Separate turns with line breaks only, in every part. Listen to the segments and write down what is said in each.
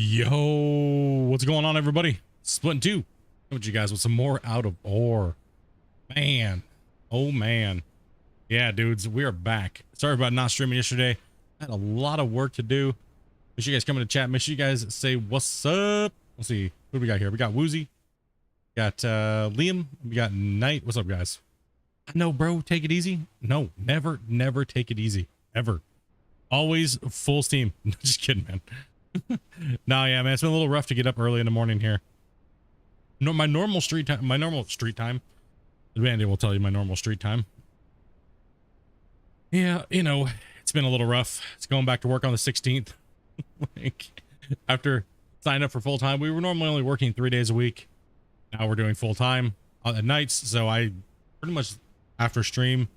Yo, what's going on, everybody? Splitintwo, coming with you guys with some more Out of Ore. Man, oh man. Yeah, dudes, we are back. Sorry about not streaming yesterday. I had a lot of work to do. Make sure you guys come in the chat. Make sure you guys say what's up. Let's see, who do we got here? We got Woozy. We got Liam. We got Knight. What's up, guys? No, bro, take it easy. No, never take it easy. Ever. Always full steam. Just kidding, man. No, yeah, man, it's been a little rough to get up early in the morning here. No, my normal street time, Randy will tell you my normal street time. Yeah, you know, it's been a little rough. It's going back to work on the 16th. Like, after signing up for full time, we were normally only working 3 days a week. Now we're doing full time at nights. So I pretty much after stream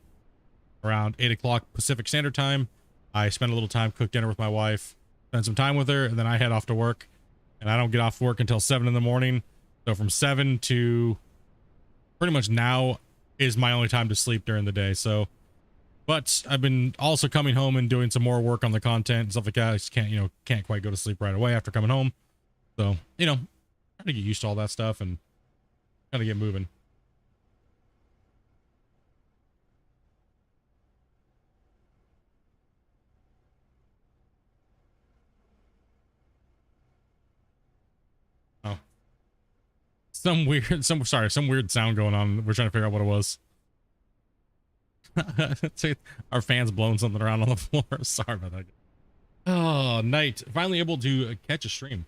around 8 o'clock Pacific Standard Time, I spend a little time, cook dinner with my wife, spend some time with her, and then I head off to work. And I don't get off work until 7 in the morning. So from 7 to pretty much now is my only time to sleep during the day. So, but I've been also coming home and doing some more work on the content and stuff like that. I just can't quite go to sleep right away after coming home. So, you know, trying to get used to all that stuff and kind of get moving. Oh, some weird sound going on. We're trying to figure out what it was. Our fans blowing something around on the floor. Sorry about that. Oh, Knight, finally able to catch a stream.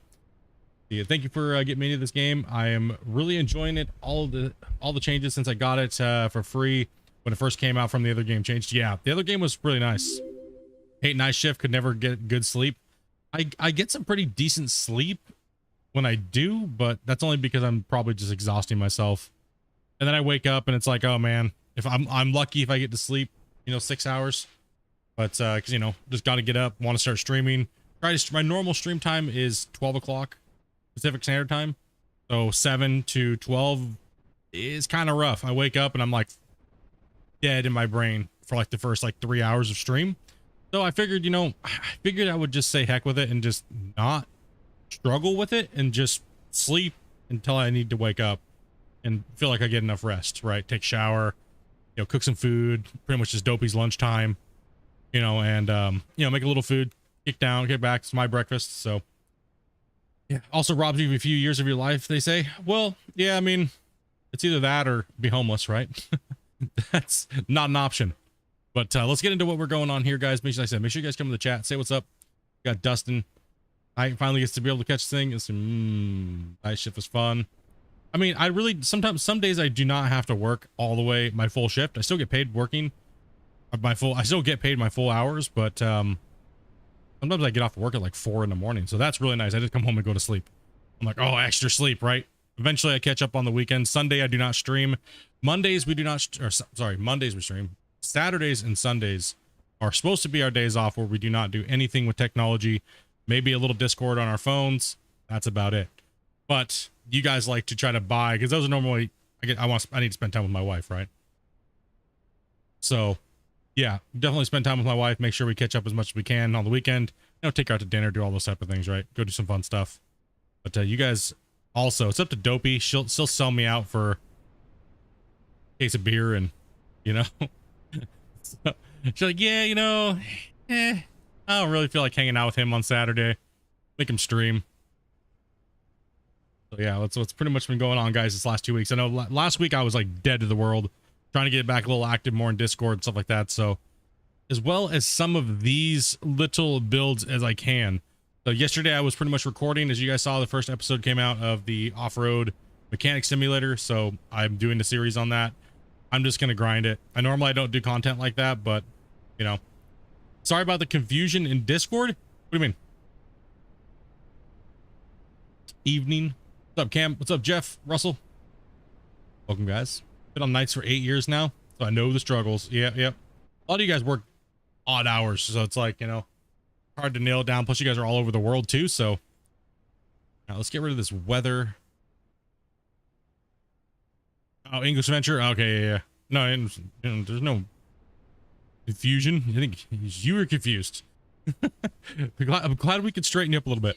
Yeah, thank you for getting me into this game. I am really enjoying it. All the changes since I got it for free when it first came out from the other game changed. Yeah, the other game was really nice. Hate night shift, could never get good sleep. I get some pretty decent sleep when I do, but that's only because I'm probably just exhausting myself. And then I wake up and it's like, oh man, if I'm lucky if I get to sleep, 6 hours. But because just got to get up, want to start streaming. My normal stream time is 12 o'clock Pacific Standard Time, so 7 to 12 is kind of rough. I wake up and I'm like dead in my brain for like the first 3 hours of stream. So I figured, I would just say heck with it and just not struggle with it and just sleep until I need to wake up and feel like I get enough rest, right? Take a shower, cook some food, pretty much just Dopey's lunchtime, and make a little food, get back. It's my breakfast. So yeah, also robs you of a few years of your life, they say. Well, yeah, I mean, it's either that or be homeless, right? That's not an option. But let's get into what we're going on here, guys. Make sure you guys come to the chat, say what's up. We got Dustin. I finally gets to be able to catch this thing. It's night shift was fun. I mean, some days I do not have to work all the way my full shift. I still get paid working I still get paid my full hours, but sometimes I get off work at 4 in the morning. So that's really nice. I just come home and go to sleep. I'm like, oh, extra sleep, right? Eventually I catch up on the weekend. Sunday I do not stream. Mondays we do not, Mondays we stream. Saturdays and Sundays are supposed to be our days off where we do not do anything with technology. Maybe a little Discord on our phones. That's about it. But you guys like to try to buy, because those are normally, I need to spend time with my wife, right? So yeah, definitely spend time with my wife. Make sure we catch up as much as we can on the weekend. Take her out to dinner, do all those type of things, right? Go do some fun stuff. But you guys also, it's up to Dopey. She'll sell me out for a case of beer, and so, she's like, yeah, I don't really feel like hanging out with him on Saturday. Make him stream. So yeah, that's what's pretty much been going on, guys, this last 2 weeks. I know last week I was dead to the world, trying to get back a little active more in Discord and stuff like that. So as well as some of these little builds as I can. So yesterday I was pretty much recording, as you guys saw, the first episode came out of the off-road mechanic simulator. So I'm doing the series on that. I'm just going to grind it. I normally don't do content like that, but sorry about the confusion in Discord. What do you mean? Evening. What's up, Cam? What's up, Jeff? Russell? Welcome, guys. Been on nights for 8 years now, so I know the struggles. Yep. A lot of you guys work odd hours, so it's hard to nail it down. Plus, you guys are all over the world too. So, now let's get rid of this weather. Oh, English Venture. Okay, yeah. No, there's no confusion. I think you were confused. I'm glad we could straighten you up a little bit.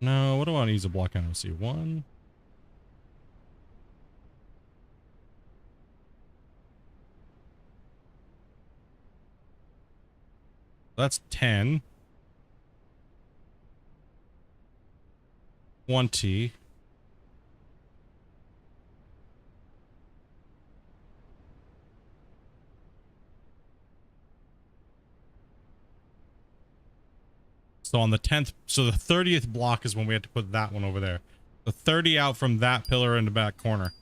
No, what do I want to use a block counter? Let's see, 1. That's 10. 20. So on the 10th, so the 30th block is when we had to put that one over there. The 30 out from that pillar in the back corner.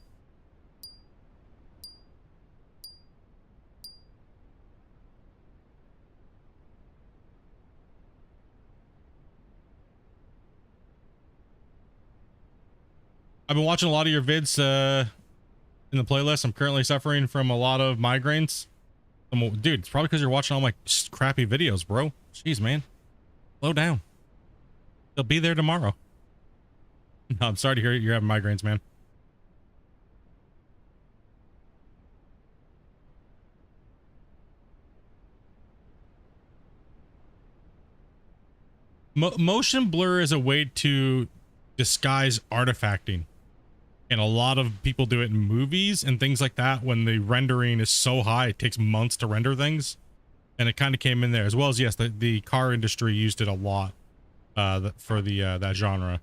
I've been watching a lot of your vids in the playlist. I'm currently suffering from a lot of migraines. Dude, it's probably because you're watching all my crappy videos, bro. Jeez, man. Slow down. They'll be there tomorrow. No, I'm sorry to hear you're having migraines, man. Motion blur is a way to disguise artifacting. And a lot of people do it in movies and things like that when the rendering is so high, it takes months to render things. And it kind of came in there, as well as, yes, the car industry used it a lot for the that genre.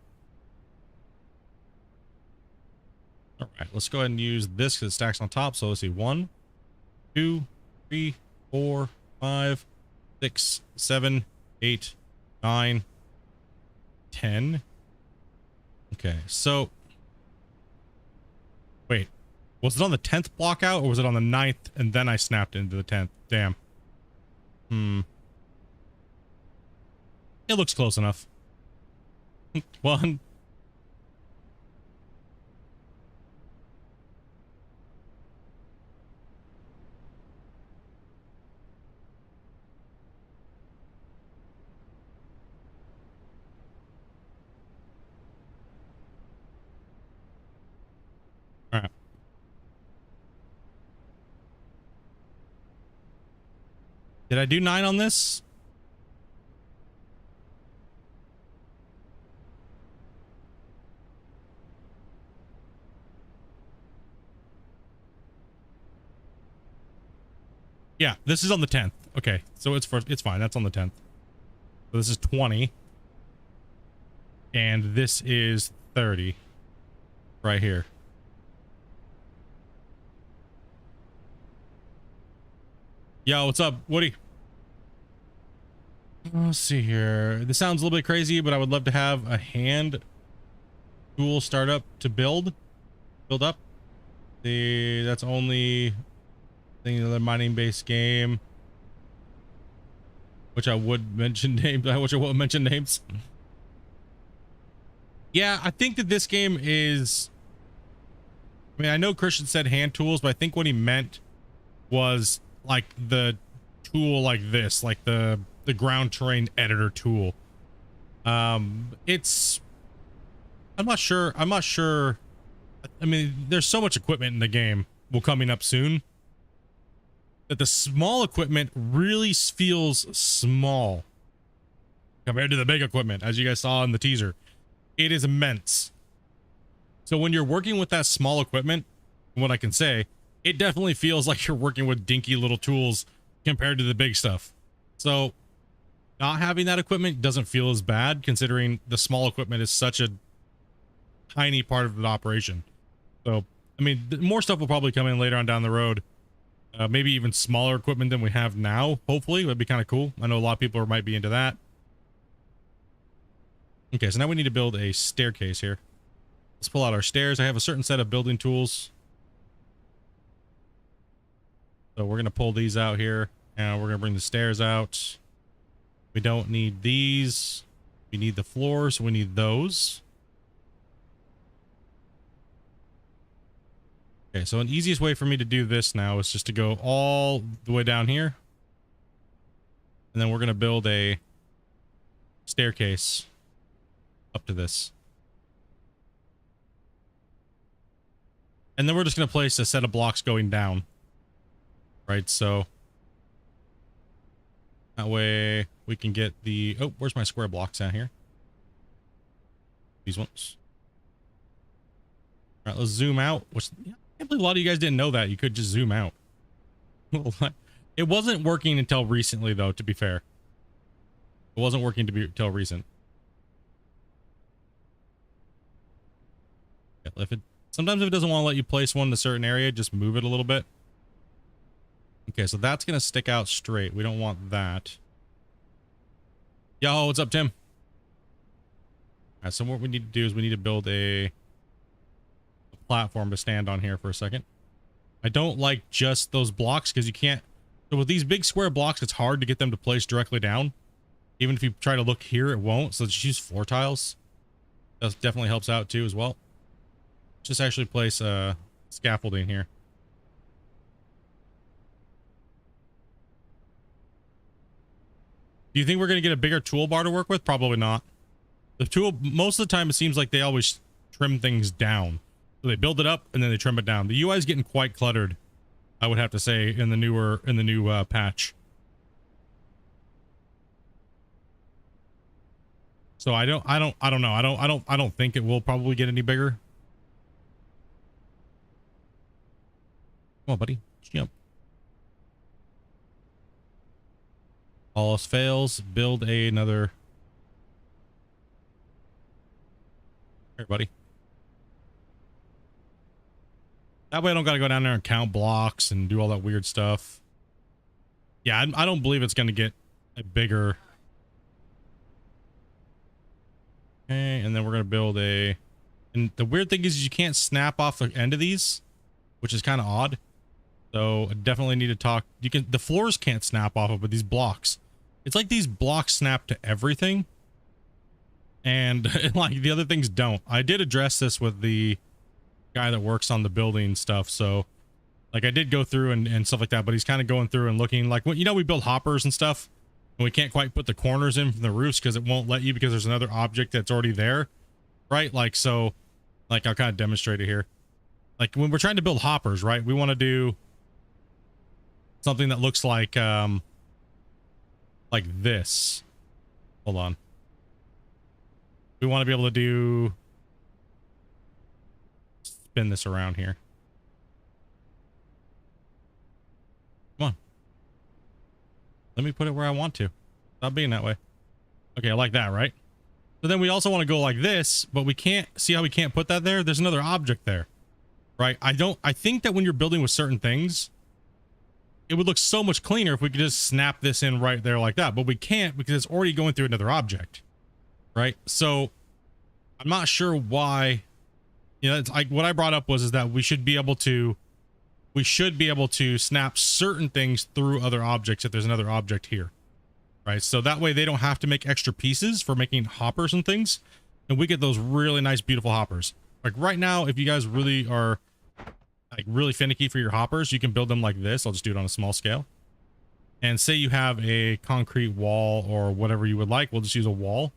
All right, let's go ahead and use this because it stacks on top. So let's see, 1, 2, 3, 4, 5, 6, 7, 8, 9, 10. Okay, so wait, was it on the 10th block out or was it on the 9th and then I snapped into the 10th? Damn. It looks close enough. 1. All right. Did I do 9 on this? Yeah, this is on the 10th. Okay, so it's fine. That's on the 10th. So this is 20. And this is 30. Right here. Yo, what's up, Woody? Let's see here. This sounds a little bit crazy, but I would love to have a hand tool startup to build up. That's only another mining based game, which I would mention names. Which I won't mention names. Yeah, I think that this game is. I mean, I know Christian said hand tools, but I think what he meant was like the tool like this, like the ground terrain editor tool. It's. I'm not sure. I mean, there's so much equipment in the game coming up soon that the small equipment really feels small compared to the big equipment, as you guys saw in the teaser. It is immense. So when you're working with that small equipment, what I can say, it definitely feels like you're working with dinky little tools compared to the big stuff. So not having that equipment doesn't feel as bad, considering the small equipment is such a tiny part of the operation. So, I mean, more stuff will probably come in later on down the road. Maybe even smaller equipment than we have now. Hopefully, that'd be kind of cool. I know a lot of people might be into that. Okay, so now we need to build a staircase here. Let's pull out our stairs. I have a certain set of building tools. So we're going to pull these out here, and we're going to bring the stairs out. We don't need these. We need the floors. So we need those. Okay, so an easiest way for me to do this now is just to go all the way down here. And then we're going to build a staircase up to this. And then we're just going to place a set of blocks going down. Right, so that way we can get the... Oh, where's my square blocks out here? These ones. All right, let's zoom out. Which, I can't believe a lot of you guys didn't know that you could just zoom out. It wasn't working until recently, though, to be fair. It wasn't working until recent. Sometimes if it doesn't want to let you place one in a certain area, just move it a little bit. Okay, so that's going to stick out straight. We don't want that. Yo, what's up, Tim? All right, so what we need to do is we need to build a platform to stand on here for a second. I don't like just those blocks because you can't. So with these big square blocks, it's hard to get them to place directly down. Even if you try to look here, it won't. So just use floor tiles. That definitely helps out too as well. Just actually place scaffolding here. Do you think we're going to get a bigger toolbar to work with? Probably not. The tool, most of the time, it seems like they always trim things down. So they build it up and then they trim it down. The UI is getting quite cluttered, I would have to say, in the new patch. So I don't know. I don't think it will probably get any bigger. Come on, buddy. Jump. All else fails. Build another. Here, buddy. That way I don't got to go down there and count blocks and do all that weird stuff. Yeah, I don't believe it's going to get a bigger. Okay, and then we're going to build a. And the weird thing is you can't snap off the end of these, which is kind of odd. So I definitely need to talk. You can. The floors can't snap off of, but these blocks. It's like these blocks snap to everything. And like the other things don't. I did address this with the guy that works on the building stuff. So like I did go through and stuff like that, but he's kind of going through and looking like, you know, we build hoppers and stuff and we can't quite put the corners in from the roofs because it won't let you because there's another object that's already there. Right. Like, so like I'll kind of demonstrate it here. Like when we're trying to build hoppers, right? We want to do something that looks like this. Hold on. We want to be able to do, spin this around here. Come on. Let me put it where I want to. Stop being that way. Okay, I like that, right? But then we also want to go like this, but we can't see how we can't put that there. There's another object there, right? I think that when you're building with certain things, it would look so much cleaner if we could just snap this in right there like that, but we can't because it's already going through another object, right? So I'm not sure why, you know, it's like what I brought up is that we should be able to snap certain things through other objects if there's another object here, right? So that way they don't have to make extra pieces for making hoppers and things, and we get those really nice, beautiful hoppers. Like right now, if you guys really are like really finicky for your hoppers, you can build them like this. I'll just do it on a small scale. And say you have a concrete wall or whatever you would like. We'll just use a wall.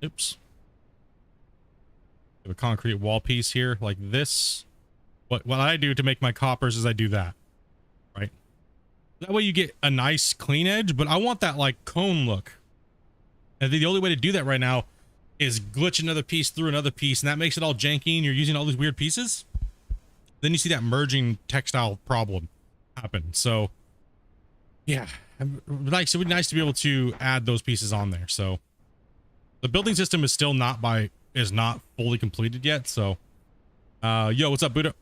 Oops. A concrete wall piece here like this. What I do to make my hoppers is I do that, right? That way you get a nice clean edge, but I want that like cone look. And the only way to do that right now is glitch another piece through another piece, and that makes it all janky and you're using all these weird pieces. Then you see that merging textile problem happen. So yeah, it would be nice to be able to add those pieces on there. So the building system is still not fully completed yet. So yo, what's up, Buddha?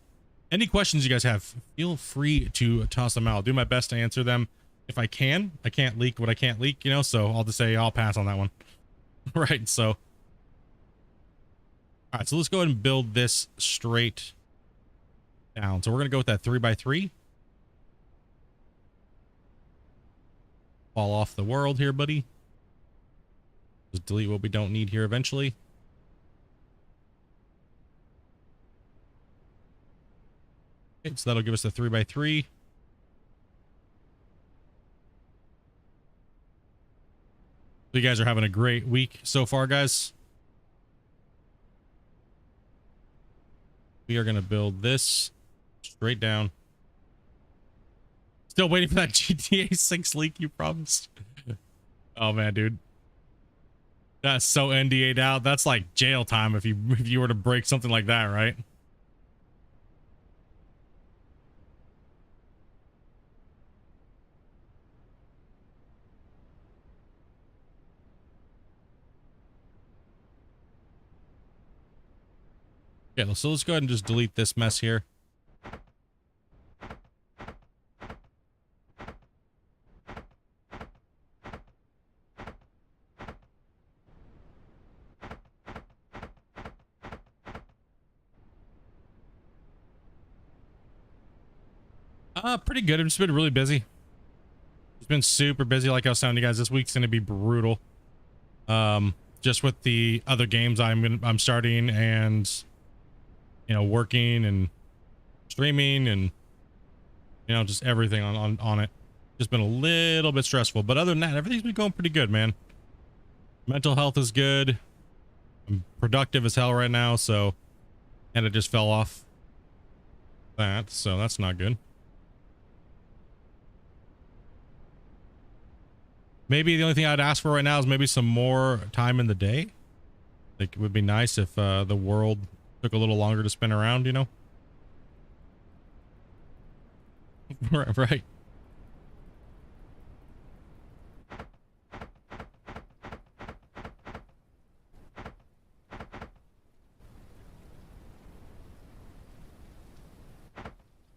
Any questions you guys have, feel free to toss them out. I'll do my best to answer them if I can. I can't leak what I can't leak, you know, so I'll just say I'll pass on that one. Right, so all right, so let's go ahead and build this straight down. So we're gonna go with that 3x3. Fall off the world here, buddy. Just delete what we don't need here eventually. Okay, so that'll give us the 3x3. You guys are having a great week so far, guys. We are gonna build this straight down. Still waiting for that GTA 6 leak you promised. Oh man, dude. That's so NDA'd out. That's like jail time if you were to break something like that, right? Okay, so let's go ahead and just delete this mess here. Pretty good. I've just been really busy. It's been super busy. Like I was telling you guys, this week's gonna be brutal. Just with the other games I'm starting, and you know, working and streaming, and you know, just everything on it. Just been a little bit stressful, but other than that, everything's been going pretty good, man. Mental health is good. I'm productive as hell right now, so, and it just fell off that, so that's not good. Maybe the only thing I'd ask for right now is maybe some more time in the day. Like, it would be nice if the world took a little longer to spin around, you know? Right.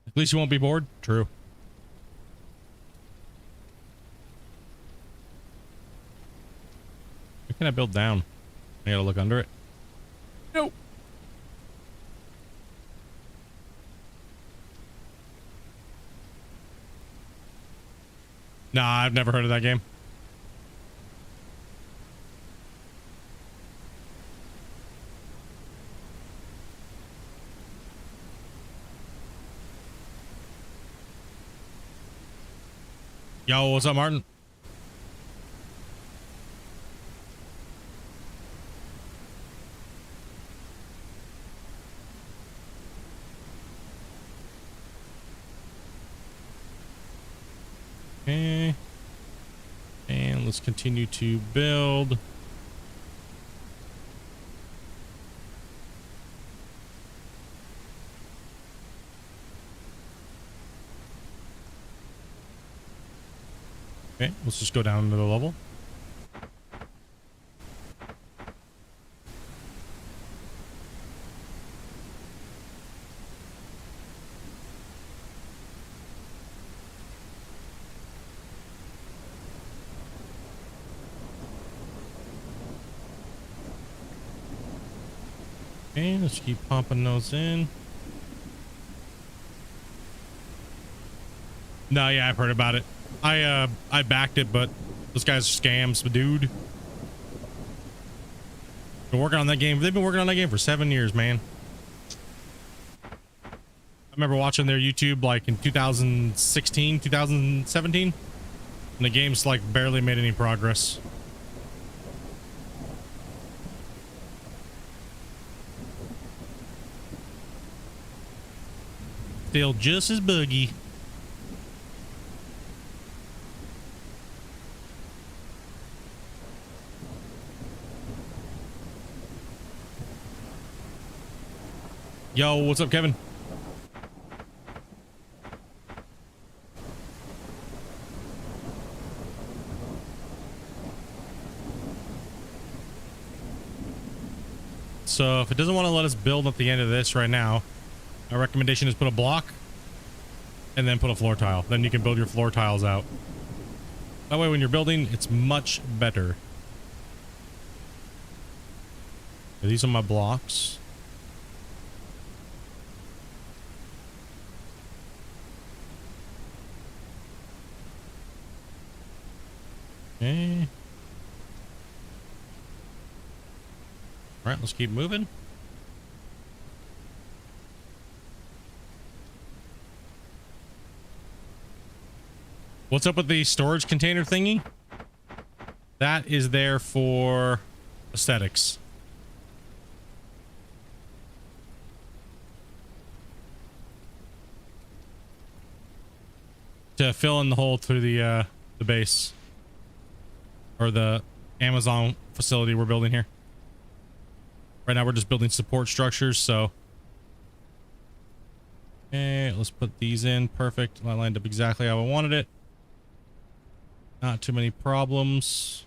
At least you won't be bored. True. What can I build down? I gotta look under it. Nope. Nah, I've never heard of that game. Yo, what's up, Martin? Okay. And let's continue to build. Okay, let's just go down another level. Okay, let's keep pumping those in. No, yeah, I've heard about it. I backed it, but those guys are scams, dude. Been working on that game. They've been working on that game for 7 years, man. I remember watching their YouTube like in 2016, 2017, and the game's like barely made any progress. Still just as buggy. Yo, what's up, Kevin? So if it doesn't want to let us build at the end of this right now, my recommendation is put a block and then put a floor tile. Then you can build your floor tiles out. That way when you're building, it's much better. These are my blocks. Okay. All right, let's keep moving. What's up with the storage container thingy? That is there for aesthetics. To fill in the hole through the base. Or the Amazon facility we're building here. Right now we're just building support structures, so. Okay, let's put these in. Perfect. That lined up exactly how I wanted it. Not too many problems.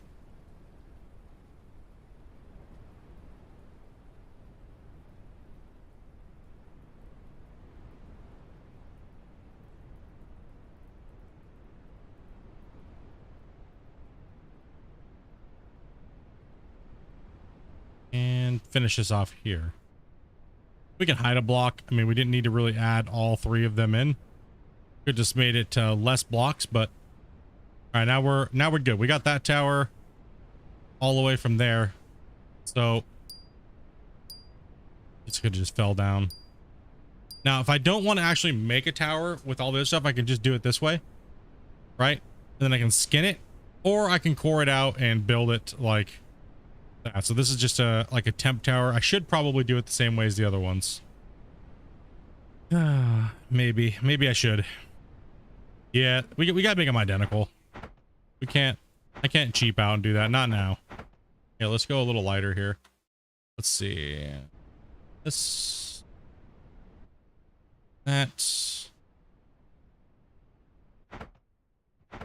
And finish this off here. We can hide a block. I mean, we didn't need to really add all 3 of them in. Could just made it less blocks, but all right, now we're good. We got that tower all the way from there, so this could just fell down. Now, if I don't want to actually make a tower with all this stuff, I can just do it this way, right? And then I can skin it, or I can core it out and build it like that. So this is just like a temp tower. I should probably do it the same way as the other ones. Maybe I should. Yeah, we gotta make them identical. I can't cheap out and do that. Not now. Yeah, let's go a little lighter here. Let's see. This. That.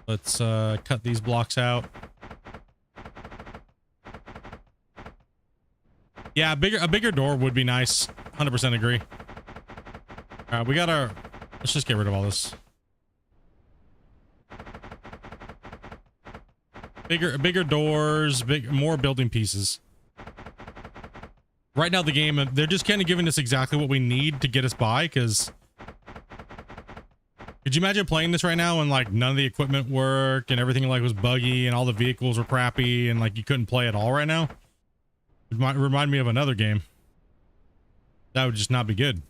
Let's cut these blocks out. Yeah, a bigger door would be nice. 100% agree. All right, we got our. Let's just get rid of all this. Bigger doors, more building pieces. Right now, the game, they're just kind of giving us exactly what we need to get us by, because could you imagine playing this right now and like none of the equipment worked and everything like was buggy and all the vehicles were crappy and like you couldn't play at all right now? It might remind me of another game. That would just not be good.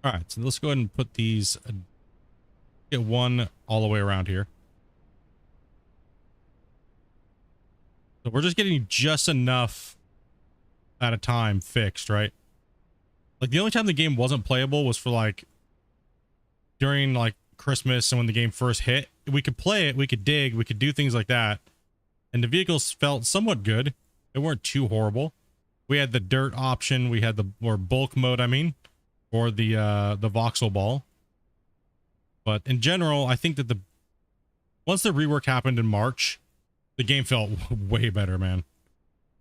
All right, so let's go ahead and put these. Get one all the way around here. So we're just getting just enough at a time fixed, right? Like the only time the game wasn't playable was for like during like Christmas and when the game first hit. We could play it, we could dig, we could do things like that. And the vehicles felt somewhat good. They weren't too horrible. We had the dirt option, we had the or bulk mode, I mean, or the voxel ball. But in general, I think that once the rework happened in March, the game felt way better, man.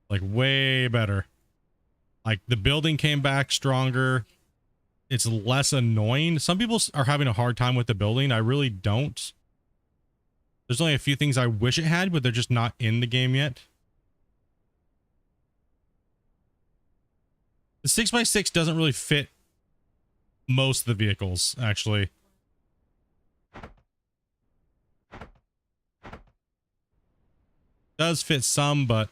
Like way better. Like the building came back stronger. It's less annoying. Some people are having a hard time with the building. I really don't. There's only a few things I wish it had, but they're just not in the game yet. The 6x6 doesn't really fit most of the vehicles, actually. Does fit some, but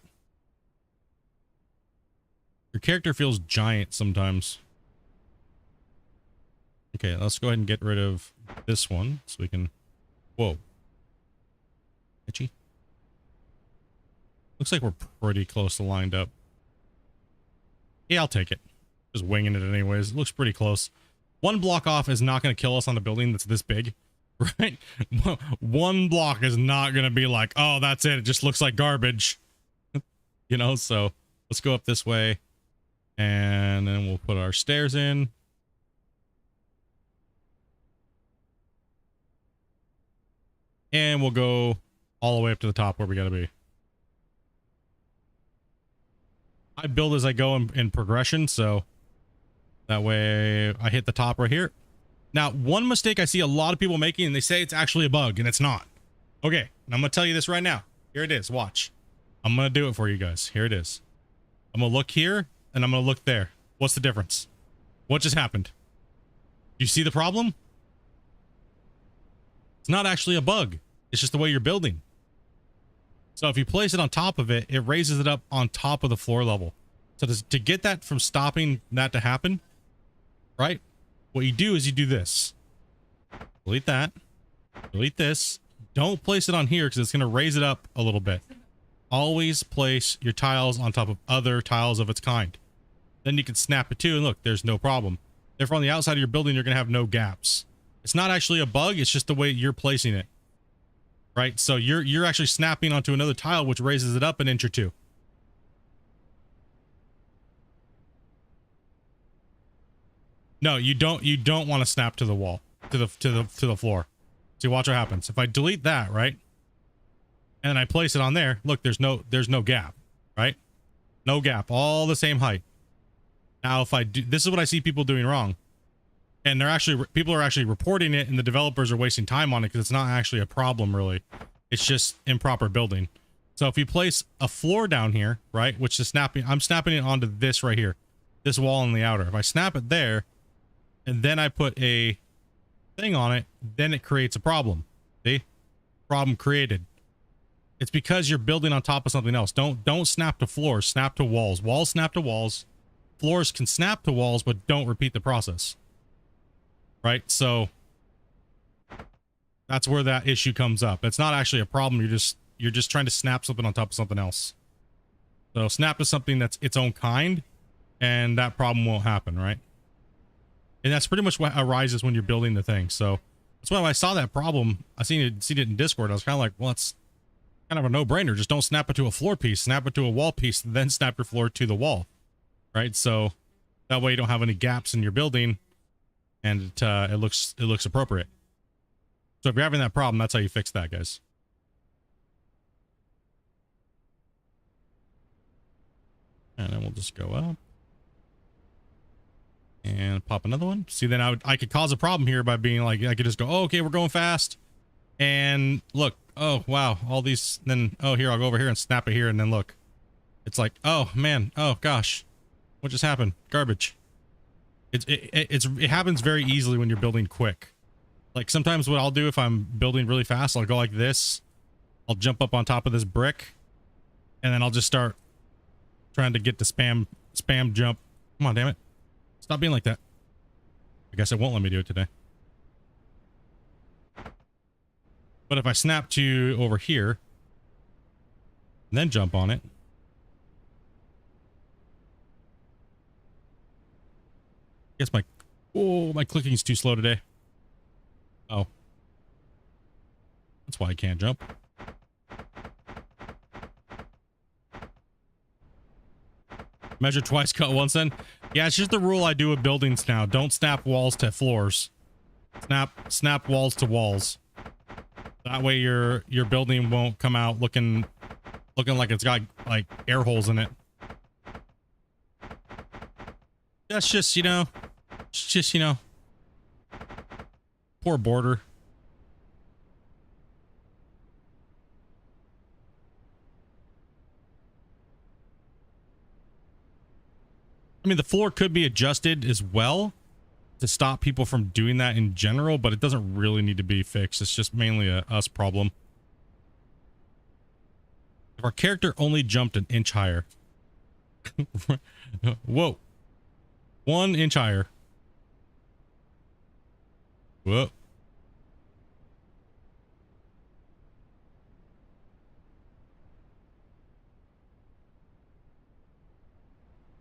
your character feels giant sometimes. Okay, let's go ahead and get rid of this one so we can. Whoa. Itchy. Looks like we're pretty close to lined up. Yeah, I'll take it. Just winging it anyways. It looks pretty close. One block off is not going to kill us on the building that's this big. Right? One block is not going to be like, oh, that's it. It just looks like garbage. You know, so let's go up this way. And then we'll put our stairs in. And we'll go all the way up to the top where we got to be. I build as I go in progression, so that way I hit the top right here. Now, one mistake I see a lot of people making, and they say it's actually a bug, and it's not. Okay, and I'm going to tell you this right now. Here it is. Watch. I'm going to do it for you guys. Here it is. I'm going to look here, and I'm going to look there. What's the difference? What just happened? You see the problem? It's not actually a bug. It's just the way you're building. So if you place it on top of it, it raises it up on top of the floor level. So to get that from stopping that to happen, right? What you do is you do this. Delete that. Delete this. Don't place it on here because it's going to raise it up a little bit. Always place your tiles on top of other tiles of its kind. Then you can snap it too, and look, there's no problem. Therefore, on the outside of your building, you're going to have no gaps. It's not actually a bug, it's just the way you're placing it. right? So you're actually snapping onto another tile, which raises it up an inch or two. No, you don't want to snap to the wall, to the floor. See, watch what happens. If I delete that, right? And I place it on there, look, there's no gap, right? No gap, all the same height. Now, if I do, this is what I see people doing wrong. And people are actually reporting it, and the developers are wasting time on it because it's not actually a problem, really. It's just improper building. So if you place a floor down here, right, which is snapping, I'm snapping it onto this right here, this wall in the outer. If I snap it there, and then I put a thing on it, then it creates a problem. See? Problem created. It's because you're building on top of something else. Don't snap to floors, snap to walls. Walls snap to walls. Floors can snap to walls, but don't repeat the process. Right? So that's where that issue comes up. It's not actually a problem. You're just trying to snap something on top of something else. So snap to something that's its own kind, and that problem won't happen, right? And that's pretty much what arises when you're building the thing. So that's why when I saw that problem, I seen it in Discord. I was kind of like, well, it's kind of a no-brainer. Just don't snap it to a floor piece, snap it to a wall piece, then snap your floor to the wall, right? So that way you don't have any gaps in your building, and it looks appropriate. So if you're having that problem, that's how you fix that, guys. And then we'll just go up and pop another one. See, then I could cause a problem here by being like, I could just go, oh, okay, we're going fast, and look, oh wow, all these, then oh, here, I'll go over here and snap it here, and then look, it's like, oh man, oh gosh, what just happened? Garbage. It happens very easily when you're building quick. Like sometimes what I'll do if I'm building really fast, I'll go like this, I'll jump up on top of this brick, and then I'll just start trying to get the spam jump. Come on, damn it. Stop being like that. I guess it won't let me do it today. But if I snap to over here, and then jump on it, I guess my clicking's too slow today. Oh. That's why I can't jump. Measure twice, cut once then. Yeah, it's just the rule I do with buildings now. Don't snap walls to floors. Snap walls to walls. That way your building won't come out looking like it's got like air holes in it. That's just, you know, poor border. I mean, the floor could be adjusted as well to stop people from doing that in general, but it doesn't really need to be fixed. It's just mainly a us problem. If our character only jumped an inch higher. Whoa. 1 inch higher. Whoa.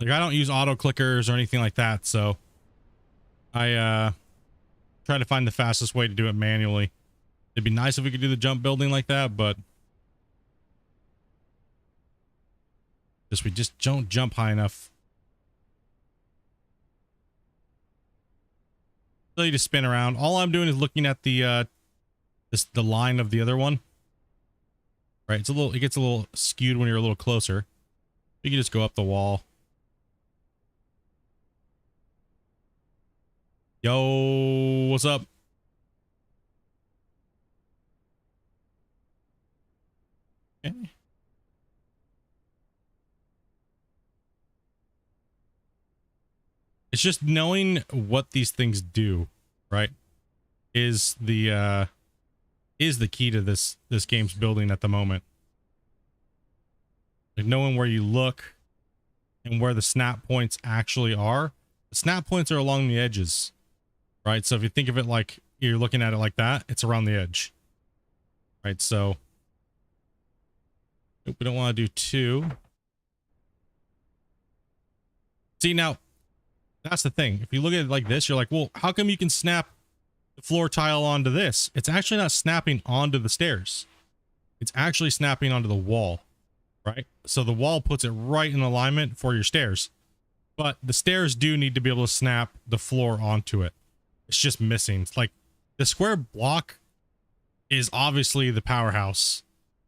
Like, I don't use auto clickers or anything like that, so I try to find the fastest way to do it manually. It'd be nice if we could do the jump building like that, but we just don't jump high enough. So you just spin around. All I'm doing is looking at the line of the other one. Right, it gets a little skewed when you're a little closer. You can just go up the wall. Yo, what's up? Okay. It's just knowing what these things do, right? Is the key to this game's building at the moment. Like knowing where you look and where the snap points actually are. The snap points are along the edges. Right, so if you think of it like you're looking at it like that, it's around the edge. Right, so we don't want to do 2. See, now that's the thing. If you look at it like this, you're like, well, how come you can snap the floor tile onto this? It's actually not snapping onto the stairs. it's actually snapping onto the wall, right? So the wall puts it right in alignment for your stairs, but the stairs do need to be able to snap the floor onto it. It's just missing. It's like the square block is obviously the powerhouse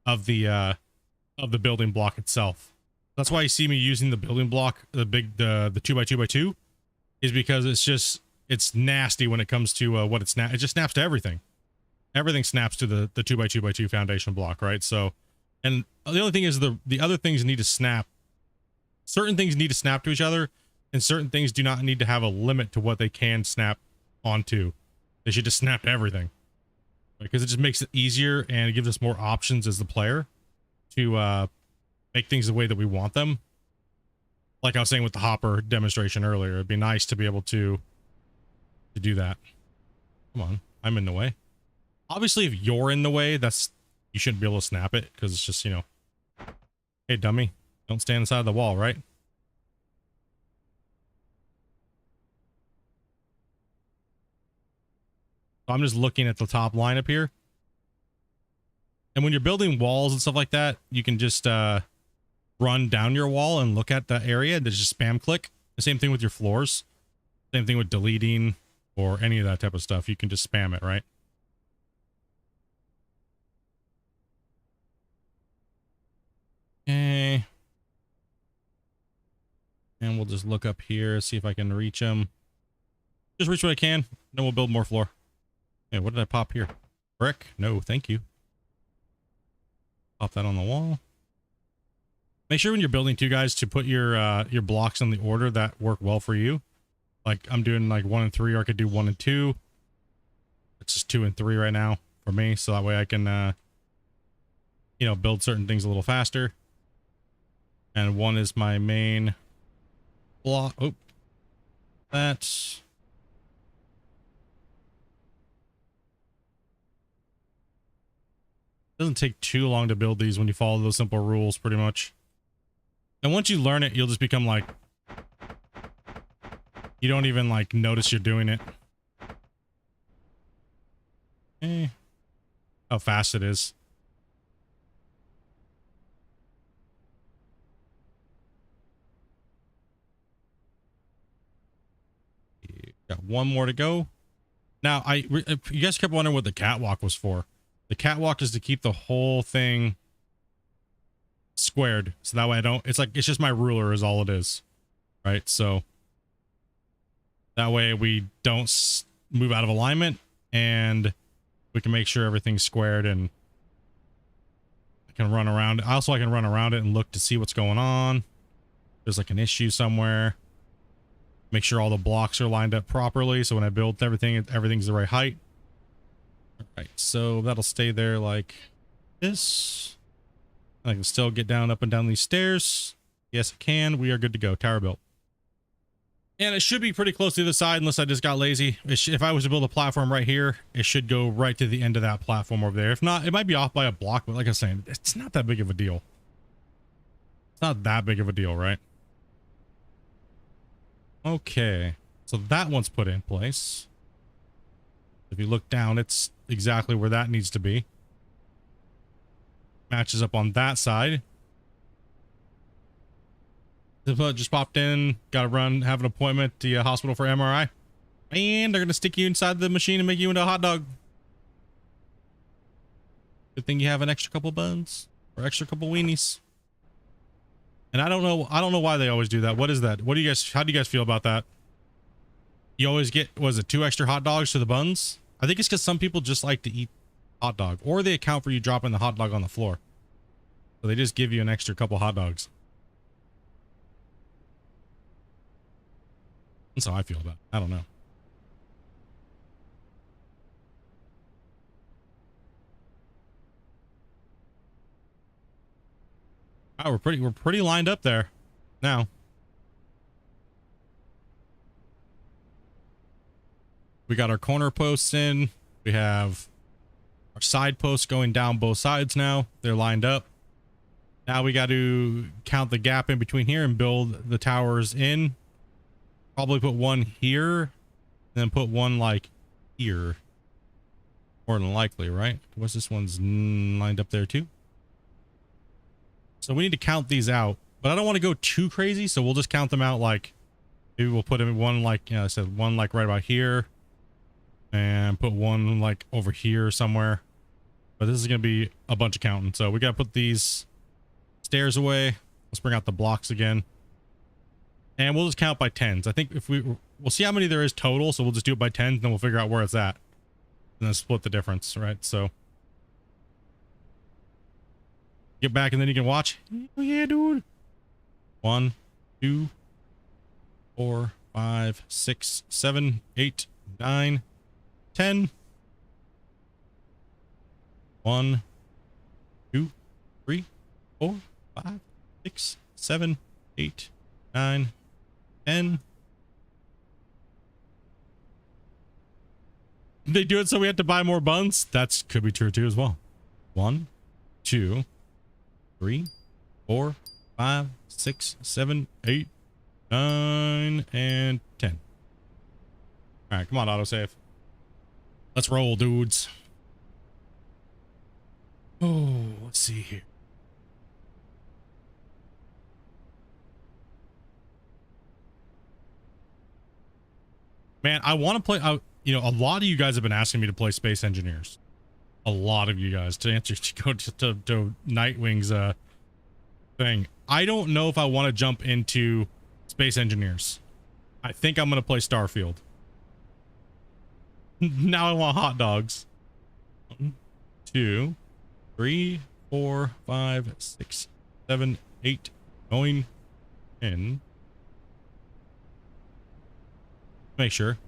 of the building block itself. That's why you see me using the building block, the 2x2x2, is because it's nasty when it comes to what it snaps. It just snaps to everything. Everything snaps to the 2x2x2 foundation block, right? So, and the only thing is the other things need to snap. Certain things need to snap to each other, and certain things do not need to have a limit to what they can snap onto. They should just snap to everything, because it just makes it easier and it gives us more options as the player to make things the way that we want them. Like I was saying with the hopper demonstration earlier, it'd be nice to be able to do that. Come on, I'm in the way. Obviously, if you're in the way, you shouldn't be able to snap it, because it's just, you know, hey dummy, don't stand inside the wall, right? I'm just looking at the top line up here. And when you're building walls and stuff like that, you can just run down your wall and look at the area. There's just spam click. The same thing with your floors. Same thing with deleting or any of that type of stuff. You can just spam it, right? Okay. And we'll just look up here, see if I can reach them. Just reach what I can, then we'll build more floor. Hey, what did I pop here? Brick? No, thank you. Pop that on the wall. Make sure when you're building too, guys, to put your blocks in the order that work well for you. Like I'm doing like 1 and 3, or I could do 1 and 2. It's just 2 and 3 right now for me, so that way I can you know, build certain things a little faster. And 1 is my main block. Oh, that's doesn't take too long to build these when you follow those simple rules, pretty much. And once you learn it, you'll just become like, you don't even like notice you're doing it. Okay. How fast it is. Got 1 more to go. Now, you guys kept wondering what the catwalk was for. The catwalk is to keep the whole thing squared, so that way it's just my ruler is all it is, right? So that way we don't move out of alignment, and we can make sure everything's squared, and I can run around. I can run around it and look to see what's going on. There's like an issue somewhere. Make sure all the blocks are lined up properly, so when I build everything's the right height. All right, so that'll stay there like this. I can still get down up and down these stairs. Yes, I can. We are good to go. Tower built. And it should be pretty close to the other side, unless I just got lazy. If I was to build a platform right here, it should go right to the end of that platform over there. If not, it might be off by a block, but like I was saying, it's not that big of a deal. It's not that big of a deal, right? Okay, so that one's put in place. If you look down, it's exactly where that needs to be. Matches up on that side. Just popped in, gotta run, have an appointment at the hospital for MRI. And they're gonna stick you inside the machine and make you into a hot dog. Good thing you have an extra couple buns or extra couple weenies. And I don't know why they always do that. What is that? How do you guys feel about that? You always get, was it 2 extra hot dogs to the buns? I think it's because some people just like to eat hot dog, or they account for you dropping the hot dog on the floor. So they just give you an extra couple hot dogs. That's how I feel about it. I don't know. Oh, we're pretty lined up there now. We got our corner posts in. We have our side posts going down both sides now. They're lined up. Now we got to count the gap in between here and build the towers in. Probably put one here, and then put one like here. More than likely, right? What's this one's lined up there too? So we need to count these out, but I don't want to go too crazy. So we'll just count them out. Like maybe we'll put in one, like, you know, I said one like right about here and put one like over here somewhere. But this is going to be a bunch of counting. So we got to put these stairs away. Let's bring out the blocks again. And we'll just count by tens. I think if we'll see how many there is total. So we'll just do it by tens, and then we'll figure out where it's at. And then split the difference, right? So get back and then you can watch. Oh yeah, dude. 1, 2, 4, 5, 6, 7, 8, 9, 10. 1, 2, 3, 4, 5, 6, 7, 8, 9, 10. They do it so we have to buy more buns? That's could be true too as well. 1, 2, 3, 4, 5, 6, 7, 8, 9, and 10. All right, come on, autosave. Let's roll, dudes. Oh, let's see here. Man, I want to play. You know, a lot of you guys have been asking me to play Space Engineers. A lot of you guys to answer to go to Nightwing's thing. I don't know if I want to jump into Space Engineers. I think I'm gonna play Starfield. Now I want hot dogs. 1, 2, 3, 4, 5, 6, 7, 8, 9, 10. Make sure.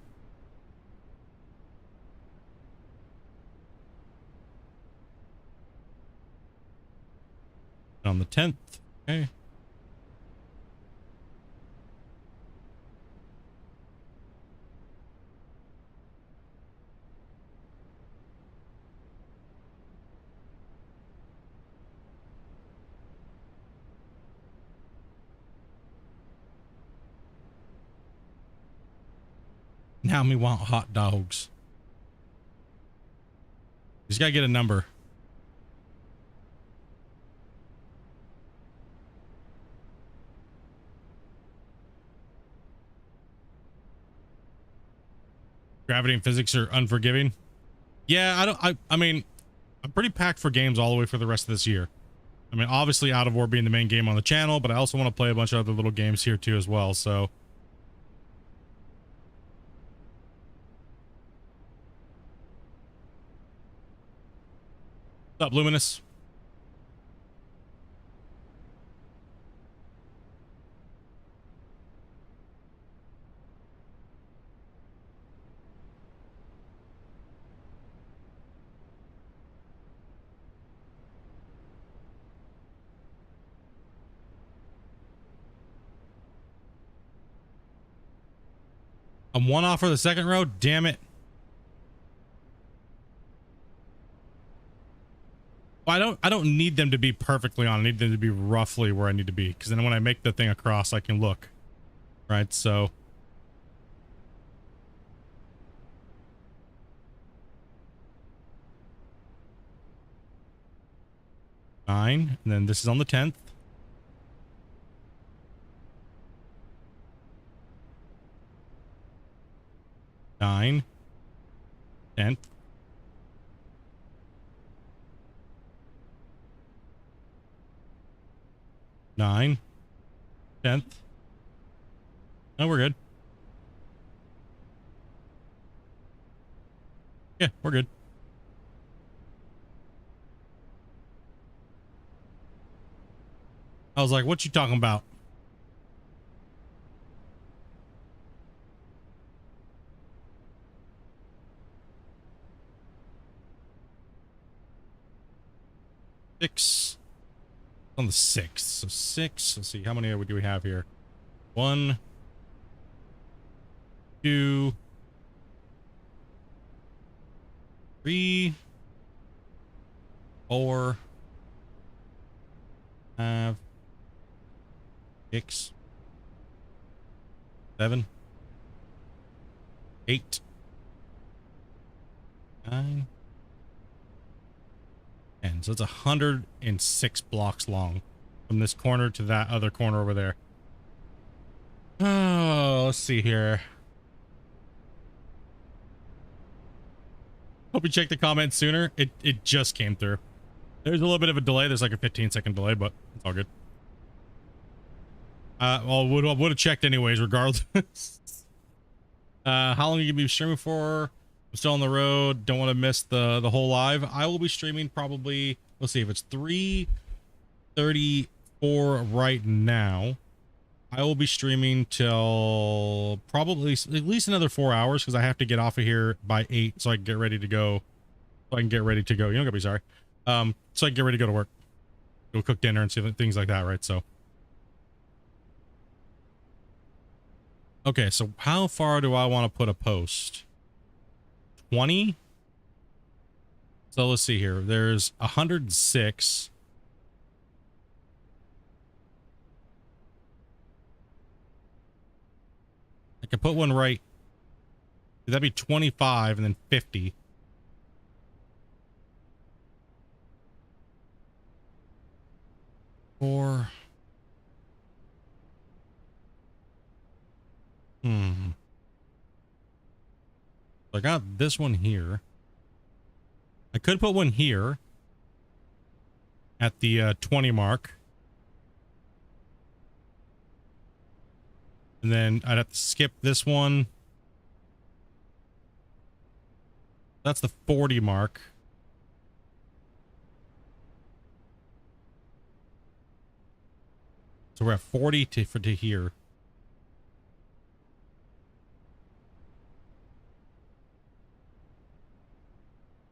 On the 10th. Okay. Now me want hot dogs. Just gotta get a number. Gravity and physics are unforgiving. Yeah, I mean, I'm pretty packed for games all the way for the rest of this year. I mean, obviously Out of War being the main game on the channel, but I also want to play a bunch of other little games here too as well, so. What's up, Luminous? I'm one off for the second row. Damn it. Well, I don't need them to be perfectly on. I need them to be roughly where I need to be, because then when I make the thing across, I can look. Right, so. Nine, and then this is on the 10th. 9, 10th. 9, 10th. No, we're good. Yeah, we're good. I was like, what you talking about? Six. On the 6th. So 6. Let's see. How many do we have here? 1, 2, 3, 4, 5, 6, 7, 8, 9, 10. So it's 106 blocks long. from this corner to that other corner over there. Oh, let's see here. Hope you checked the comments sooner. It just came through. There's a little bit of a delay. There's like a 15-second delay, but it's all good. Well, would have checked anyways, regardless. How long are you gonna be streaming for? I'm still on the road. Don't want to miss the whole live. I will be streaming probably. Let's see if it's 3:34 right now. I will be streaming till probably at least another 4 hours because I have to get off of here by 8 so I can get ready to go. You don't gotta be sorry. So I can get ready to go to work, go cook dinner and see things like that, right? So. Okay, so how far do I want to put a post? 20? So let's see here. There's 106. I can put one right. That'd be 25 and then 50. Or... I got this one here. I could put one here at the 20 mark. And then I'd have to skip this one. That's the 40 mark. So we're at 40 to here.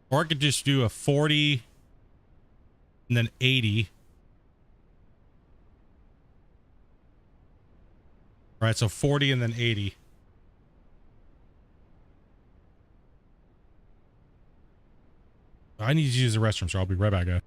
Or I could just do a 40 and then 80. All right, so 40 and then 80. I need to use the restroom, so I'll be right back, guys.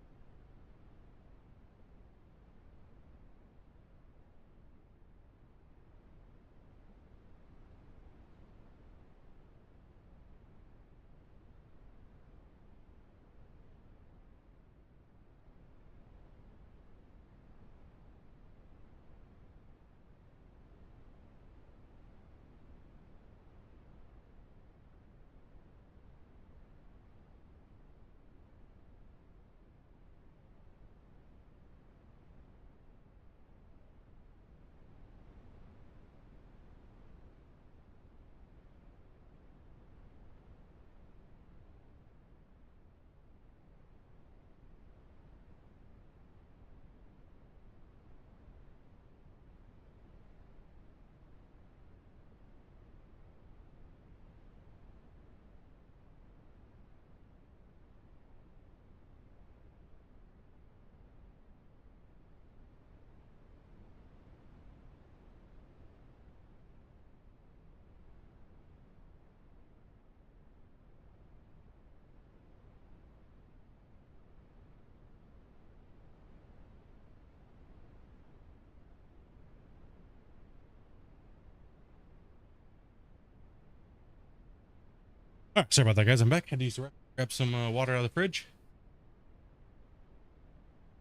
All right, sorry about that, guys. I'm back. Had to use the grab some water out of the fridge.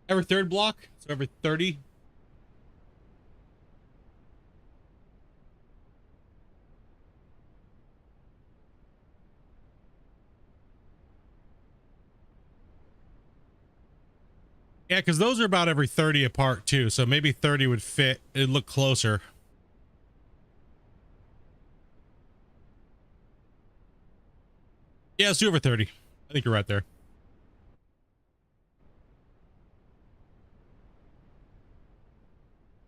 Every third block, so every 30. Yeah, because those are about every 30 apart too, so maybe 30 would fit. It'd look closer. Yeah, let's do over 30. I think you're right there.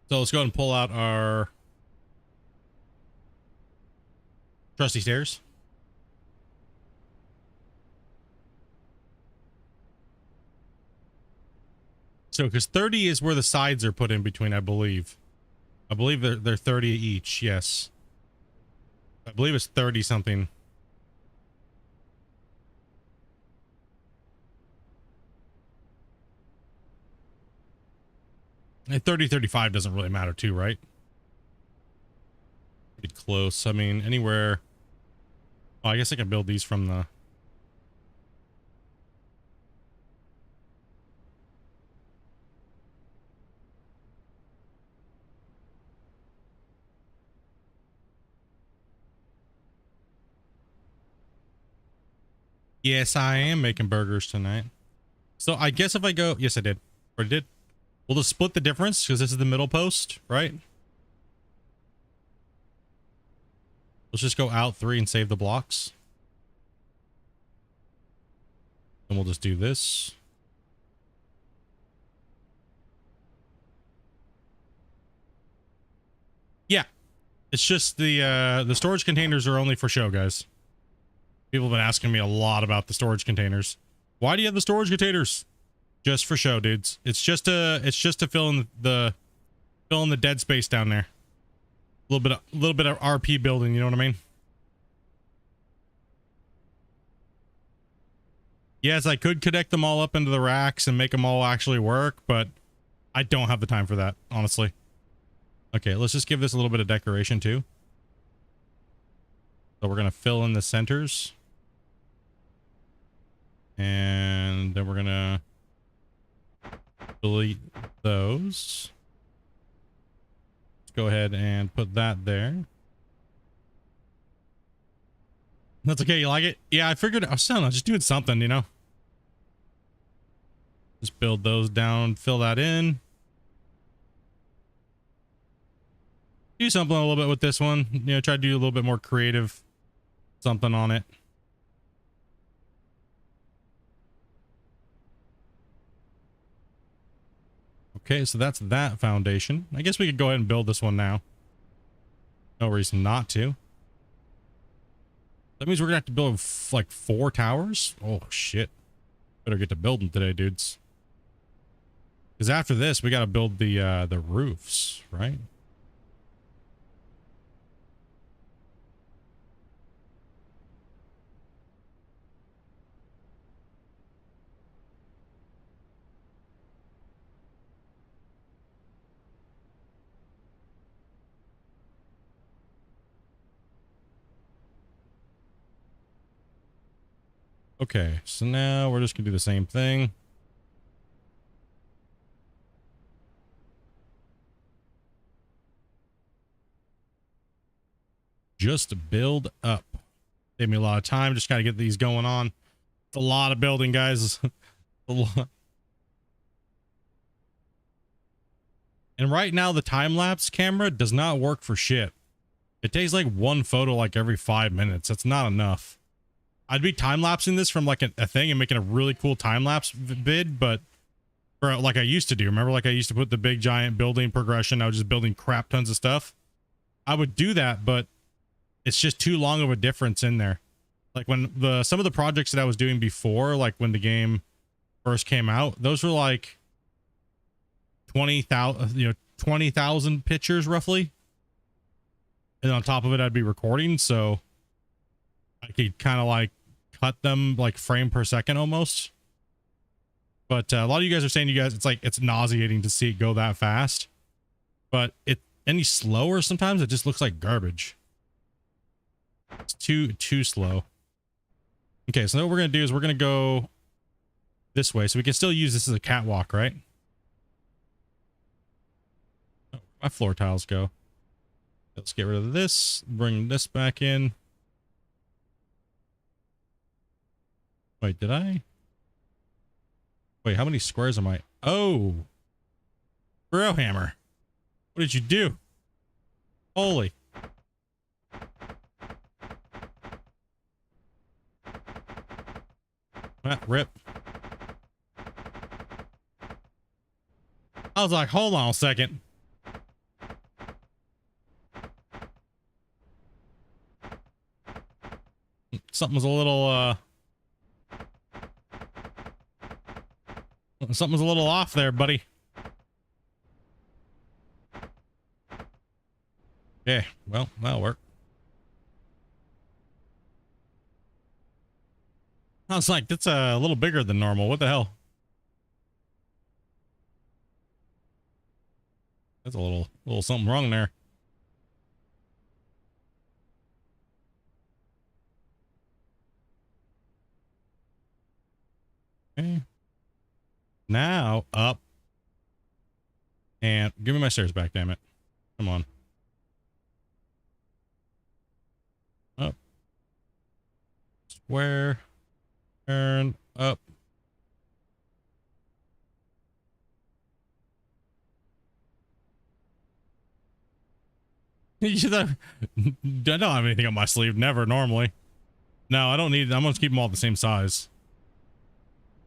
So let's go ahead and pull out our trusty stairs. So, because 30 is where the sides are put in between, I believe. I believe they're 30 each, yes. I believe it's 30 something. And 30, 35 doesn't really matter too, right? Pretty close. I mean, anywhere. Oh, I guess I can build these from the... Yes, I am making burgers tonight. So I guess if I go, yes, I did. Or I did. We'll just split the difference because this is the middle post, right? Let's just go out 3 and save the blocks. And we'll just do this. Yeah. It's just the storage containers are only for show, guys. People have been asking me a lot about the storage containers. Why do you have the storage containers? Just for show, dudes. It's just to fill in the dead space down there. A little bit of RP building, you know what I mean? Yes, I could connect them all up into the racks and make them all actually work, but I don't have the time for that, honestly. Okay, let's just give this a little bit of decoration too. So we're going to fill in the centers. And then we're going to delete those. Let's go ahead and put that there. That's okay. You like it? Yeah, I figured I was just doing something, you know. Just build those down, fill that in. Do something a little bit with this one. You know, try to do a little bit more creative something on it. Okay, so that's that foundation. I guess we could go ahead and build this one now. No reason not to. That means we're gonna have to build like 4 towers. Oh shit! Better get to building today, dudes. Because after this, we got to build the roofs, right? Okay, so now we're just gonna do the same thing. Just build up. Save me a lot of time. Just gotta get these going on. It's a lot of building, guys. A lot. And right now, the time-lapse camera does not work for shit. It takes like 1 photo like every 5 minutes. That's not enough. I'd be time-lapsing this from like a thing and making a really cool time-lapse vid, but or like I used to do. Remember, like I used to put the big giant building progression. I was just building crap tons of stuff. I would do that, but it's just too long of a difference in there. Like when some of the projects that I was doing before, like when the game first came out, those were like 20,000 pictures roughly. And on top of it, I'd be recording, so I could kind of like cut them like frame per second almost. But a lot of you guys are saying it's nauseating to see it go that fast. But any slower sometimes it just looks like garbage. It's too slow. Okay, so what we're gonna do is we're gonna go this way, so we can still use this as a catwalk, right? Oh, my floor tiles go. Let's get rid of this, bring this back in. Wait, did I? Wait, how many squares am I? Oh, Bro Hammer. What did you do? Holy. Ah, rip. I was like, hold on a second. Something's a little something's a little off there, buddy. Yeah, well, that'll work. I was like, that's a little bigger than normal. What the hell? That's a little something wrong there. Okay. Now up. And give me my stairs back, damn it. Come on. Up. Square. Turn up. I don't have anything on my sleeve. Never, normally. No, I don't need. I'm going to keep them all the same size.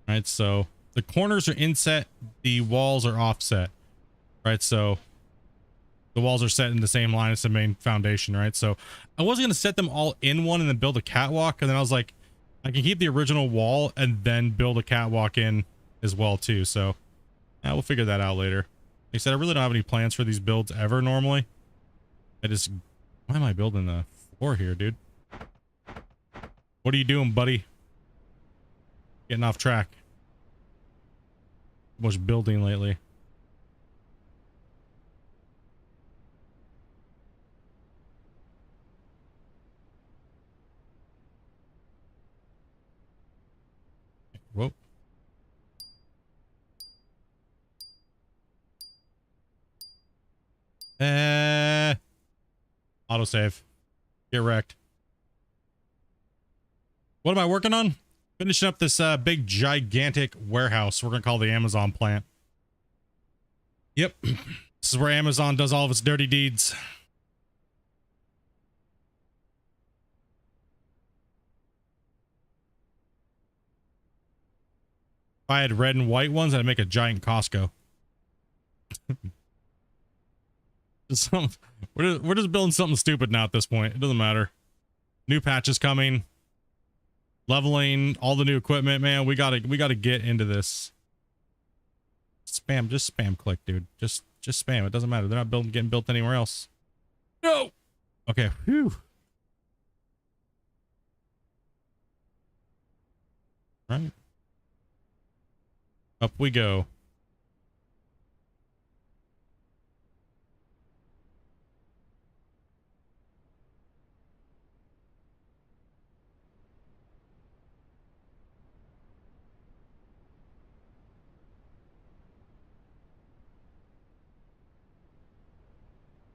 All right, so the corners are inset. The walls are offset. Right, so the walls are set in the same line as the main foundation, right? So I wasn't going to set them all in one and then build a catwalk. And then I was like, I can keep the original wall and then build a catwalk in as well, too. So yeah, we'll figure that out later. Like I said, I really don't have any plans for these builds ever normally. Why am I building the floor here, dude? What are you doing, buddy? Getting off track. Much building lately. Whoa. Autosave. Get wrecked. What am I working on? Finishing up this big gigantic warehouse we're gonna call the Amazon plant. Yep. This is where Amazon does all of its dirty deeds. If I had red and white ones, I'd make a giant Costco. We're just building something stupid now at this point. It doesn't matter. New patches coming. Leveling all the new equipment, man. We gotta get into this. Spam, just spam click, dude. Just spam. It doesn't matter. They're not getting built anywhere else. No. Okay. Whew. Right. Up we go.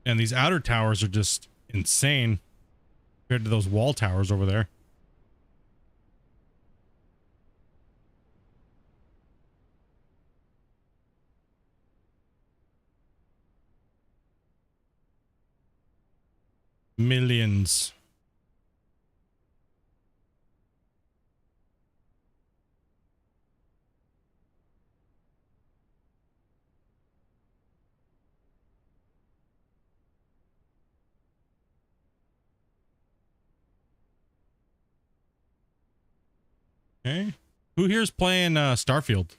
And these outer towers are just insane compared to those wall towers over there. Millions. Okay. Who here's playing Starfield?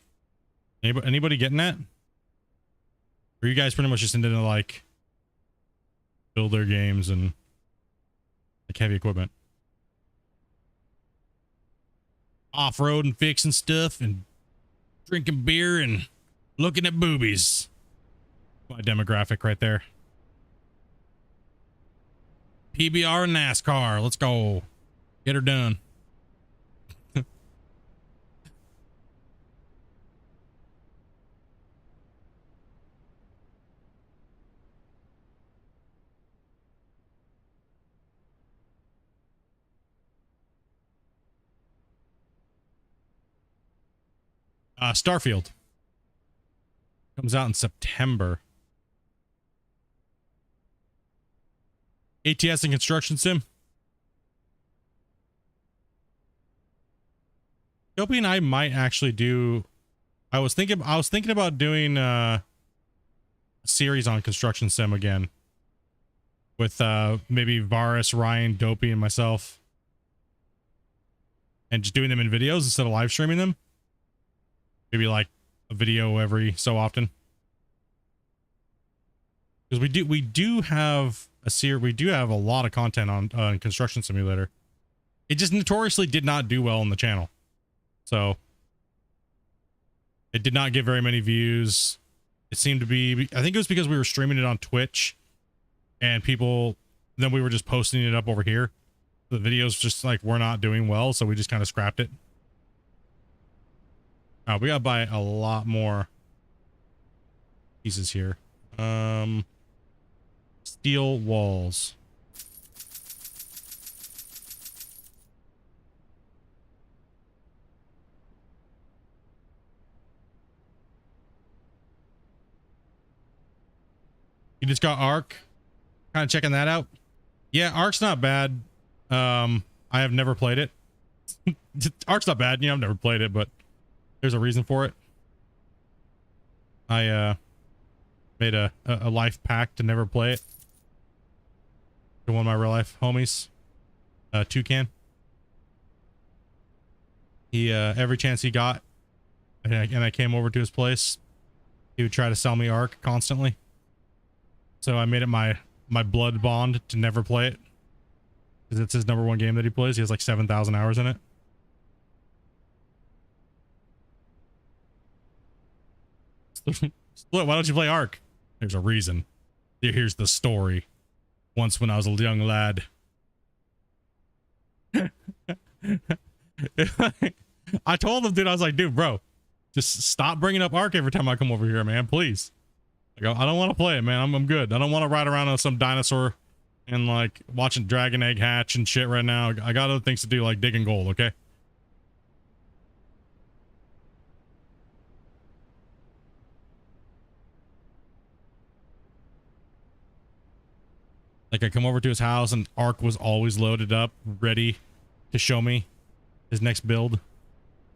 Anybody getting that? Or are you guys pretty much just into like builder games and like heavy equipment? Off-road and fixing stuff and drinking beer and looking at boobies. My demographic right there. PBR and NASCAR. Let's go. Get her done. Starfield comes out in September. ATS and construction sim. Dopey and I might actually do. I was thinking about doing a series on construction sim again with maybe Varus, Ryan, Dopey, and myself, and just doing them in videos instead of live streaming them. Maybe like a video every so often, because we do have a lot of content on Construction Simulator. It just notoriously did not do well on the channel, so it did not get very many views. It seemed to be, I think it was because we were streaming it on Twitch, and then we were just posting it up over here. The videos just like were not doing well, so we just kind of scrapped it. We gotta buy a lot more pieces here. Steel walls. You just got Ark. Kind of checking that out. Yeah, Ark's not bad. I have never played it. Ark's not bad. I've never played it, but there's a reason for it. I made a life pact to never play it. To one of my real life homies, Toucan. He every chance he got, and I came over to his place, he would try to sell me Ark constantly. So I made it my blood bond to never play it, because it's his #1 game that he plays. He has like 7,000 hours in it. Split, why don't you play Ark? There's a reason. Here's the story. Once when I was a young lad. I told him, dude, I was like, dude, bro, just stop bringing up Ark every time I come over here, man, please. Like, I don't want to play it, man. I'm good. I don't want to ride around on some dinosaur and like watching dragon egg hatch and shit right now. I got other things to do, like digging gold, okay? Like, I come over to his house and Ark was always loaded up, ready to show me his next build.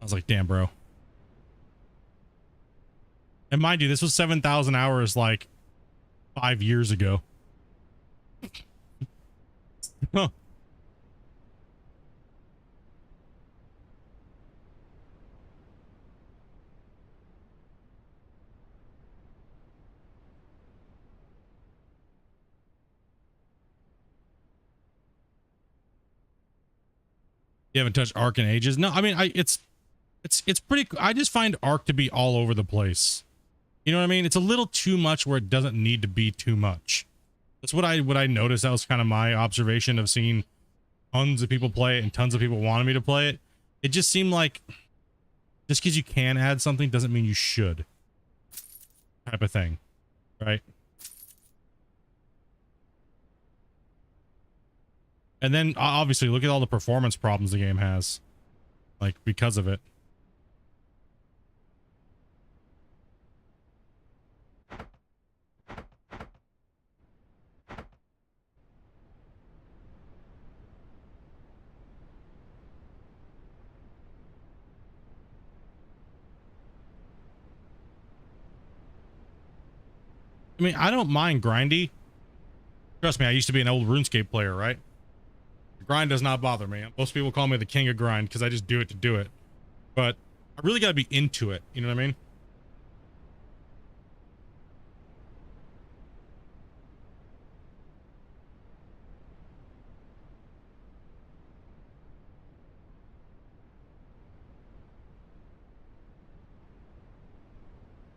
I was like, damn, bro. And mind you, this was 7,000 hours like 5 years ago. Huh. You haven't touched Ark in ages? No, I mean, it's pretty. I just find Ark to be all over the place. You know what I mean? It's a little too much where it doesn't need to be too much. That's what I noticed. That was kind of my observation of seeing tons of people play it and tons of people wanted me to play it. It just seemed like just because you can add something doesn't mean you should, type of thing, right? And then obviously look at all the performance problems the game has, like, because of it. I mean, I don't mind grindy. Trust me, I used to be an old RuneScape player, right? Grind does not bother me. Most people call me the king of grind because I just do it to do it. But I really got to be into it. You know what I mean?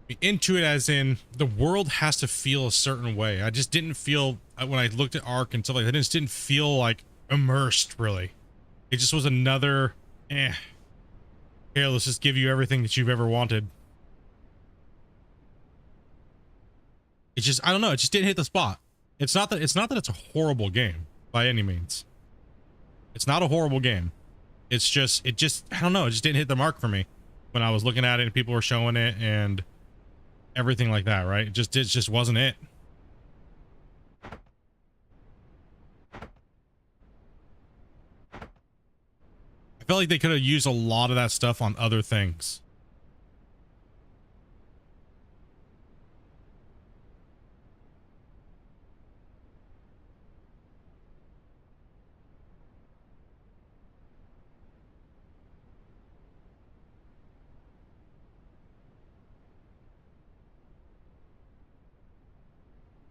Be into it as in the world has to feel a certain way. I just didn't feel, when I looked at Ark and stuff like that, I just didn't feel like immersed, really. It just was another, here, let's just give you everything that you've ever wanted. It's just, I don't know, it just didn't hit the spot. It's not that it's a horrible game by any means. It's not a horrible game. It's just, I don't know, it just didn't hit the mark for me when I was looking at it and people were showing it and everything like that, right? It just wasn't it. I felt like they could have used a lot of that stuff on other things.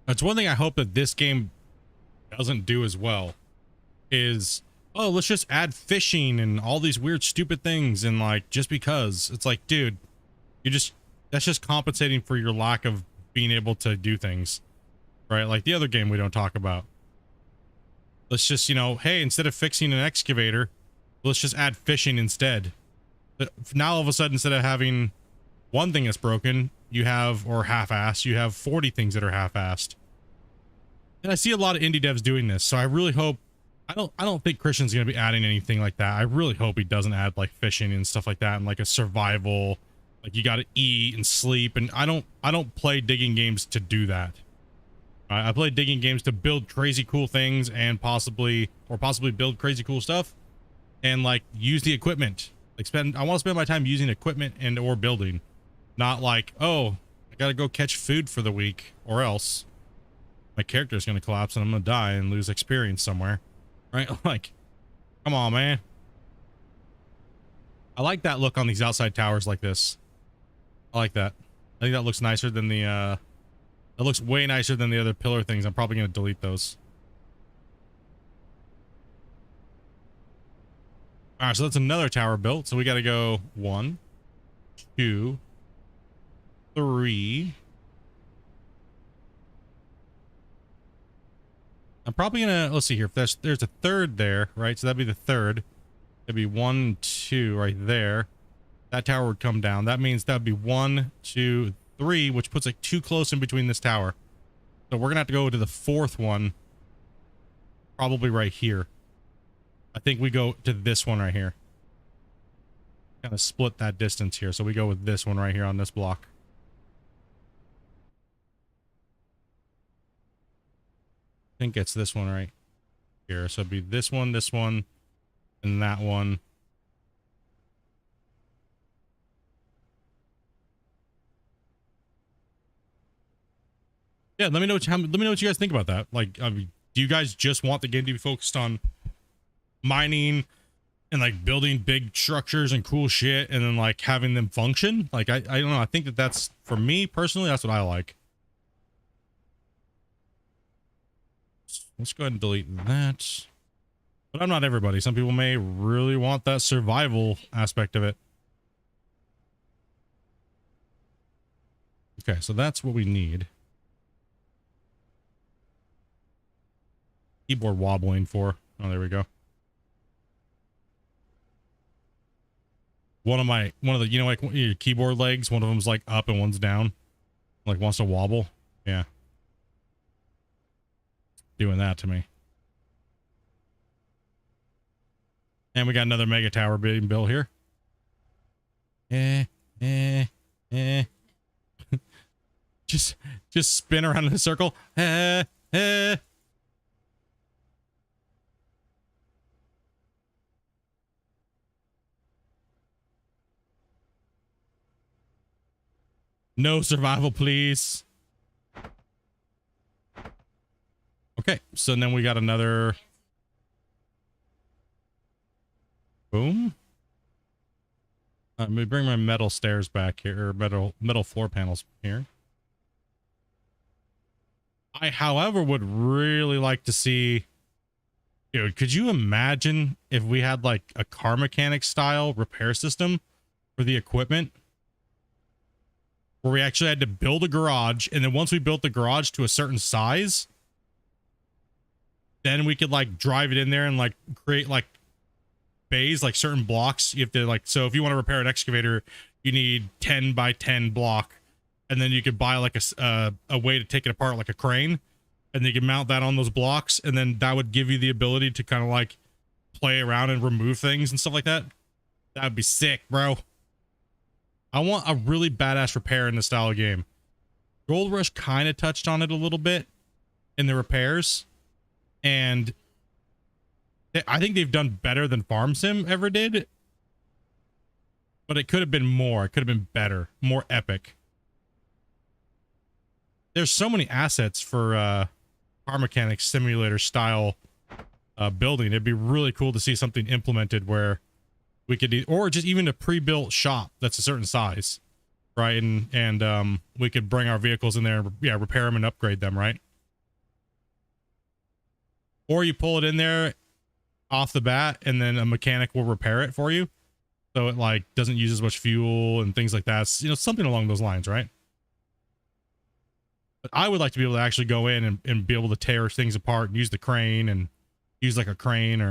That's one thing I hope that this game doesn't do as well is, oh, let's just add fishing and all these weird stupid things, and like, just because. It's like, dude, that's just compensating for your lack of being able to do things, right? Like the other game we don't talk about. Let's just, you know, hey, instead of fixing an excavator, let's just add fishing instead. But now all of a sudden, instead of having one thing that's broken, you have, or half-assed, you have 40 things that are half-assed. And I see a lot of indie devs doing this, so I really hope, I don't think Christian's going to be adding anything like that. I really hope he doesn't add like fishing and stuff like that, and like a survival, like you got to eat and sleep, and I don't play digging games to do that. I play digging games to build crazy cool things and possibly build crazy cool stuff and like use the equipment. Like I want to spend my time using equipment and or building, not like, oh, I gotta go catch food for the week or else my character's gonna collapse and I'm gonna die and lose experience somewhere, right? Like, come on, man. I like that look on these outside towers like this. I like that. I think that looks nicer than the that looks way nicer than the other pillar things. I'm probably gonna delete those. All right, so that's another tower built. So we got to go 1, 2, 3. I'm probably gonna, let's see here, if there's a third there, right? So that'd be the third. It'd be 1, 2 right there. That tower would come down. That means that'd be 1, 2, 3, which puts like 2 close in between this tower. So we're gonna have to go to the 4th one, probably right here. I think we go to this one right here. Kind of split that distance here. So we go with this one right here on this block. I think it's this one right here. So it'd be this one, and that one. Yeah, let me know what you guys think about that. Like, do you guys just want the game to be focused on mining and like building big structures and cool shit and then like having them function? Like, I don't know. I think that's, for me personally, that's what I like. Let's go ahead and delete that. But I'm not everybody. Some people may really want that survival aspect of it. Okay, so that's what we need. Keyboard wobbling for. Oh, there we go. One of the, you know, like your keyboard legs, one of them's like up and one's down. Like wants to wobble. Yeah. Doing that to me. And we got another mega tower being built here. Just spin around in a circle. No survival, please. Okay, so then we got another. Boom. Let me bring my metal stairs back here, or metal floor panels here. I, however, would really like to see, dude, could you imagine if we had like a car mechanic style repair system for the equipment? Where we actually had to build a garage, and then once we built the garage to a certain size, then we could like drive it in there and like create like bays, like certain blocks. You have to like, so if you want to repair an excavator, you need 10 by 10 block, and then you could buy like a way to take it apart, like a crane, and you can mount that on those blocks, and then that would give you the ability to kind of like play around and remove things and stuff like that. That would be sick, bro. I want a really badass repair in this style of game. Gold Rush kind of touched on it a little bit in the repairs, and I think they've done better than Farm Sim ever did, but it could have been more. It could have been better, more epic. There's so many assets for car mechanics simulator style building. It'd be really cool to see something implemented where we could do, or just even a pre-built shop that's a certain size, right? And we could bring our vehicles in there and, yeah, repair them and upgrade them, right? Or you pull it in there off the bat, and then a mechanic will repair it for you, so it like doesn't use as much fuel and things like that. You know, something along those lines, right? But I would like to be able to actually go in and be able to tear things apart and use the crane and use like a crane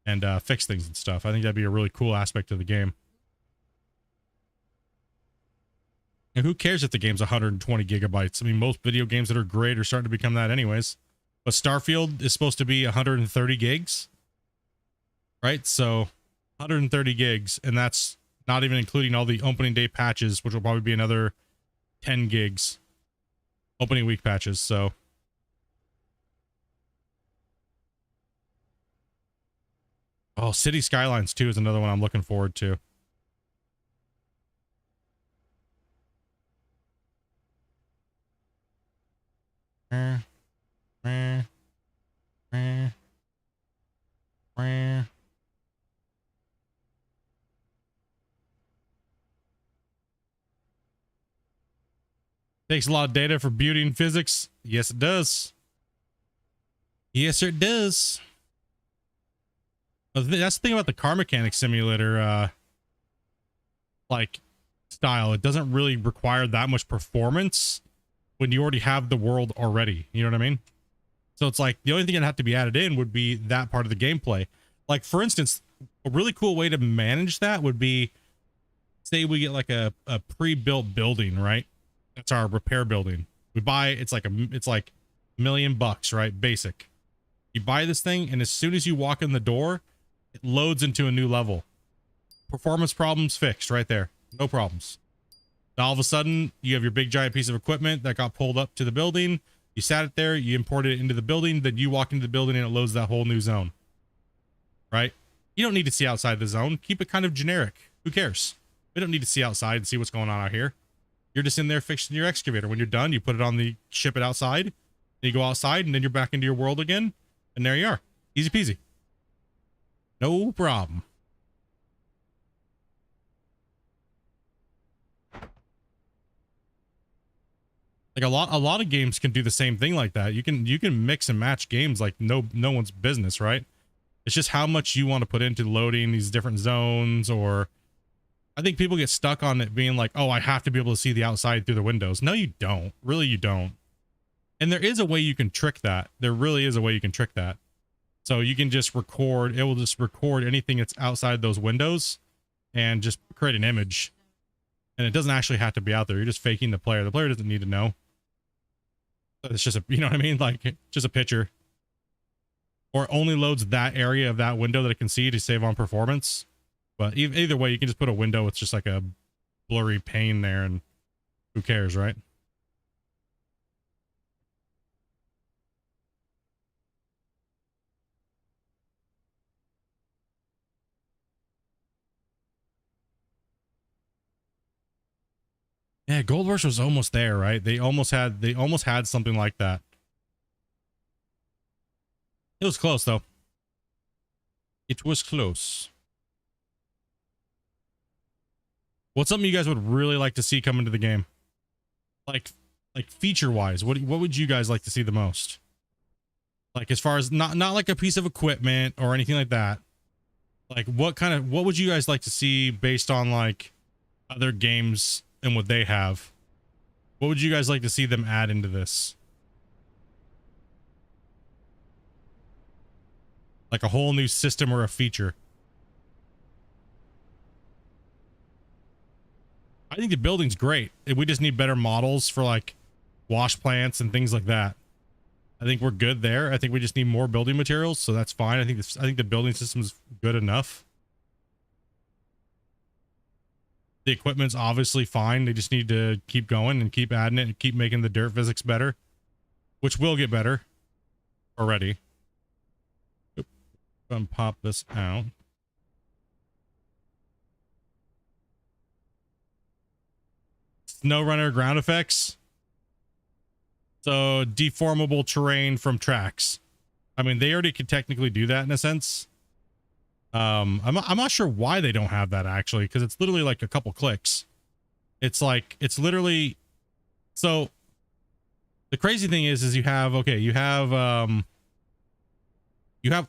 and fix things and stuff. I think that'd be a really cool aspect of the game. And who cares if the game's 120 gigabytes? I mean, most video games that are great are starting to become that anyways. But Starfield is supposed to be 130 gigs, right? So 130 gigs, and that's not even including all the opening day patches, which will probably be another 10 gigs. Opening week patches. So Oh, City Skylines 2 is another one I'm looking forward to. Takes a lot of data for beauty and physics. Yes, it does. Yes, it does. But that's the thing about the car mechanic simulator, like style. It doesn't really require that much performance when you already have the world already. You know what I mean? So it's like the only thing that have to be added in would be that part of the gameplay. Like, for instance, a really cool way to manage that would be, say we get like a pre-built building, right? That's our repair building. We buy, it's like $1 million, right? Basic. You buy this thing, and as soon as you walk in the door, it loads into a new level. Performance problems fixed right there. No problems. Now all of a sudden, you have your big giant piece of equipment that got pulled up to the building. You sat it there, you imported it into the building, then you walk into the building and it loads that whole new zone. Right? You don't need to see outside the zone. Keep it kind of generic. Who cares? We don't need to see outside and see what's going on out here. You're just in there fixing your excavator. When you're done, you put it on the, ship it outside. Then you go outside, and then you're back into your world again. And there you are. Easy peasy. No problem. Like a lot of games can do the same thing like that. You can mix and match games like no one's business, right? It's just how much you want to put into loading these different zones. Or I think people get stuck on it being like, oh, I have to be able to see the outside through the windows. No, you don't. Really, you don't. And there is a way you can trick that. There really is a way you can trick that. So you can just record, it will just record anything that's outside those windows and just create an image. And it doesn't actually have to be out there. You're just faking the player. The player doesn't need to know. It's just a, you know what I mean? Like, just a picture. Or only loads that area of that window that it can see to save on performance. But either way, you can just put a window with just like a blurry pane there, and who cares, right? Yeah, Gold Rush was almost there, right? They almost had something like that. It was close though. It was close. What's something you guys would really like to see come into the game? Like feature wise, what would you guys like to see the most? Like, as far as not like a piece of equipment or anything like that. Like, what would you guys like to see based on like other games and what they have? What would you guys like to see them add into this? Like a whole new system or a feature. I think the building's great. We just need better models for like wash plants and things like that. I think we're good there. I think we just need more building materials, so that's fine. I think the building system is good enough. The equipment's obviously fine. They just need to keep going and keep adding it and keep making the dirt physics better, which will get better already. Pop this out. Snow runner ground effects. So deformable terrain from tracks. I mean, they already could technically do that in a sense. I'm not sure why they don't have that actually, because it's literally like a couple clicks. It's literally, so the crazy thing is you have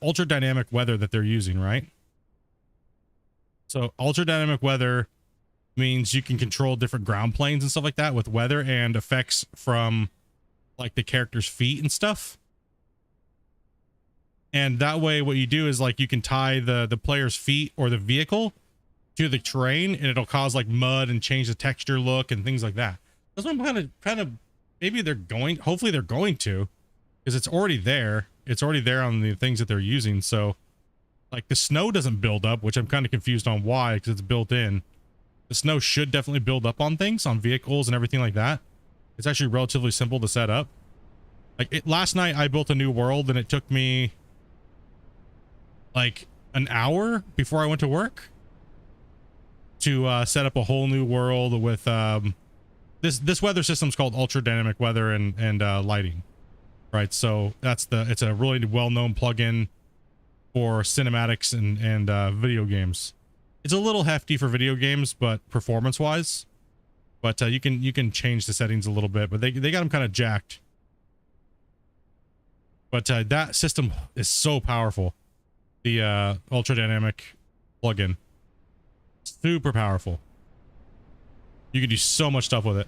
ultra dynamic weather that they're using, right? So ultra dynamic weather means you can control different ground planes and stuff like that with weather and effects from like the character's feet and stuff. And that way what you do is like you can tie the player's feet or the vehicle to the terrain, and it'll cause like mud and change the texture look and things like that. That's what I'm kind of maybe hopefully they're going to, because it's already there. It's already there on the things that they're using. So like the snow doesn't build up, which I'm kind of confused on why, because it's built in. The snow should definitely build up on things, on vehicles and everything like that. It's actually relatively simple to set up. Like last night I built a new world and it took me like an hour before I went to work to set up a whole new world with this weather system's called ultra dynamic weather and lighting, right? So it's a really well-known plugin for cinematics and video games. It's a little hefty for video games, but performance-wise, but you can change the settings a little bit. But they got them kind of jacked. But that system is so powerful. The ultra dynamic plugin, super powerful. You can do so much stuff with it.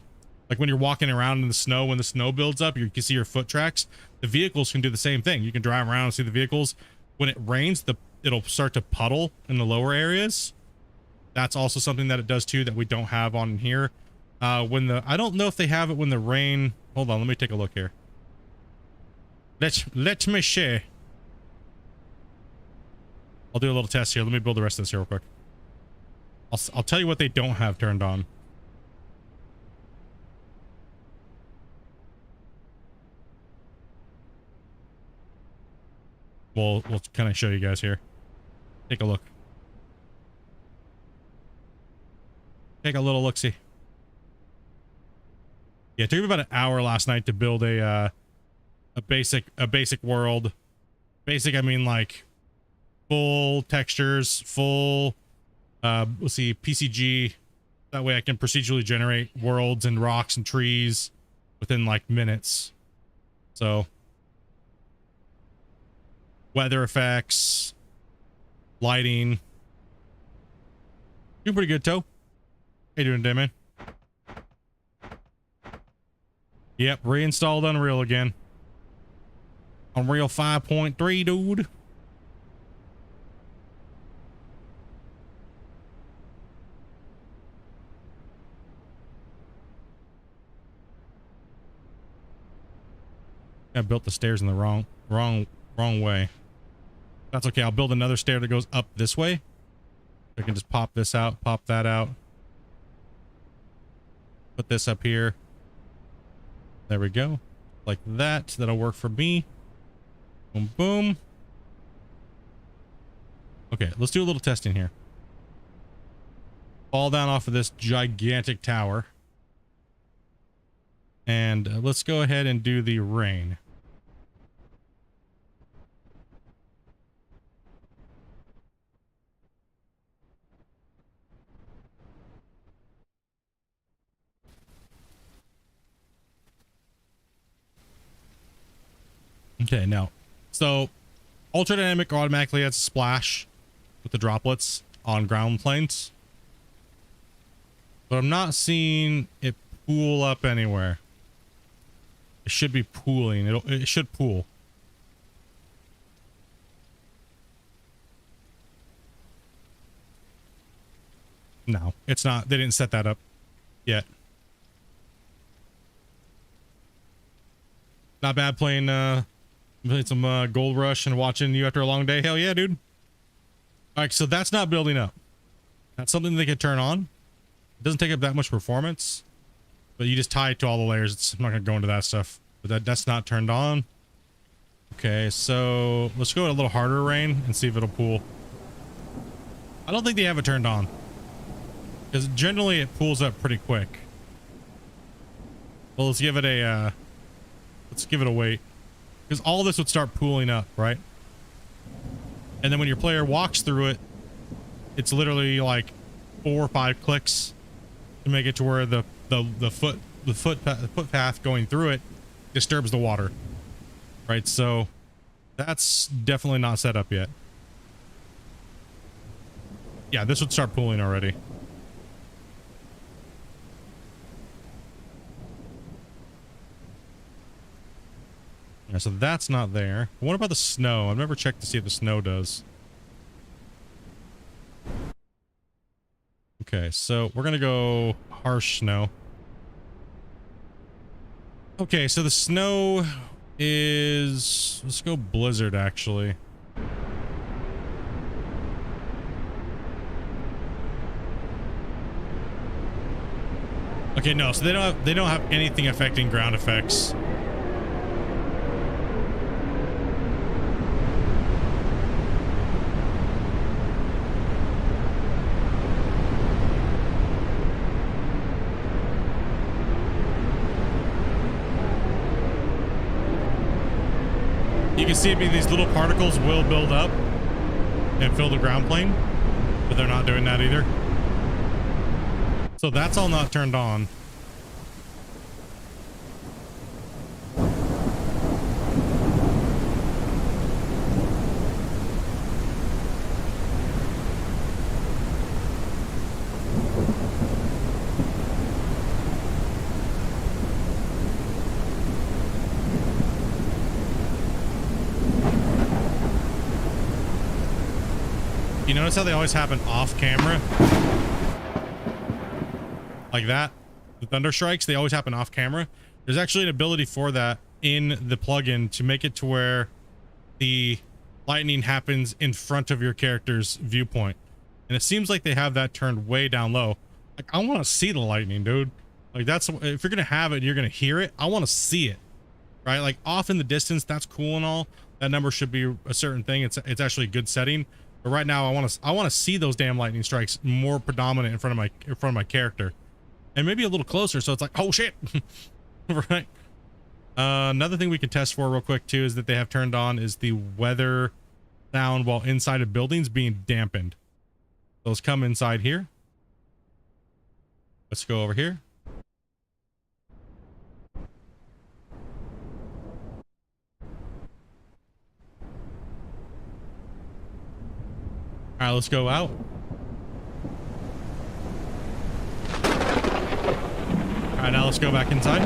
Like when you're walking around in the snow, when the snow builds up, you can see your foot tracks. The vehicles can do the same thing. You can drive around and see the vehicles. When it rains, it'll start to puddle in the lower areas. That's also something that it does too that we don't have on here. I don't know if they have it when the rain. Hold on, let me take a look here. Let me share. I'll do a little test here. Let me build the rest of this here real quick. I'll tell you what they don't have turned on. We'll kind of show you guys here. Take a look. Take a little look-see. Yeah, it took me about an hour last night to build a basic world. Basic, I mean like full textures, full let's see, PCG. That way I can procedurally generate worlds and rocks and trees within like minutes. So weather effects, lighting. Doing pretty good, Toe. How you doing today, man? Yep, reinstalled Unreal again. Unreal 5.3, dude. I built the stairs in the wrong way. That's okay. I'll build another stair that goes up this way. I can just pop this out, pop that out. Put this up here. There we go. Like that. That'll work for me. Boom, boom. Okay, let's do a little testing here. Fall down off of this gigantic tower. And let's go ahead and do the rain. Okay, now, so ultra dynamic automatically adds a splash with the droplets on ground planes, but I'm not seeing it pool up anywhere. It should be pooling. It should pool. No, it's not. They didn't set that up yet. Not bad playing some Gold Rush and watching you after a long day. Hell yeah, dude. All right, so that's not building up. That's something they could turn on. It doesn't take up that much performance, but you just tie it to all the layers. I'm not gonna go into that stuff, but that's not turned on. Okay, so let's go a little harder rain and see if it'll pool. I don't think they have it turned on, because generally it pools up pretty quick. Well, let's give it a wait, because all this would start pooling up, right? And then when your player walks through it, it's literally like 4 or 5 clicks to make it to where the footpath going through it disturbs the water, right? So that's definitely not set up yet. Yeah, this would start pooling already. Yeah, so that's not there. What about the snow? I've never checked to see if the snow does. Okay, so we're gonna go harsh snow. Okay, so the snow is... let's go blizzard, actually. Okay, no, so they don't have anything affecting ground effects. You can see these little particles will build up and fill the ground plane, but they're not doing that either. So that's all not turned on. You notice how they always happen off camera? Like that? The thunder strikes, they always happen off camera. There's actually an ability for that in the plugin to make it to where the lightning happens in front of your character's viewpoint. And it seems like they have that turned way down low. Like, I want to see the lightning, dude. Like, that's, if you're going to have it, you're going to hear it. I want to see it, right? Like, off in the distance, that's cool and all. That number should be a certain thing. It's actually a good setting. But right now, I want to see those damn lightning strikes more predominant in front of my character, and maybe a little closer, so it's like, oh shit, right? Another thing we can test for real quick too is that they have turned on is the weather sound while inside of buildings being dampened. Those come inside here. Let's go over here. All right, let's go out. All right, now let's go back inside.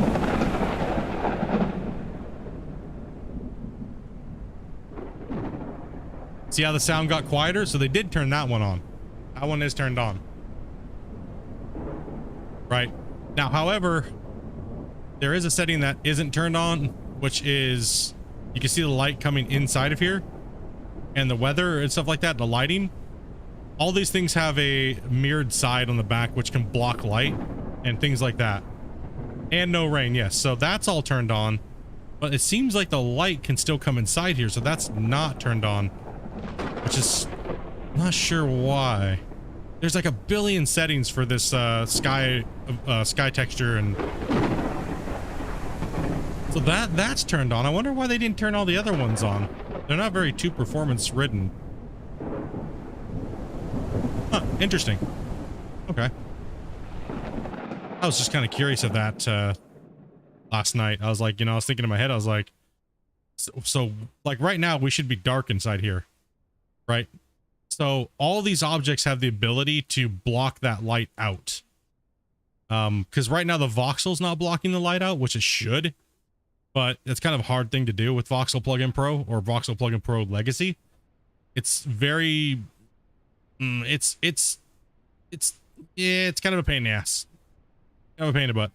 See how the sound got quieter? So they did turn that one on. That one is turned on. Right. Now, however, there is a setting that isn't turned on, which is, you can see the light coming inside of here and the weather and stuff like that, the lighting. All these things have a mirrored side on the back, which can block light and things like that. And no rain, yes. So that's all turned on. But it seems like the light can still come inside here, so that's not turned on. Which is, I'm not sure why. There's like a billion settings for this sky texture, and so that's turned on. I wonder why they didn't turn all the other ones on. They're not very too performance ridden. Huh, interesting. Okay. I was just kind of curious of that last night. I was like, I was thinking in my head, I was like, so like right now we should be dark inside here, right? So all these objects have the ability to block that light out. Because right now the voxel's not blocking the light out, which it should, but it's kind of a hard thing to do with Voxel Plugin Pro or Voxel Plugin Pro Legacy. It's very, it's kind of a pain in the ass. Kind of a pain in the butt.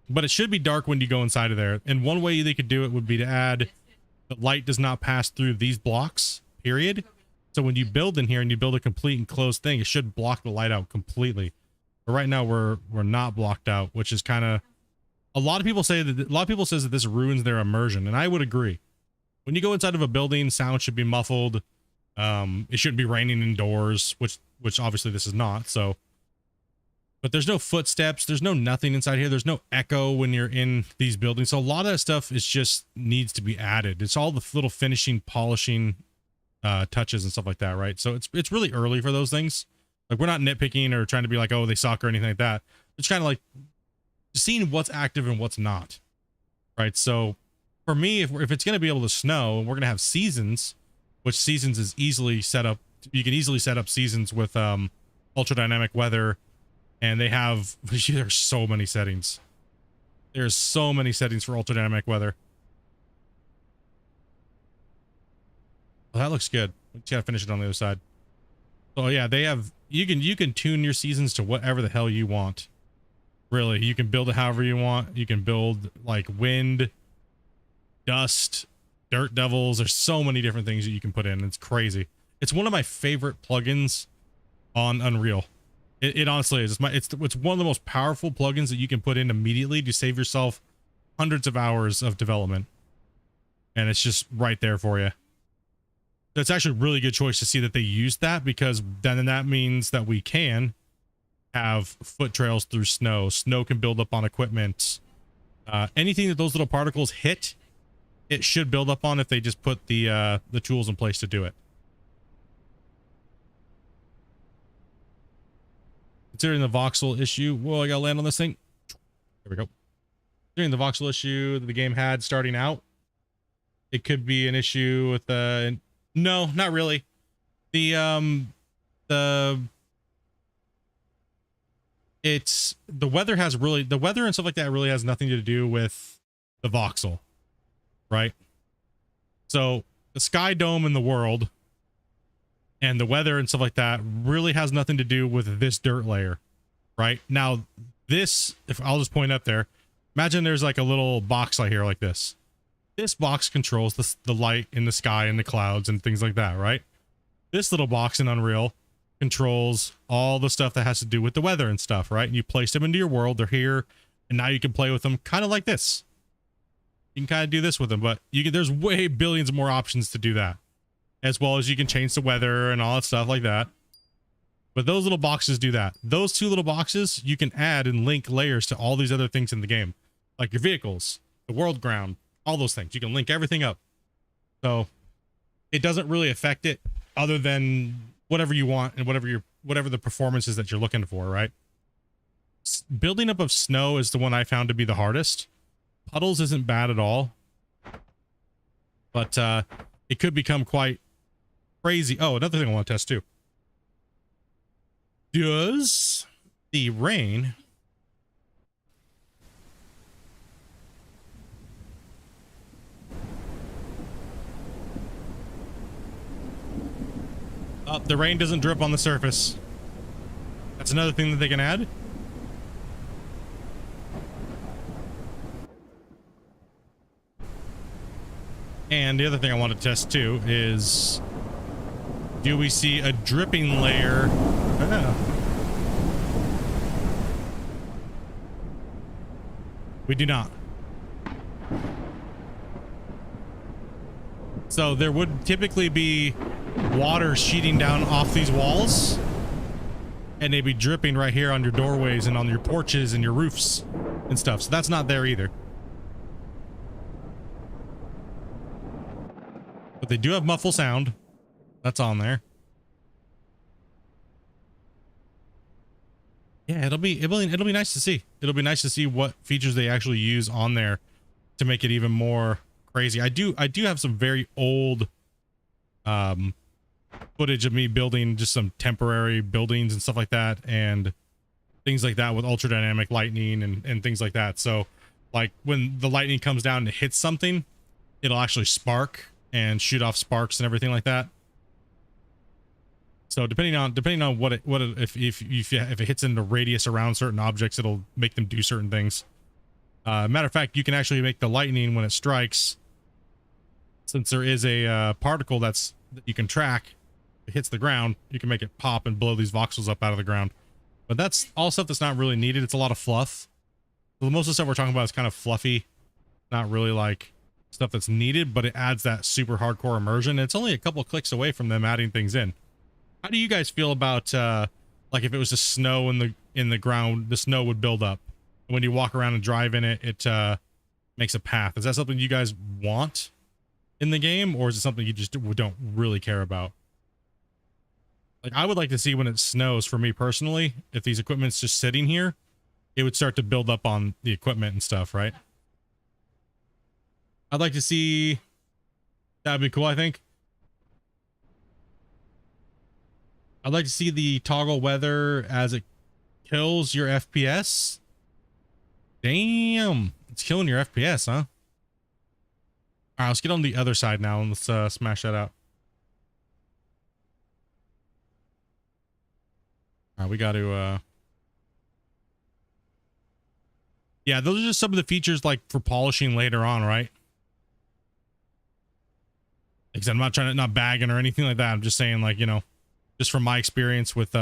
But it should be dark when you go inside of there. And one way they could do it would be to add the light does not pass through these blocks, period. So when you build in here and you build a complete enclosed thing, it should block the light out completely. But right now we're not blocked out, which is kind of, a lot of people say that this ruins their immersion, and I would agree. When you go inside of a building, sound should be muffled. It shouldn't be raining indoors, which obviously this is not. So, but there's no footsteps, there's no nothing inside here. There's no echo when you're in these buildings. So a lot of that stuff is just needs to be added. It's all the little finishing, polishing touches and stuff like that, right? So it's really early for those things. Like, we're not nitpicking or trying to be like, oh, they suck or anything like that. It's kind of like seeing what's active and what's not, right? So for me, if it's going to be able to snow and we're going to have seasons, which seasons is easily set up, you can easily set up seasons with ultra dynamic weather, and they have, there's so many settings. There's so many settings for ultra dynamic weather. Well, that looks good. We just gotta finish it on the other side. So yeah, they have, you can tune your seasons to whatever the hell you want. Really, you can build it however you want. You can build like wind, dust, dirt devils. There's so many different things that you can put in. It's crazy. It's one of my favorite plugins on Unreal. It honestly is. It's one of the most powerful plugins that you can put in immediately to save yourself hundreds of hours of development. And it's just right there for you. That's actually a really good choice to see that they used that, because then that means that we can have foot trails through snow. Snow can build up on equipment. Anything that those little particles hit it should build up on if they just put the tools in place to do it. Considering the voxel issue, whoa, I gotta land on this thing. There we go. Considering the voxel issue that the game had starting out, it could be an issue with the. No, not really. The weather and stuff like that really has nothing to do with the voxel, right? So the sky dome in the world and the weather and stuff like that really has nothing to do with this dirt layer, right? Now this, if I'll just point up there, imagine there's like a little box right here like this. This box controls the light in the sky and the clouds and things like that, right? This little box in Unreal controls all the stuff that has to do with the weather and stuff, right? And you place them into your world, they're here, and now you can play with them kind of like this. You can kind of do this with them, but there's way billions more options to do that. As well as you can change the weather and all that stuff like that. But those little boxes do that. Those two little boxes, you can add and link layers to all these other things in the game. Like your vehicles, the world ground, all those things. You can link everything up. So it doesn't really affect it other than whatever you want and whatever the performance is that you're looking for, right? Building up of snow is the one I found to be the hardest. Puddles isn't bad at all. But it could become quite crazy. Oh, another thing I want to test too. Does the rain the rain doesn't drip on the surface. That's another thing that they can add. And the other thing I want to test too is, do we see a dripping layer? We do not. So there would typically be water sheeting down off these walls, and they'd be dripping right here on your doorways and on your porches and your roofs and stuff. So that's not there either. But they do have muffle sound. That's on there. Yeah, it'll be nice to see. It'll be nice to see what features they actually use on there to make it even more crazy. I do have some very old footage of me building just some temporary buildings and stuff like that, and things like that with ultra dynamic lightning and things like that. So like when the lightning comes down and it hits something, it'll actually spark and shoot off sparks and everything like that. So depending on if it hits in the radius around certain objects, it'll make them do certain things. Matter of fact, you can actually make the lightning when it strikes, since there is a particle that you can track. It hits the ground, you can make it pop and blow these voxels up out of the ground. But that's all stuff that's not really needed. It's a lot of fluff. So most of the stuff we're talking about is kind of fluffy, not really like stuff that's needed, but it adds that super hardcore immersion. It's only a couple clicks away from them adding things in. How do you guys feel about like if it was just snow in the ground, the snow would build up, and when you walk around and drive in it, it makes a path? Is that something you guys want in the game, or is it something you just don't really care about? Like, I would like to see when it snows, for me personally, if these equipment's just sitting here, it would start to build up on the equipment and stuff, right? I'd like to see. That'd be cool, I think. I'd like to see the toggle weather as it kills your FPS. Damn, it's killing your FPS, huh? All right, let's get on the other side now and let's smash that out. All right, we got to yeah, those are just some of the features like for polishing later on, right? Like I said, I'm not bagging or anything like that. I'm just saying, like, you know, just from my experience with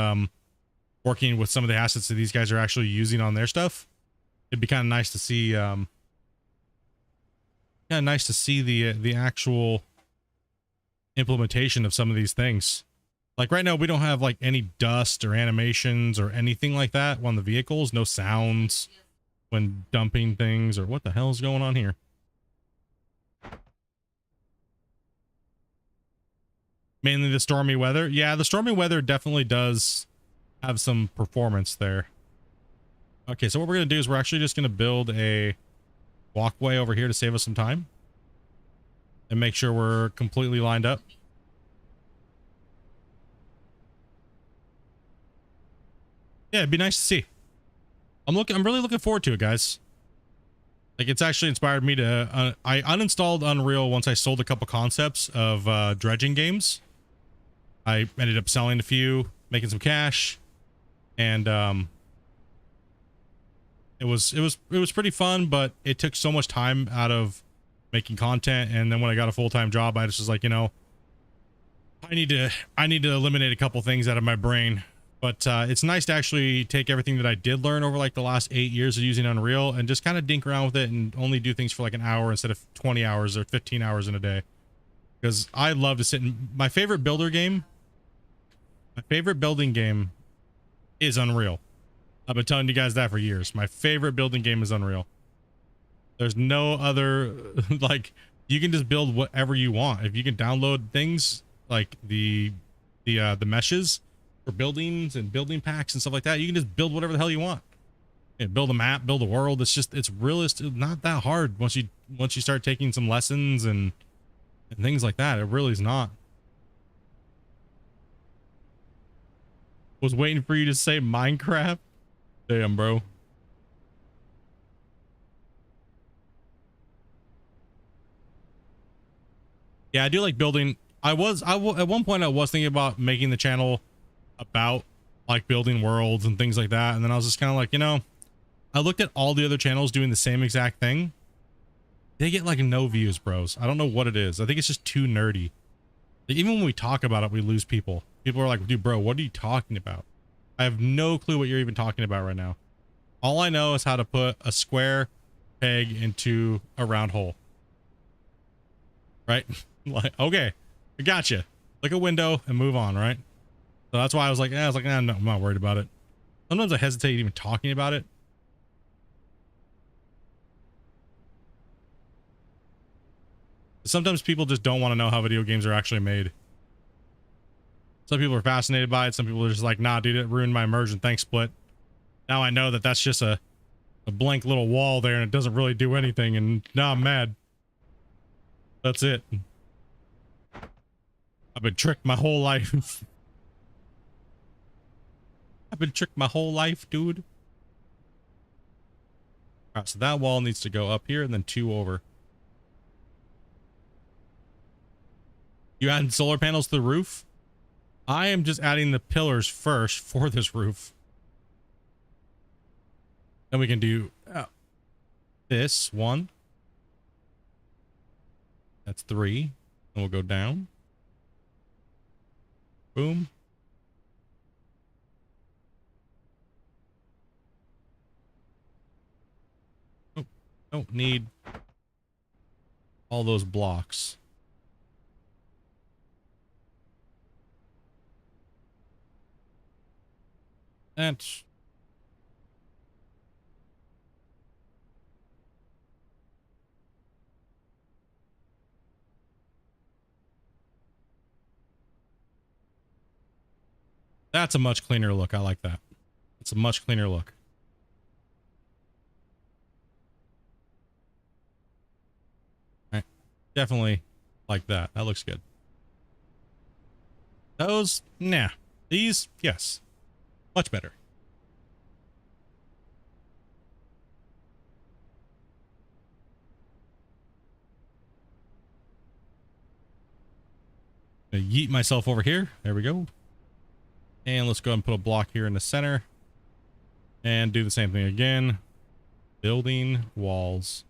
working with some of the assets that these guys are actually using on their stuff, it'd be kind of nice to see the actual implementation of some of these things. Like right now, we don't have like any dust or animations or anything like that on the vehicles. No sounds when dumping things, or what the hell is going on here? Mainly the stormy weather. Yeah, the stormy weather definitely does have some performance there. Okay, so what we're going to do is we're actually just going to build a walkway over here to save us some time. And make sure we're completely lined up. Yeah, it'd be nice to see. I'm really looking forward to it, guys. Like, it's actually inspired me to, I uninstalled Unreal once I sold a couple concepts of dredging games. I ended up selling a few, making some cash, and it was pretty fun, but it took so much time out of making content. And then when I got a full-time job, I just was like, you know, I need to eliminate a couple things out of my brain. But it's nice to actually take everything that I did learn over like the last 8 years of using Unreal and just kind of dink around with it and only do things for like an hour instead of 20 hours or 15 hours in a day. Because I love to sit in my favorite building game is Unreal. I've been telling you guys that for years. My favorite building game is Unreal. There's no other, like, you can just build whatever you want. If you can download things like the meshes for buildings and building packs and stuff like that, you can just build whatever the hell you want. Build a map, build a world. It's realistic, not that hard once you start taking some lessons and things like that. It really is not. Was waiting for you to say Minecraft. Damn, bro. Yeah, I do like building. At one point I was thinking about making the channel about like building worlds and things like that, and then I was just kind of like, you know, I looked at all the other channels doing the same exact thing. They get like no views, bros. I don't know what it is. I think it's just too nerdy. Like, even when we talk about it, we lose people. People are like, dude, bro, what are you talking about? I have no clue what you're even talking about right now. All I know is how to put a square peg into a round hole. Right? Like, okay, I got you. Like a window and move on, right? So that's why I was like, no, I'm not worried about it. Sometimes I hesitate even talking about it. Sometimes people just don't want to know how video games are actually made. Some people are fascinated by it. Some people are just like, nah, dude, it ruined my immersion. Thanks, Split. Now I know that that's just a blank little wall there and it doesn't really do anything, and now I'm mad. That's it. I've been tricked my whole life. I've been tricked my whole life, dude. All right, so that wall needs to go up here and then 2 over. You adding solar panels to the roof? I am just adding the pillars first for this roof. Then we can do this one. That's 3. And we'll go down. Boom. Oh, don't need all those blocks. That's a much cleaner look. I like that. It's a much cleaner look. All right. Definitely like that. That looks good. Those, nah. These, yes. Much better. Gonna yeet myself over here. There we go. And let's go ahead and put a block here in the center. And do the same thing again. Building walls.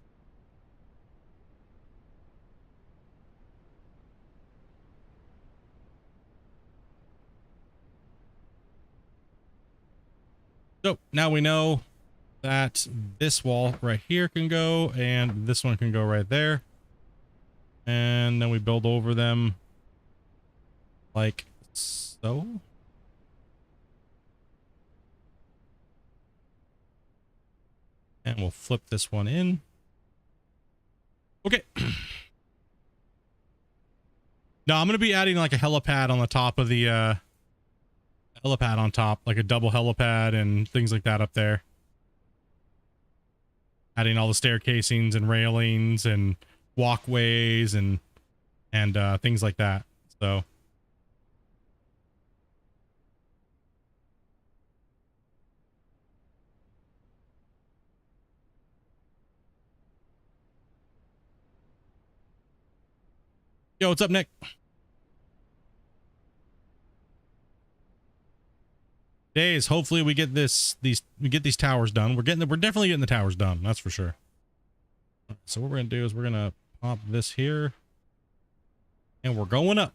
So now we know that this wall right here can go and this one can go right there. And then we build over them like so. And we'll flip this one in. Okay. No, I'm gonna be adding like a helipad on the top of the helipad on top, like a double helipad and things like that up there. Adding all the staircasings and railings and walkways and things like that. So yo, what's up, Nick? Days. Hopefully we get these towers done. We're definitely getting the towers done. That's for sure. So what we're gonna do is we're gonna pop this here, and we're going up.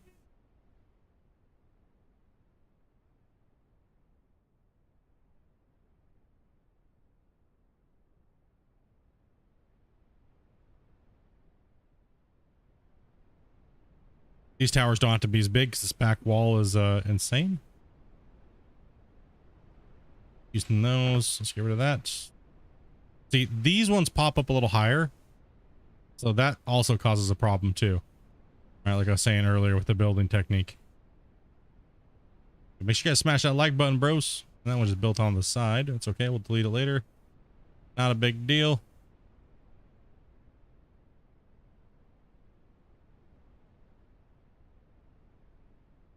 These towers don't have to be as big because this back wall is insane. Using those, let's get rid of that. See, these ones pop up a little higher, so that also causes a problem too. All right, like I was saying earlier with the building technique. Make sure you guys smash that like button, bros. And that one just built on the side. It's okay, we'll delete it later. Not a big deal.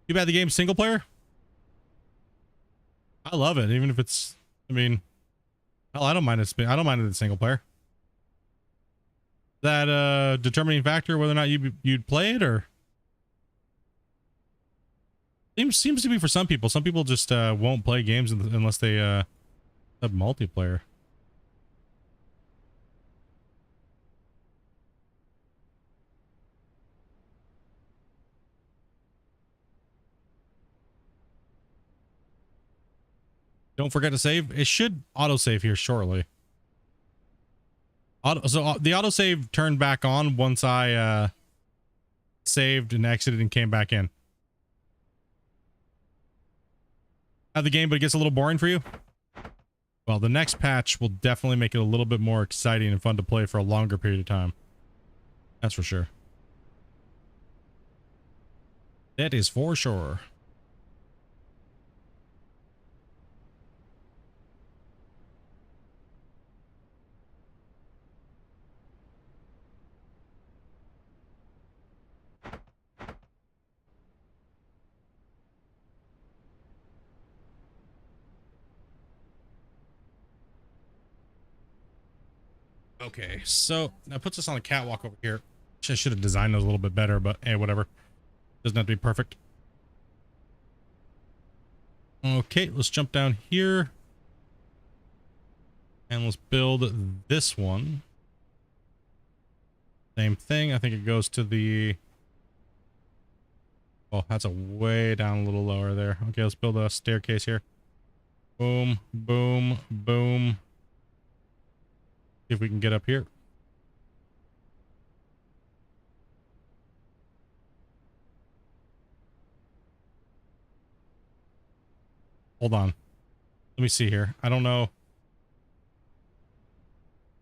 Too bad the game's single player. I love it, even if it's, I mean, hell, I don't mind it. I don't mind it single player. That determining factor whether or not you'd play it, or seems to be for some people. Some people just won't play games unless they have multiplayer. Don't forget to save. It should autosave here shortly. The autosave turned back on once I saved and exited and came back in. Have the game, but it gets a little boring for you? Well, the next patch will definitely make it a little bit more exciting and fun to play for a longer period of time. That's for sure. That is for sure. Okay, so that puts us on a catwalk over here. I should have designed those a little bit better, but hey, whatever. Doesn't have to be perfect. Okay, let's jump down here. And let's build this one. Same thing. I think it goes to the... Oh, that's a way down a little lower there. Okay, let's build a staircase here. Boom, boom, boom. See if we can get up here. Hold on. Let me see here. I don't know.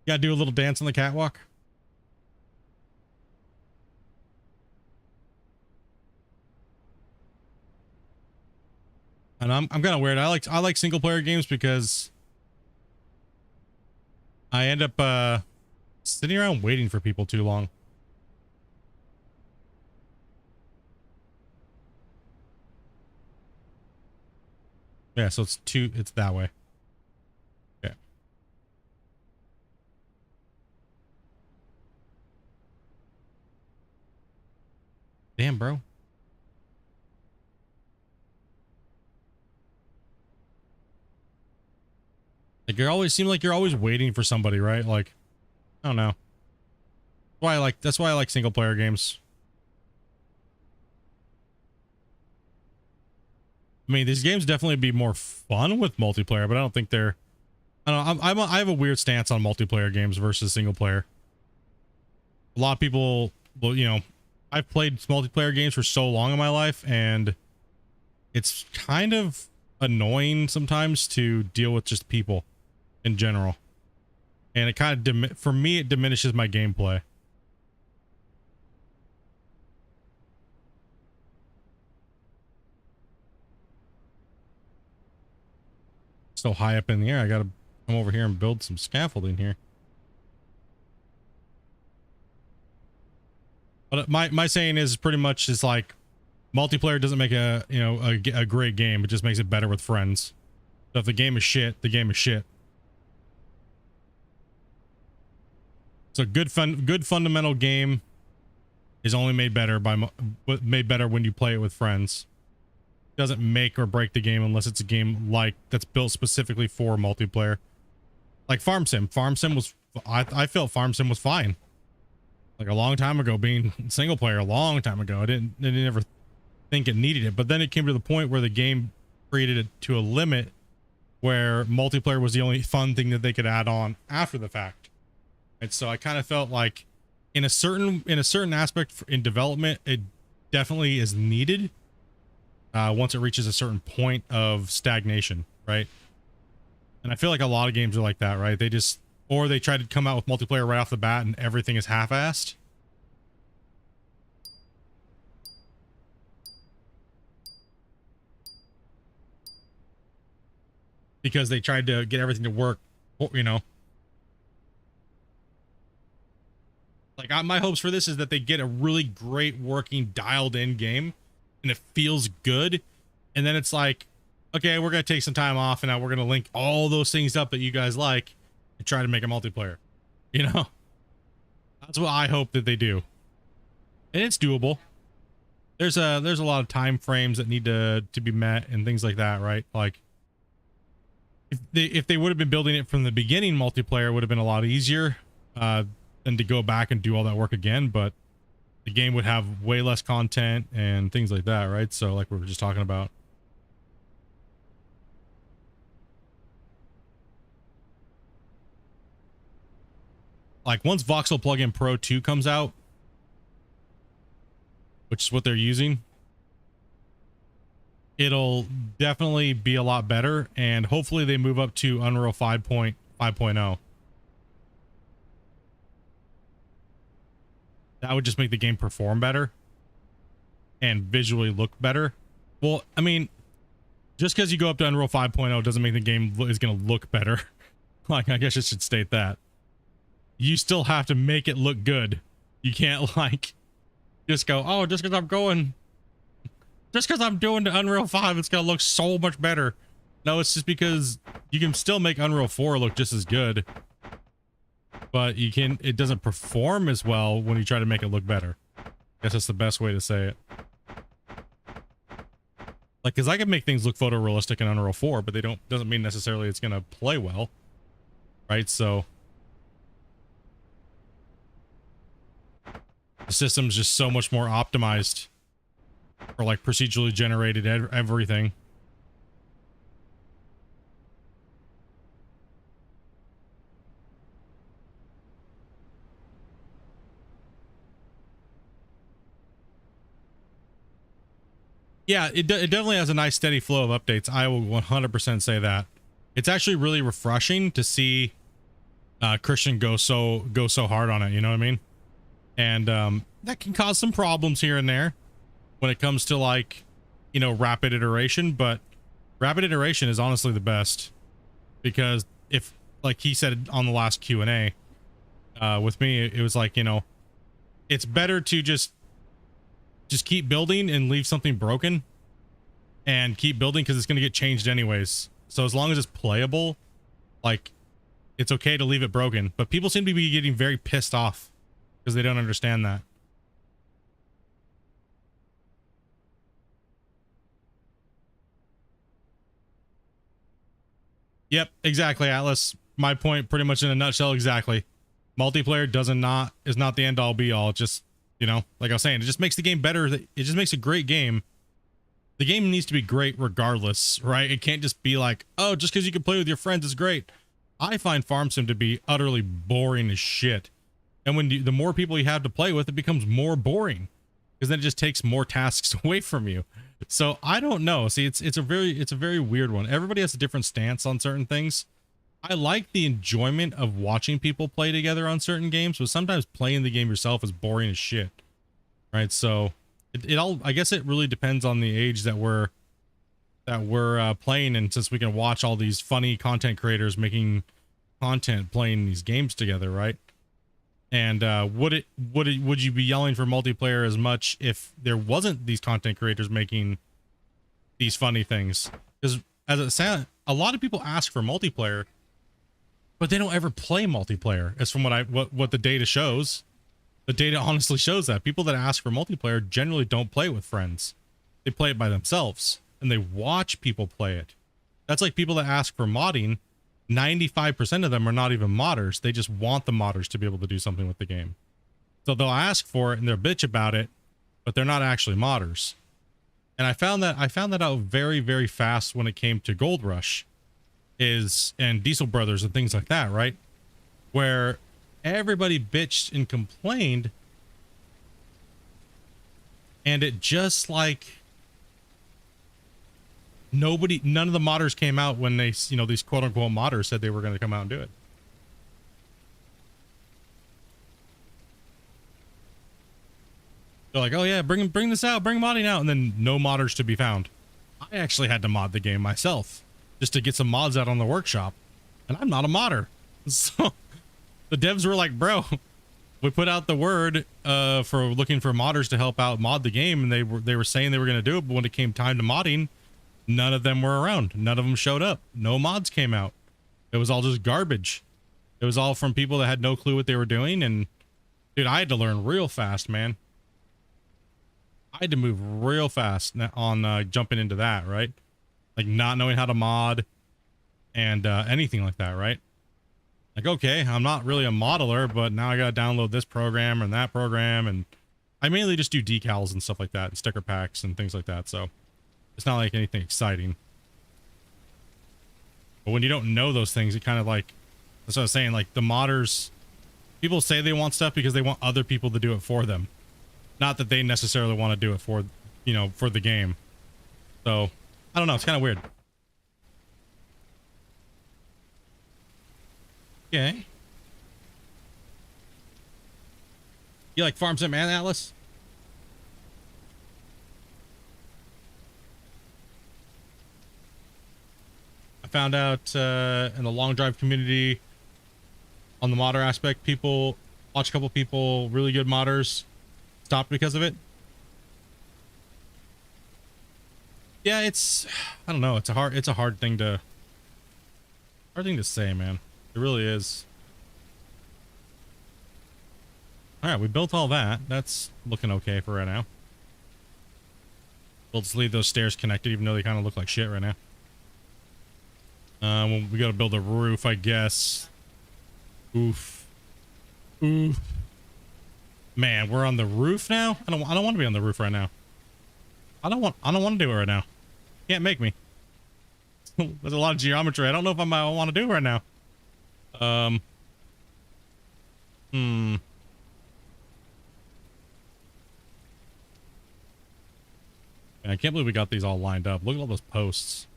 You gotta do a little dance on the catwalk. And I'm kind of weird. I like single player games because I end up sitting around waiting for people too long. Yeah, so it's that way. Okay. Damn, bro. Like seem like you're always waiting for somebody, right? Like, I don't know. That's why I like single player games. I mean, these games definitely be more fun with multiplayer, but I don't think they're, I don't know. I have a weird stance on multiplayer games versus single player. A lot of people, well, you know, I've played multiplayer games for so long in my life, and it's kind of annoying sometimes to deal with just people in general. And it kind of, for me, it diminishes my gameplay. so high up in the air. I gotta come over here and build some scaffolding here. But my saying is pretty much is like multiplayer doesn't make a a great game. It just makes it better with friends. So if the game is shit, the game is shit. So good fundamental game is only made better when you play it with friends. It doesn't make or break the game unless it's a game like that's built specifically for multiplayer. Like Farm Sim. Farm Sim was I felt Farm Sim was fine. Like a long time ago, being single player a long time ago. I didn't ever think it needed it, but then it came to the point where the game created it to a limit where multiplayer was the only fun thing that they could add on after the fact. And so I kind of felt like in a certain aspect in development, it definitely is needed once it reaches a certain point of stagnation, right? And I feel like a lot of games are like that, right? Or they try to come out with multiplayer right off the bat and everything is half-assed. Because they tried to get everything to work, you know. Like my hopes for this is that they get a really great working dialed in game and it feels good. And then it's like, okay, we're going to take some time off and now we're going to link all those things up that you guys like and try to make a multiplayer, you know. That's what I hope that they do. And it's doable. There's a lot of time frames that need to be met and things like that, right? Like if they would have been building it from the beginning, multiplayer would have been a lot easier than to go back and do all that work again, but the game would have way less content and things like that, right? So like we were just talking about. Like once Voxel Plugin Pro 2 comes out, which is what they're using, it'll definitely be a lot better, and hopefully they move up to Unreal 5.0. That would just make the game perform better and visually look better. Well, I mean, just because you go up to Unreal 5.0 doesn't mean the game is going to look better. Like, I guess I should state that. You still have to make it look good. You can't, like, just go, oh, just because I'm doing the Unreal 5, it's going to look so much better. No, it's just because you can still make Unreal 4 look just as good. But it doesn't perform as well when you try to make it look better. I guess that's the best way to say it. Like, because I can make things look photorealistic in Unreal 4, but doesn't mean necessarily it's going to play well. Right, so the system's just so much more optimized for like procedurally generated everything. Yeah, it definitely has a nice steady flow of updates. I will 100% say that. It's actually really refreshing to see Christian go so hard on it, you know what I mean? And that can cause some problems here and there when it comes to, like, you know, rapid iteration, but rapid iteration is honestly the best, because if, like he said on the last Q&A with me, it was like, you know, it's better to just keep building and leave something broken and keep building, because it's going to get changed anyways. So as long as it's playable, like, it's okay to leave it broken. But people seem to be getting very pissed off because they don't understand that. Yep, exactly, Atlas. My point pretty much in a nutshell, exactly. Multiplayer is not the end all be all. It just, you know, like I was saying, it just makes the game better. It just makes a great game. The game needs to be great regardless, right? It can't just be like, oh, just because you can play with your friends is great. I find Farm Sim to be utterly boring as shit. And when the more people you have to play with, it becomes more boring, because then it just takes more tasks away from you. So I don't know. See, it's a very weird one. Everybody has a different stance on certain things. I like the enjoyment of watching people play together on certain games, but sometimes playing the game yourself is boring as shit. Right? So it all, I guess it really depends on the age that we're that we're playing, and since we can watch all these funny content creators making content playing these games together, right? And would you be yelling for multiplayer as much if there wasn't these content creators making these funny things? Because as it sounds, a lot of people ask for multiplayer, but they don't ever play multiplayer. As from what the data shows, the data honestly shows that people that ask for multiplayer generally don't play with friends. They play it by themselves, and they watch people play it. That's like people that ask for modding. 95% of them are not even modders. They just want the modders to be able to do something with the game. So they'll ask for it and they'll bitch about it, but they're not actually modders. And I found that out very, very fast when it came to Gold Rush and Diesel Brothers and things like that, right? Where everybody bitched and complained, and it just like none of the modders came out when they, these quote unquote modders said they were going to come out and do it. They're like, oh yeah, bring this out, bring modding out, and then no modders to be found. I actually had to mod the game myself just to get some mods out on the workshop, and I'm not a modder. So the devs were like, bro, we put out the word for looking for modders to help out mod the game, and they were saying they were going to do it, but when it came time to modding, none of them were around. None of them showed up. No mods came out. It was all just garbage. It was all from people that had no clue what they were doing. And dude, I had to learn real fast, man. I had to move real fast on jumping into that, right? Like not knowing how to mod and anything like that, right? Like, okay, I'm not really a modeler, but now I got to download this program and that program. And I mainly just do decals and stuff like that and sticker packs and things like that. So it's not like anything exciting. But when you don't know those things, it kind of like, that's what I was saying, like the modders, people say they want stuff because they want other people to do it for them. Not that they necessarily want to do it for, for the game. So, I don't know, it's kind of weird. Okay. You like Farm Sim and Atlas? I found out in the long drive community on the modder aspect, watch a couple people, really good modders, stopped because of it. Yeah, I don't know, it's a hard thing to say, man. It really is. All right, we built all that. That's looking okay for right now. We'll just leave those stairs connected, even though they kind of look like shit right now. We got to build a roof, I guess. Oof. Oof. Man, we're on the roof now. I don't want to be on the roof right now. I don't want to do it right now. Can't make me. There's a lot of geometry. I don't know if I want to do it right now. I can't believe we got these all lined up. Look at all those posts.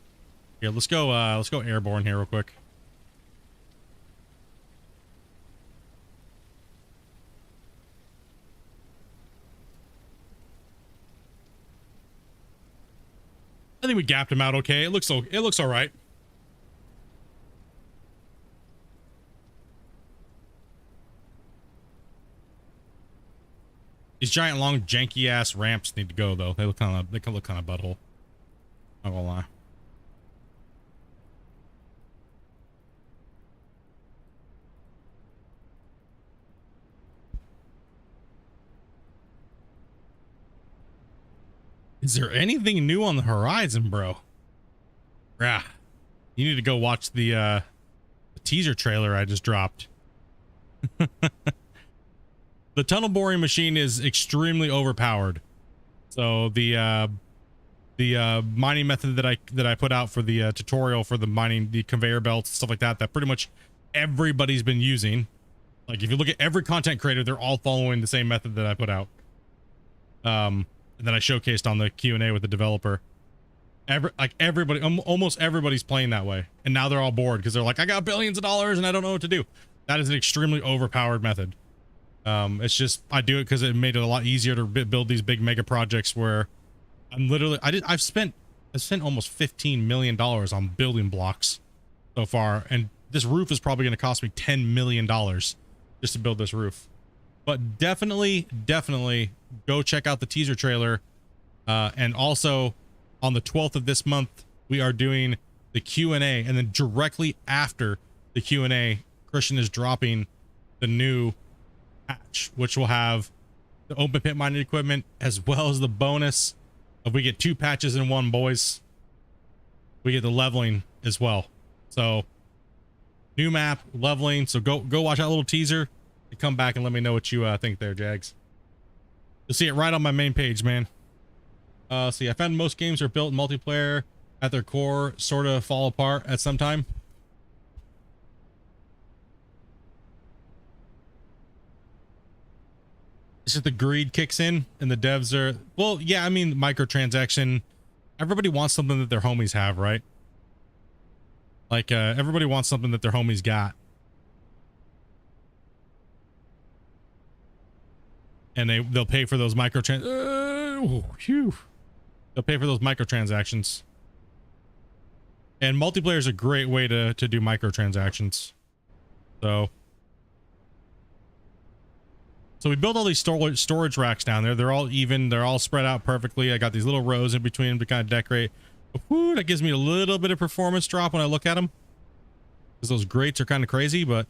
Here, let's go airborne here real quick. I think we gapped him out okay. It looks all right. These giant long janky ass ramps need to go though. They can look kind of butthole. Not gonna lie. Is there anything new on the horizon, bro? Yeah. You need to go watch the teaser trailer I just dropped. The tunnel boring machine is extremely overpowered. So the mining method that I put out for the tutorial for the mining, the conveyor belts, stuff like that, that pretty much everybody's been using. Like if you look at every content creator, they're all following the same method that I put out. And then I showcased on the Q&A with the developer. Everybody, almost everybody's playing that way. And now they're all bored because they're like, I got billions of dollars and I don't know what to do. That is an extremely overpowered method. It's just, I do it because it made it a lot easier to build these big mega projects where I'm literally, I've spent I've spent almost $15 million on building blocks so far, and this roof is probably going to cost me $10 million just to build this roof. But definitely go check out the teaser trailer. And also on the 12th of this month, we are doing the Q&A, and then directly after the Q&A, Christian is dropping the new patch, which will have the open pit mining equipment as well as the bonus of we get 2 patches in one, boys. We get the leveling as well. So new map, leveling. So go watch that little teaser and come back and let me know what you think there, Jags. You'll see it right on my main page, man. See, I found most games are built in multiplayer at their core, sort of fall apart at some time. It's just the greed kicks in and the devs are, well, yeah, I mean, microtransaction. Everybody wants something that their homies have, right? Like, everybody wants something that their homies got. And they'll pay for those They'll pay for those microtransactions. And multiplayer is a great way to do microtransactions. So we built all these storage racks down there. They're all even. They're all spread out perfectly. I got these little rows in between them to kind of decorate. Whew, that gives me a little bit of performance drop when I look at them, because those grates are kind of crazy. But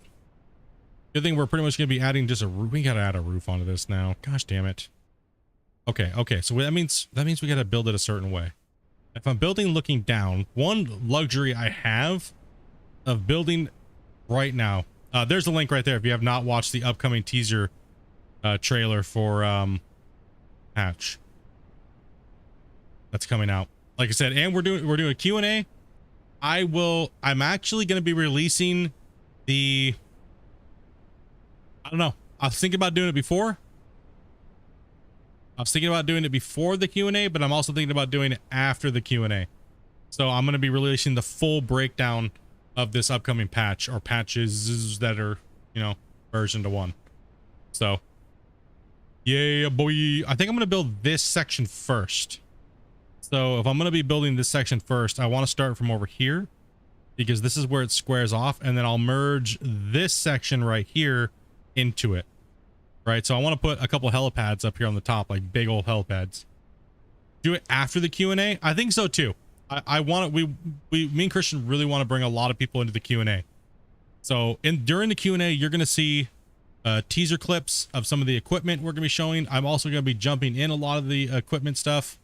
good thing we're pretty much going to be adding just a roof. We got to add a roof onto this now. Gosh damn it. Okay. So that means we got to build it a certain way. If I'm building looking down, one luxury I have of building right now. There's a link right there if you have not watched the upcoming teaser trailer for patch that's coming out. Like I said, and we're doing a Q&A. I'm actually going to be releasing the, I don't know. I was thinking about doing it before. I was thinking about doing it before the Q&A, but I'm also thinking about doing it after the Q&A. So I'm going to be releasing the full breakdown of this upcoming patch, or patches that are, you know, version to 1. So yeah, boy. I think I'm going to build this section first. So if I'm going to be building this section first, I want to start from over here, because this is where it squares off, and then I'll merge this section right here into it. Right, so I want to put a couple helipads up here on the top, like big old helipads. Do it after the Q&A? I think so too. I want it. Me and Christian really want to bring a lot of people into the Q&A. So during the Q&A, you're going to see teaser clips of some of the equipment we're going to be showing. I'm also going to be jumping in a lot of the equipment stuff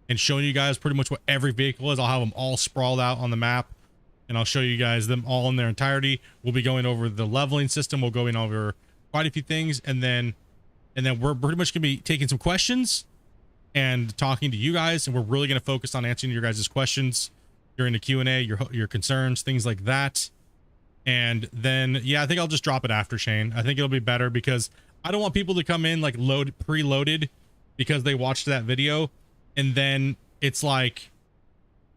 and showing you guys pretty much what every vehicle is. I'll have them all sprawled out on the map, and I'll show you guys them all in their entirety. We'll be going over the leveling system. We'll go in over quite a few things, and then we're pretty much gonna be taking some questions and talking to you guys, and we're really gonna focus on answering your guys' questions during the Q&A, your concerns, things like that. And then yeah, I think I'll just drop it after, Shane. I think it'll be better, because I don't want people to come in like preloaded because they watched that video, and then it's like,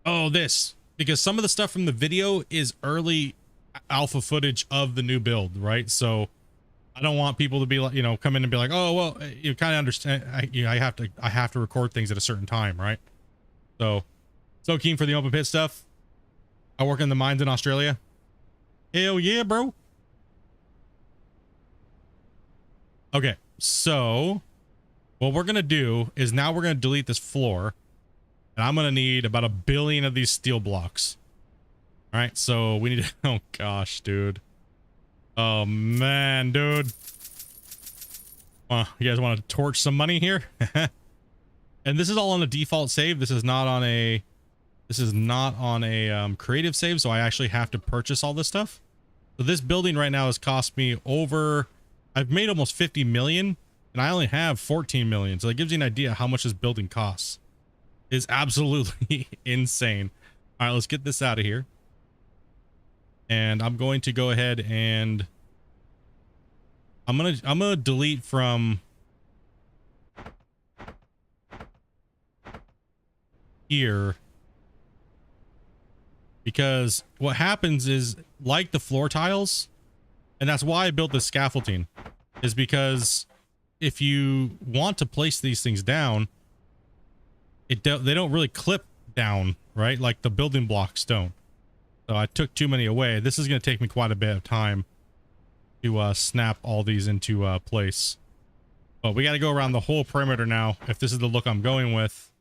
oh, this, because some of the stuff from the video is early alpha footage of the new build, right? So I don't want people to be like, you know, come in and be like, oh, well, you kind of understand. I have to record things at a certain time, right? So keen for the open pit stuff. I work in the mines in Australia. Hell yeah, bro. Okay, so what we're gonna do is now we're gonna delete this floor, and I'm gonna need about 1 billion of these steel blocks. All right, so we need to, oh gosh, dude. Oh man, dude. You guys want to torch some money here? And this is all on a default save. This is not on a creative save, so I actually have to purchase all this stuff. So this building right now has cost me over, I've made almost 50 million, and I only have 14 million. So that gives you an idea how much this building costs. It's absolutely insane. All right, let's get this out of here. And I'm going to go ahead and I'm gonna delete from here, because what happens is, like the floor tiles, and that's why I built this scaffolding, is because if you want to place these things down, they don't really clip down, right? Like the building blocks don't. So I took too many away. This is going to take me quite a bit of time to snap all these into place. But we got to go around the whole perimeter now, if this is the look I'm going with,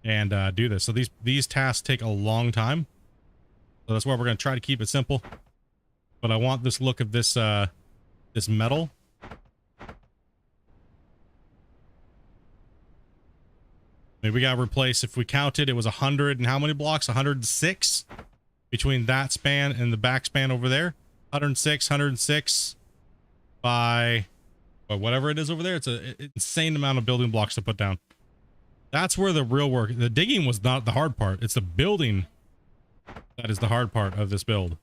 and do this. So these tasks take a long time. So that's why we're going to try to keep it simple. But I want this look of this this metal. Maybe we got to replace, if we counted, it was 100 and how many blocks? 106 between that span and the back span over there. 106 by whatever it is over there. It's an insane amount of building blocks to put down. That's where the real work, the digging was not the hard part. It's the building that is the hard part of this build,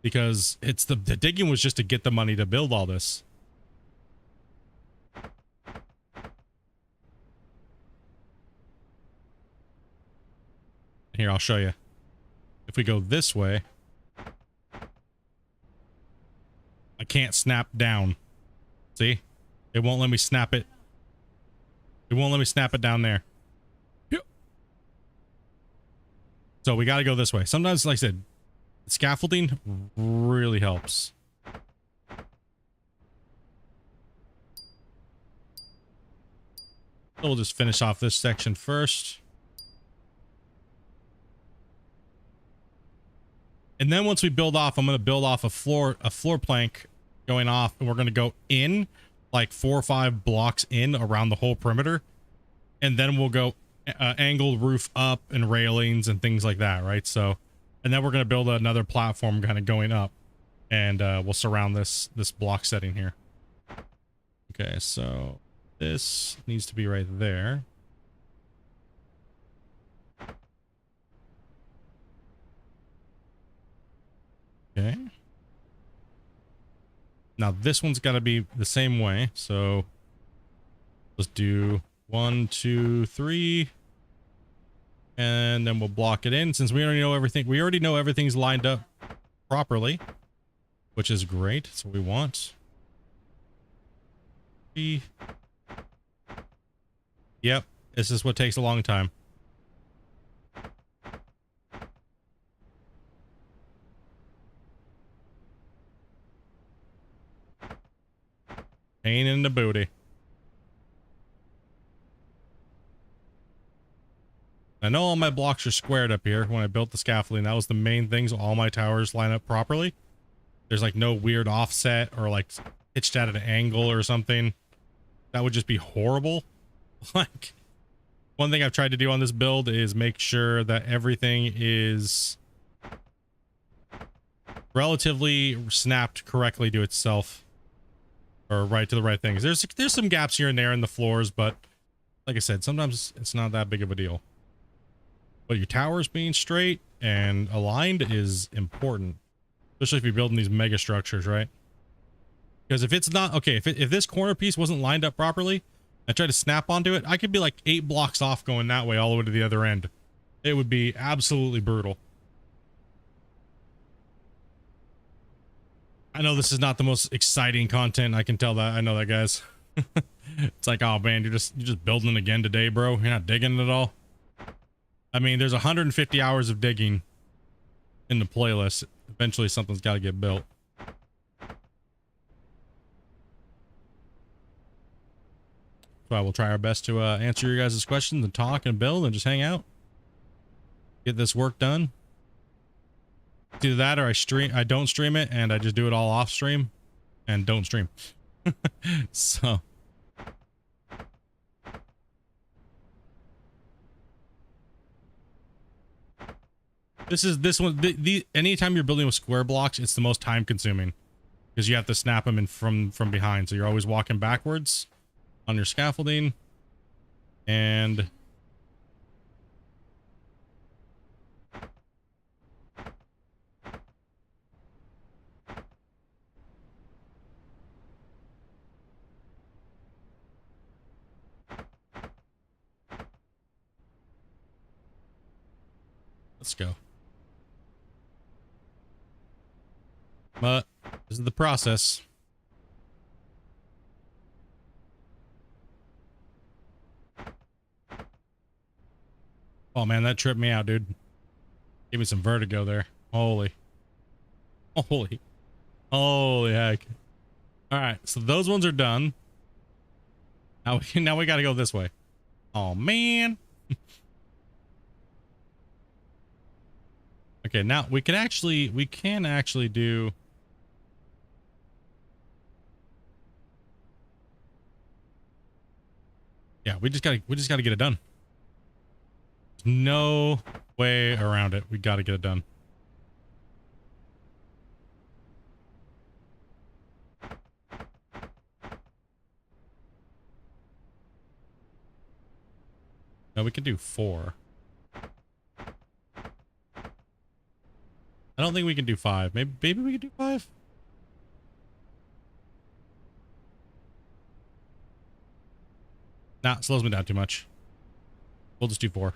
because it's the digging was just to get the money to build all this. Here, I'll show you. If we go this way, I can't snap down. See? It won't let me snap it. It won't let me snap it down there. So we got to go this way. Sometimes, like I said, scaffolding really helps. So we'll just finish off this section first. And then once we build off, I'm going to build off a floor plank going off, and we're going to go in like 4 or 5 blocks in around the whole perimeter. And then we'll go angled roof up and railings and things like that, right? So, and then we're going to build another platform kind of going up, and we'll surround this block setting here. Okay, so this needs to be right there. Okay. Now this one's got to be the same way. So let's do 1, 2, 3. And then we'll block it in, since we already know everything. We already know everything's lined up properly, which is great. That's what we want. 3. Yep. This is what takes a long time. Pain in the booty. I know all my blocks are squared up here. When I built the scaffolding, that was the main thing, so all my towers line up properly. There's like no weird offset or like pitched at an angle or something. That would just be horrible. Like, one thing I've tried to do on this build is make sure that everything is relatively snapped correctly to itself, or right to the right things. There's some gaps here and there in the floors, but like I said, sometimes it's not that big of a deal. But your towers being straight and aligned is important, especially if you're building these mega structures, right? Because if it's not okay, if this corner piece wasn't lined up properly, I try to snap onto it, I could be like 8 blocks off going that way all the way to the other end. It would be absolutely brutal. I know this is not the most exciting content. I can tell that. I know that, guys. It's like, oh man, you're just building again today, bro. You're not digging at all. I mean, there's 150 hours of digging in the playlist. Eventually something's got to get built. So I will try our best to answer your guys' questions and talk and build and just hang out. Get this work done. Either that or I don't stream it and I just do it all off stream and don't stream. So this one, anytime you're building with square blocks, it's the most time consuming because you have to snap them in from behind. So you're always walking backwards on your scaffolding, and let's go. But this is the process. Oh man, that tripped me out, dude. Gave me some vertigo there. Holy heck. All right, so those ones are done. Now we got to go this way. Oh man. Okay, now we can actually do. Yeah, we just gotta get it done. There's no way around it. We gotta get it done. No, we can do 4. I don't think we can do 5. Maybe we can do 5. Nah, it slows me down too much. We'll just do 4.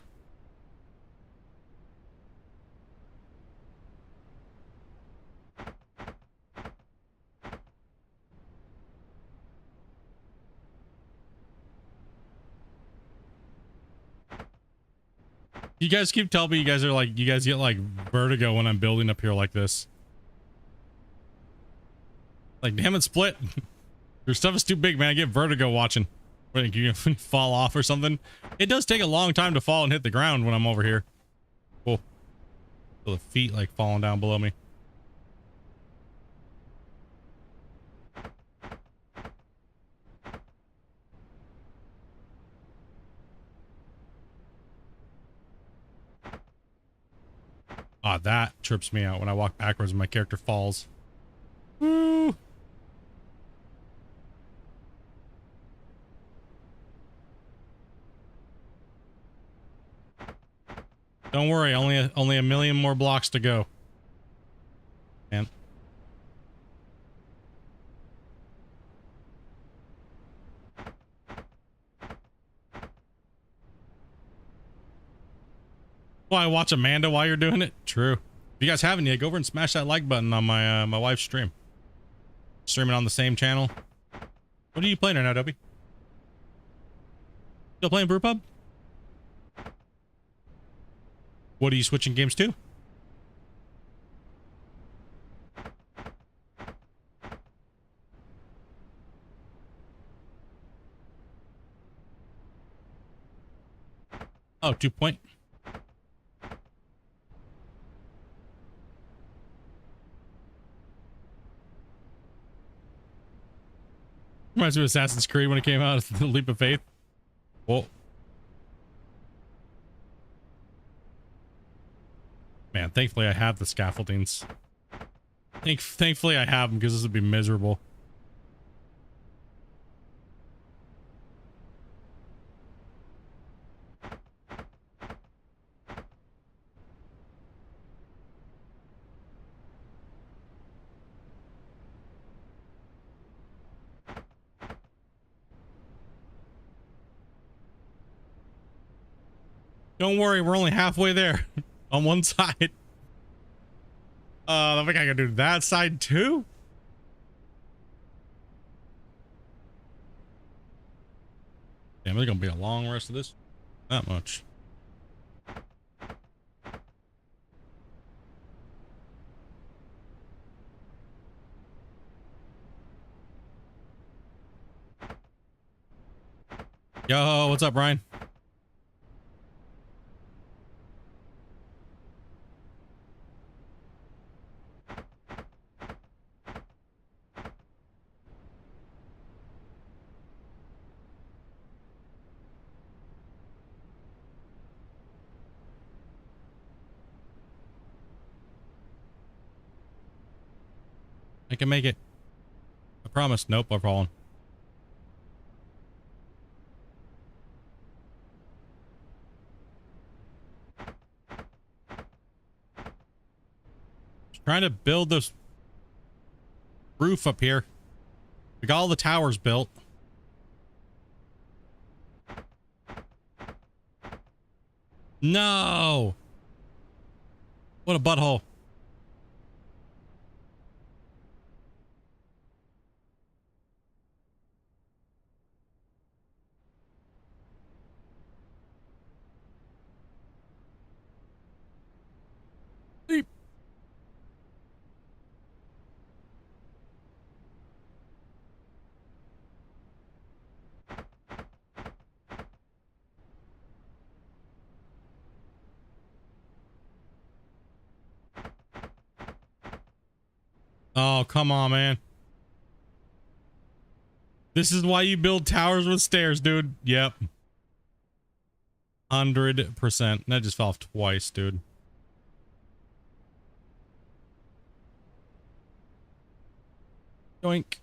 You guys keep telling me you guys get like vertigo when I'm building up here like this. Like, damn it, Split. Your stuff is too big, man. I get vertigo watching. When you fall off or something. It does take a long time to fall and hit the ground when I'm over here. Oh, feel the feet like falling down below me. Ah, that trips me out when I walk backwards and my character falls. Woo! Don't worry, only a million more blocks to go. Man. Why watch Amanda while you're doing it? True. If you guys haven't yet, go over and smash that like button on my my wife's stream. Streaming on the same channel. What are you playing right now, Dopey? Still playing Brewpub? What are you switching games to? Oh, 2 point. Reminds me of Assassin's Creed when it came out, The Leap of Faith. Whoa. Man, thankfully I have the scaffoldings. Thankfully I have them because this would be miserable. Don't worry, we're only halfway there on one side. I think I can do that side too. Damn, it's gonna be a long rest of this. Not much. Yo, what's up, Brian? I can make it. I promise. Nope, I've fallen. Just trying to build this roof up here. We got all the towers built. No! What a butthole. Oh, come on, man. This is why you build towers with stairs, dude. Yep. 100%. That just fell off twice, dude. Doink.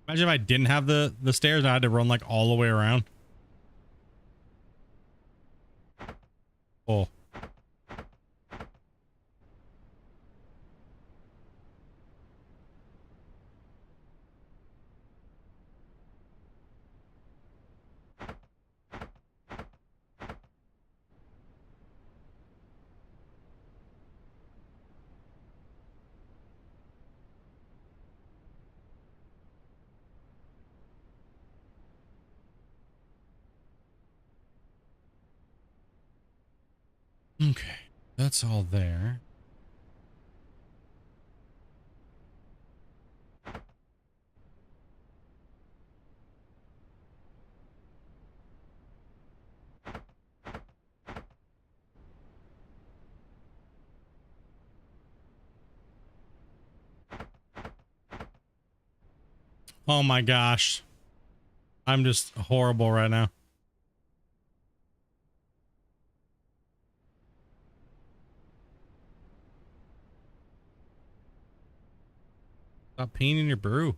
Imagine if I didn't have the stairs and I had to run like all the way around. Oh. Okay. That's all there. Oh my gosh. I'm just horrible right now. Stop peeing in your brew.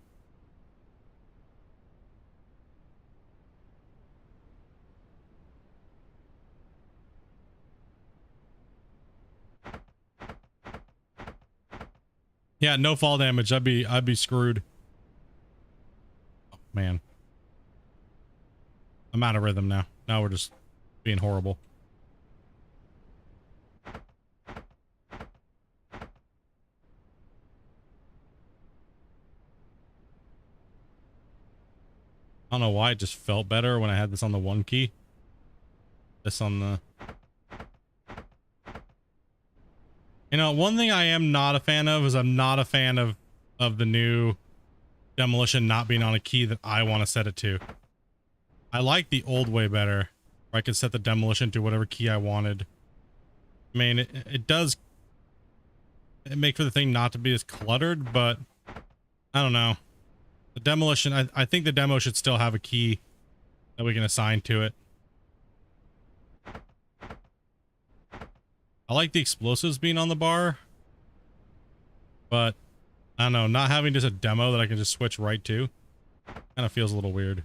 Yeah, no fall damage. I'd be screwed. Oh, man. I'm out of rhythm now. Now we're just being horrible. I don't know why it just felt better when I had this on the 1 key. This on the... You know, one thing I am not a fan of is I'm not a fan of the new demolition not being on a key that I want to set it to. I like the old way better, where I could set the demolition to whatever key I wanted. I mean, it does make for the thing not to be as cluttered, but I don't know. The demolition, I think the demo should still have a key that we can assign to it. I like the explosives being on the bar, but I don't know, not having just a demo that I can just switch right to kind of feels a little weird.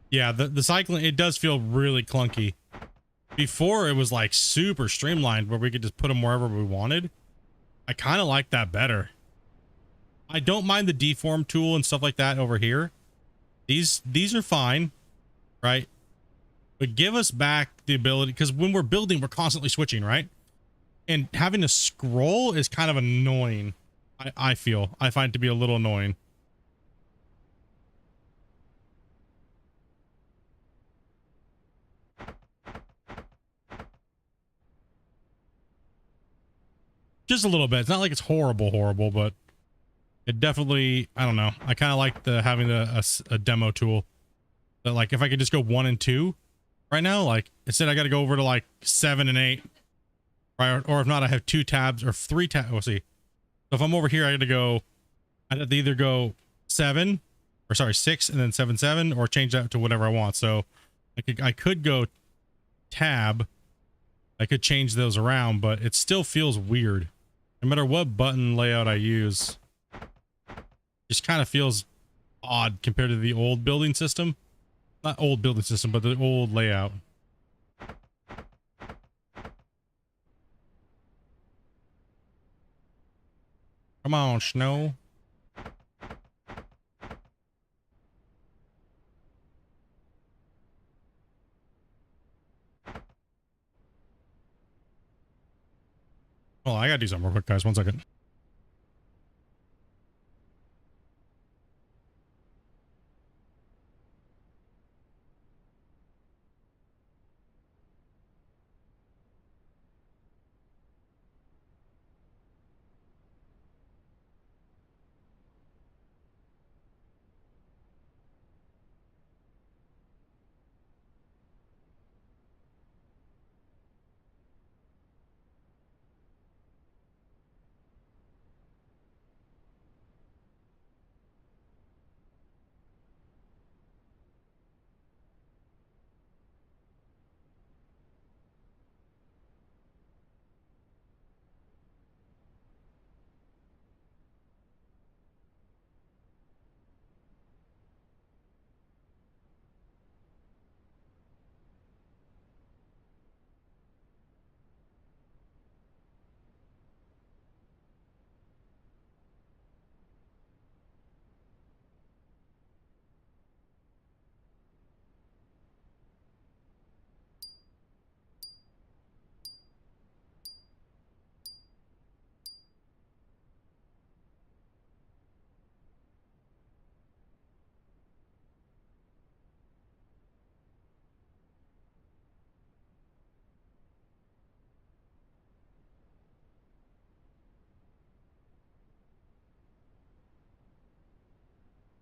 Yeah, the cycling, it does feel really clunky. Before it was like super streamlined where we could just put them wherever we wanted. I kind of like that better. I don't mind the deform tool and stuff like that over here. These are fine, right? But give us back the ability, because when we're building, we're constantly switching, right? And having to scroll is kind of annoying. I find it to be a little annoying. Just a little bit. It's not like it's horrible, but it definitely, I don't know. I kind of like having a demo tool. But like if I could just go 1 and 2 right now, like instead I got to go over to like 7 and 8, right? Or if not, I have 2 tabs or 3 tabs. We'll see. So if I'm over here, I got to go, I'd have to either go 7 or sorry, 6 and then 7, 7, or change that to whatever I want. So I could go tab. I could change those around, but it still feels weird. No matter what button layout I use, it just kind of feels odd compared to the old building system. Not old building system, but the old layout. Come on, snow. Oh, I gotta do something real quick, guys. 1 second.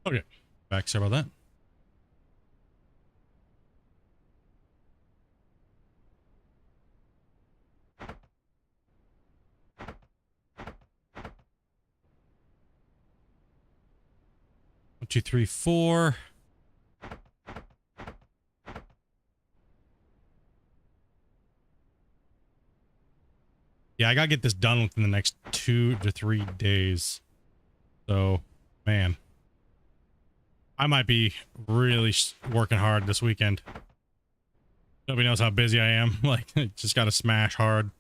Okay, back. Sorry about that. One, two, three, four. Yeah, I gotta get this done within the next 2 to 3 days. So, man, I might be really working hard this weekend. Nobody knows how busy I am. Like, just gotta smash hard.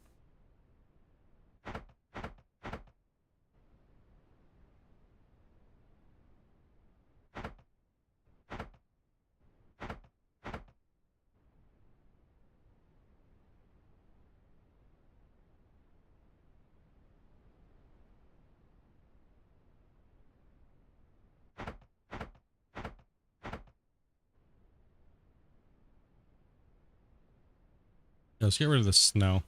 Let's get rid of the snow.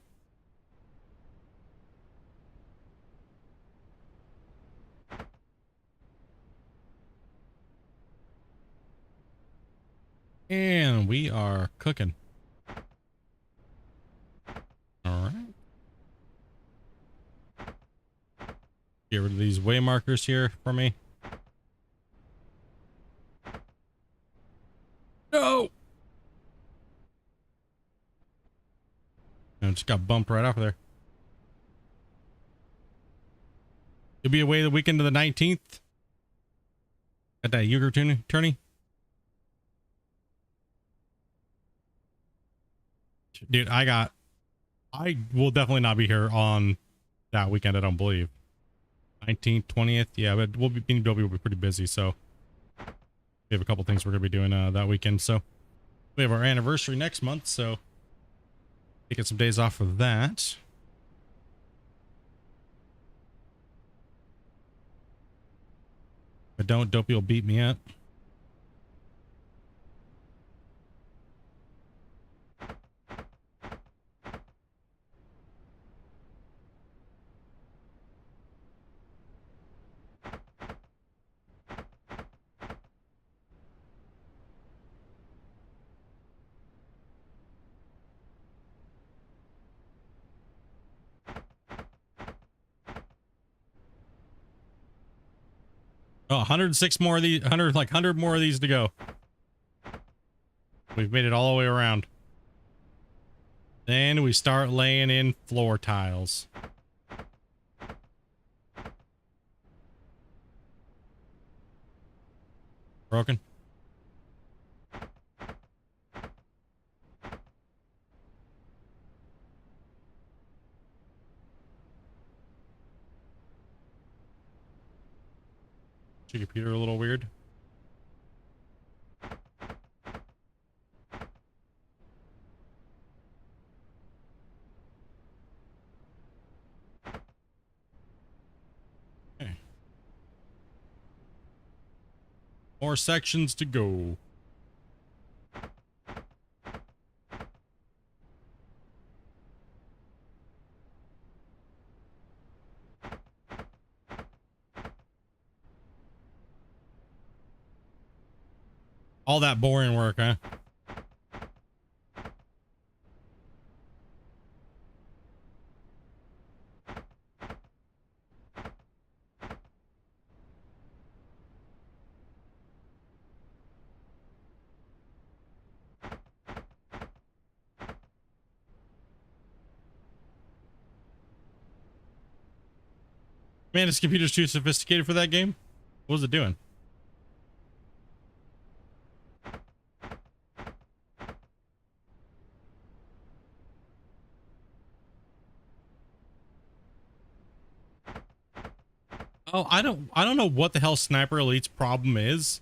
And we are cooking. All right. Get rid of these way markers here for me. No! I just got bumped right off of there. You'll be away the weekend of the 19th. At that Euchre tourney. Dude, I will definitely not be here on that weekend, I don't believe. 19th, 20th. Yeah, but we'll be pretty busy, so we have a couple things we're gonna be doing that weekend. So we have our anniversary next month, so taking some days off for that. But don't Dopey will beat me up. Oh, 106 more of these, 100 more of these to go. We've made it all the way around. Then we start laying in floor tiles. Broken. Your computer a little weird. More sections to go. All that boring work, huh? Man, this computer's too sophisticated for that game. What was it doing? Oh, I don't know what the hell Sniper Elite's problem is,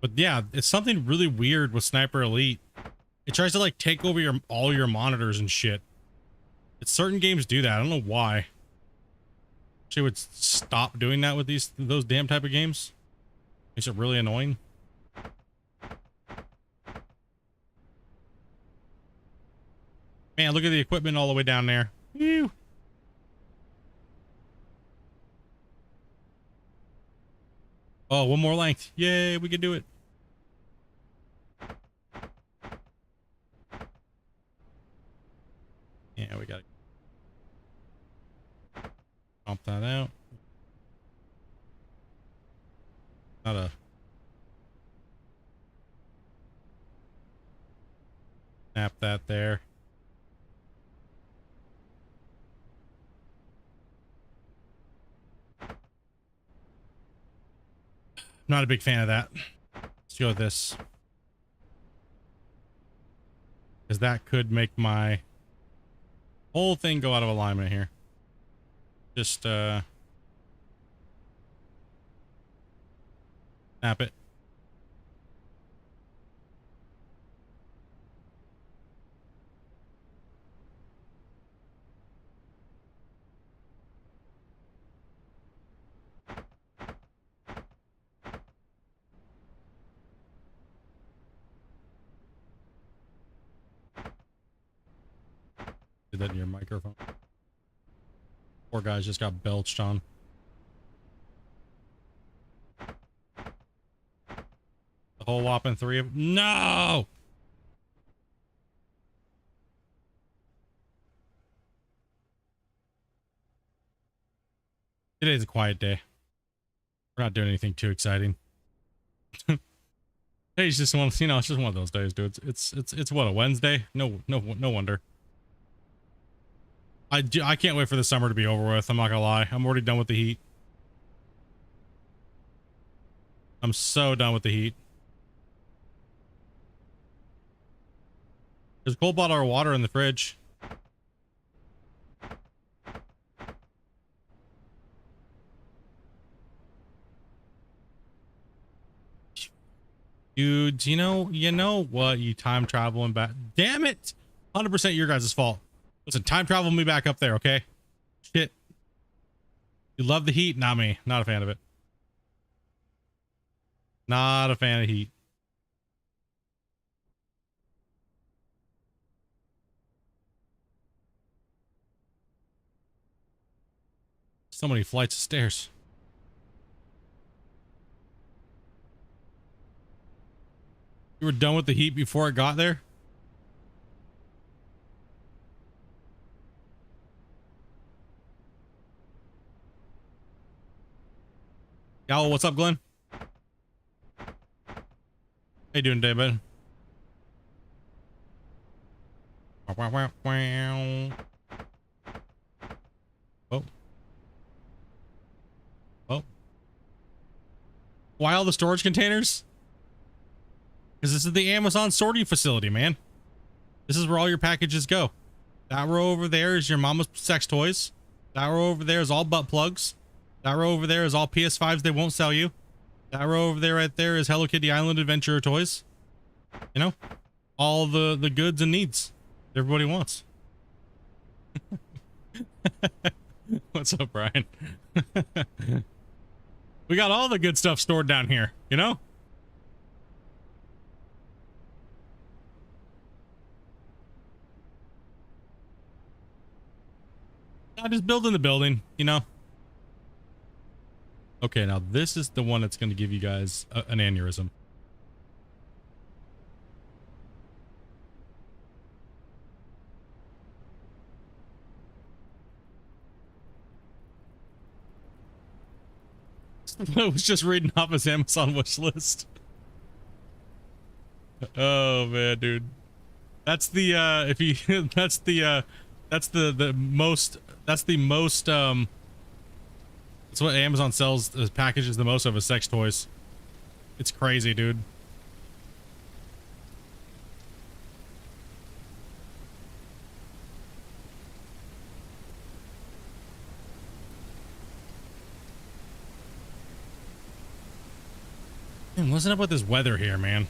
but yeah, it's something really weird with Sniper Elite. It tries to like take over all your monitors and shit. It's certain games do that. I don't know why. She would stop doing that with those damn type of games. Makes it really annoying. Man, look at the equipment all the way down there. Ew. Oh, one more length. Yay, we can do it. Yeah, we got to pump that out. Not a snap that there. Not a big fan of that. Let's go with this, because that could make my whole thing go out of alignment here. Just snap it. Did that in your microphone. Poor guys just got belched on. The whole whopping 3 of them. No! Today's a quiet day. We're not doing anything too exciting. Today's just one, you know, it's just one of those days, dude. It's what, a Wednesday? No wonder. I can't wait for the summer to be over with. I'm not gonna lie. I'm already done with the heat. I'm so done with the heat. There's a cold bottle of water in the fridge. Dude, you know what? You time traveling back. Damn it! 100% your guys' fault. Listen, time travel me back up there, okay? Shit. You love the heat? Not me. Not a fan of it. Not a fan of heat. So many flights of stairs. You were done with the heat before it got there? Yo, what's up, Glenn? How you doing today, bud? Oh. Oh. Why all the storage containers? Because this is the Amazon sorting facility, man. This is where all your packages go. That row over there is your mama's sex toys. That row over there is all butt plugs. That row over there is all PS5s they won't sell you. That row over there right there is Hello Kitty Island Adventure toys. You know, all the goods and needs everybody wants. What's up, Brian? We got all the good stuff stored down here, you know? I'm just building the building, you know. Okay, now this is the one that's going to give you guys an aneurysm. I was just reading off his Amazon wish list. Oh man, dude. That's the if you that's the most that's what Amazon sells as packages the most of, is sex toys. It's crazy, dude. Man, what's up with this weather here, man?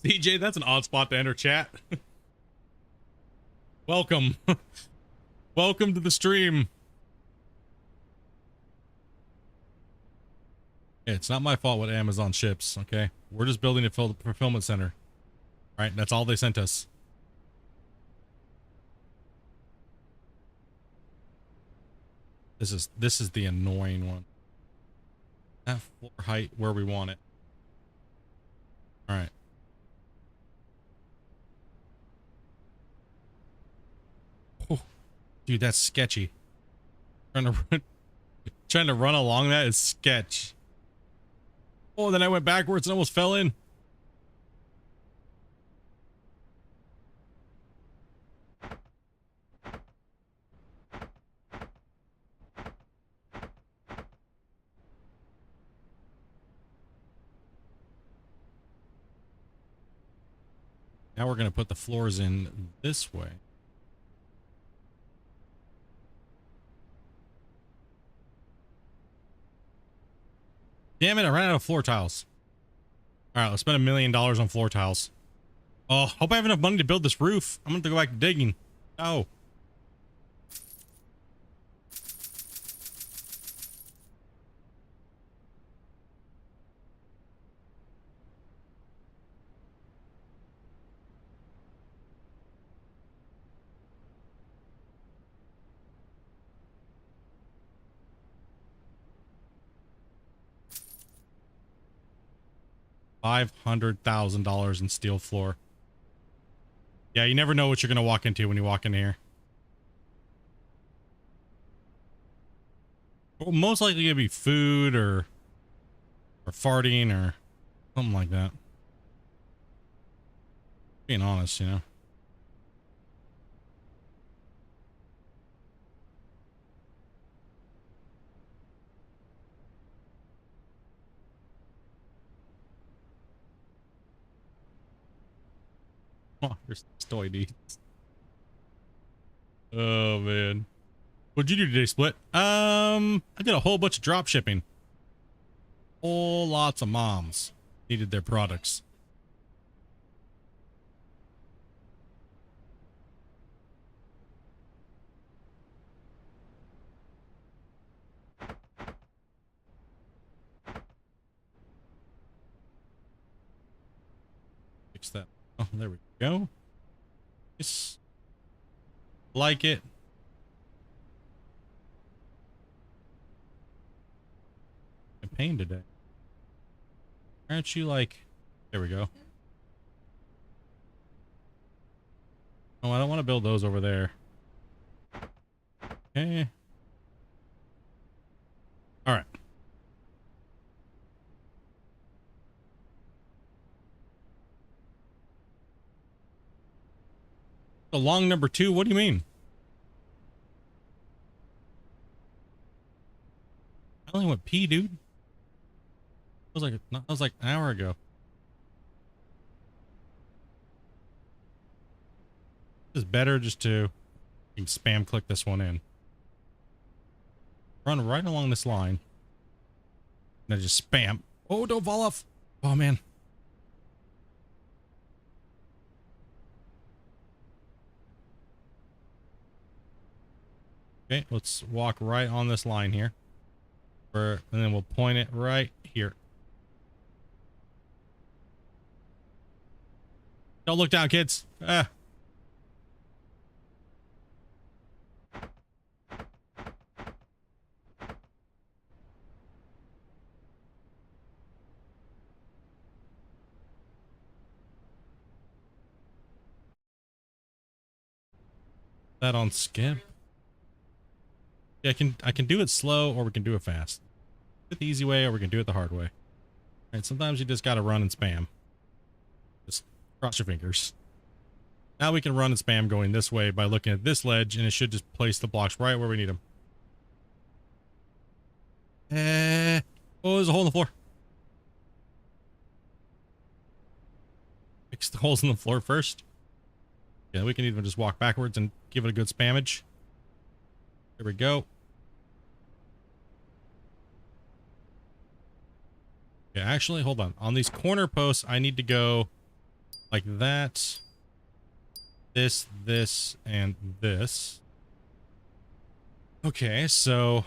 CJ, that's an odd spot to enter chat. Welcome. Welcome to the stream. It's not my fault what Amazon ships, okay? We're just building a fulfillment center. All right, that's all they sent us. This is the annoying one. That floor height where we want it. All right. Oh, dude, that's sketchy. Trying to run along that is sketch. Oh, then I went backwards and almost fell in. Now we're going to put the floors in this way. Damn it, I ran out of floor tiles. All right, let's spend $1 million on floor tiles. Oh, hope I have enough money to build this roof. I'm going to have to go back to digging. Oh. $500,000 in steel floor. Yeah, you never know what you're going to walk into when you walk in here. Well, most likely going to be food or farting or something like that. Being honest, you know. Oh, there's toy needs. Oh man. What'd you do today, Split? I did a whole bunch of drop shipping. Whole lots of moms needed their products. Fix that. Oh, there we go. Just like it. I'm pain today. Aren't you like? There we go. Oh, I don't want to build those over there. Okay. All right. The long number 2. What do you mean? I only went pee, dude. That was like an hour ago. It's better just to spam click this one in. Run right along this line. And then just spam. Oh, don't fall off. Oh man. Okay, let's walk right on this line here. And then we'll point it right here. Don't look down, kids. Ah. That on skip. Yeah, I can do it slow or we can do it fast. Do it the easy way or we can do it the hard way. Alright, sometimes you just gotta run and spam. Just cross your fingers. Now we can run and spam going this way by looking at this ledge, and it should just place the blocks right where we need them. Oh, there's a hole in the floor. Fix the holes in the floor first. Yeah, we can even just walk backwards and give it a good spammage. There we go. Yeah, actually, hold on. On these corner posts, I need to go like that. This, and this. Okay, so...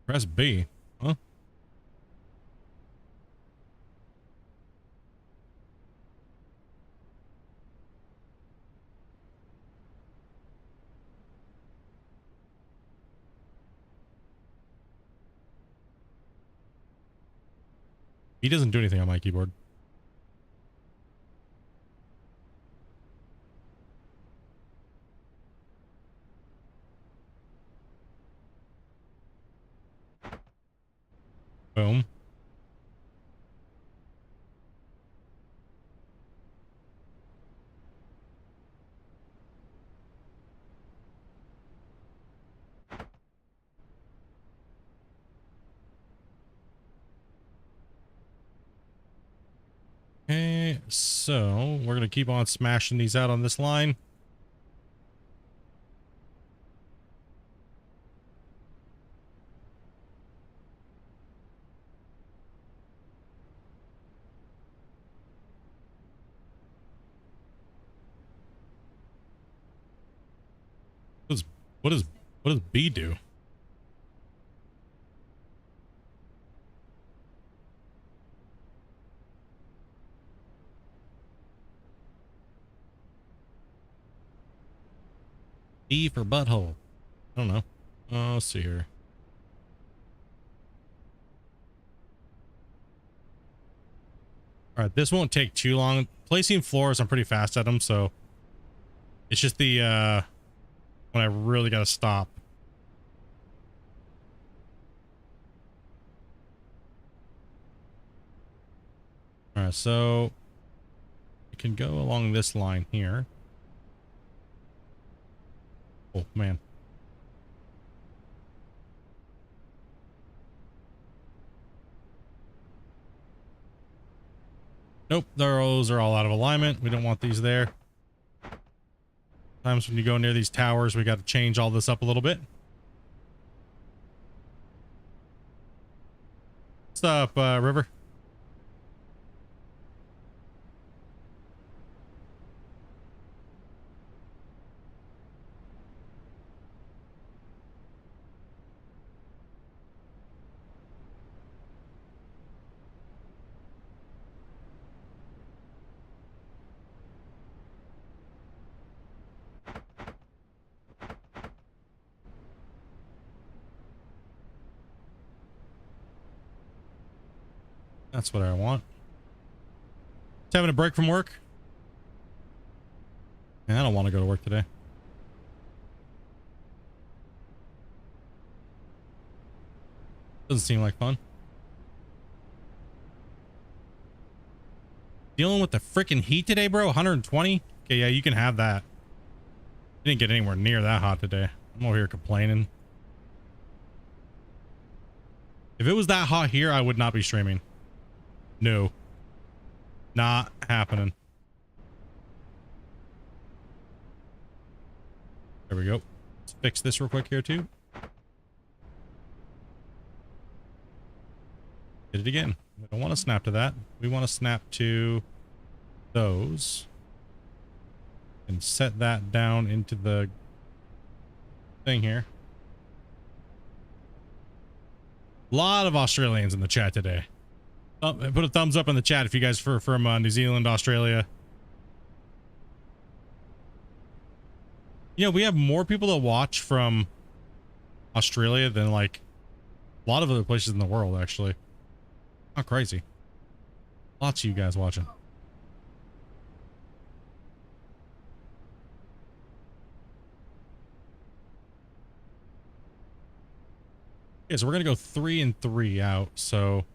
press B. Huh? He doesn't do anything on my keyboard. Boom. Okay, so we're gonna keep on smashing these out on this line. What does what does what does B do? B for butthole. I don't know. Let's see here. All right, this won't take too long. Placing floors, I'm pretty fast at them, so it's just the when I really gotta stop. All right, so you can go along this line here. Oh man. Nope, those are all out of alignment. We don't want these there. Sometimes when you go near these towers, we got to change all this up a little bit. What's up, River? That's what I want. Just having a break from work. Man, I don't want to go to work today. Doesn't seem like fun. Dealing with the freaking heat today, bro. 120. Okay, yeah, you can have that. Didn't get anywhere near that hot today. I'm over here complaining. If it was that hot here, I would not be streaming. No. Not happening. There we go. Let's fix this real quick here too. Did it again. We don't want to snap to that. We want to snap to those. And set that down into the thing here. A lot of Australians in the chat today. Put a thumbs up in the chat if you guys are from New Zealand, Australia. You know, we have more people that watch from Australia than like a lot of other places in the world, actually. How crazy. Lots of you guys watching. Okay, so we're gonna go 3 and 3 out, so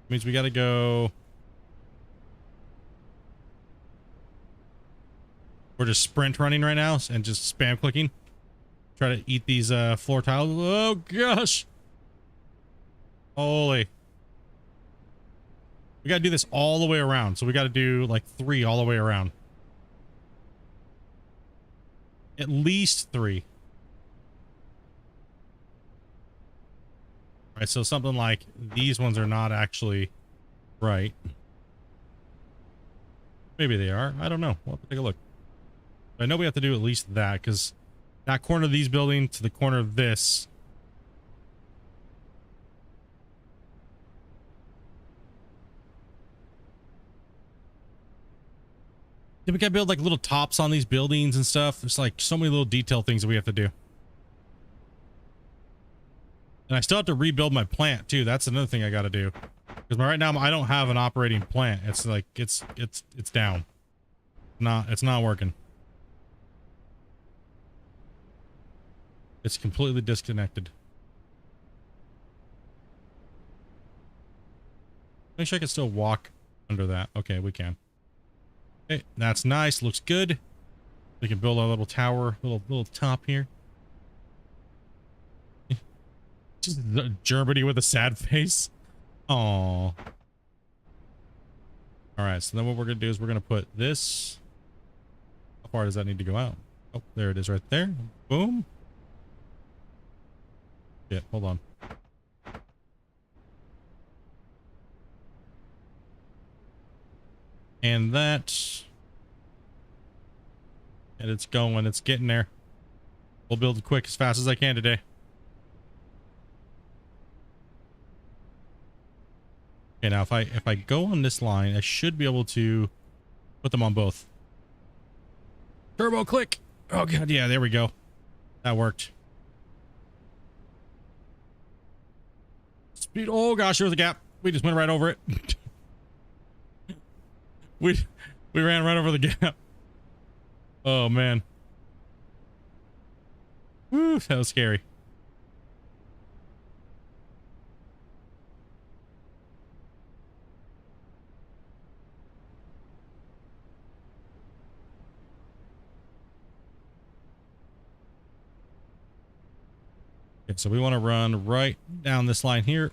means we gotta go. We're just sprint running right now and just spam clicking. Try to eat these floor tiles. Oh gosh. Holy. We gotta do this all the way around. So we gotta do like 3 all the way around. At least 3. All right, so something like these ones are not actually right. Maybe they are. I don't know. We'll have to take a look. I know we have to do at least that, because that corner of these buildings to the corner of this. Then we gotta build like little tops on these buildings and stuff. There's like so many little detail things that we have to do. And I still have to rebuild my plant too. That's another thing I gotta do. Because right now I don't have an operating plant. It's like it's down. It's not working. It's completely disconnected. Make sure I can still walk under that. Okay, we can. Okay, that's nice. Looks good. We can build our little tower, little top here. Just Germany with a sad face. Aww. All right, so then what we're gonna do is we're gonna put this. How far does that need to go out? Oh, there it is right there. Boom. Yeah, hold on. And that. And it's going. It's getting there. We'll build it quick as fast as I can today. Okay, now if I go on this line, I should be able to put them on both. Turbo click. Oh god, yeah, there we go. That worked. Speed. Oh gosh, there was a gap. We just went right over it. we ran right over the gap. Oh man. Woo, that was scary. Okay, so we want to run right down this line here.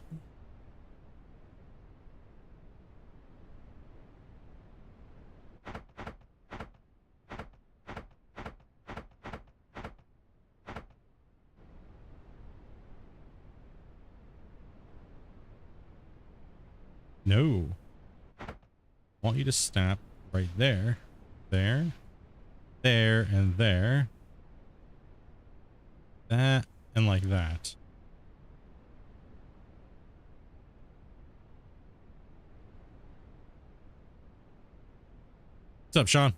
No. I want you to snap right there, there, there, and there. That, and like that. What's up, Sean?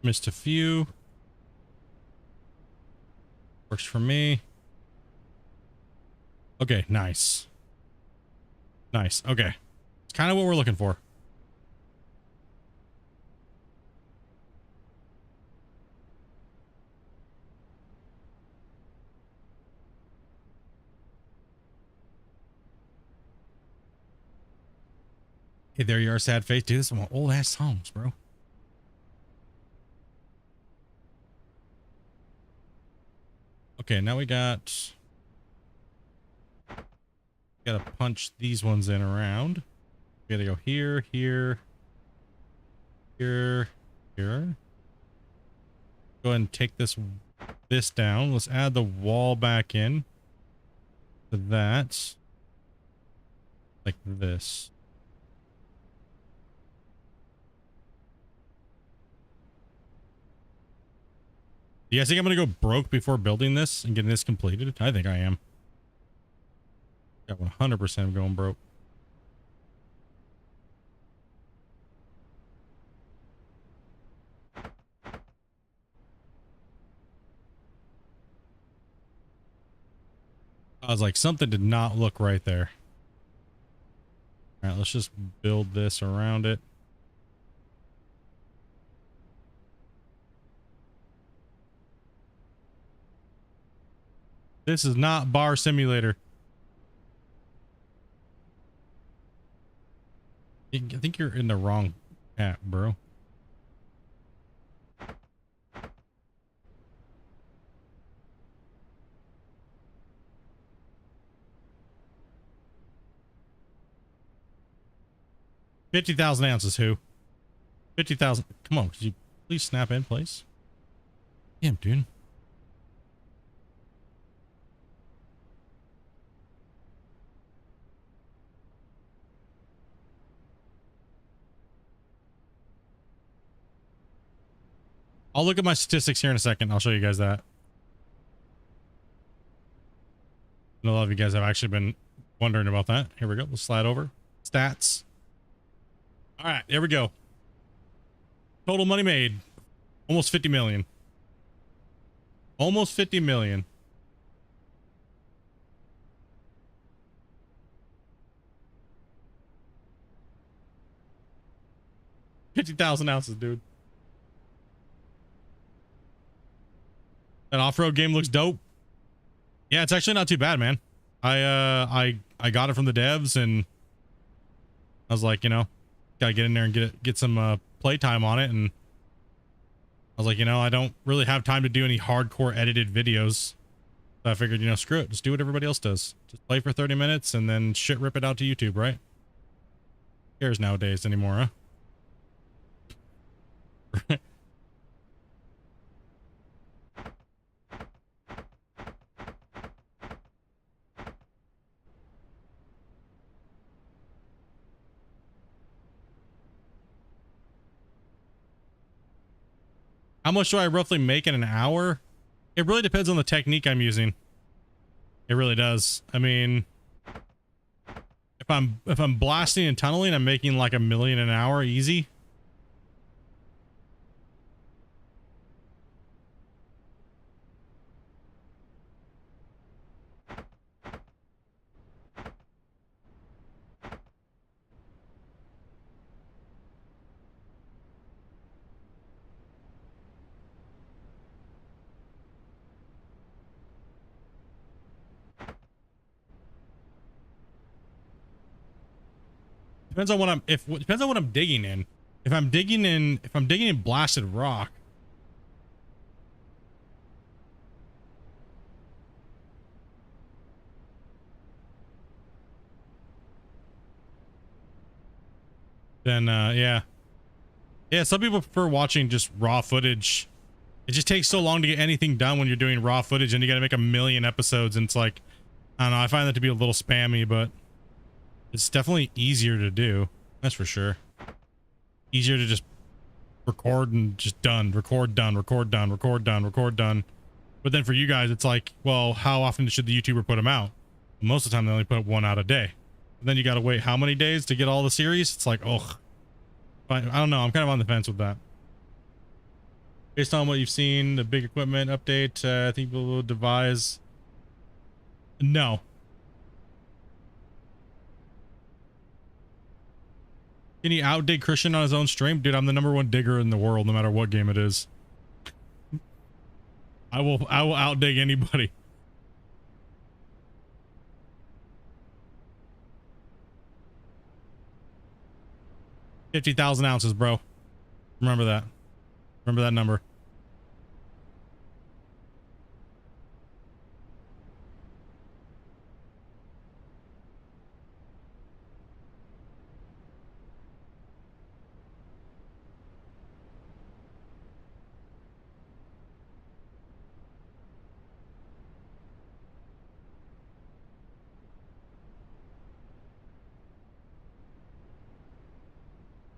Missed a few. Works for me. Okay, nice. Nice. Okay. It's kind of what we're looking for. Hey, there you are, sad face. Dude, this is one old ass songs, bro. Okay, now we gotta punch these ones in around. We gotta go here, here, here, here. Go ahead and take this down. Let's add the wall back in to that. Like this. Do you guys think I'm gonna go broke before building this and getting this completed? I think I am. Got 100% going broke. I was like, something did not look right there. All right, let's just build this around it. This is not Bar Simulator. I think you're in the wrong app, bro. $50,000 ounces, who? 50,000. Come on, could you please snap in place? Damn, dude. I'll look at my statistics here in a second. I'll show you guys that. A lot of you guys have actually been wondering about that. Here we go. Let's slide over. Stats. All right, there we go. Total money made. Almost 50 million. Almost 50 million. $50,000 ounces, dude. That off-road game looks dope. Yeah, it's actually not too bad, man. I got it from the devs, and I was like, you know, gotta get in there and get some playtime on it. And I was like, you know, I don't really have time to do any hardcore edited videos. So I figured, you know, screw it. Just do what everybody else does. Just play for 30 minutes and then shit rip it out to YouTube, right? Who cares nowadays anymore, huh? How much do I roughly make in an hour? It really depends on the technique I'm using. It really does. I mean, if I'm blasting and tunneling, I'm making like $1 million an hour easy. Depends on what depends on what I'm digging in. If I'm digging in blasted rock, then yeah. Yeah, some people prefer watching just raw footage. It just takes so long to get anything done when you're doing raw footage, and you got to make 1 million episodes, and it's like, I don't know, I find that to be a little spammy, but it's definitely easier to do. That's for sure. Easier to just record and just done, record done, record done, record done, record done. But then for you guys, it's like, well, how often should the YouTuber put them out? Most of the time they only put one out a day. And then you got to wait how many days to get all the series? It's like, oh, I don't know. I'm kind of on the fence with that. Based on what you've seen, the big equipment update, I think we'll devise. No. Can he outdig Christian on his own stream? Dude, I'm the #1 digger in the world, no matter what game it is. I will outdig anybody. $50,000 ounces, bro. Remember that. Remember that number.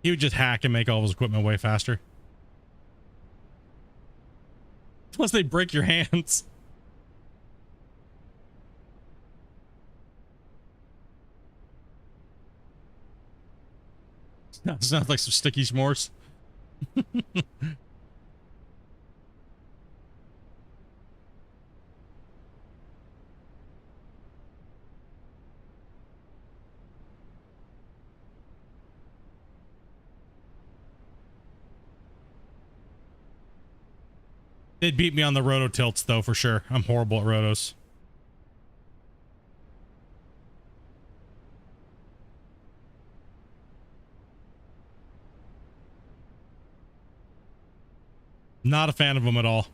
He would just hack and make all of his equipment way faster. Unless they break your hands. Sounds like some sticky s'mores. They'd beat me on the roto tilts though, for sure. I'm horrible at rotos. Not a fan of them at all.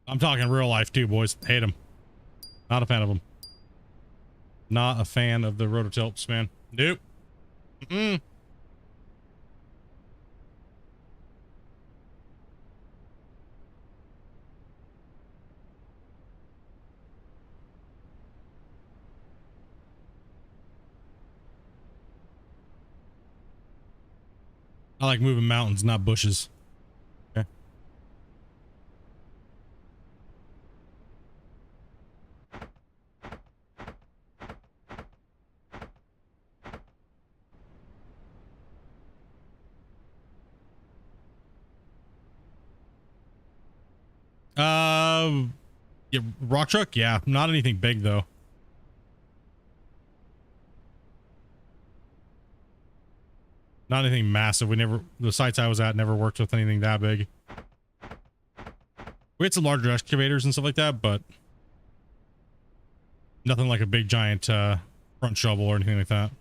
I'm talking real life too, boys. Hate them. Not a fan of them. Not a fan of the rototilts, man. Nope. Mm-mm. I like moving mountains, not bushes. Okay. Yeah, rock truck. Yeah, not anything big though. Not anything massive. The sites I was at never worked with anything that big. We had some larger excavators and stuff like that, but nothing like a big giant front shovel or anything like that.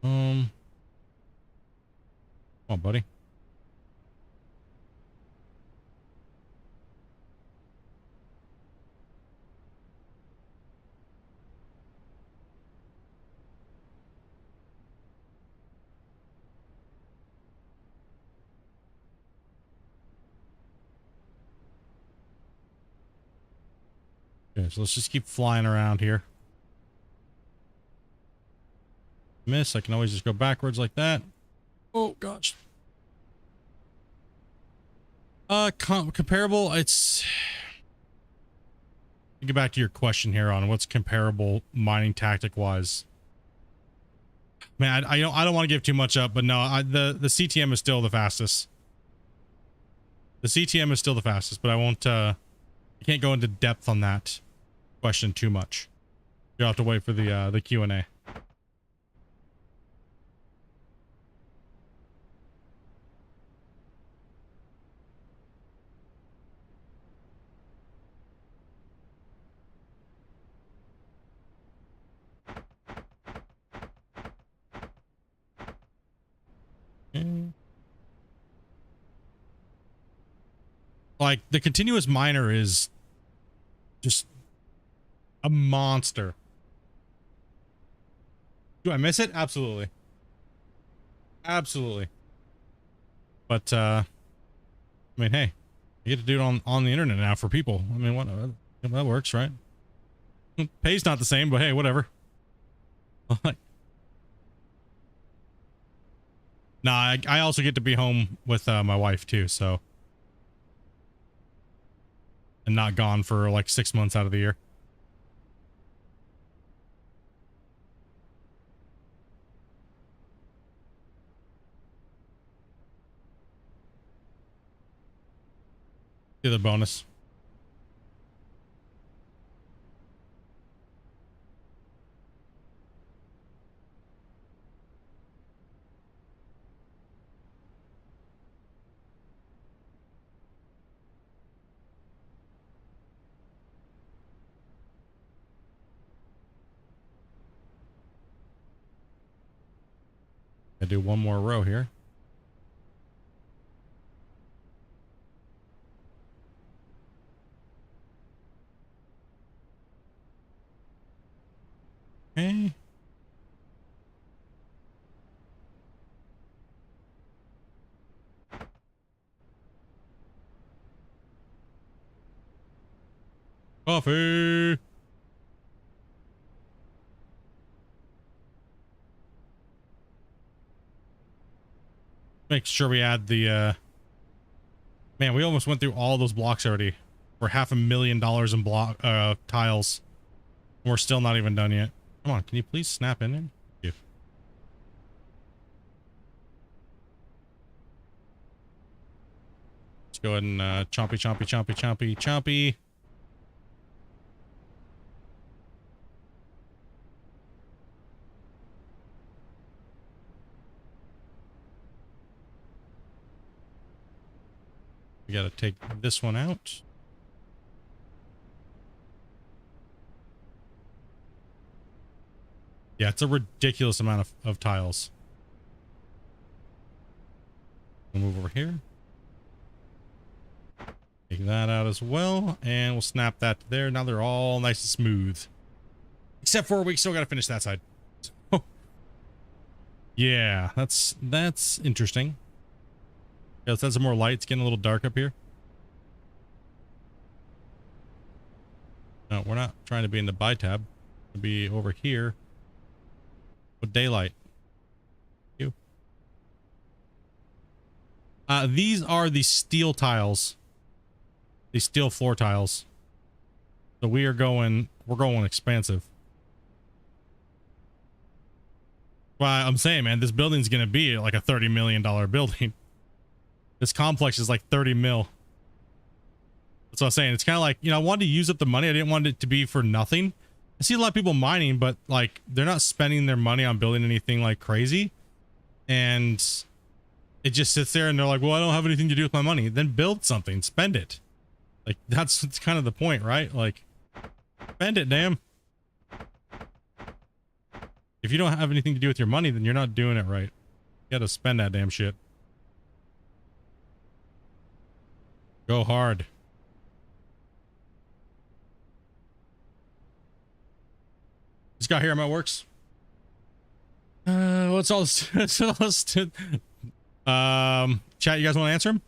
Come on, buddy. Okay, so let's just keep flying around here. Miss, I can always just go backwards like that. Oh gosh. Comparable, it's get back to your question here on what's comparable mining tactic wise. Man, I don't want to give too much up, but no, the CTM is still the fastest. The CTM is still the fastest, but I won't I can't go into depth on that question too much. You'll have to wait for the Q&A. Like the continuous miner is just a monster. Do I miss it? Absolutely. Absolutely. But I mean, hey, you get to do it on the internet now for people. I mean, what that works, right? Pay's not the same, but hey, whatever. Nah, I also get to be home with my wife too, so. And not gone for like 6 months out of the year. The other bonus. I do one more row here. Okay. Coffee. Make sure we add the man, we almost went through all those blocks already for $500,000 in block tiles. We're still not even done yet. Come on, can you please snap in there? Thank you. Let's go ahead and chompy. We gotta take this one out. Yeah, it's a ridiculous amount of tiles. We'll move over here. Take that out as well, and we'll snap that to there. Now they're all nice and smooth. Except for we still gotta finish that side. Yeah, that's interesting. Yeah, let's add some more light. It's getting a little dark up here. No, we're not trying to be in the buy tab. We'll be over here with daylight. You. These are the steel tiles. These steel floor tiles. So we're going expansive. Well, I'm saying, man, this building's gonna be like a $30 million building. This complex is like 30 mil. That's what I'm saying. It's kind of like, you know, I wanted to use up the money. I didn't want it to be for nothing. I see a lot of people mining, but like they're not spending their money on building anything like crazy. And it just sits there and they're like, well, I don't have anything to do with my money. Then build something, spend it. Like that's kind of the point, right? Like spend it, damn. If you don't have anything to do with your money, then you're not doing it right. You gotta spend that damn shit. Go hard. This guy here, my works. What's all this? Chat, you guys want to answer him?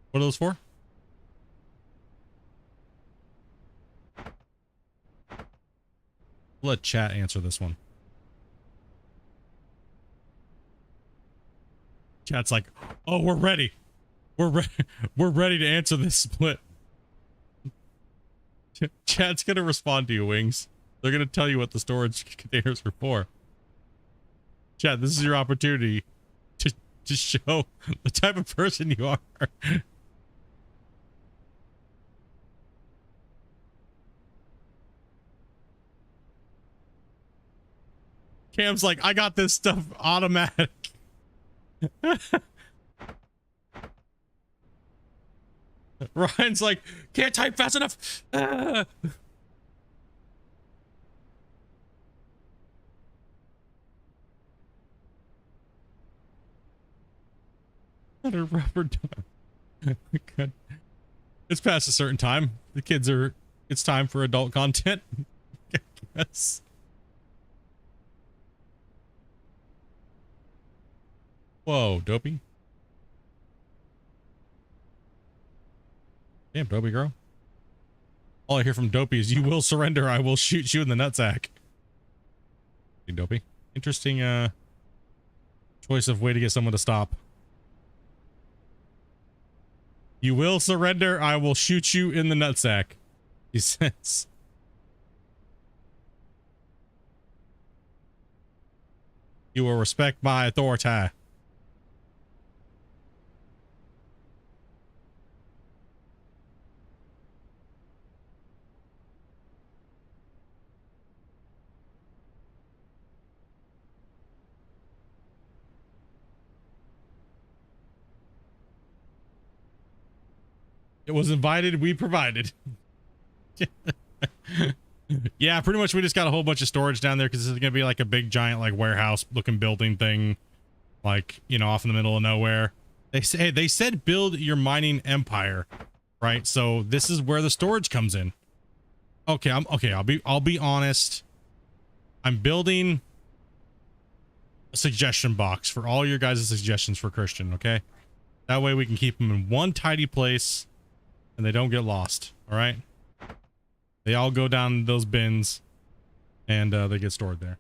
What are those for? Let chat answer this one. Chat's like, oh, we're ready. We're ready to answer this split. Chat's gonna respond to you, Wings. They're gonna tell you what the storage containers are for. Chat, this is your opportunity to show the type of person you are. Cam's like, I got this stuff automatic. Ryan's like, can't type fast enough. Got a rubber duck. Good. It's past a certain time. The kids are, it's time for adult content. Yes. Whoa, Dopey. Damn, Dopey girl. All I hear from Dopey is, you will surrender, I will shoot you in the nutsack. Hey, Dopey. Interesting choice of way to get someone to stop. You will surrender, I will shoot you in the nutsack. He says. You will respect my authority. It was invited, we provided. Yeah, pretty much we just got a whole bunch of storage down there because this is gonna be like a big giant like warehouse looking building thing, like, you know, off in the middle of nowhere. They said build your mining empire, right? So this is where the storage comes in. Okay, I'll be honest. I'm building a suggestion box for all your guys' suggestions for Christian, okay? That way we can keep them in one tidy place and they don't get lost, all right? They all go down those bins and they get stored there.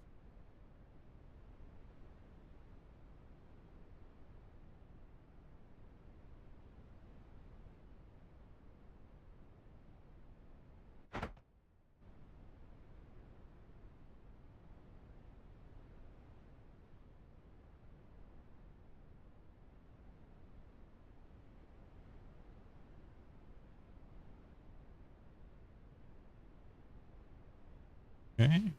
Okay.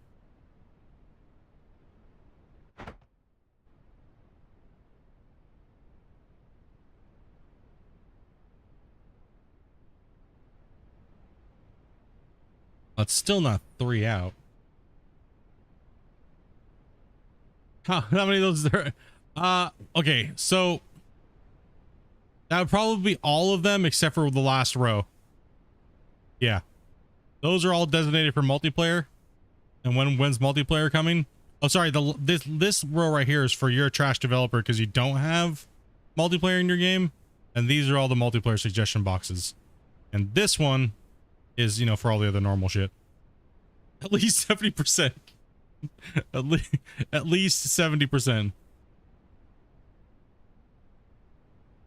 It's still not 3 out. How many of those there? Okay, so that would probably be all of them except for the last row. Yeah, those are all designated for multiplayer. And when's multiplayer coming? Oh, sorry, this row right here is for your trash developer because you don't have multiplayer in your game, and these are all the multiplayer suggestion boxes. And this one is, you know, for all the other normal shit. At least 70%. at least 70%.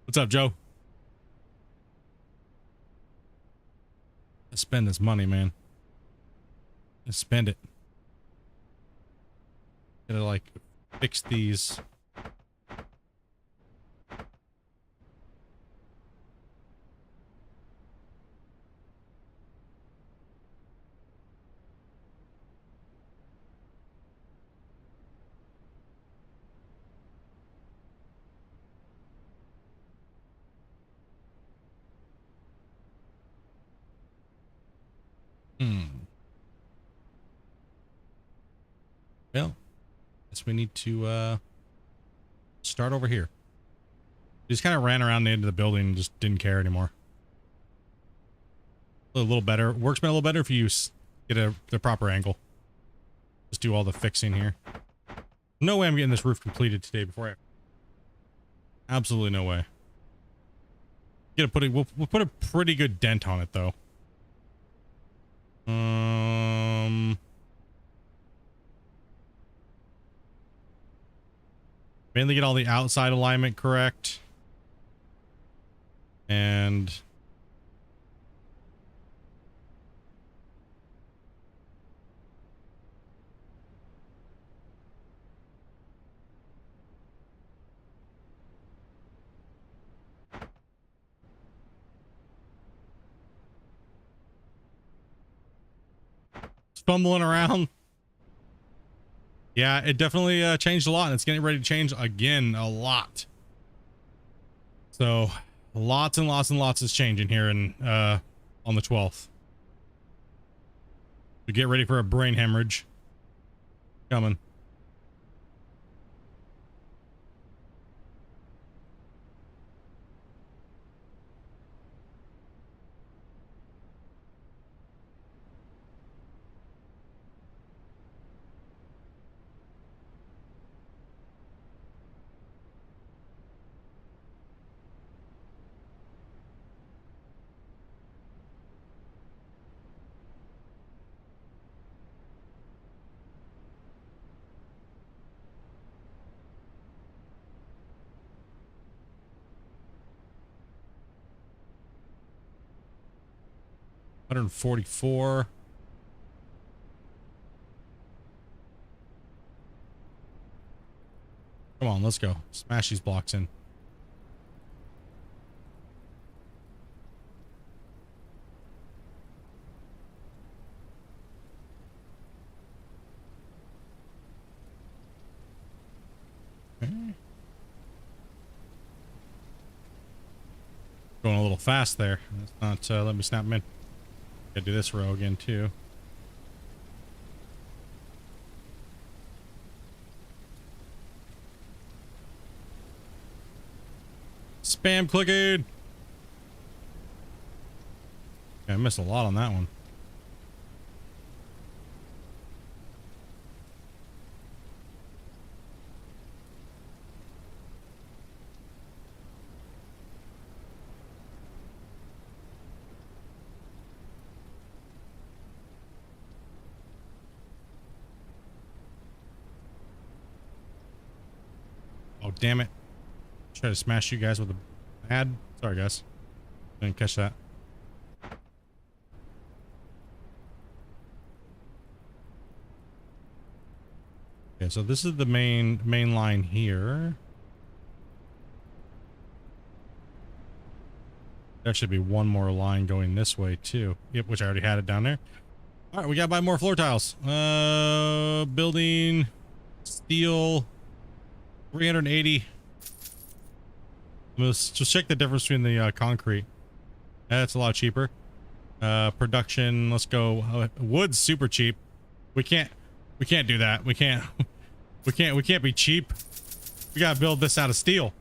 What's up, Joe? Let's spend this money, man. Let's spend it. Gotta like fix these. Well, guess we need to start over here. We just kind of ran around the end of the building and just didn't care anymore. A little better. Works a little better if you get the proper angle. Just do all the fixing here. No way I'm getting this roof completed today before I... Absolutely no way. We'll put a pretty good dent on it though. Mainly get all the outside alignment correct. And fumbling around. Yeah, it definitely changed a lot, and it's getting ready to change again a lot. So lots and lots and lots is changing here in on the 12th. So get ready for a brain hemorrhage coming. $144. Come on, let's go. Smash these blocks in. Okay. Going a little fast there. That's not let me snap them in. Gotta do this row again too. Spam clicking. I missed a lot on that one. damn it. Try to smash you guys with a ad. Sorry, guys. Didn't catch that. Okay, so this is the main line here. There should be one more line going this way too. Yep, which I already had it down there. All right, we gotta buy more floor tiles. Building steel 380. Let's just check the difference between the concrete. That's a lot cheaper. Production, let's go. Wood's super cheap. We can't do that. We can't be cheap. We gotta build this out of steel.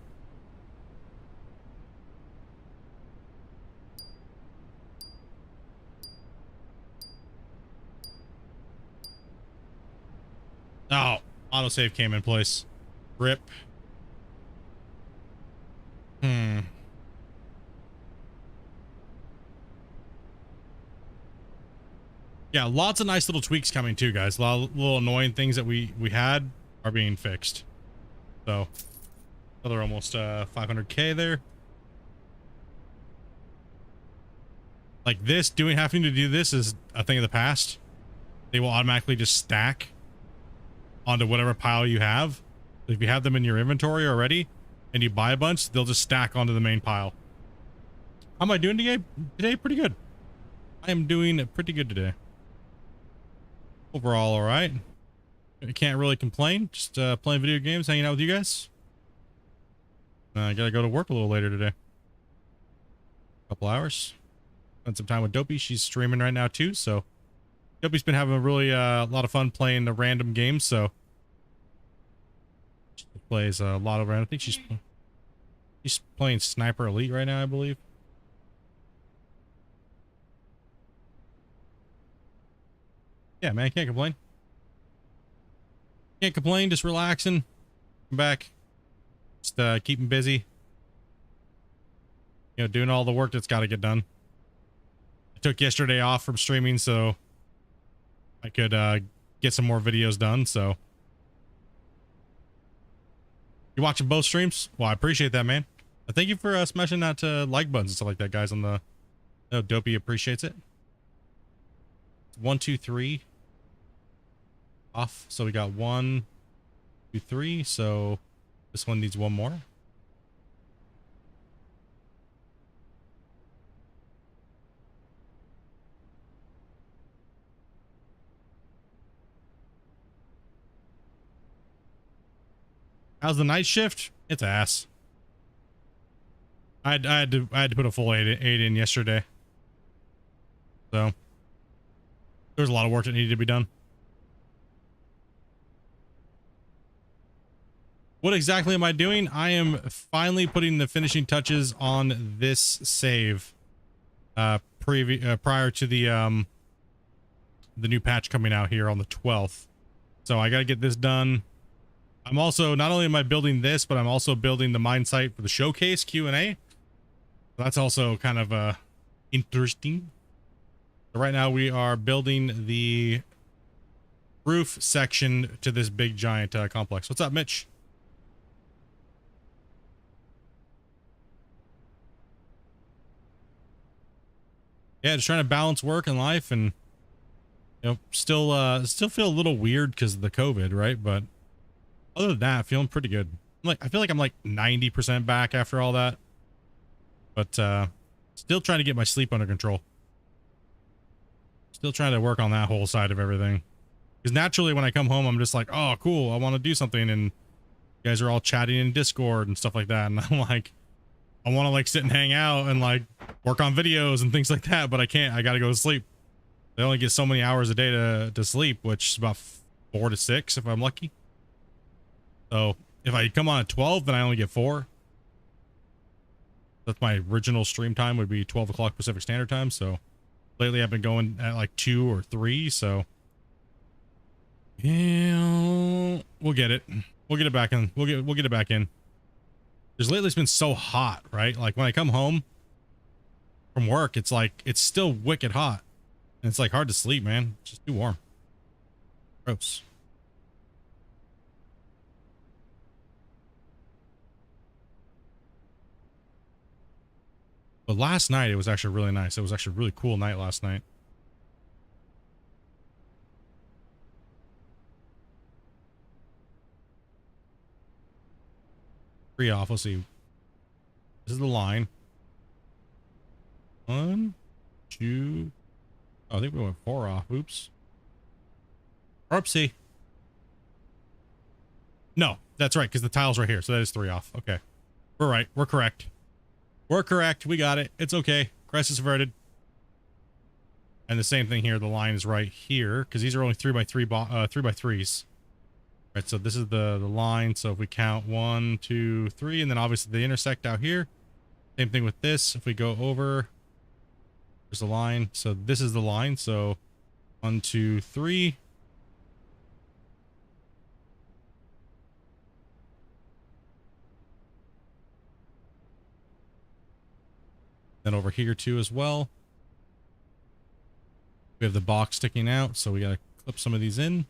Oh, autosave came in place. Rip. Yeah, lots of nice little tweaks coming too, guys. A lot of little annoying things that we had are being fixed. So, another almost 500k there. Like this, having to do this is a thing of the past. They will automatically just stack onto whatever pile you have. If you have them in your inventory already and you buy a bunch, they'll just stack onto the main pile. How am I doing today? Pretty good. I am doing pretty good today. Overall, all right. I can't really complain. Just playing video games, hanging out with you guys. I gotta go to work a little later today. Couple hours. Spent some time with Dopey. She's streaming right now too, so Dopey's been having a really lot of fun playing the random games. So she plays a lot of random. I think she's playing Sniper Elite right now, I believe. Yeah, man, can't complain. Can't complain, just relaxing. Come back. Just keeping busy. You know, doing all the work that's got to get done. I took yesterday off from streaming so I could get some more videos done, so. You watching both streams? Well, I appreciate that, man. Thank you for smashing that like buttons and stuff like that, guys, on the... Oh, Dopey appreciates it. 1, 2, 3. Off. So we got 1, 2, 3. So this one needs one more. How's the night shift? It's ass. I had to put a full 8 in yesterday. So there was a lot of work that needed to be done. What exactly am I doing? I am finally putting the finishing touches on this save prior to the new patch coming out here on the 12th. So I got to get this done. I'm also, not only am I building this, but I'm also building the mine site for the showcase Q&A. So that's also kind of interesting. So right now we are building the roof section to this big giant complex. What's up, Mitch? Yeah, just trying to balance work and life, and you know, still feel a little weird because of the COVID, right? But other than that, feeling pretty good. I feel like I'm like 90% back after all that, but still trying to get my sleep under control. Still trying to work on that whole side of everything. Because naturally, when I come home, I'm just like, oh, cool, I want to do something, and you guys are all chatting in Discord and stuff like that, and I'm like, I want to like sit and hang out and like work on videos and things like that, but I can't. I gotta go to sleep. I only get so many hours a day to sleep, which is about 4 to 6 if I'm lucky. So if I come on at 12, then I only get 4. That's my original stream time, would be 12 o'clock Pacific Standard Time. So lately I've been going at like 2 or 3. So yeah, we'll get it. We'll get it back in. We'll get it back in. Because lately it's been so hot, right? Like when I come home from work, it's like, it's still wicked hot. And it's like hard to sleep, man. It's just too warm. Gross. But last night, it was actually really nice. It was actually a really cool night last night. Three off. Let's see. This is the line. 1, 2. Oh, I think we went 4 off. Oops. Oopsie. No, that's right, because the tile's right here. So that is 3 off. Okay. We're right. We're correct. We're correct. We got it. It's okay. Crisis averted. And the same thing here. The line is right here, because these are only 3x3 3x3s. Right, so this is the line. So if we count 1, 2, 3, and then obviously they intersect out here. Same thing with this. If we go over, there's a line. So this is the line. So 1, 2, 3. Then over here too as well. We have the box sticking out, so we gotta clip some of these in.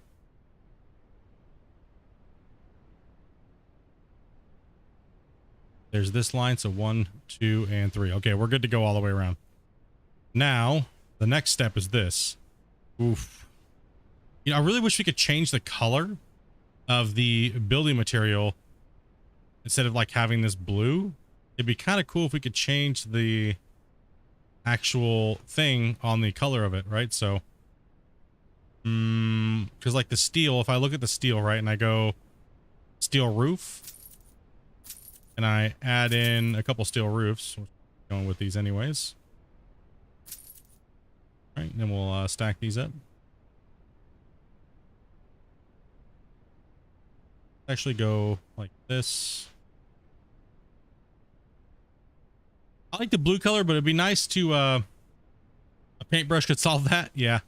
There's this line, so 1, 2, and 3. Okay, we're good to go all the way around. Now, the next step is this. Oof. You know, I really wish we could change the color of the building material instead of like having this blue. It'd be kind of cool if we could change the actual thing on the color of it, right? So, because like the steel, if I look at the steel, right, and I go steel roof, and I add in a couple steel roofs, we're going with these anyways. All right, then we'll stack these up. Actually go like this. I like the blue color, but it'd be nice to, a paintbrush could solve that. Yeah.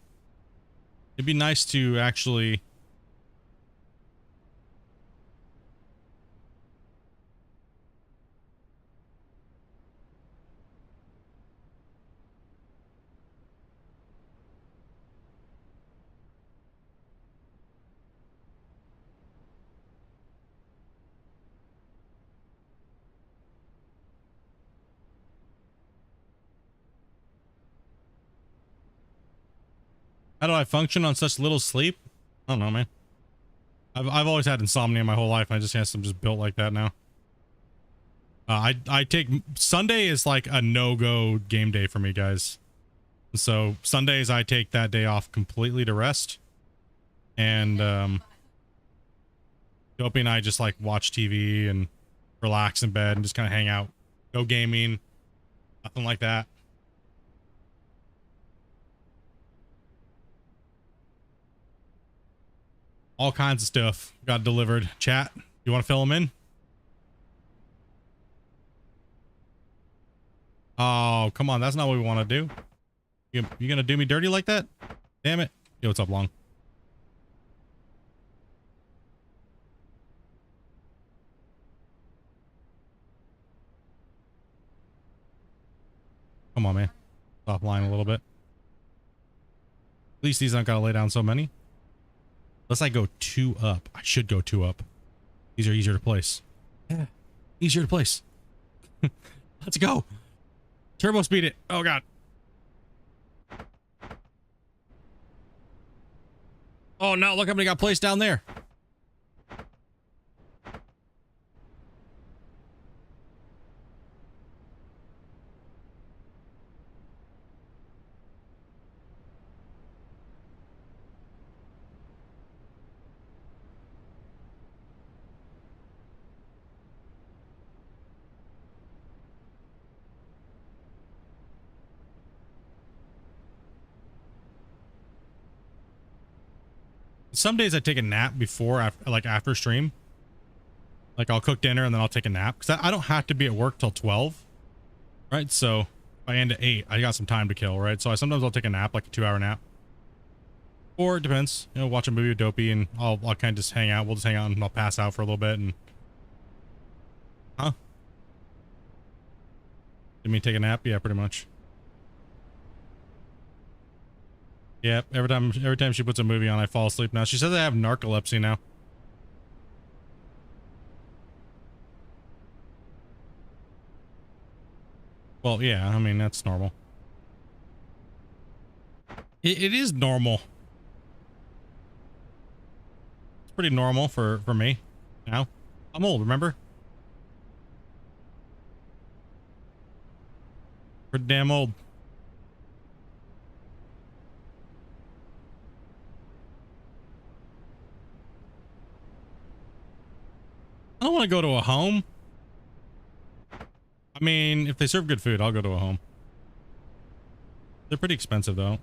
It'd be nice to actually. How do I function on such little sleep? I don't know, man. I've always had insomnia my whole life. I just guess I'm just built like that now. I take Sunday is like a no-go game day for me, guys. So Sundays I take that day off completely to rest. And Dopey and I just like watch TV and relax in bed and just kind of hang out. Go gaming. Nothing like that. All kinds of stuff got delivered. Chat, you want to fill them in? Oh, come on. That's not what we want to do. You going to do me dirty like that? Damn it. Yo, what's up, Long? Come on, man. Stop lying a little bit. At least these aren't going to lay down so many. Unless I go 2 up. I should go 2 up. These are easier to place. Yeah. Easier to place. Let's go. Turbo speed it. Oh, God. Oh, no. Look how many got placed down there. Some days I take a nap before, like after stream. Like I'll cook dinner and then I'll take a nap. Because I don't have to be at work till 12. Right? So if I end at 8, I got some time to kill, right? So sometimes I'll take a nap, like a 2-hour nap. Or it depends. You know, watch a movie with Dopey and I'll kind of just hang out. We'll just hang out and I'll pass out for a little bit and... Huh? Did me take a nap? Yeah, pretty much. Yep, every time she puts a movie on, I fall asleep now. She says I have narcolepsy now. Well, yeah, I mean, that's normal. It is normal. It's pretty normal for me now. I'm old, remember? Pretty damn old. I don't want to go to a home. I mean, if they serve good food, I'll go to a home. They're pretty expensive, though.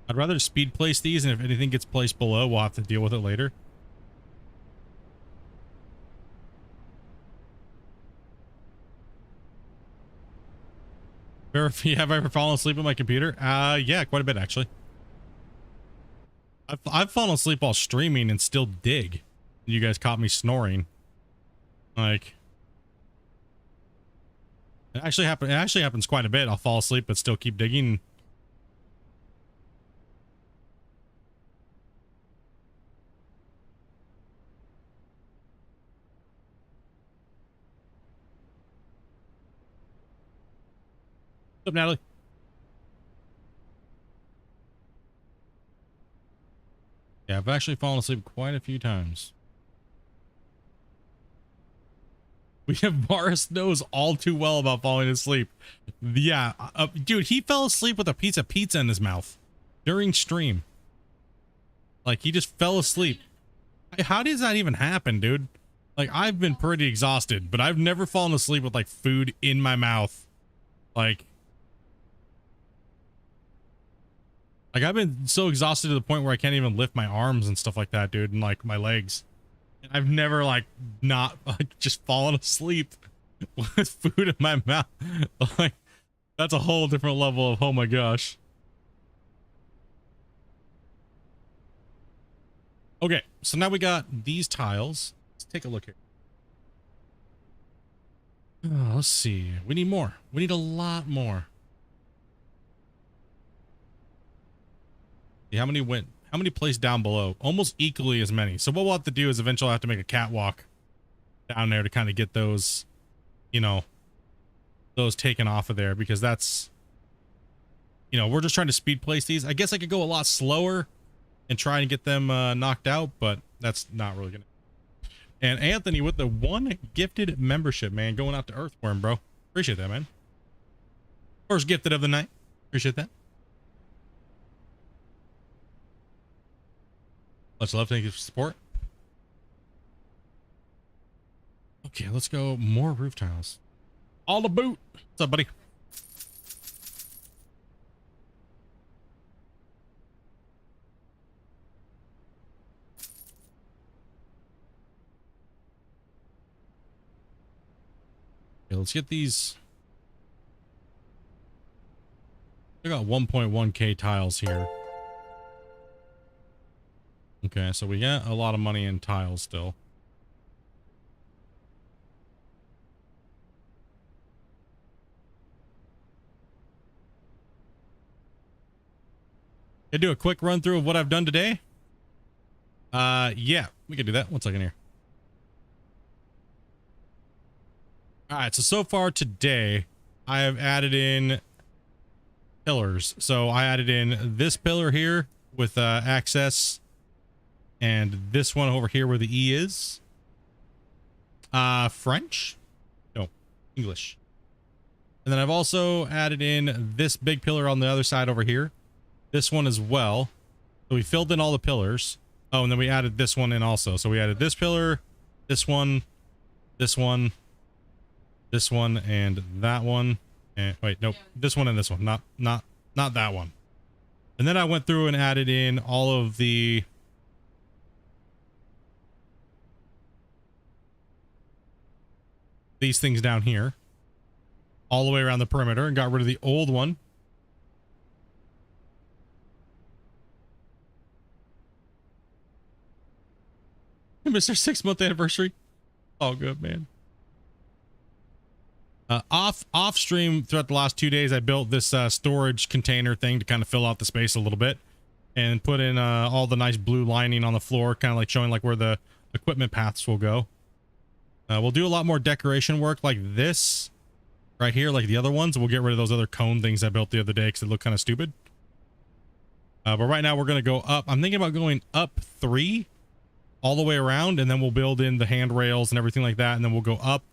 I'd rather speed place these, and if anything gets placed below, we'll have to deal with it later. Have I ever fallen asleep on my computer? Yeah, quite a bit, actually. I've fallen asleep while streaming and still dig. You guys caught me snoring. Like, it actually happens quite a bit. I'll fall asleep but still keep digging. What's up, Natalie? Yeah, I've actually fallen asleep quite a few times. Boris knows all too well about falling asleep. Yeah, dude, he fell asleep with a piece of pizza in his mouth during stream. Like, he just fell asleep. How does that even happen, dude? Like, I've been pretty exhausted, but I've never fallen asleep with, like, food in my mouth. Like, I've been so exhausted to the point where I can't even lift my arms and stuff like that, dude, and, like, my legs. And I've never, like, not, like, just fallen asleep with food in my mouth. Like, that's a whole different level of, oh my gosh. Okay, so now we got these tiles. Let's take a look here. Oh, let's see. We need more. We need a lot more. How many placed down below? Almost equally as many. So what we'll have to do is eventually have to make a catwalk down there to kind of get those, you know, those taken off of there, because that's, you know, we're just trying to speed place these. I guess I could go a lot slower and try and get them knocked out, but that's not really gonna. And Anthony with the 1 gifted membership, man, going out to Earthworm, bro. Appreciate that, man. First gifted of the night. Appreciate that. Much love. Thank you for support. Okay, let's go more roof tiles. All the boot. What's up, buddy? Okay, let's get these. I got 1.1k tiles here. Okay, so we got a lot of money in tiles still. Can I do a quick run through of what I've done today? Yeah, we can do that. 1 second here. All right, so far today, I have added in pillars. So I added in this pillar here with access, and this one over here where the E is. French? No, English. And then I've also added in this big pillar on the other side over here. This one as well. So we filled in all the pillars. Oh, and then we added this one in also. So we added this pillar, this one, this one, this one, and that one. And wait, nope, this one and this one, not that one. And then I went through and added in all of the these things down here all the way around the perimeter and got rid of the old one. Mr. 6-month anniversary. Oh, good, man. Off stream throughout the last 2 days, I built this storage container thing to kind of fill out the space a little bit and put in all the nice blue lining on the floor, kind of like showing like where the equipment paths will go. We'll do a lot more decoration work like this right here, like the other ones. We'll get rid of those other cone things I built the other day because they look kind of stupid. But right now we're going to go up. I'm thinking about going up 3 all the way around, and then we'll build in the handrails and everything like that. And then we'll go up,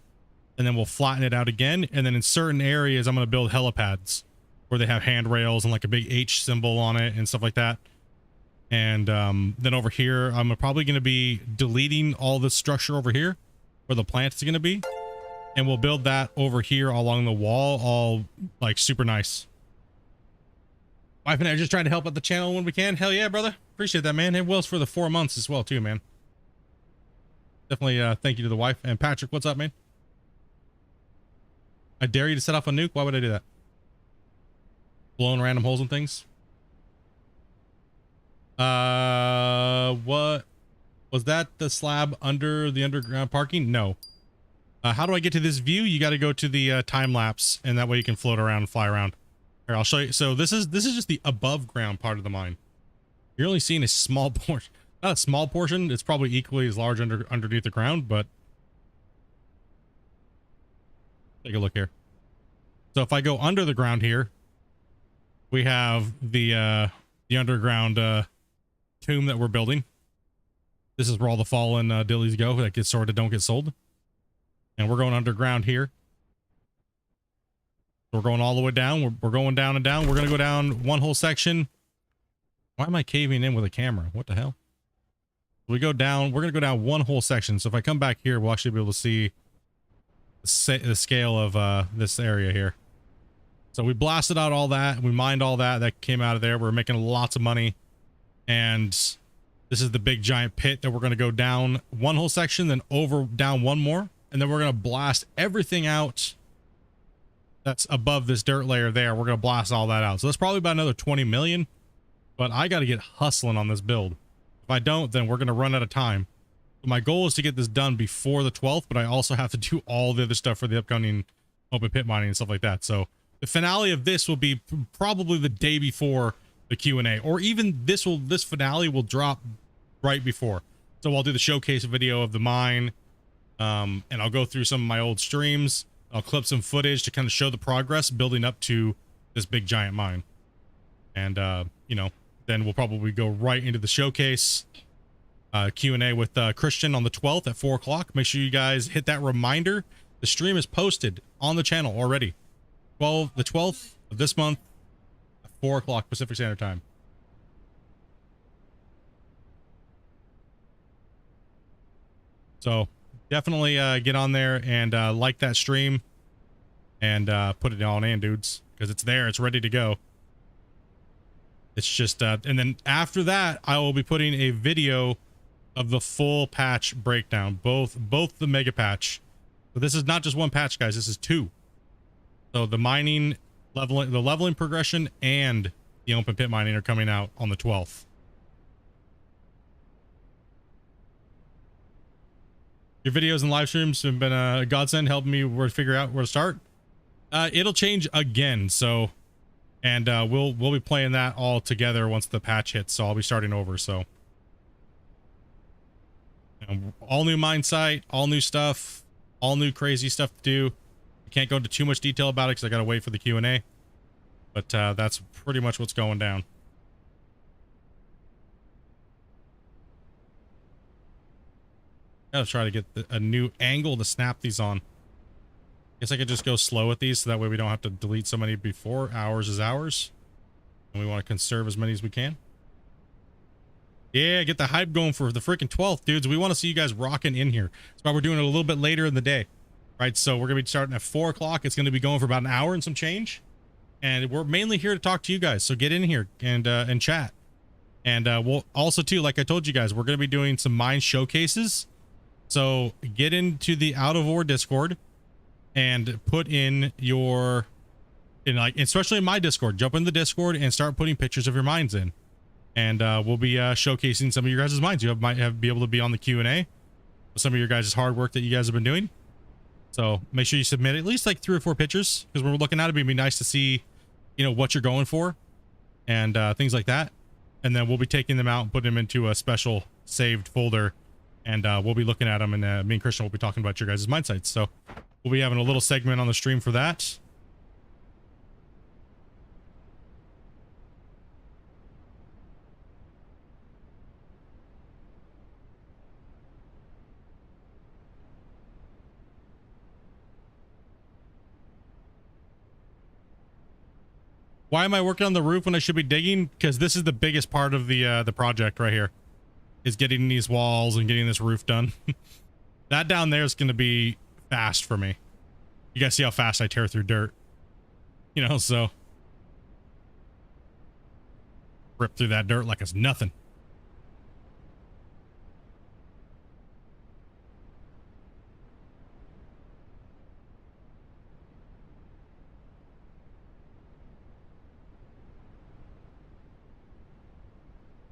and then we'll flatten it out again. And then in certain areas, I'm going to build helipads where they have handrails and like a big H symbol on it and stuff like that. And then over here, I'm probably going to be deleting all this structure over here where the plant is going to be. And we'll build that over here along the wall, all like super nice. Wife and I are just trying to help out the channel when we can. Hell yeah, brother. Appreciate that, man. And Will's for the 4 months as well, too, man. Definitely thank you to the wife. And Patrick, what's up, man? I dare you to set off a nuke. Why would I do that? Blowing random holes in things. What was that? The slab under the underground parking? No. How do I get to this view? You got to go to the time lapse, and that way you can float around and fly around. Here, I'll show you. So this is just the above ground part of the mine. You're only seeing a small portion, not a small portion. It's probably equally as large underneath the ground, but take a look here. So if I go under the ground here, we have the underground tomb that we're building. This is where all the fallen dillies go that get sorted, don't get sold. And we're going underground here. We're going all the way down. We're going down and down. We're going to go down one whole section. Why am I caving in with a camera? What the hell? We go down. We're going to go down one whole section. So if I come back here, we'll actually be able to see the scale of this area here. So we blasted out all that. We mined all that. That came out of there. We're making lots of money. And this is the big giant pit that we're going to go down one whole section, then over down one more. And then we're going to blast everything out that's above this dirt layer there. We're going to blast all that out. So that's probably about another 20 million. But I got to get hustling on this build. If I don't, then we're going to run out of time. So my goal is to get this done before the 12th, but I also have to do all the other stuff for the upcoming open pit mining and stuff like that. So the finale of this will be probably the day before the Q&A, or even this finale will drop right before. So I'll do the showcase video of the mine. And I'll go through some of my old streams. I'll clip some footage to kind of show the progress building up to this big giant mine. And, you know, then we'll probably go right into the showcase Q&A with Christian on the 12th at 4 o'clock. Make sure you guys hit that reminder. The stream is posted on the channel already. The 12th of this month at 4 o'clock Pacific Standard Time. So definitely get on there and like that stream and put it on in, dudes, because it's there. It's ready to go. It's just and then after that, I will be putting a video of the full patch breakdown, both the mega patch. So this is not just one patch, guys. This is 2. So the mining leveling, the leveling progression, and the open pit mining are coming out on the 12th. Your videos and live streams have been a godsend, helping me figure out where to start. It'll change again, so, and we'll be playing that all together once the patch hits. So I'll be starting over. So, all new mine site, all new stuff, all new crazy stuff to do. I can't go into too much detail about it because I gotta wait for the Q&A. But that's pretty much what's going down. Gotta try to get a new angle to snap these on. Guess I could just go slow with these so that way we don't have to delete so many before. Hours is hours. And we want to conserve as many as we can. Yeah, get the hype going for the freaking 12th, dudes. We want to see you guys rocking in here. That's why we're doing it a little bit later in the day. Right, so we're going to be starting at 4 o'clock. It's going to be going for about an hour and some change. And we're mainly here to talk to you guys. So get in here and chat. And we'll also, too, like I told you guys, we're going to be doing some mine showcases. So get into the Out of Ore Discord and put in your, especially in my Discord, jump in the Discord and start putting pictures of your mines in. And we'll be showcasing some of your guys' mines. You might be able to be on the Q&A with some of your guys' hard work that you guys have been doing. So make sure you submit at least like 3 or 4 pictures, because we're looking at it. It'd be nice to see, you know, what you're going for and things like that. And then we'll be taking them out and putting them into a special saved folder and we'll be looking at them, and me and Christian will be talking about your guys' mine sites. So we'll be having a little segment on the stream for that. Why am I working on the roof when I should be digging? Because this is the biggest part of the project right here, is getting these walls and getting this roof done. That down there is going to be fast for me. You guys see how fast I tear through dirt, you know, so rip through that dirt like it's nothing.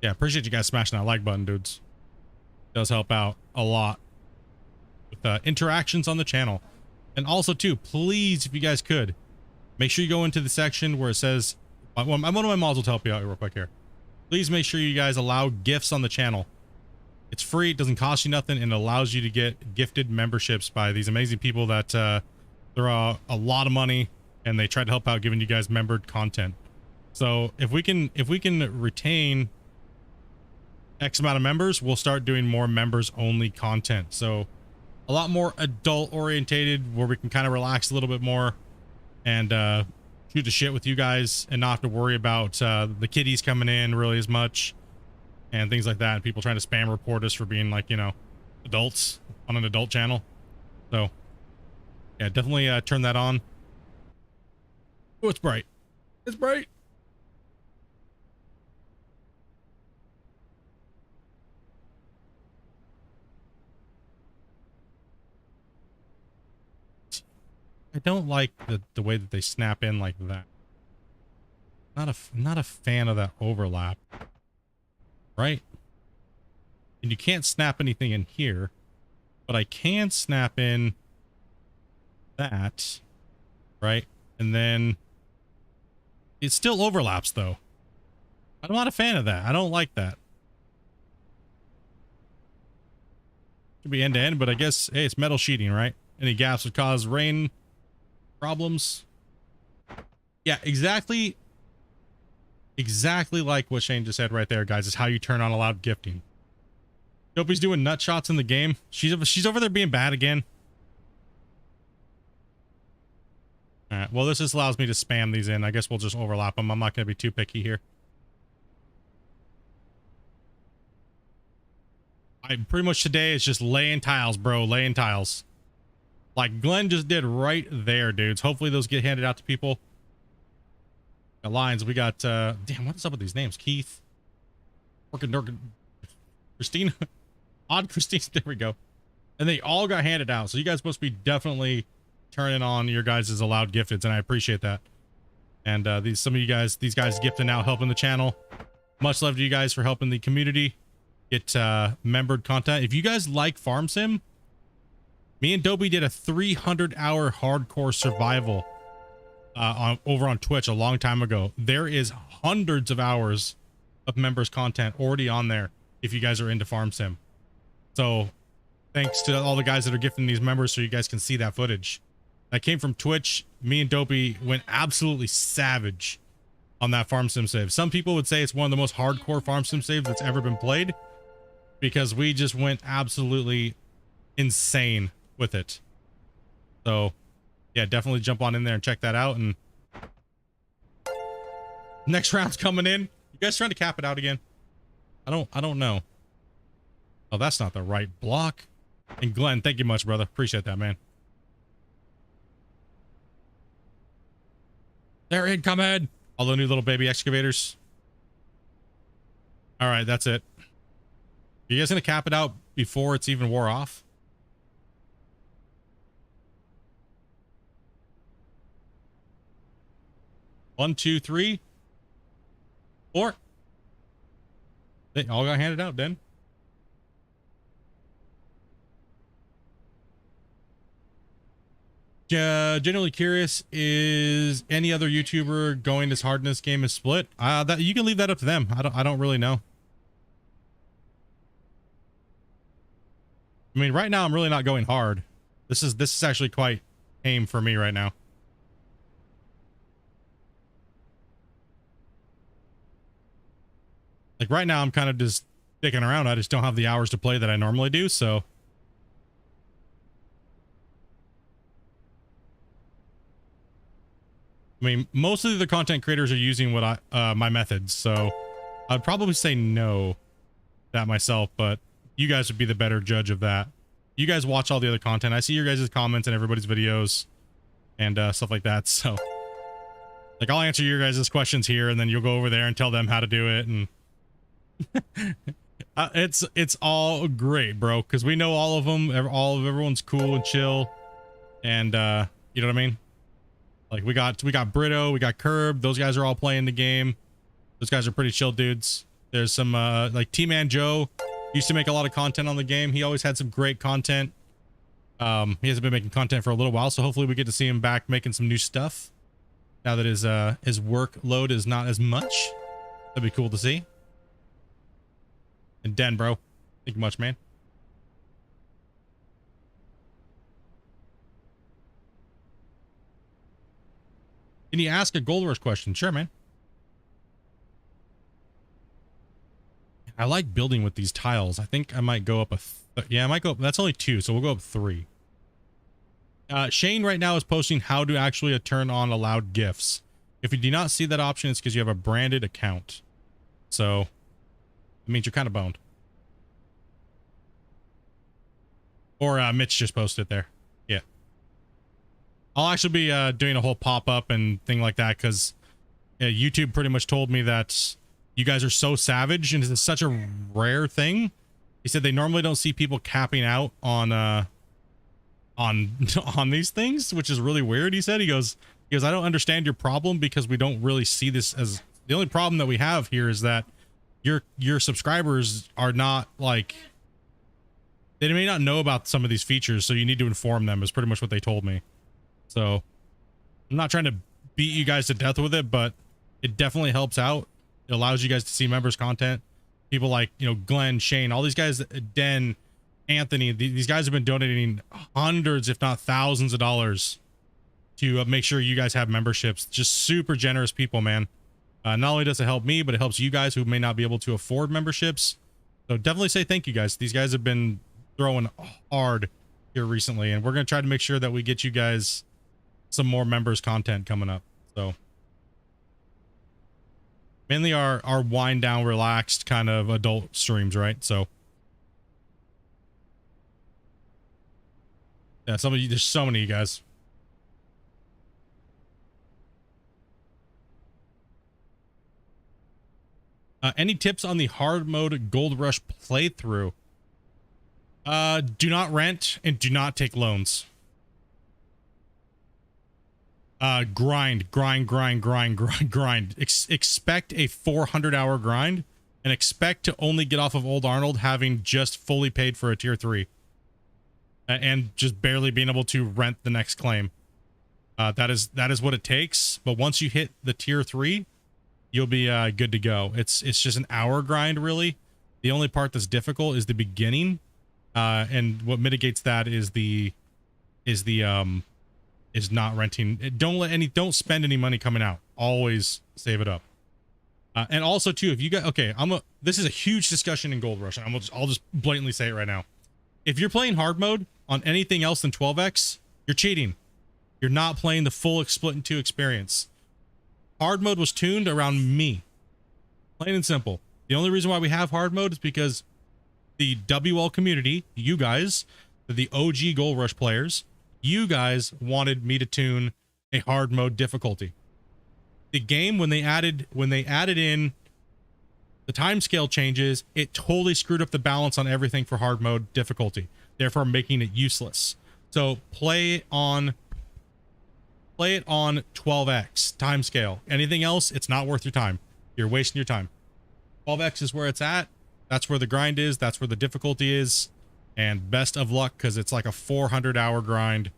Yeah, appreciate you guys smashing that like button, dudes. It does help out a lot with interactions on the channel. And also, too, please, if you guys could, make sure you go into the section where it says, one of my mods will help you out real quick here. Please make sure you guys allow gifts on the channel. It's free, it doesn't cost you nothing, and it allows you to get gifted memberships by these amazing people that throw a lot of money, and they try to help out giving you guys membered content. So if we can retain X amount of members, we'll start doing more members only content. So a lot more adult orientated, where we can kind of relax a little bit more and shoot the shit with you guys and not have to worry about the kiddies coming in really as much and things like that, and people trying to spam report us for being, like, you know, adults on an adult channel. So yeah, definitely turn that on. Oh, it's bright. It's bright. I don't like the way that they snap in like that. Not a fan of that overlap. Right? And you can't snap anything in here, but I can snap in that, right? And then it still overlaps though. I'm not a fan of that. I don't like that. Should be end to end, but I guess, hey, it's metal sheeting, right? Any gaps would cause rain problems. Yeah, exactly like what Shane just said right there, guys, is how you turn on allowed gifting. Dopey's doing nut shots in the game. She's over there being bad again. All right, well, this just allows me to spam these in. I guess we'll just overlap them. I'm not going to be too picky here. Pretty much today is just laying tiles, bro. Laying tiles. Like Glenn just did right there, dudes. Hopefully those get handed out to people. Got lines. We got, damn, what is up with these names? Keith. Christina. Odd Christine. There we go. And they all got handed out. So you guys must be definitely turning on your guys' allowed gifteds, and I appreciate that. And these guys gifting out, helping the channel. Much love to you guys for helping the community get membered content. If you guys like Farm Sim, me and Dopey did a 300-hour hardcore survival over on Twitch a long time ago. There is hundreds of hours of members content already on there if you guys are into Farm Sim. So thanks to all the guys that are gifting these members so you guys can see that footage. That came from Twitch. Me and Dopey went absolutely savage on that Farm Sim save. Some people would say it's one of the most hardcore Farm Sim saves that's ever been played, because we just went absolutely insane with it. So yeah, definitely jump on in there and check that out. And next round's coming in. You guys trying to cap it out again? I don't know. Oh, that's not the right block. And Glenn, thank you much, brother. Appreciate that, man. They're incoming. All the new little baby excavators. All right, that's it. You guys gonna cap it out before it's even wore off? One, two, three, four. They all got handed out, then. Generally curious, is any other YouTuber going as hard in this game as Split? That you can leave that up to them. I don't really know. I mean, right now I'm really not going hard. This is actually quite tame for me right now. Like right now I'm kind of just sticking around. I just don't have the hours to play that I normally do, so. I mean, mostly the content creators are using what my methods, so I'd probably say no that myself, but you guys would be the better judge of that. You guys watch all the other content. I see your guys' comments and everybody's videos and stuff like that, so like I'll answer your guys' questions here and then you'll go over there and tell them how to do it, and it's all great, bro, because we know all of them. Everyone's cool and chill, and you know what I mean. Like we got Brito, we got Curb. Those guys are all playing the game. Those guys are pretty chill dudes. There's some like T-Man Joe used to make a lot of content on the game. He always had some great content. He hasn't been making content for a little while, so hopefully we get to see him back making some new stuff now that his workload is not as much. That'd be cool to see. And Den, bro, thank you much, man. Can you ask a Gold Rush question? Sure, man. I like building with these tiles. I think I might go up yeah, I might go up. That's only 2, so we'll go up 3. Shane right now is posting how to actually turn on allowed gifts. If you do not see that option, it's because you have a branded account. So it means you're kind of boned. Or Mitch just posted it there. Yeah. I'll actually be doing a whole pop-up and thing like that because YouTube pretty much told me that you guys are so savage and it's such a rare thing. He said they normally don't see people capping out on these things, which is really weird. He said, he goes, I don't understand your problem because we don't really see this as the only problem that we have here is that your subscribers are not like, they may not know about some of these features, so you need to inform them is pretty much what they told me. So I'm not trying to beat you guys to death with it, but it definitely helps out. It allows you guys to see members content. People like, you know, Glenn, Shane, all these guys, Den, Anthony, these guys have been donating hundreds, if not thousands of dollars to make sure you guys have memberships. Just super generous people, man. Not only does it help me, but it helps you guys who may not be able to afford memberships. So definitely say thank you guys. These guys have been throwing hard here recently, and we're going to try to make sure that we get you guys some more members content coming up. So mainly our wind down, relaxed kind of adult streams, right? So yeah, some of you, there's so many of you guys. Any tips on the hard mode Gold Rush playthrough? Do not rent and do not take loans. Grind. Expect a 400-hour grind and expect to only get off of Old Arnold having just fully paid for a tier 3 and just barely being able to rent the next claim. That is what it takes. But once you hit the tier 3, you'll be good to go. It's just an hour grind, really. The only part that's difficult is the beginning, and what mitigates that is not renting. Don't spend any money coming out. Always save it up. And also too, if you got, okay, this is a huge discussion in Gold Rush, and I'll just blatantly say it right now. If you're playing hard mode on anything else than 12x, you're cheating. You're not playing the full Splitintwo experience. Hard mode was tuned around me. Plain and simple. The only reason why we have hard mode is because the WL community, you guys, the OG Gold Rush players, you guys wanted me to tune a hard mode difficulty. The game, when they added in the timescale changes, it totally screwed up the balance on everything for hard mode difficulty, therefore making it useless. So play it on 12x timescale. Anything else, it's not worth your time. You're wasting your time. 12x is where it's at. That's where the grind is. That's where the difficulty is. And best of luck, because it's like a 400-hour grind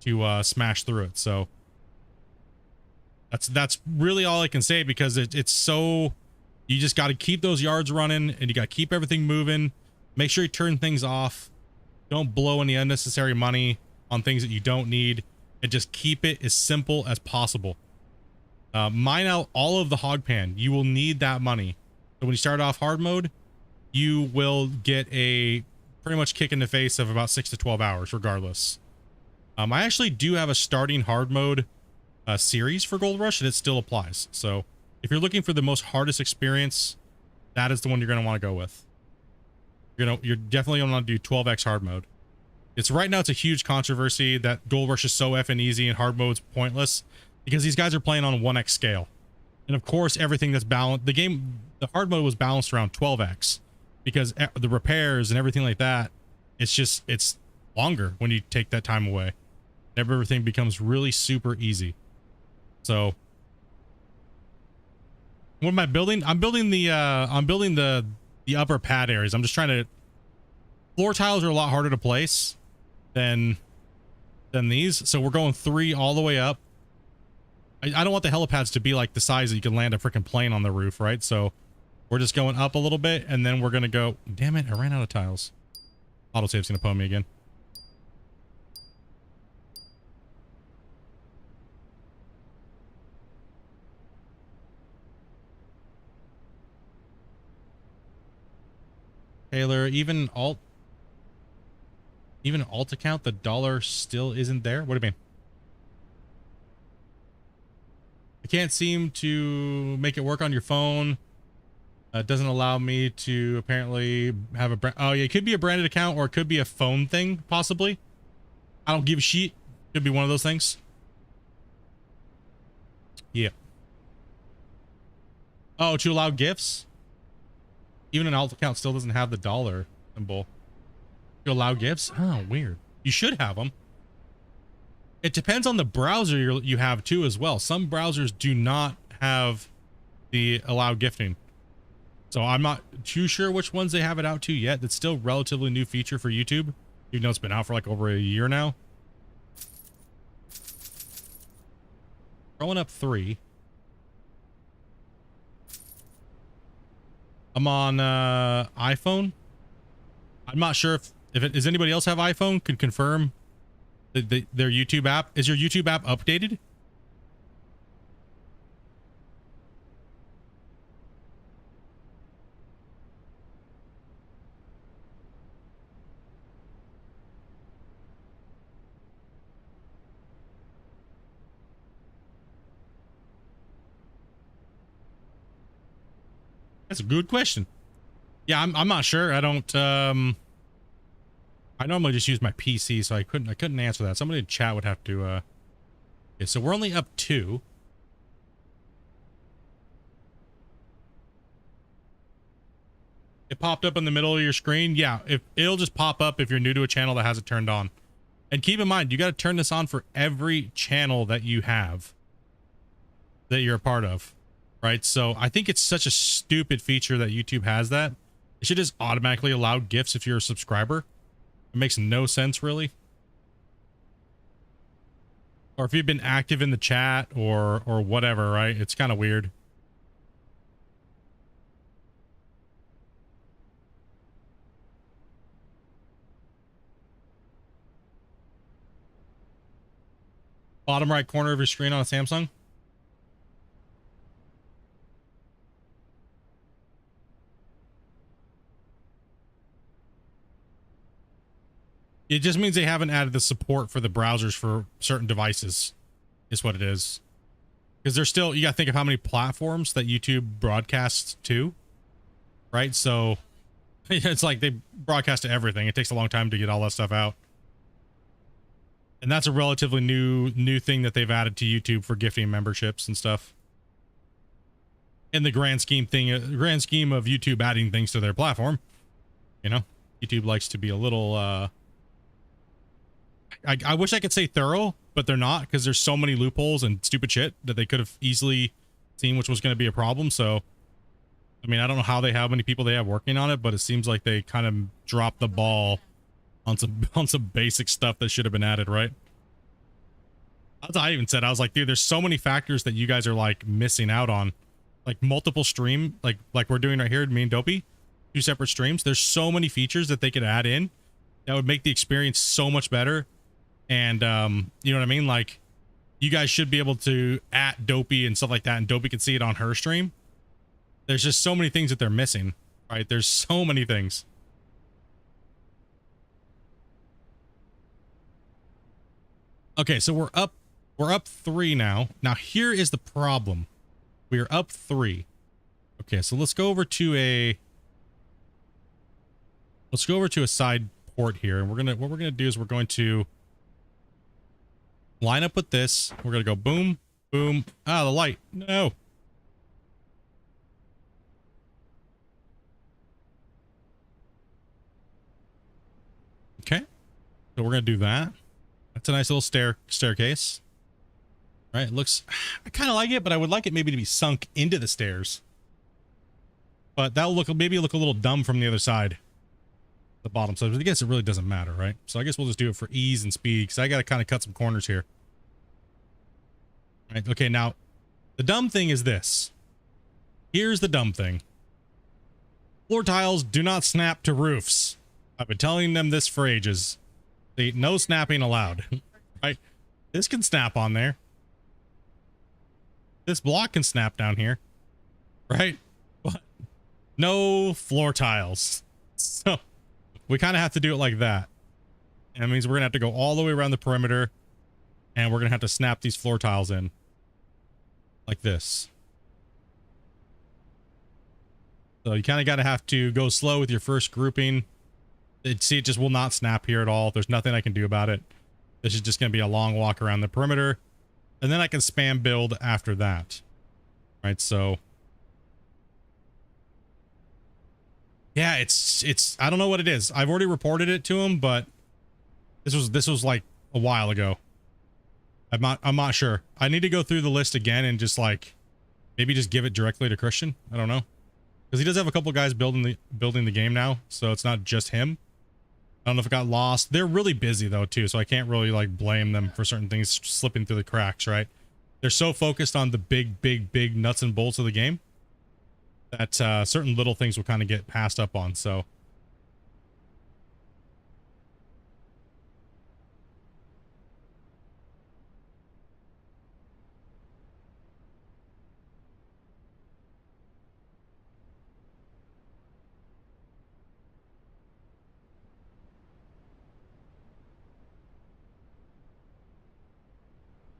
to smash through it. So that's really all I can say, because it's so, you just got to keep those yards running and you got to keep everything moving. Make sure you turn things off. Don't blow any unnecessary money on things that you don't need, and just keep it as simple as possible. Mine out all of the hog pan. You will need that money. So when you start off hard mode, you will get a pretty much kick in the face of about 6 to 12 hours regardless. I actually do have a starting hard mode series for Gold Rush, and it still applies. So if you're looking for the most hardest experience, that is the one you're going to want to go with. You're definitely going to want to do 12x hard mode. It's right now, it's a huge controversy that Gold Rush is so effing easy and hard mode's pointless because these guys are playing on 1x scale. And of course, everything that's balanced, the hard mode was balanced around 12x because the repairs and everything like that, it's longer when you take that time away. Everything becomes really super easy. So what am I building? I'm building the upper pad areas. I'm just trying to, floor tiles are a lot harder to place than these. So we're going 3 all the way up. I don't want the helipads to be like the size that you can land a freaking plane on the roof, right? So we're just going up a little bit, and then we're going to go, damn it, I ran out of tiles. Autosave's going to pwn me again. Taylor, even alt account, the dollar still isn't there? What do you mean? I can't seem to make it work on your phone. It doesn't allow me to apparently have a brand. Oh yeah, it could be a branded account, or it could be a phone thing, possibly. I don't give a shit. Could be one of those things. Yeah. Oh, to allow gifts? Even an alt account still doesn't have the dollar symbol. To allow gifts? Oh, weird. You should have them. It depends on the browser you have too as well. Some browsers do not have the allow gifting. So I'm not too sure which ones they have it out to yet. That's still a relatively new feature for YouTube, even though it's been out for like over a year now. Throwing up 3. I'm on iPhone. I'm not sure does anybody else have iPhone? Could confirm their YouTube app. Is your YouTube app updated? That's a good question. Yeah, I'm not sure. I don't I normally just use my PC, so I couldn't answer that. Somebody in chat would have to okay, so we're only up 2. It popped up in the middle of your screen. Yeah, it'll just pop up if you're new to a channel that has it turned on. And keep in mind, you got to turn this on for every channel that you have that you're a part of. Right, so I think it's such a stupid feature that YouTube has that. It should just automatically allow gifts if you're a subscriber. It makes no sense, really. Or if you've been active in the chat or whatever, right? It's kind of weird. Bottom right corner of your screen on a Samsung. It just means they haven't added the support for the browsers for certain devices, is what it is. Because there's still, you got to think of how many platforms that YouTube broadcasts to, right? So it's like they broadcast to everything. It takes a long time to get all that stuff out. And that's a relatively new thing that they've added to YouTube for gifting memberships and stuff. In the grand scheme of YouTube adding things to their platform, you know, YouTube likes to be a little, I wish I could say thorough, but they're not, because there's so many loopholes and stupid shit that they could have easily seen which was going to be a problem. So, I mean, I don't know how many people they have working on it, but it seems like they kind of dropped the ball on some basic stuff that should have been added, right? As I even said, I was like, dude, there's so many factors that you guys are like missing out on, like multiple stream, like we're doing right here, me and Dopey, 2 separate streams. There's so many features that they could add in That would make the experience so much better. And you know what I mean? Like, you guys should be able to at Dopey and stuff like that, and Dopey can see it on her stream. There's just so many things that they're missing, right? There's so many things. Okay, so we're up 3 now. Now here is the problem. We are up 3. Okay, so let's go over to a side port here, and what we're gonna do is we're going to line up with this. We're gonna go boom, boom. Ah, the light. No. Okay, so we're gonna do that. That's a nice little staircase. All right, it looks, I kind of like it, but I would like it maybe to be sunk into the stairs. But that'll maybe look a little dumb from the other side, the bottom side. But I guess it really doesn't matter, right? So I guess we'll just do it for ease and speed, because I got to kind of cut some corners here. All right, okay, now the dumb thing is this. Here's the dumb thing. Floor tiles do not snap to roofs. I've been telling them this for ages. No snapping allowed. Right? This can snap on there. This block can snap down here. Right? But no floor tiles. So we kind of have to do it like that. And that means we're going to have to go all the way around the perimeter, and we're going to have to snap these floor tiles in. Like this. So you kind of got to have to go slow with your first grouping. See, it just will not snap here at all. There's nothing I can do about it. This is just going to be a long walk around the perimeter. And then I can spam build after that. Right, so. Yeah, it's I don't know what it is. I've already reported it to him, but this was like a while ago. I'm not sure. I need to go through the list again and just like maybe just give it directly to Christian. I don't know. Because he does have a couple guys building the game now, so it's not just him. I don't know if it got lost. They're really busy though too, so I can't really like blame them for certain things slipping through the cracks, right? They're so focused on the big nuts and bolts of the game that certain little things will kind of get passed up on. So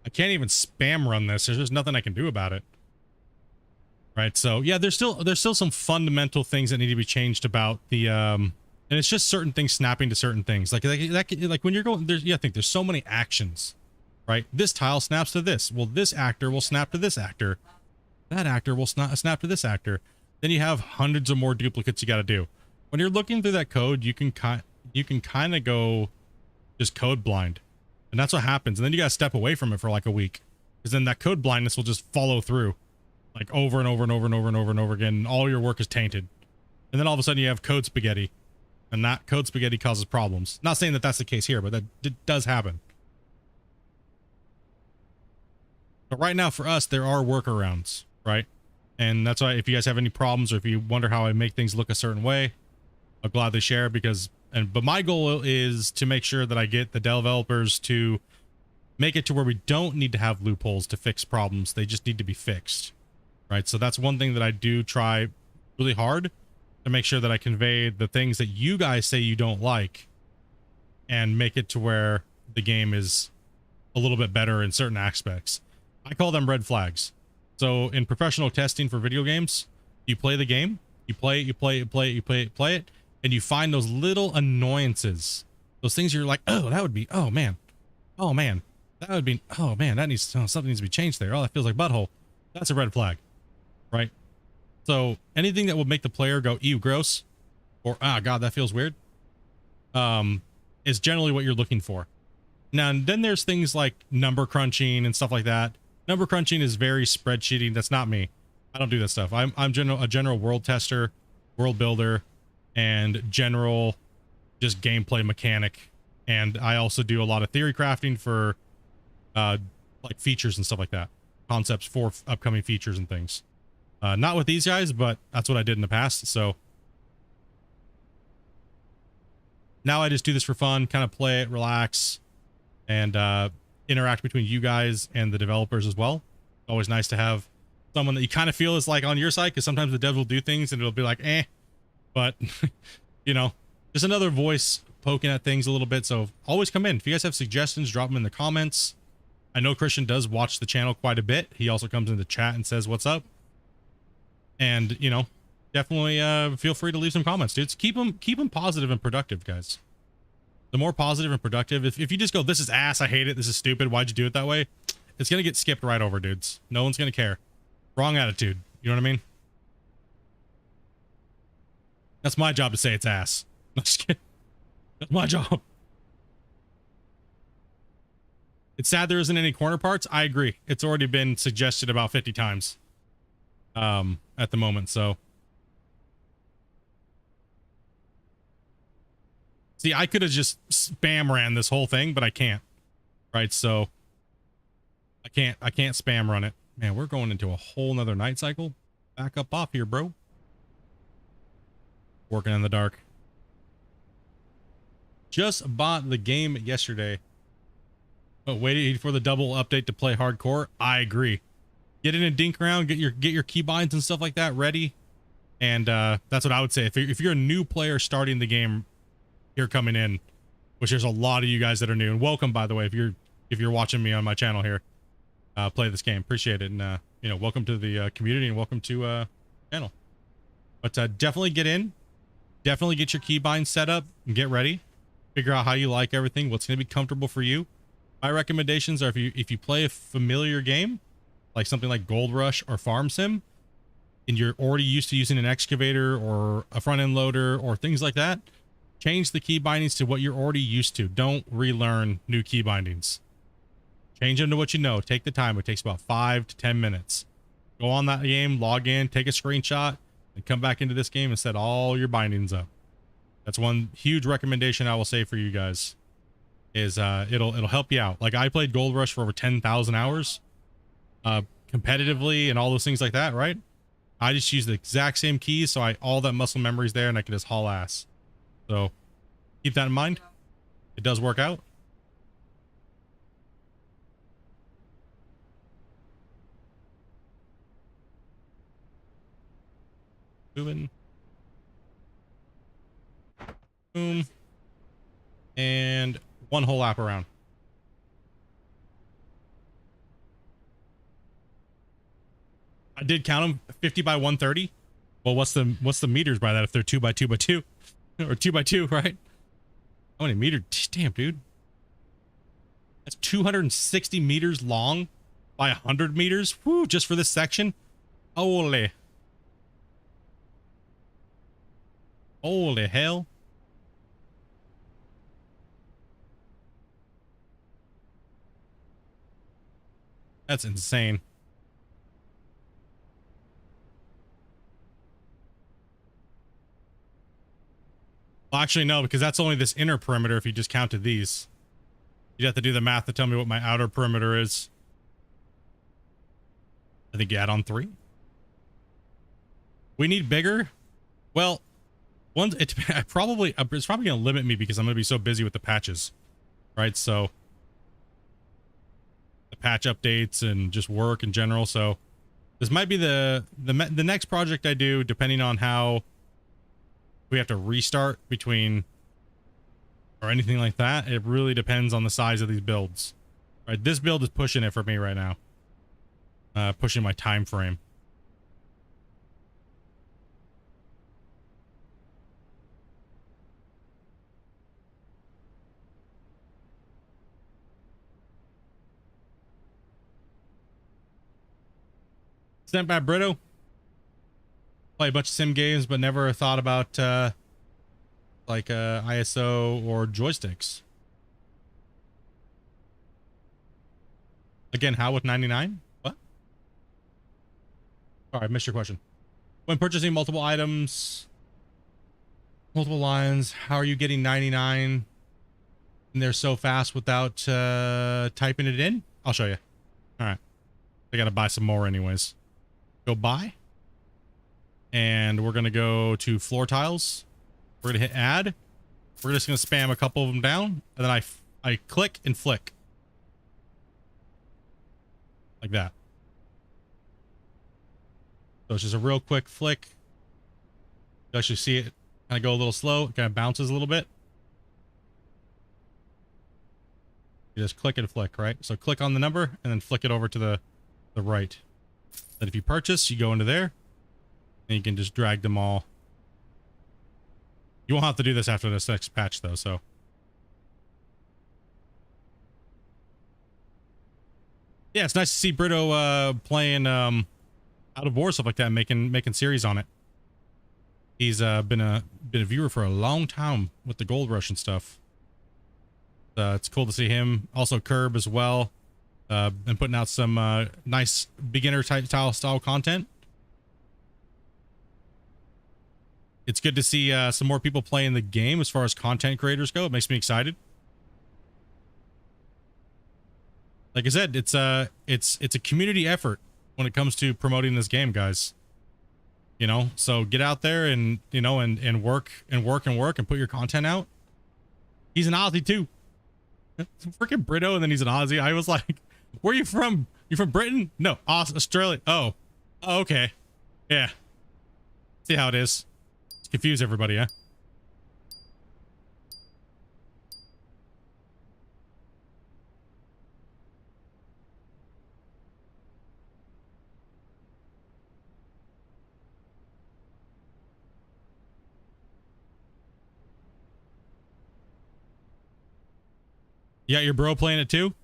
I can't even spam run this. There's just nothing I can do about it. Right. So yeah, there's still some fundamental things that need to be changed about the and it's just certain things snapping to certain things. Like when you're going there's I think there's so many actions. Right? This tile snaps to this. Well, this actor will snap to this actor. That actor will snap to this actor. Then you have hundreds of more duplicates you got to do. When you're looking through that code, you can kind of go just code blind. And that's what happens. And then you got to step away from it for like a week, because then that code blindness will just follow through like over and over and over and over and over and over again. And all your work is tainted. And then all of a sudden you have code spaghetti, and that code spaghetti causes problems. Not saying that that's the case here, but that does happen. But right now for us, there are workarounds, right? And that's why if you guys have any problems, or if you wonder how I make things look a certain way, I'll gladly share, because but my goal is to make sure that I get the developers to make it to where we don't need to have loopholes to fix problems. They just need to be fixed, right? So that's one thing that I do try really hard to make sure that I convey the things that you guys say you don't like, and make it to where the game is a little bit better in certain aspects. I call them red flags. So in professional testing for video games, you play the game, you play it, and you find those little annoyances, those things you're like, oh, that would be, oh man, that would be, oh man, that needs, something needs to be changed there. Oh, that feels like butthole. That's a red flag, right? So anything that would make the player go, ew, gross, or ah, God, that feels weird, is generally what you're looking for. Now, and then there's things like number crunching and stuff like that. Number crunching is very spreadsheeting. That's not me. I don't do that stuff. I'm a general world tester, world builder, and general just gameplay mechanic. And I also do a lot of theory crafting for like features and stuff like that, concepts for upcoming features and things. Not with these guys, but that's what I did in the past. So Now I just do this for fun, kind of play it, relax, and interact between you guys and the developers as well. Always nice to have someone that you kind of feel is like on your side, because sometimes the devs will do things and it'll be like, eh, but you know, just another voice poking at things a little bit. So always come in. If you guys have suggestions, drop them in the comments. I know Christian does watch the channel quite a bit. He also comes in the chat and says what's up. And, you know, definitely feel free to leave some comments, dudes. Keep them positive and productive, guys. The more positive and productive, if you just go, this is ass, I hate it, this is stupid, why'd you do it that way? It's going to get skipped right over, dudes. No one's going to care. Wrong attitude. You know what I mean? That's my job to say it's ass. No, just kidding. That's my job. It's sad there isn't any corner parts. I agree. It's already been suggested about 50 times at the moment, so. See, I could have just spam ran this whole thing, but I can't. Right, so I can't spam run it. Man, we're going into a whole nother night cycle. Back up off here, bro. Working in the dark. Just bought the game yesterday. Oh, waiting for the double update to play hardcore. I agree. Get in and dink around, get your keybinds and stuff like that ready. And that's what I would say. If you're a new player starting the game here coming in, which there's a lot of you guys that are new, and welcome, by the way, if you're watching me on my channel here, play this game. Appreciate it. And you know, welcome to the community and welcome to channel. But definitely get in, definitely get your keybinds set up and get ready. Figure out how you like everything, what's going to be comfortable for you. My recommendations are if you play a familiar game, like something like Gold Rush or Farm Sim, and you're already used to using an excavator or a front end loader or things like that, change the key bindings to what you're already used to. Don't relearn new key bindings. Change them to what you know. Take the time. It takes about 5 to 10 minutes. Go on that game, log in, take a screenshot, and come back into this game and set all your bindings up. That's one huge recommendation I will say for you guys. Is it'll help you out. Like, I played Gold Rush for over 10,000 hours competitively and all those things like that, right? I just use the exact same keys, so all that muscle memory's there, and I can just haul ass. So keep that in mind. It does work out. Moving. Boom. And one whole lap around. I did count them 50 by 130. Well, what's the meters by that if they're 2 by 2 by 2 or 2 by 2, right? How many meters? Damn, dude. That's 260 meters long by 100 meters. Woo, just for this section. Holy. Holy hell. That's insane. Well, actually, no, because that's only this inner perimeter if you just counted these. You'd have to do the math to tell me what my outer perimeter is. I think you add on 3. We need bigger. Well, it's probably going to limit me because I'm going to be so busy with the patches, right? So the patch updates and just work in general. So this might be the next project I do, depending on how we have to restart between or anything like that. It really depends on the size of these builds, right? This build is pushing it for me right now, pushing my time frame. Sent by Brito. Play a bunch of sim games, but never thought about like ISO or joysticks. Again, how with 99? What? Sorry, I missed your question. When purchasing multiple items, multiple lines, how are you getting 99 and they're so fast without typing it in? I'll show you. All right. I gotta buy some more anyways. Go buy. And we're going to go to floor tiles. We're going to hit add. We're just going to spam a couple of them down, and then I click and flick. Like that. So it's just a real quick flick. You actually see it kind of go a little slow. It kind of bounces a little bit. You just click and flick, right? So click on the number and then flick it over to the right. Then if you purchase, you go into there and you can just drag them all. You won't have to do this after this next patch though, so. Yeah, it's nice to see Brito playing Out of War, stuff like that, making series on it. He's been a viewer for a long time with the Gold Rush and stuff. It's cool to see him. Also Curb as well. And putting out some nice beginner type style content. It's good to see some more people playing the game as far as content creators go. It makes me excited. Like I said, it's a community effort when it comes to promoting this game, guys. You know, so get out there and, you know, and work and put your content out. He's an Aussie too. Freaking Brito, and then he's an Aussie. I was like, where are you from? You from Britain? No, Australia. Oh, okay. Yeah. See how it is. Confuse everybody, yeah? Yeah, your bro playing it too?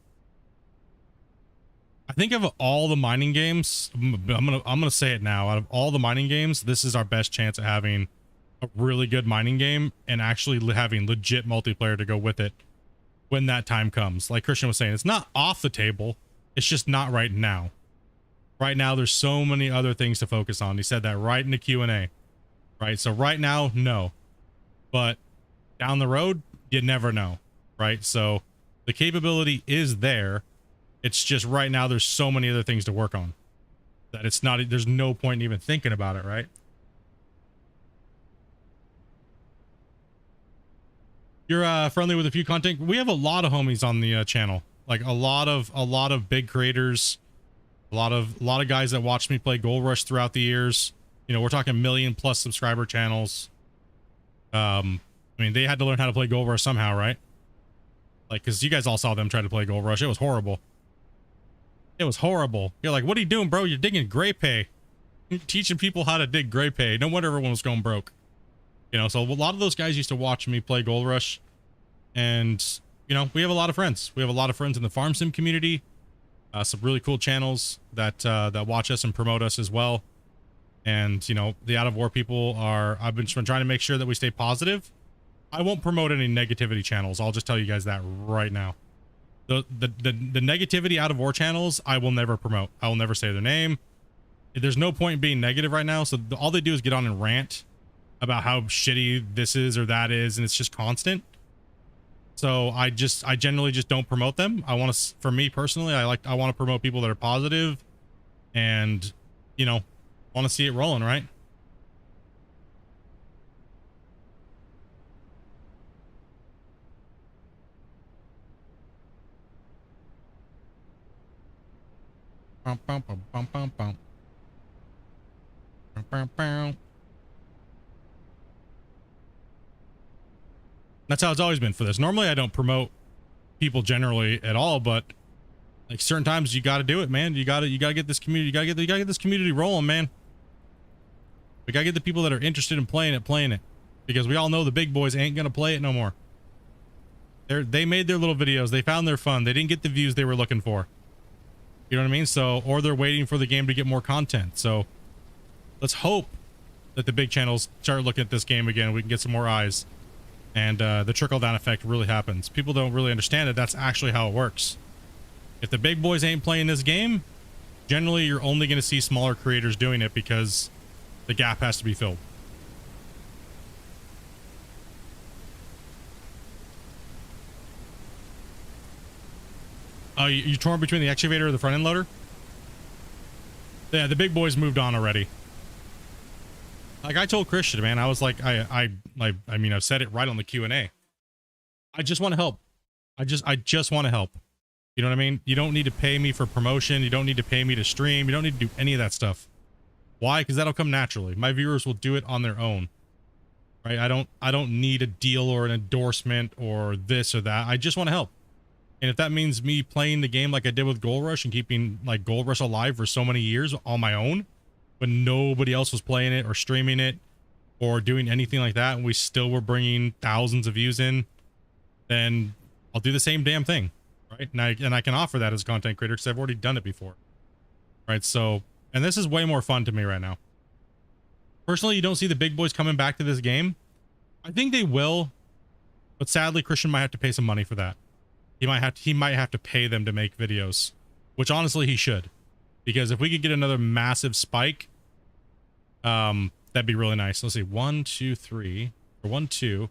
I think of all the mining games, I'm gonna say it now. Out of all the mining games, this is our best chance at having a really good mining game and actually having legit multiplayer to go with it when that time comes. Like Christian was saying, it's not off the table. It's just not right now. Right now, there's so many other things to focus on. He said that right in the Q&A. Right? So right now, no. But down the road, you never know. Right? So the capability is there. It's just right now there's so many other things to work on that it's not, there's no point in even thinking about it, right? You're friendly with a few content. We have a lot of homies on the channel. Like a lot of big creators, a lot of guys that watched me play Gold Rush throughout the years. You know, we're talking 1 million+ subscriber channels. I mean, they had to learn how to play Gold Rush somehow, right? Like, because you guys all saw them try to play Gold Rush. It was horrible. It was horrible. You're like, what are you doing, bro? You're digging gray pay. You're teaching people how to dig gray pay. No wonder everyone was going broke. You know, so a lot of those guys used to watch me play Gold Rush. And, you know, we have a lot of friends. We have a lot of friends in the farm sim community. Some really cool channels that watch us and promote us as well. And, you know, the Out of War people are, I've been trying to make sure that we stay positive. I won't promote any negativity channels. I'll just tell you guys that right now. The negativity Out of War channels, I will never promote. I will never say their name. There's no point in being negative right now. So all they do is get on and rant about how shitty this is or that is, and it's just constant. So I generally just don't promote them. I want to, for me personally, I want to promote people that are positive and, you know, want to see it rolling, right? That's how it's always been for this. Normally I don't promote people generally at all, but like certain times you got to do it, man. You got to get this community, you got to get this community rolling, man. We got to get the people that are interested in playing it, because we all know the big boys ain't going to play it no more. They made their little videos. They found their fun. They didn't get the views they were looking for. You know what I mean? So, or they're waiting for the game to get more content. So let's hope that the big channels start looking at this game again. We can get some more eyes, and the trickle down effect really happens. People don't really understand that that's actually how it works. If the big boys ain't playing this game, generally you're only going to see smaller creators doing it because the gap has to be filled. Oh, you torn between the excavator or the front end loader? Yeah, the big boys moved on already. Like I told Christian, man, I was like, I mean, I've said it right on the Q&A. I just want to help. I just want to help. You know what I mean? You don't need to pay me for promotion. You don't need to pay me to stream. You don't need to do any of that stuff. Why? Because that'll come naturally. My viewers will do it on their own. Right? I don't need a deal or an endorsement or this or that. I just want to help. And if that means me playing the game like I did with Gold Rush and keeping like Gold Rush alive for so many years on my own, when nobody else was playing it or streaming it or doing anything like that, and we still were bringing thousands of views in, then I'll do the same damn thing, right? And I can offer that as a content creator because I've already done it before, right? So, and this is way more fun to me right now. Personally, you don't see the big boys coming back to this game. I think they will, but sadly, Christian might have to pay some money for that. He might have to pay them to make videos, which honestly he should, because if we could get another massive spike, that'd be really nice. Let's see, 1, 2, 3, or 1, 2,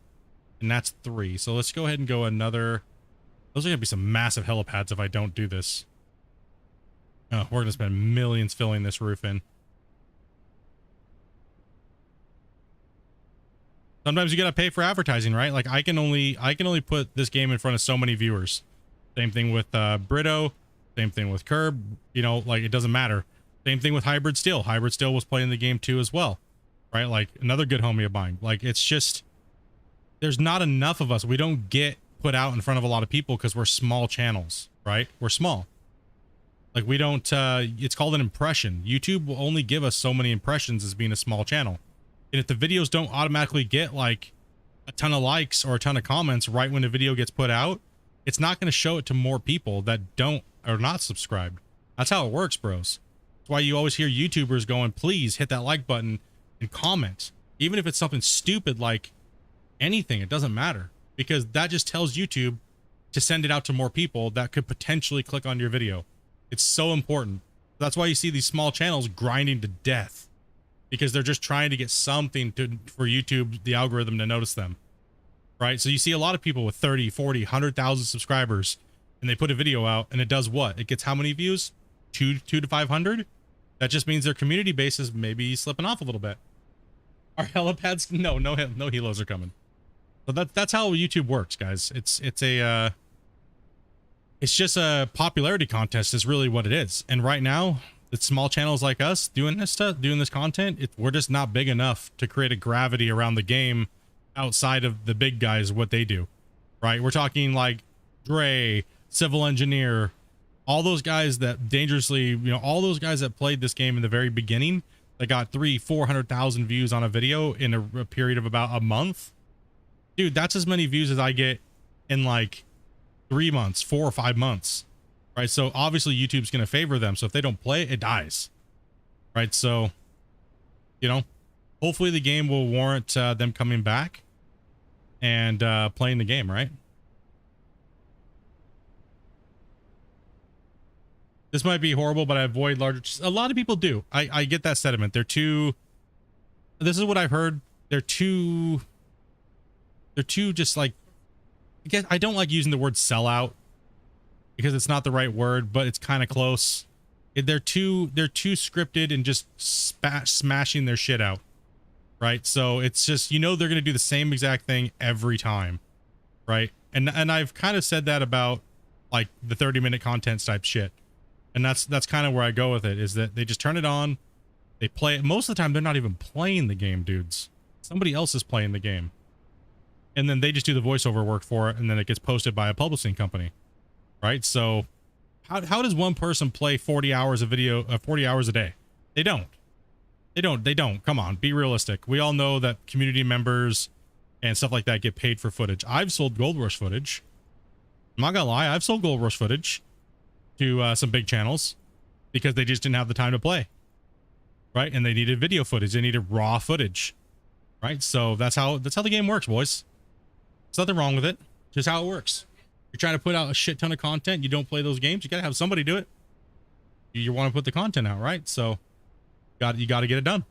and that's 3. So let's go ahead and go another. Those are gonna be some massive helipads if I don't do this. Oh, we're gonna spend millions filling this roof in. Sometimes you gotta pay for advertising, right? Like I can only put this game in front of so many viewers. Same thing with Brito, same thing with Curb, you know, like it doesn't matter. Same thing with Hybrid Steel. Hybrid Steel was playing the game too as well, right? Like another good homie of mine. Like it's just, there's not enough of us. We don't get put out in front of a lot of people because we're small channels, right? We're small. Like we don't, it's called an impression. YouTube will only give us so many impressions as being a small channel. And if the videos don't automatically get like a ton of likes or a ton of comments right when the video gets put out, it's not going to show it to more people that don't or not subscribed. That's how it works, bros. That's why you always hear YouTubers going, please hit that like button and comment. Even if it's something stupid like anything, it doesn't matter, because that just tells YouTube to send it out to more people that could potentially click on your video. It's so important. That's why you see these small channels grinding to death, because they're just trying to get something for YouTube, the algorithm, to notice them, right? So you see a lot of people with 30, 40, 100,000 subscribers, and they put a video out and it does what? It gets how many views? 2 to 500? That just means their community base is maybe slipping off a little bit. Are helipads? No helos are coming. So that's how YouTube works, guys. It's just a popularity contest is really what it is. And right now, it's small channels like us doing this stuff, doing this content. We're just not big enough to create a gravity around the game outside of the big guys, what they do, right? We're talking like Dre, Civil Engineer, all those guys that dangerously, you know, all those guys that played this game in the very beginning, that got 300,000-400,000 views on a video in a period of about a month. Dude, that's as many views as I get in like 3 months, 4 or 5 months. Right, so obviously YouTube's going to favor them. So if they don't play it, it dies. Right, so, you know, hopefully the game will warrant them coming back and playing the game, right? This might be horrible, but I avoid larger... A lot of people do. I get that sentiment. They're too... This is what I've heard. They're too just like... I don't like using the word sellout, because it's not the right word, but it's kind of close. They're too scripted and just smashing their shit out, right? So it's just, you know, they're gonna do the same exact thing every time, right? And I've kind of said that about like the 30-minute content type shit, and that's kind of where I go with it, is that they just turn it on, they play it. Most of the time they're not even playing the game, dudes. Somebody else is playing the game, and then they just do the voiceover work for it, and then it gets posted by a publishing company. Right, so how does one person play 40 hours of video, 40 hours a day? They don't. Come on, be realistic. We all know that community members and stuff like that get paid for footage. I've sold Gold Rush footage. I'm not gonna lie, I've sold Gold Rush footage to some big channels because they just didn't have the time to play. Right, and they needed video footage. They needed raw footage. Right, so that's how the game works, boys. There's nothing wrong with it. Just how it works. You're trying to put out a shit ton of content, you don't play those games, you gotta have somebody do it. You want to put the content out, right? So you got to get it done.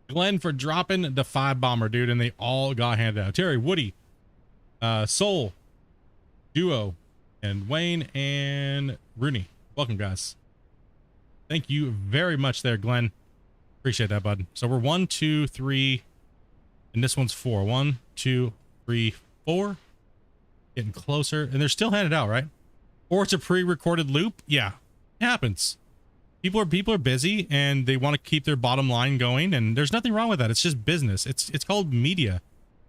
Glenn for dropping the 5 bomber, dude, and they all got handed out. Terry, Woody, Soul, Duo, and Wayne and Rooney. Welcome, guys. Thank you very much there, Glenn. Appreciate that, bud. So we're 1, 2, 3, And this one's 4. 1, 2, 3, 4. Getting closer. And they're still handed out, right? Or it's a pre-recorded loop. Yeah, it happens. People are busy and they want to keep their bottom line going, and there's nothing wrong with that. It's just business. It's called media,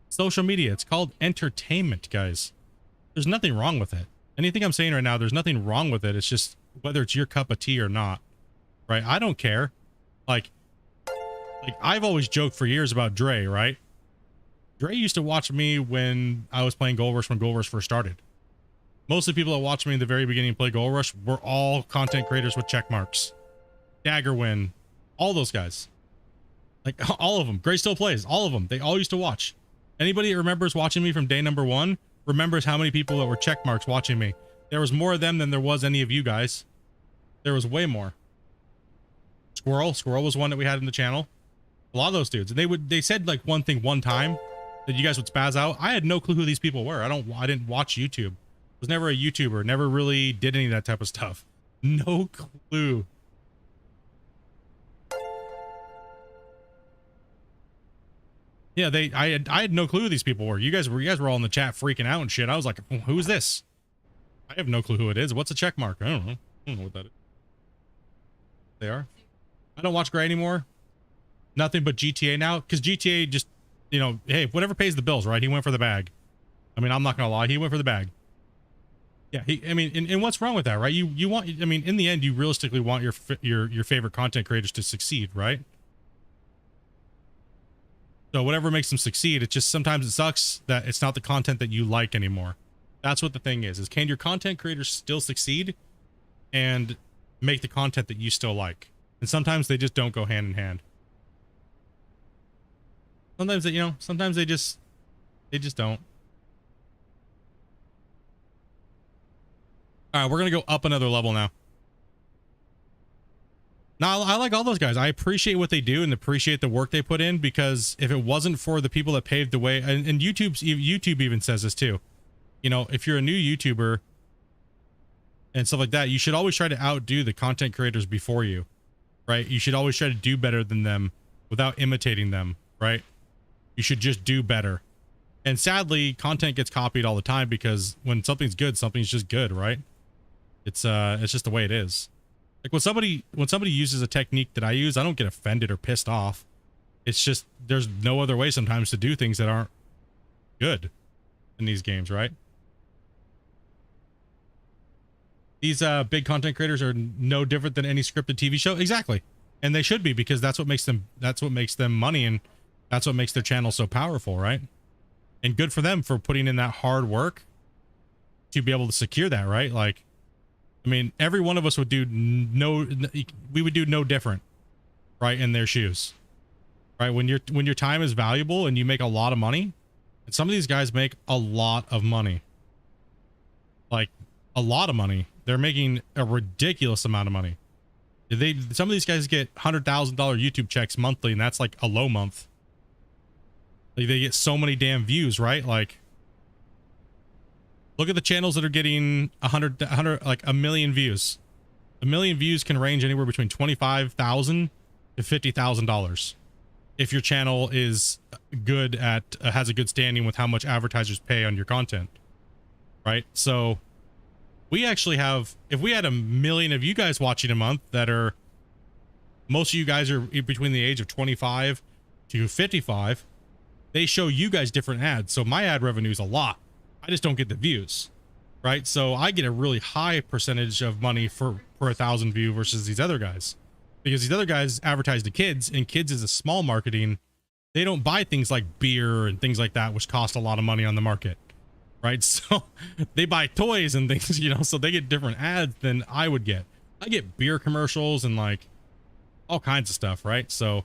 social media. It's called entertainment, guys. There's nothing wrong with it. Anything I'm saying right now, there's nothing wrong with it. It's just whether it's your cup of tea or not, right? I don't care. Like I've always joked for years about Dre, right? Dre used to watch me when I was playing Gold Rush when Gold Rush first started. Most of the people that watched me in the very beginning play Gold Rush were all content creators with check marks. Daggerwin, all those guys, like all of them. Gray still plays, all of them. They all used to watch. Anybody that remembers watching me from day number 1 remembers how many people that were check marks watching me. There was more of them than there was any of you guys. There was way more. Squirrel was one that we had in the channel. A lot of those dudes, and they said like one thing one time that you guys would spaz out. I had no clue who these people were. I didn't watch YouTube. Was never a YouTuber. Never really did any of that type of stuff. No clue. Yeah, I had no clue who these people were. You guys were all in the chat freaking out and shit. I was like, who's this? I have no clue who it is. What's a check mark? I don't know what that is. They are. I don't watch Gray anymore. Nothing but GTA now, because GTA just, you know, hey, whatever pays the bills, right? He went for the bag. I mean, I'm not gonna lie, he went for the bag. Yeah, I mean, and what's wrong with that, right? You want, I mean, in the end, you realistically want your favorite content creators to succeed, right? So whatever makes them succeed, it's just sometimes it sucks that it's not the content that you like anymore. That's what the thing is can your content creators still succeed and make the content that you still like? And sometimes they just don't go hand in hand. Sometimes they, you know, sometimes they just don't. All right, we're going to go up another level now. Now, I like all those guys. I appreciate what they do and appreciate the work they put in, because if it wasn't for the people that paved the way, and YouTube even says this too, you know, if you're a new YouTuber and stuff like that, you should always try to outdo the content creators before you, right? You should always try to do better than them without imitating them, right? You should just do better. And sadly, content gets copied all the time, because when something's good, something's just good, right? It's just the way it is. Like when somebody uses a technique that I use, I don't get offended or pissed off. It's just there's no other way sometimes to do things that aren't good in these games, right? These big content creators are no different than any scripted TV show. Exactly. And they should be, because that's what makes them money, and that's what makes their channel so powerful, right? And good for them for putting in that hard work to be able to secure that, right? Like, I mean, every one of us would do no different, right, in their shoes, right? When your time is valuable and you make a lot of money, and some of these guys make a lot of money, like a lot of money. They're making a ridiculous amount of money. Some of these guys get $100,000 YouTube checks monthly, and that's like a low month. Like they get so many damn views, right? Like, look at the channels that are getting 100, like a million views. A million views can range anywhere between $25,000 to $50,000 if your channel is good at has a good standing with how much advertisers pay on your content, right? So we actually have, if we had 1 million of you guys watching a month that are, most of you guys are between the age of 25 to 55, they show you guys different ads. So my ad revenue is a lot. I just don't get the views, right? So I get a really high percentage of money per 1,000 view versus these other guys, because these other guys advertise to kids, and kids is a small marketing. They don't buy things like beer and things like that, which cost a lot of money on the market, right? So they buy toys and things, you know, so they get different ads than I would get. I get beer commercials and like all kinds of stuff, right? So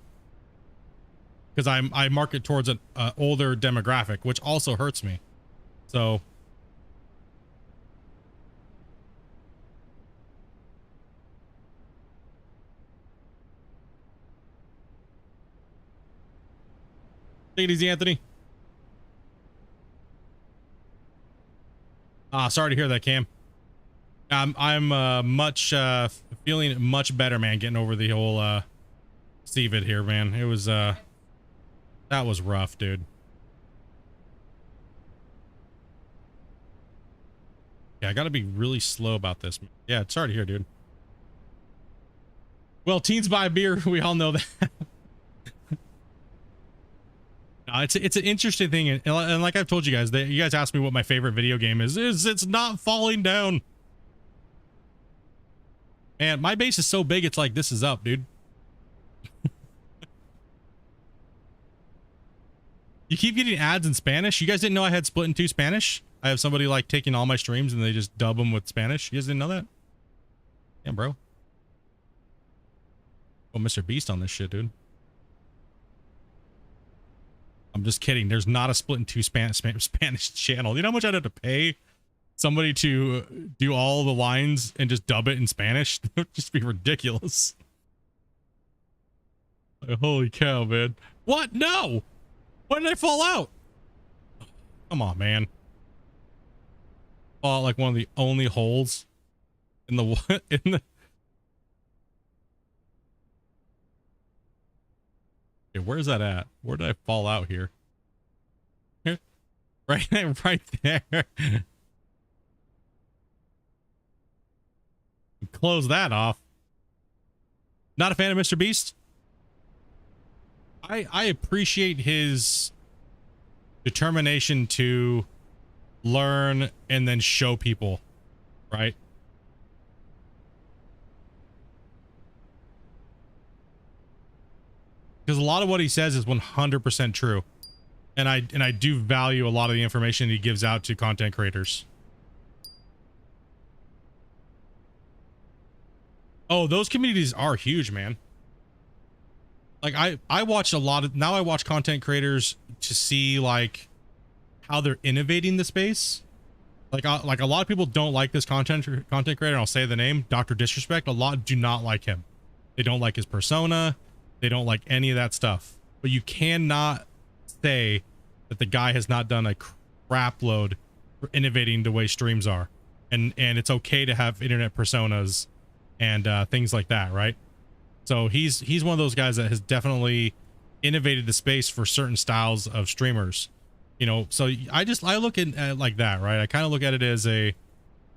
because I market towards an older demographic, which also hurts me. So take it easy, Anthony. Sorry to hear that, Cam. I'm feeling much better, man, getting over the whole CVID here, man. It was that was rough, dude. Yeah, I gotta be really slow about this. Yeah, sorry to hear, dude. Well, teens buy beer. We all know that. It's an interesting thing, and like I've told you guys, that you guys asked me what my favorite video game is it's not falling down. Man, my base is so big, it's like, this is up, dude. You keep getting ads in Spanish. You guys didn't know I had Splitintwo Spanish? I have somebody like taking all my streams and they just dub them with Spanish. You guys didn't know that? Damn, bro. Oh, Mr. Beast on this shit, dude. I'm just kidding. There's not a Splitintwo Spanish channel. You know how much I'd have to pay somebody to do all the lines and just dub it in Spanish? That would just be ridiculous. Like, holy cow, man. What? No! Why did I fall out? Come on, man. Fall out like one of the only holes in the what? In the... Okay, where's that at? Where did I fall out here? Here? Right there. Close that off. Not a fan of Mr. Beast. I appreciate his determination to learn and then show people, right? Because a lot of what he says is 100% true. And I do value a lot of the information he gives out to content creators. Oh, those communities are huge, man. Like I watch a lot of, now I watch content creators to see like how they're innovating the space. Like a lot of people don't like this content creator, and I'll say the name, Dr. Disrespect. A lot do not like him. They don't like his persona. They don't like any of that stuff. But you cannot say that the guy has not done a crap load for innovating the way streams are. And it's okay to have internet personas and things like that, right? So he's one of those guys that has definitely innovated the space for certain styles of streamers, you know. So I look at it like that, right? I kind of look at it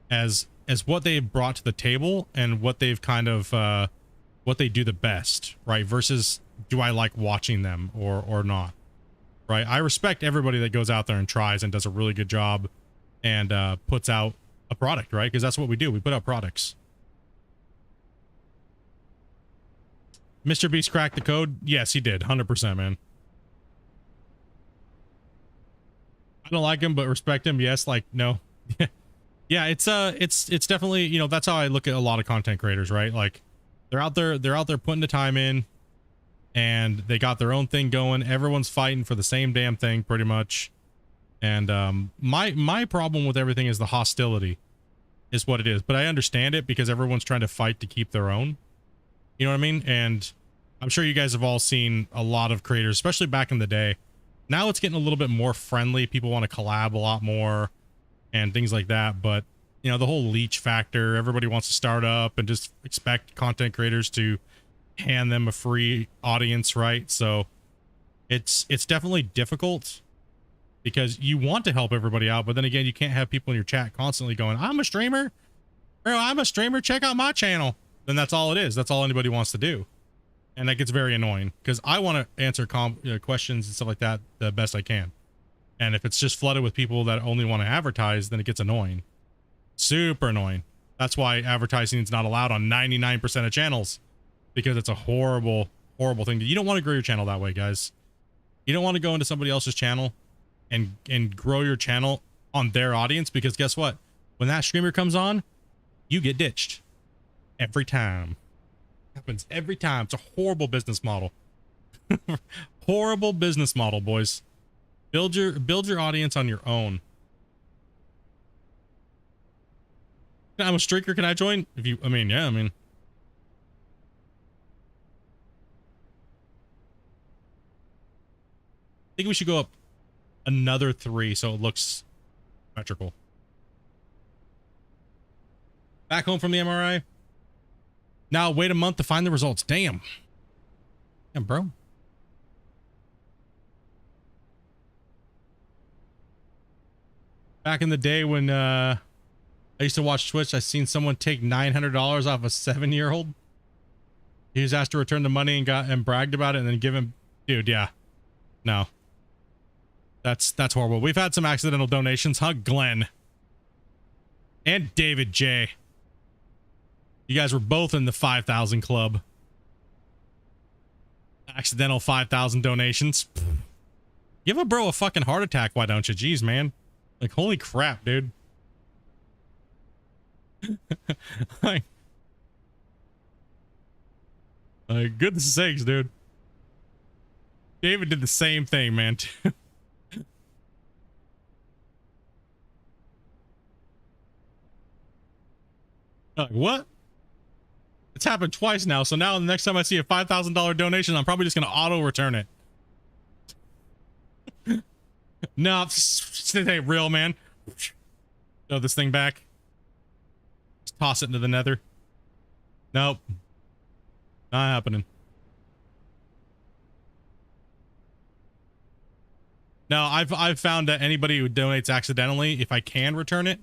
as what they've brought to the table and what they've kind of what they do the best, right? Versus do I like watching them or not, right? I respect everybody that goes out there and tries and does a really good job and puts out a product, right? Because that's what we do. We put out products. Mr. Beast cracked the code. Yes, he did. 100%, man. I don't like him, but respect him. Yes, like, no. Yeah, it's definitely, you know, that's how I look at a lot of content creators, right? Like they're out there putting the time in and they got their own thing going. Everyone's fighting for the same damn thing pretty much. And my problem with everything is the hostility is what it is. But I understand it because everyone's trying to fight to keep their own. You know what I mean? And I'm sure you guys have all seen a lot of creators, especially back in the day. Now it's getting a little bit more friendly. People want to collab a lot more and things like that. But, you know, the whole leech factor, everybody wants to start up and just expect content creators to hand them a free audience, right? So it's definitely difficult because you want to help everybody out. But then again, you can't have people in your chat constantly going, I'm a streamer. Bro, I'm a streamer. Check out my channel. Then that's all it is. That's all anybody wants to do. And that gets very annoying because I want to answer questions and stuff like that the best I can. And if it's just flooded with people that only want to advertise, then it gets annoying. Super annoying. That's why advertising is not allowed on 99% of channels, because it's a horrible, horrible thing. You don't want to grow your channel that way, guys. You don't want to go into somebody else's channel and grow your channel on their audience, because guess what? When that streamer comes on, you get ditched. Every time. Happens every time. It's a horrible business model. Horrible business model, boys. Build your audience on your own. I'm a streaker. Can I join? If you, I mean, yeah, I mean. I think we should go up another 3 so it looks symmetrical. Back home from the MRI. Now wait a month to find the results. Damn. Damn, bro. Back in the day when I used to watch Twitch. I seen someone take $900 off a 7-year-old. He was asked to return the money and bragged about it and then give him, dude. Yeah, no, that's horrible. We've had some accidental donations, huh, Glenn and David J. You guys were both in the 5,000 club. Accidental 5,000 donations. Give a bro a fucking heart attack, why don't you? Jeez, man. Like, holy crap, dude. like, goodness sakes, dude. David did the same thing, man. Like, what? It's happened twice now, so now the next time I see a $5,000 donation, I'm probably just gonna auto return it. No, this ain't real, man. Throw this thing back. Just toss it into the nether. Nope. Not happening. No, I've found that anybody who donates accidentally, if I can return it,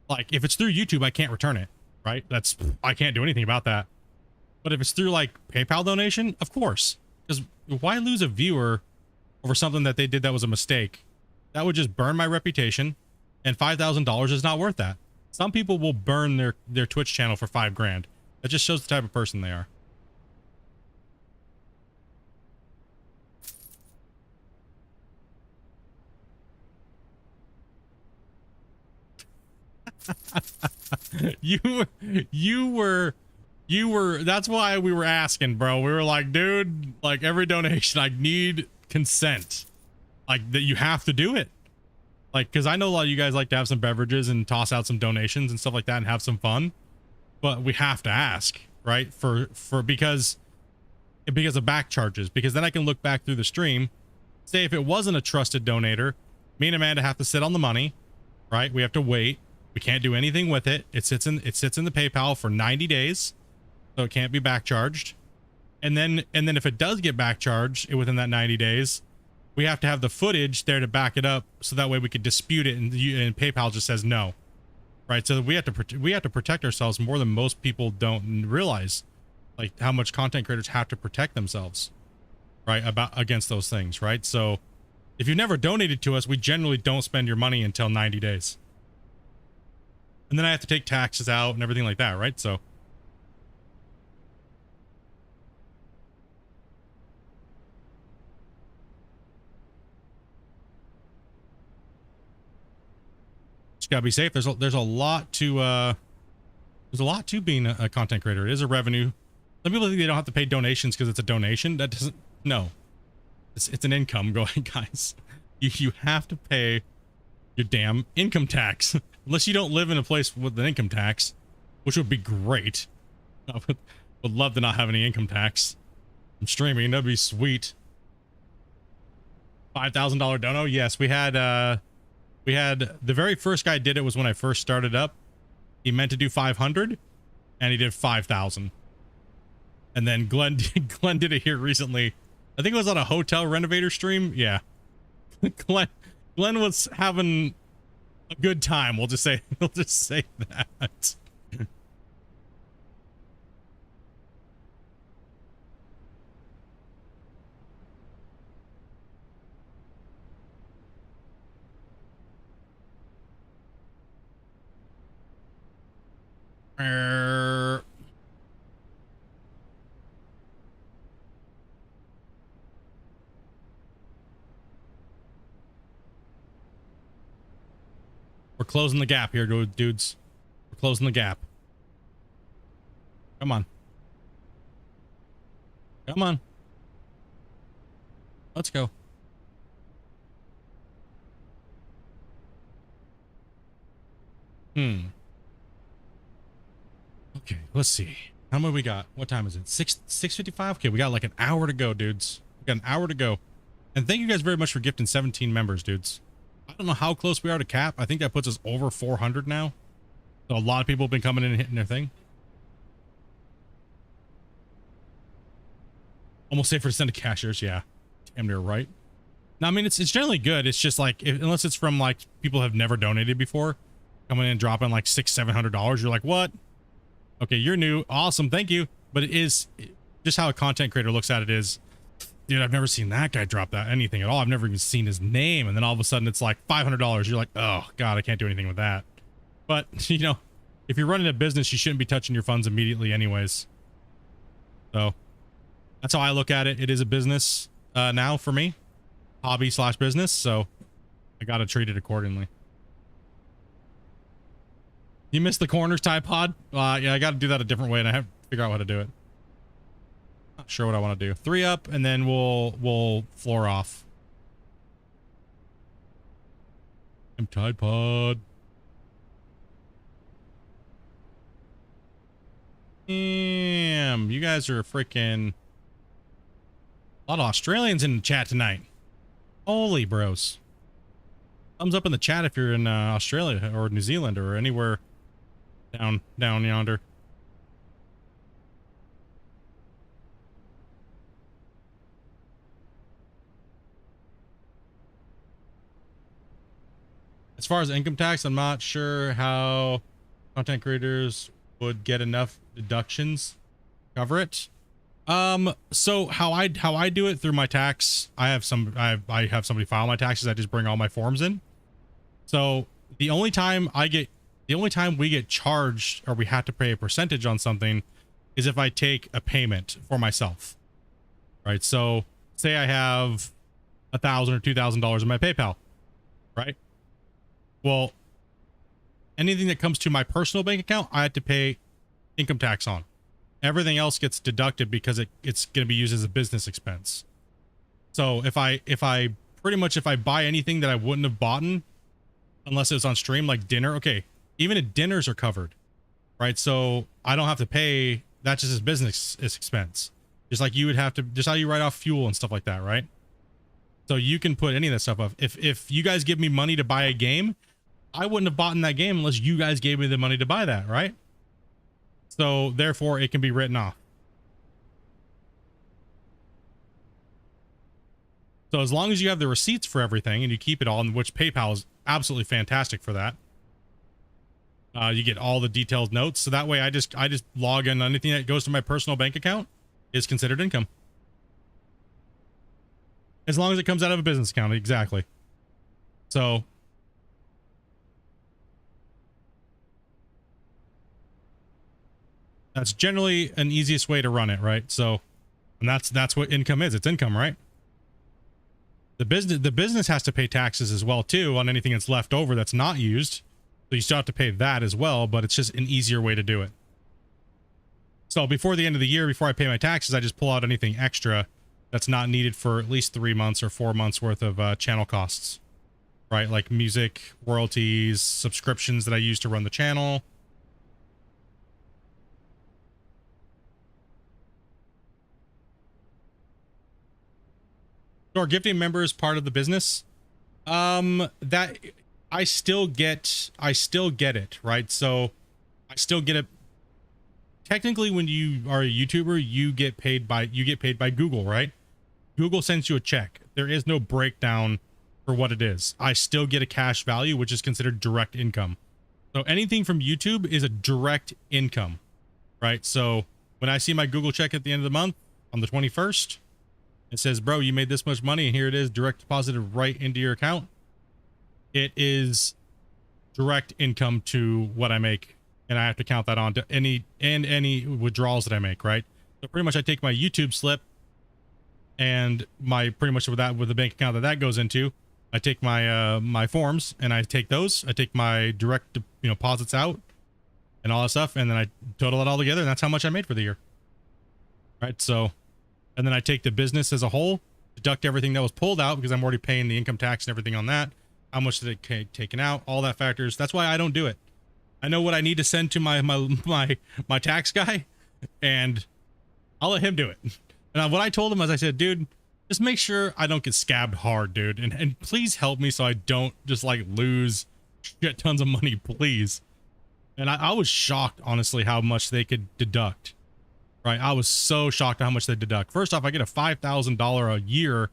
like if it's through YouTube, I can't return it, right? I can't do anything about that. But if it's through like PayPal donation, of course. Because why lose a viewer over something that they did that was a mistake? That would just burn my reputation, and $5,000 is not worth that. Some people will burn their Twitch channel for $5,000. That just shows the type of person they are. you were that's why we were asking, bro. We were like, dude, like every donation I need consent, like that you have to do it, like because I know a lot of you guys like to have some beverages and toss out some donations and stuff like that and have some fun, but we have to ask, right? For because of back charges, because then I can look back through the stream, say if it wasn't a trusted donator, me and Amanda have to sit on the money, right? We have to wait. We can't do anything with it. It sits in the PayPal for 90 days, so it can't be back charged. And then if it does get back charged within that 90 days, we have to have the footage there to back it up, so that way we could dispute it, and PayPal just says no, right? So we have to protect ourselves more than most people don't realize, like how much content creators have to protect themselves, right, against those things, right? So if you've never donated to us, we generally don't spend your money until 90 days. And then I have to take taxes out and everything like that, right? So just gotta be safe. There's a lot to being a content creator. It is a revenue. Some people think they don't have to pay donations because it's a donation. That doesn't, no. It's an income going, guys. You have to pay your damn income tax. Unless you don't live in a place with an income tax, which would be great. I would love to not have any income tax. I'm streaming, that'd be sweet. $5,000 dono. Yes, we had the very first guy did it was when I first started up. He meant to do 500 and he did 5,000. And then Glenn did it here recently. I think it was on a hotel renovator stream. Yeah. Glenn was having a good time. We'll just say that. We're closing the gap here, dudes. We're closing the gap. Come on. Come on. Let's go. Okay, let's see. How many we got? What time is it? 6:55? Okay, we got like an hour to go, dudes. We got an hour to go. And thank you guys very much for gifting 17 members, dudes. I don't know how close we are to cap. I think that puts us over 400 now. So a lot of people have been coming in and hitting their thing. Almost safer to send to cashiers. Yeah. Damn near right. Now, I mean, it's generally good. It's just like, unless it's from like people have never donated before, coming in dropping like $600-700. You're like, what? Okay, you're new. Awesome, thank you. But it is just how a content creator looks at it is, dude, I've never seen that guy drop that anything at all. I've never even seen his name. And then all of a sudden it's like $500. You're like, oh God, I can't do anything with that. But you know, if you're running a business, you shouldn't be touching your funds immediately anyways. So that's how I look at it. It is a business now for me, hobby / business. So I got to treat it accordingly. You missed the corners tie pod? Yeah, I got to do that a different way, and I have to figure out how to do it. Not sure what I want to do. 3 up, and then we'll floor off. I'm Tide Pod. Damn, you guys are freaking... A lot of Australians in the chat tonight. Holy bros. Thumbs up in the chat if you're in Australia or New Zealand or anywhere down yonder. As far as income tax, I'm not sure how content creators would get enough deductions to cover it. So how I do it through my tax, I have somebody file my taxes. I just bring all my forms in. So the only time we get charged or we have to pay a percentage on something is if I take a payment for myself, right? So say I have $1,000 or $2,000 in my PayPal, right? Well, anything that comes to my personal bank account, I have to pay income tax on. Everything else gets deducted because it's going to be used as a business expense. So if I buy anything that I wouldn't have bought unless it was on stream, like dinner, okay, even at dinners are covered, right? So I don't have to pay, that's just as business expense. Just like you would have to, just how you write off fuel and stuff like that, right? So you can put any of that stuff up. If you guys give me money to buy a game, I wouldn't have bought in that game unless you guys gave me the money to buy that, right? So therefore it can be written off. So as long as you have the receipts for everything and you keep it all, in which PayPal is absolutely fantastic for that. You get all the detailed notes. So that way I just log in. Anything that goes to my personal bank account is considered income. As long as it comes out of a business account. Exactly. So that's generally an easiest way to run it, right? So, and that's what income is. It's income, right? The business has to pay taxes as well too on anything that's left over that's not used. So you still have to pay that as well, but it's just an easier way to do it. So before the end of the year, before I pay my taxes, I just pull out anything extra that's not needed for at least 3 months or 4 months worth of channel costs, right? Like music, royalties, subscriptions that I use to run the channel. So are gifting members part of the business? That I still get it, right? So I still get it. Technically, when you are a YouTuber, you get paid by Google, right? Google sends you a check. There is no breakdown for what it is. I still get a cash value, which is considered direct income. So anything from YouTube is a direct income, right? So when I see my Google check at the end of the month on the 21st, it says, bro, you made this much money, and here it is, direct deposited right into your account. It is direct income to what I make, and I have to count that on to any withdrawals that I make, right? So pretty much I take my YouTube slip and my pretty much with the bank account that goes into, I take my my forms and I take those, I take my direct deposits out and all that stuff, and then I total it all together, and that's how much I made for the year, right? So, and then I take the business as a whole, deduct everything that was pulled out because I'm already paying the income tax and everything on that. How much did it get taken out? All that factors. That's why I don't do it. I know what I need to send to my tax guy, and I'll let him do it. And what I told him was, I said, dude, just make sure I don't get scabbed hard, dude, and please help me so I don't just like lose shit tons of money, please. And I was shocked, honestly, how much they could deduct. Right, I was so shocked at how much they deduct. First off, I get a $5,000 a year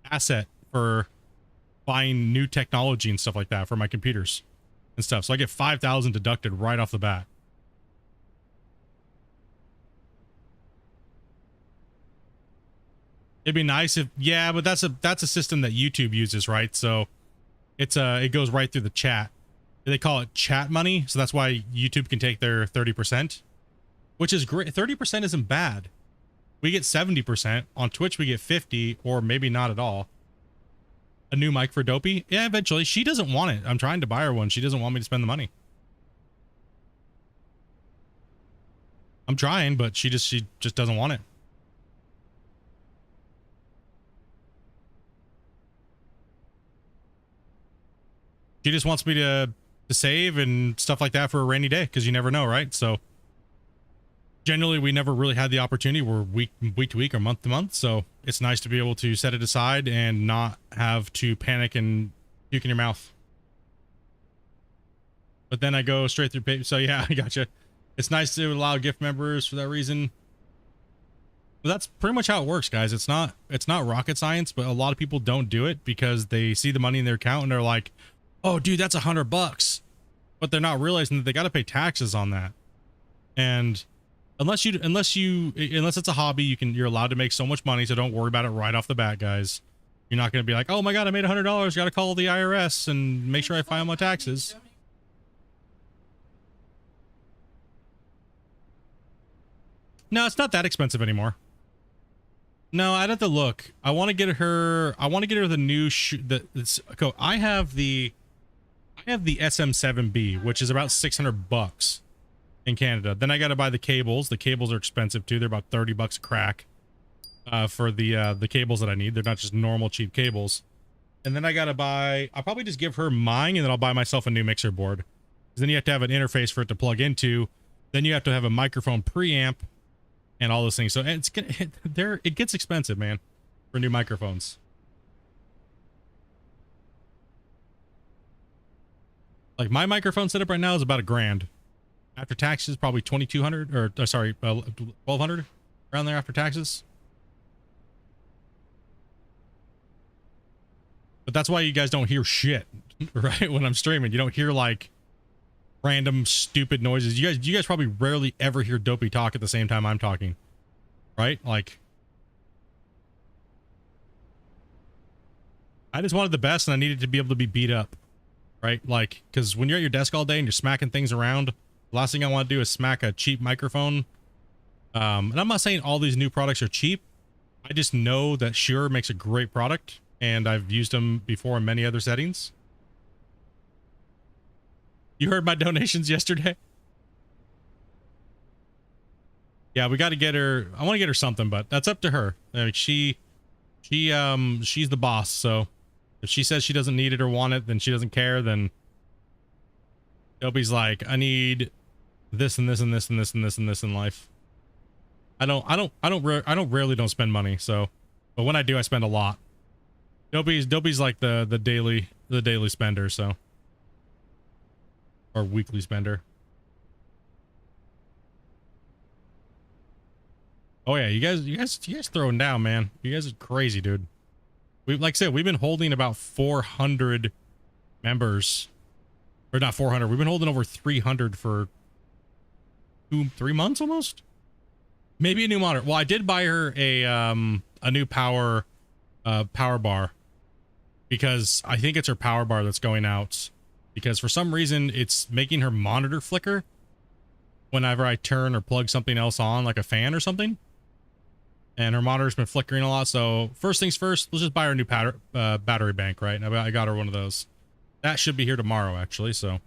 asset for buying new technology and stuff like that for my computers and stuff. So I get 5,000 deducted right off the bat. It'd be nice if, yeah, but that's a system that YouTube uses, right? So it's it goes right through the chat. They call it chat money, so that's why YouTube can take their 30%, which is great. 30% isn't bad. We get 70%. On Twitch, we get 50, or maybe not at all. A new mic for Dopey? Yeah, eventually. She doesn't want it. I'm trying to buy her one. She doesn't want me to spend the money. I'm trying, but she just doesn't want it. She just wants me to save and stuff like that for a rainy day, because you never know, right? So generally we never really had the opportunity. We're week to week or month to month, so it's nice to be able to set it aside and not have to panic and puke in your mouth. But then I go straight through pay. So yeah, I gotcha. It's nice to allow gift members for that reason. But that's pretty much how it works, guys. It's not rocket science, but a lot of people don't do it because they see the money in their account and they're like, oh dude, that's $100. But they're not realizing that they got to pay taxes on that. And unless it's a hobby, you're allowed to make so much money. So don't worry about it right off the bat, guys. You're not going to be like, oh my God, I made $100. Got to call the IRS and make sure I file my taxes. No, it's not that expensive anymore. No, I'd have to look. I want to get her the new I have the SM7B, which is about $600 in Canada. Then I got to buy the cables. The cables are expensive too. They're about $30 a crack for the cables that I need. They're not just normal cheap cables. And then I got to buy, I'll probably just give her mine, and then I'll buy myself a new mixer board. Because then you have to have an interface for it to plug into. Then you have to have a microphone preamp and all those things. So it gets expensive, man, for new microphones. Like my microphone setup right now is about $1,000. After taxes, probably 2,200, or sorry, 1,200 around there after taxes. But that's why you guys don't hear shit, right? When I'm streaming, you don't hear like random stupid noises. You guys probably rarely ever hear Dopey talk at the same time I'm talking, right? Like, I just wanted the best, and I needed to be able to be beat up, right? Like, because when you're at your desk all day and you're smacking things around, the last thing I want to do is smack a cheap microphone. And I'm not saying all these new products are cheap. I just know that Shure makes a great product, and I've used them before in many other settings. You heard my donations yesterday? Yeah, we got to get her. I want to get her something, but that's up to her. I mean, she's the boss. So if she says she doesn't need it or want it, then she doesn't care. Then Dopey's like, I need this and this and this and this and this and this in life. I rarely don't spend money. So, but when I do, I spend a lot. Dopey's like the daily spender. So. Or weekly spender. Oh yeah, you guys throwing down, man. You guys are crazy, dude. Like I said, we've been holding about 400 members, or not 400. We've been holding over 300 for 3 months almost. Maybe a new monitor. Well, I did buy her a new power bar, because I think it's her power bar that's going out. Because for some reason, it's making her monitor flicker whenever I turn or plug something else on, like a fan or something. And her monitor's been flickering a lot. So first things first, let's just buy her a new battery bank, right? I got her one of those. That should be here tomorrow, actually. So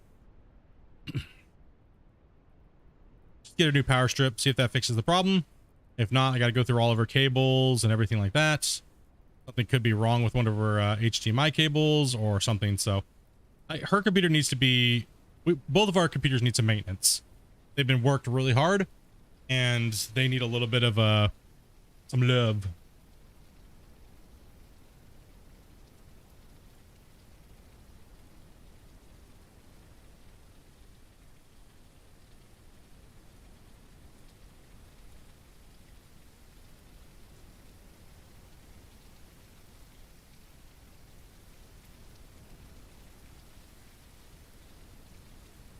just get a new power strip, see if that fixes the problem. If not, I got to go through all of her cables and everything like that. Something could be wrong with one of her HDMI cables or something. So her computer needs to be, both of our computers need some maintenance. They've been worked really hard, and they need a little bit of some love.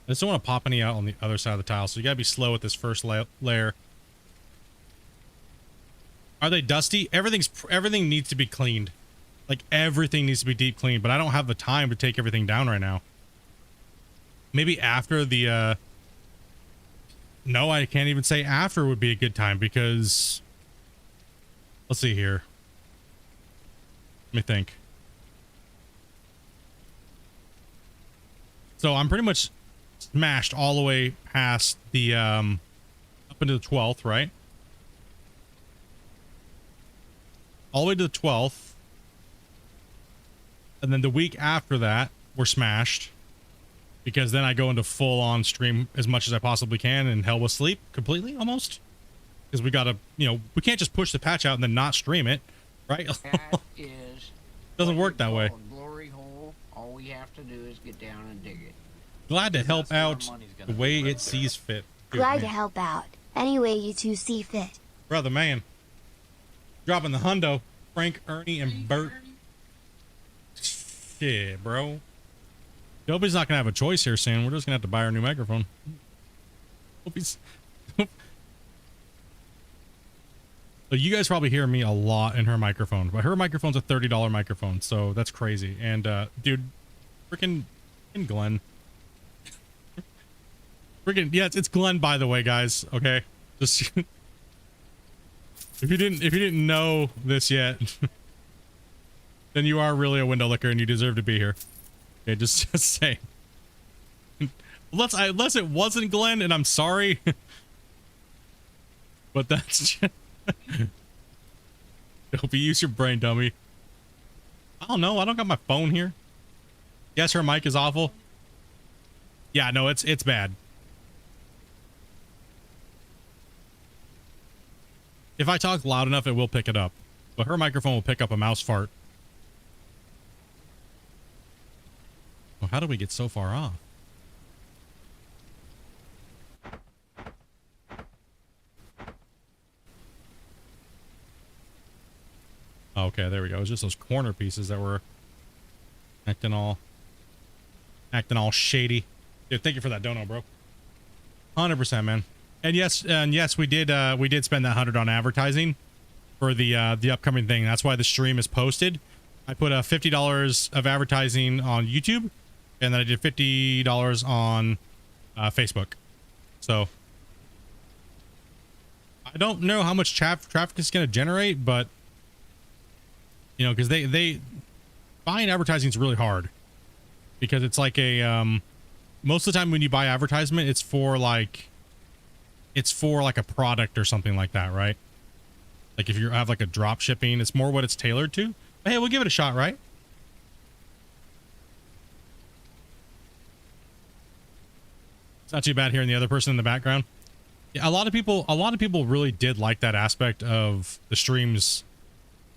I just don't want to pop any out on the other side of the tile, so you gotta be slow with this first layer. Are they dusty? Everything needs to be cleaned. Like, everything needs to be deep cleaned, but I don't have the time to take everything down right now. Maybe after the, no, I can't even say after would be a good time, because... Let's see here. Let me think. So I'm pretty much smashed all the way past the, up into the 12th, right? All the way to the 12th. And then the week after that, we're smashed. Because then I go into full-on stream as much as I possibly can and hell with sleep completely, almost. Because we gotta, you know, we can't just push the patch out and then not stream it, right?
That is
doesn't work that way.
Glory hole. All we have to do is get down and dig it.
Glad to help out the way it sees fit.
Glad to help out. Any way you two see fit.
Brother, man. Dropping the hundo. Frank, Ernie, and Bert. Shit, bro. Nobody's not gonna have a choice here soon. We're just gonna have to buy our new microphone. So you guys probably hear me a lot in her microphone, but her microphone's a $30 microphone, so that's crazy. And dude, freaking Glenn. Freaking yeah, it's Glenn, by the way, guys. Okay, just if you didn't know this yet, then you are really a window licker and you deserve to be here. Okay, just say. Unless it wasn't Glenn, and I'm sorry, but that's. Don't use your brain, dummy. I don't know. I don't got my phone here. Yes, her mic is awful. Yeah, no, it's bad. If I talk loud enough, it will pick it up. But her microphone will pick up a mouse fart. Well, how do we get so far off? Okay, there we go. It's just those corner pieces that were acting all shady. Dude, thank you for that dono, bro. 100%, man. And yes, we did spend that 100 on advertising for the upcoming thing. That's why the stream is posted. I put $50 of advertising on YouTube, and then I did $50 on Facebook. So I don't know how much traffic is going to generate, but you know, because they buying advertising is really hard, because it's like a most of the time when you buy advertisement, it's for like a product or something like that, right? Like if you have like a drop shipping, it's more what it's tailored to. But hey, we'll give it a shot, right? It's not too bad hearing the other person in the background. Yeah, a lot of people really did like that aspect of the streams.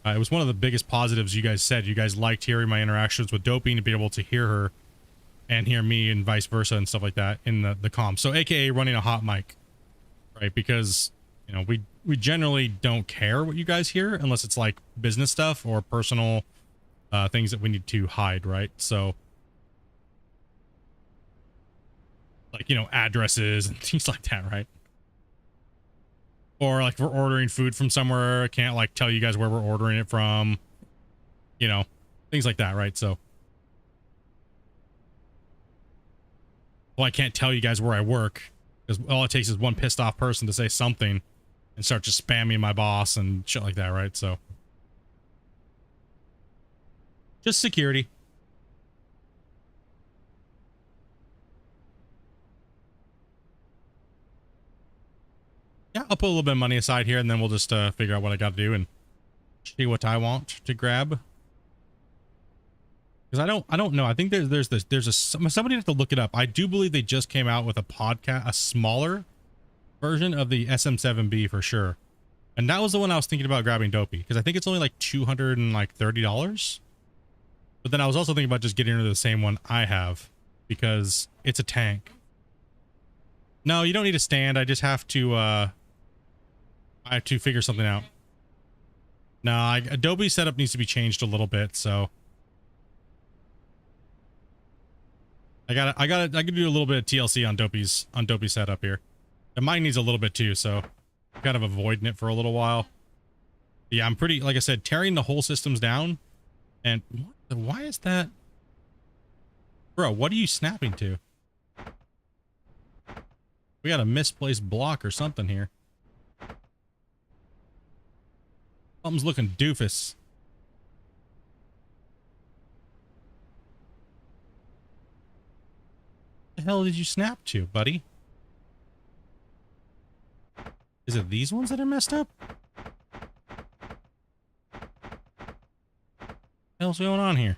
It was one of the biggest positives you guys said. You guys liked hearing my interactions with Dopey and to be able to hear her and hear me and vice versa and stuff like that in the comm. So AKA running a hot mic, right? Because, you know, we generally don't care what you guys hear unless it's like business stuff or personal things that we need to hide, right? So like, you know, addresses and things like that, right? Or like if we're ordering food from somewhere, I can't like tell you guys where we're ordering it from, you know, things like that, right? So, well, I can't tell you guys where I work because all it takes is one pissed off person to say something and start just spamming my boss and shit like that, right? So, just security. Yeah, I'll put a little bit of money aside here, and then we'll just figure out what I got to do and see what I want to grab. Because I don't know. I think somebody have to look it up. I do believe they just came out with a podcast, a smaller version of the SM7B for sure, and that was the one I was thinking about grabbing, Dopey, because I think it's only like $230. But then I was also thinking about just getting rid of the same one I have because it's a tank. No, you don't need a stand. I just have to figure something out. No, Adobe setup needs to be changed a little bit, so I could do a little bit of TLC on Dopey's setup here. And mine needs a little bit too, so I'm kind of avoiding it for a little while. Yeah, I'm pretty, like I said, tearing the whole systems down. And why is that? Bro, what are you snapping to? We got a misplaced block or something here. Something's looking doofus. The hell did you snap to, buddy? Is it these ones that are messed up? What the hell's going on here?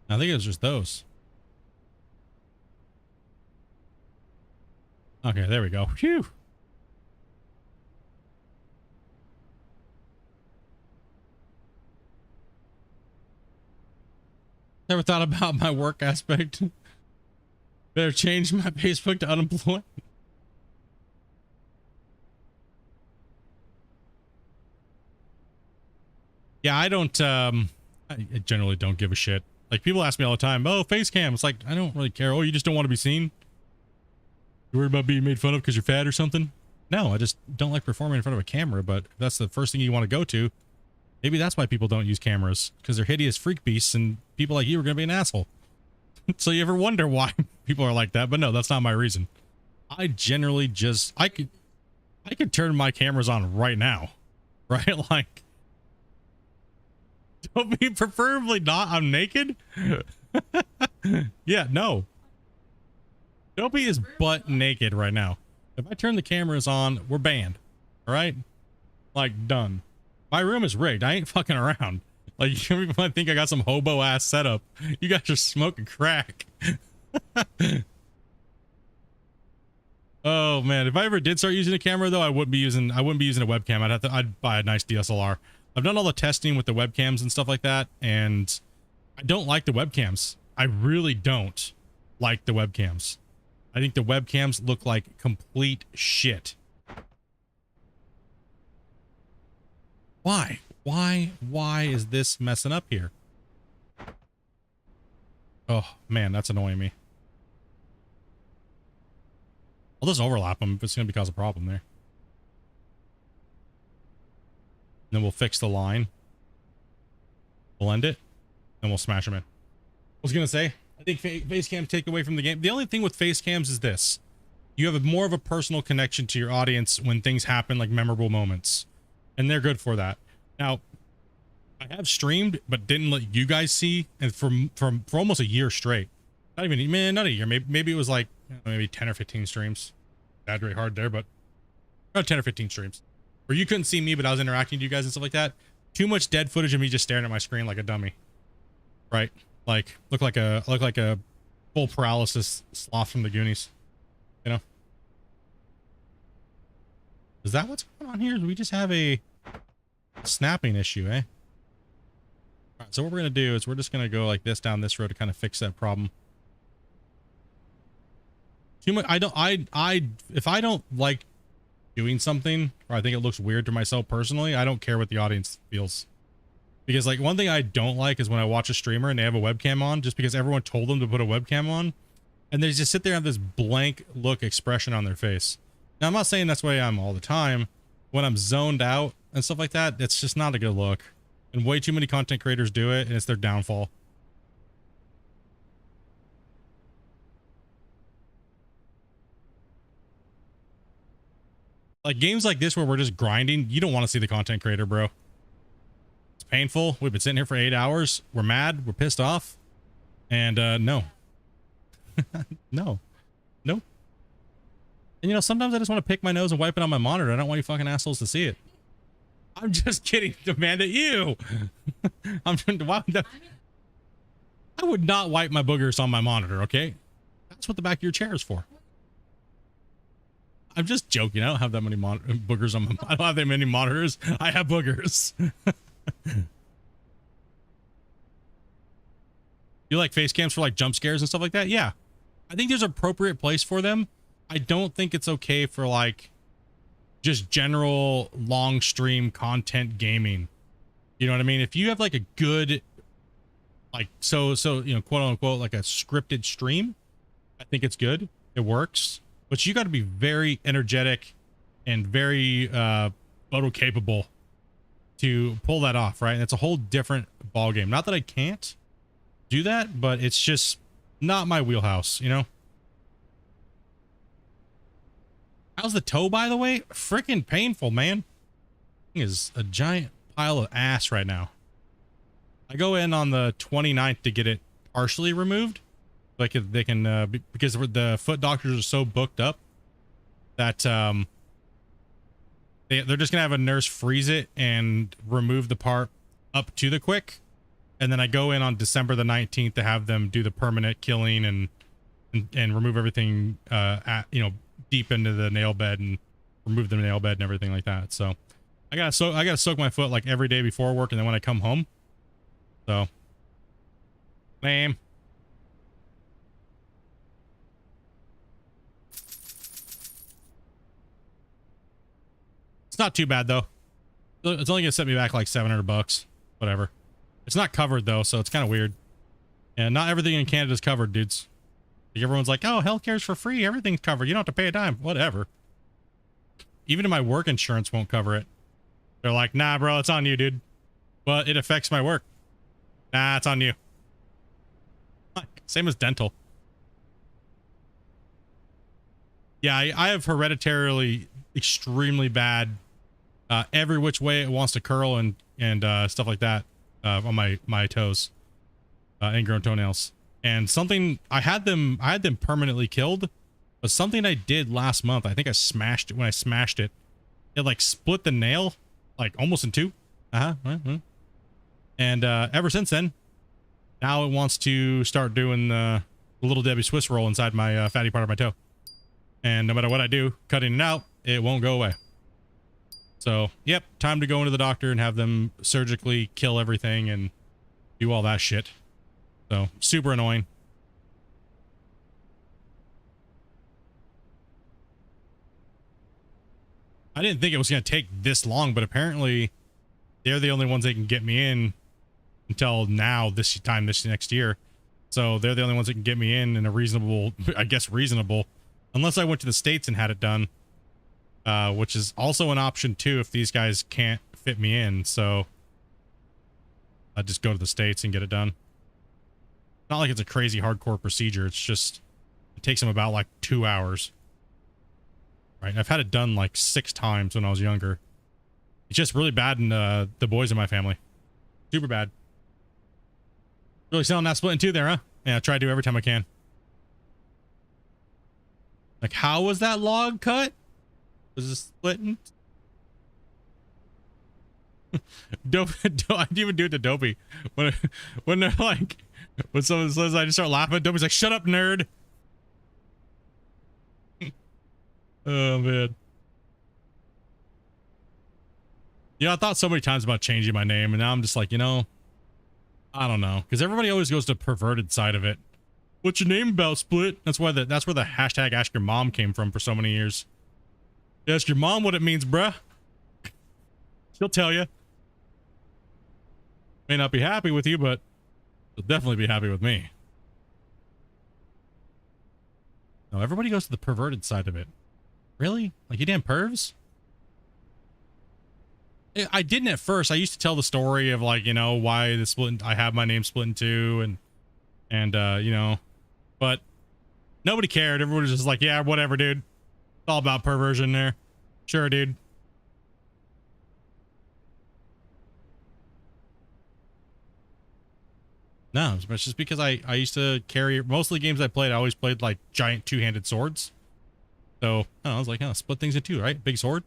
I think it was just those. Okay, there we go. Phew. Never thought about my work aspect. Better change my Facebook to unemployed. Yeah, I don't, I generally don't give a shit. Like, people ask me all the time, oh, face cam. It's like, I don't really care. Oh, you just don't want to be seen? You're worried about being made fun of because you're fat or something? No, I just don't like performing in front of a camera, but if that's the first thing you want to go to, maybe that's why people don't use cameras, because they're hideous freak beasts and people like you are going to be an asshole. So you ever wonder why people are like that? But no, that's not my reason. I generally just, I could turn my cameras on right now, right? Like, don't be, preferably not, I'm naked. Yeah, no. Dopey is butt naked right now. If I turn the cameras on, we're banned. All right? Like, done. My room is rigged. I ain't fucking around. Like, you might think I got some hobo ass setup. You guys are smoking crack. Oh man, if I ever did start using a camera though, I wouldn't be using a webcam. I'd buy a nice DSLR. I've done all the testing with the webcams and stuff like that, and I don't like the webcams. I really don't like the webcams. I think the webcams look like complete shit. Why? Why is this messing up here? Oh man, that's annoying me. I'll just overlap them if it's going to cause a problem there. And then we'll fix the line. We'll end it, and we'll smash them in. I was going to say, I think face cams take away from the game. The only thing with face cams is this. You have more of a personal connection to your audience when things happen, like memorable moments. And they're good for that. Now, I have streamed, but didn't let you guys see, and for almost a year straight. Not even, man, not a year. Maybe it was like, maybe 10 or 15 streams. Exaggerate hard there, but about 10 or 15 streams. Where you couldn't see me, but I was interacting with you guys and stuff like that. Too much dead footage of me just staring at my screen like a dummy. Right? Like, look like a full paralysis sloth from the Goonies. You know? Is that what's going on here? Do we just have a snapping issue, eh? Alright, so what we're gonna do is we're just gonna go like this down this road to kind of fix that problem. Too much, if I don't like doing something, or I think it looks weird to myself personally, I don't care what the audience feels. Because like one thing I don't like is when I watch a streamer and they have a webcam on just because everyone told them to put a webcam on, and they just sit there and have this blank look expression on their face. Now I'm not saying that's the way I am all the time. When I'm zoned out and stuff like that, it's just not a good look. And way too many content creators do it, and it's their downfall. Like games like this where we're just grinding, you don't want to see the content creator, bro. It's painful. We've been sitting here for 8 hours. We're mad. We're pissed off. And no. No. Nope. And you know, sometimes I just want to pick my nose and wipe it on my monitor. I don't want you fucking assholes to see it. I'm just kidding, Amanda. You. I would not wipe my boogers on my monitor, okay? That's what the back of your chair is for. I'm just joking. I don't have that many boogers on my. I don't have that many monitors. I have boogers. You like face cams for like jump scares and stuff like that? Yeah, I think there's an appropriate place for them. I don't think it's okay for like just general long stream content gaming. You know what I mean? If you have like a good like, so, you know, quote unquote, like a scripted stream, I think it's good. It works, but you got to be very energetic and very, photo capable to pull that off. Right. And it's a whole different ball game. Not that I can't do that, but it's just not my wheelhouse, you know? How's the toe, by the way? Freaking painful, man. Thing is a giant pile of ass right now. I go in on the 29th to get it partially removed. Like they can, because the foot doctors are so booked up that they're just gonna have a nurse freeze it and remove the part up to the quick, and then I go in on December the 19th to have them do the permanent killing and remove everything, you know, deep into the nail bed and remove the nail bed and everything like that. So I gotta soak my foot like every day before work and then when I come home. So lame. It's not too bad though. It's only gonna set me back like $700, whatever. It's not covered though, so it's kind of weird. And not everything in Canada is covered, dudes. Like everyone's like, oh, healthcare's for free, everything's covered, you don't have to pay a dime. Whatever. Even in my work insurance won't cover it. They're like, nah, bro, it's on you, dude. But it affects my work. Nah, it's on you. Same as dental. Yeah, I have hereditarily extremely bad, every which way it wants to curl and stuff like that, on my toes, ingrown toenails. And something, I had them permanently killed, but something I did last month, I think I smashed it. When I smashed it, it like split the nail like almost in two. And ever since then, now it wants to start doing the little Debbie Swiss roll inside my fatty part of my toe. And no matter what I do, cutting it out, it won't go away. So, yep, time to go into the doctor and have them surgically kill everything and do all that shit. So, super annoying. I didn't think it was going to take this long, but apparently they're the only ones that can get me in until now, this next year. So they're the only ones that can get me in a reasonable, I guess reasonable, unless I went to the States and had it done, which is also an option too if these guys can't fit me in. So I just go to the States and get it done. Not like it's a crazy hardcore procedure. It's just, it takes them about like 2 hours. Right. I've had it done like 6 times when I was younger. It's just really bad in the boys in my family. Super bad. Really selling that Splitintwo there, huh? Yeah, I try to do every time I can. Like, how was that log cut? Was it splitting? Dope. I didn't even do it to Dopey. When they're like, when someone says, I just start laughing. Dopey's like, shut up, nerd. Oh, man. You know, I thought so many times about changing my name, and now I'm just like, you know, I don't know. Because everybody always goes to the perverted side of it. What's your name about, Split? That's where the hashtag ask your mom came from for so many years. Ask your mom what it means, bruh. She'll tell you. May not be happy with you, but she'll definitely be happy with me. No, everybody goes to the perverted side of it. Really? Like, you damn pervs? I didn't at first. I used to tell the story of, like, you know, why the split, I have my name split in two and you know, but nobody cared. Everyone was just like, yeah, whatever, dude. It's all about perversion there. Sure, dude. No, it's just because I used to carry, most of the games I played, I always played like giant two-handed swords. So I was like, oh, split things in two, right? Big sword.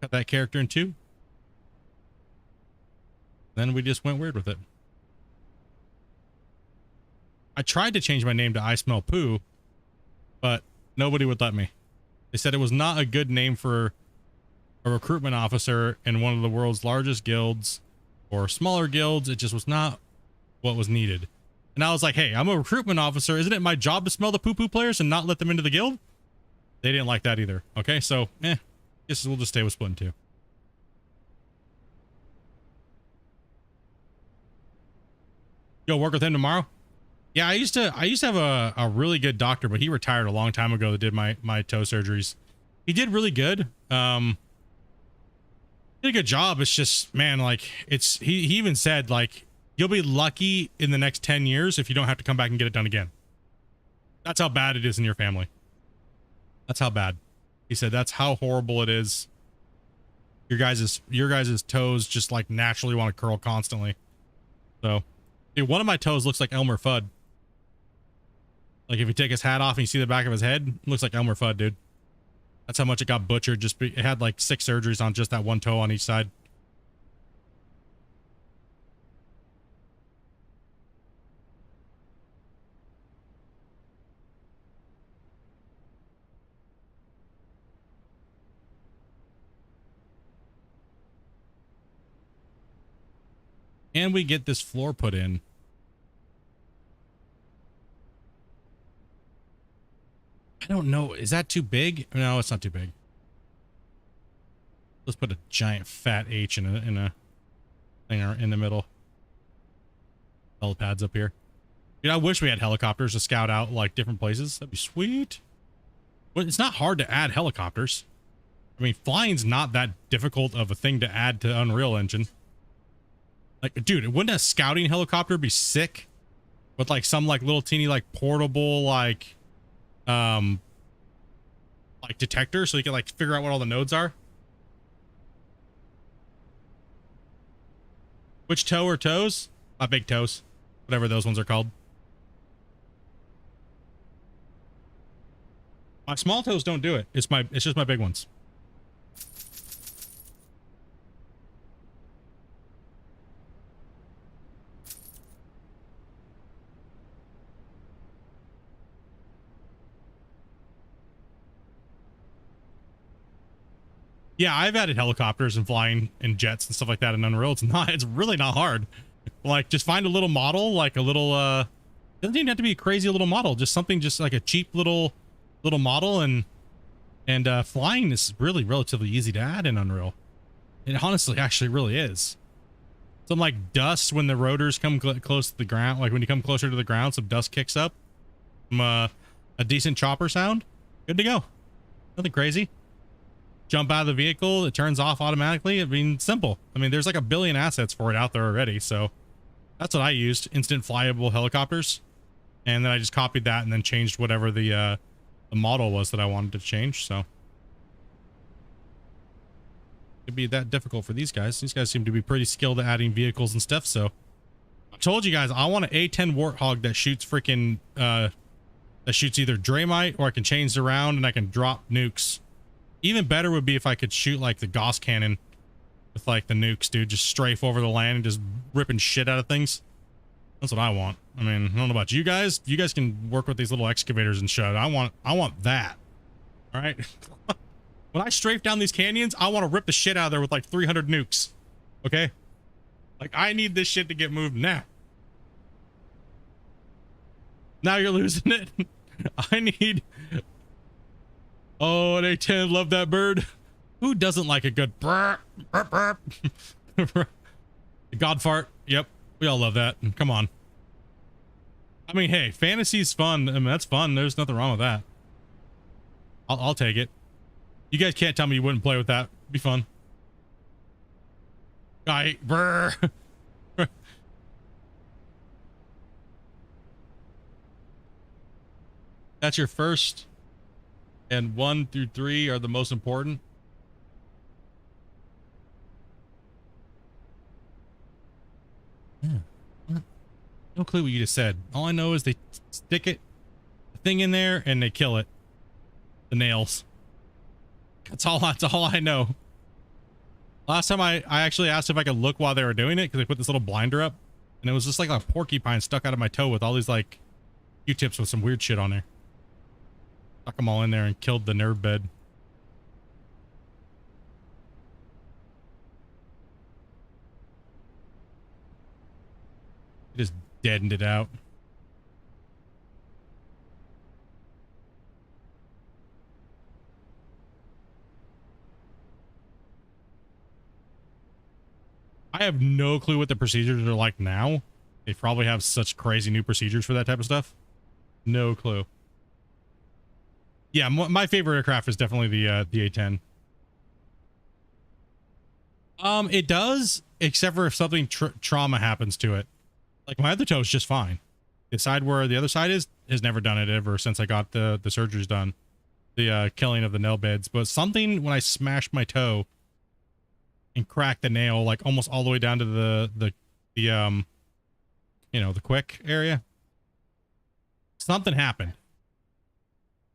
Cut that character in two. Then we just went weird with it. I tried to change my name to I Smell Poo, but nobody would let me. They said it was not a good name for a recruitment officer in one of the world's largest guilds or smaller guilds. It just was not what was needed. And I was like, hey, I'm a recruitment officer. Isn't it my job to smell the poo-poo players and not let them into the guild? They didn't like that either. Okay, so, guess we'll just stay with Splitintwo. You'll work with him tomorrow? Yeah, I used to have a really good doctor, but he retired a long time ago that did my toe surgeries. He did really good. Did a good job. It's just, man, like he even said like you'll be lucky in the next 10 years if you don't have to come back and get it done again. That's how bad it is in your family. That's how bad. He said that's how horrible it is. Your guys' toes just like naturally want to curl constantly. So, dude, one of my toes looks like Elmer Fudd. Like if you take his hat off and you see the back of his head, it looks like Elmer Fudd, dude. That's how much it got butchered. It had like 6 surgeries on just that one toe on each side. And we get this floor put in. I don't know. Is that too big? No, it's not too big. Let's put a giant fat H in a thing in the middle. Helipads up here. Dude, I wish we had helicopters to scout out like different places. That'd be sweet. But it's not hard to add helicopters. I mean, flying's not that difficult of a thing to add to Unreal Engine. Like, dude, wouldn't a scouting helicopter be sick? With like some like little teeny like portable like detector so you can like figure out what all the nodes are. Which toe or toes? My big toes, whatever those ones are called. My small toes don't do it. It's just my big ones. Yeah, I've added helicopters and flying and jets and stuff like that in Unreal. It's really not hard. Like, just find a little model, like a little, doesn't even have to be a crazy little model, just something just like a cheap little model, and flying is really relatively easy to add in Unreal. It honestly actually really is. Some like dust when the rotors come close to the ground, like when you come closer to the ground, some dust kicks up. A decent chopper sound. Good to go. Nothing crazy. Jump out of the vehicle, it turns off automatically. I mean, simple. I mean, there's like a billion assets for it out there already, so that's what I used. Instant flyable helicopters, and then I just copied that and then changed whatever the model was that I wanted to change. So it'd be that difficult for these guys. These guys seem to be pretty skilled at adding vehicles and stuff. So I told you guys I want an A10 Warthog that shoots freaking that shoots either Draymite, or I can change it around and I can drop nukes. Even better would be if I could shoot like the Gauss cannon with like the nukes, dude. Just strafe over the land and just ripping shit out of things. That's what I want. I mean, I don't know about you guys. You guys can work with these little excavators and shit. I want that. All right. When I strafe down these canyons, I want to rip the shit out of there with like 300 nukes. Okay. Like, I need this shit to get moved now. Now you're losing it. I need... Oh, an A10, love that bird. Who doesn't like a good burp, burp, burp? God fart. Yep, we all love that. Come on. I mean, hey, fantasy's fun. I mean, that's fun. There's nothing wrong with that. I'll take it. You guys can't tell me you wouldn't play with that. It'd be fun. Brr. That's your first. And 1 through 3 are the most important. Yeah. No clue what you just said. All I know is they stick the thing in there and they kill it. The nails. That's all I know. Last time I actually asked if I could look while they were doing it, because they put this little blinder up, and it was just like a porcupine stuck out of my toe with all these like Q-tips with some weird shit on there. Stuck them all in there and killed the nerve bed. It just deadened it out. I have no clue what the procedures are like now. They probably have such crazy new procedures for that type of stuff. No clue. Yeah, my favorite aircraft is definitely the A-10. It does, except for if something trauma happens to it. Like my other toe is just fine. The side where the other side is has never done it ever since I got the surgeries done. The killing of the nail beds. But something when I smashed my toe and cracked the nail like almost all the way down to the you know, the quick area. Something happened.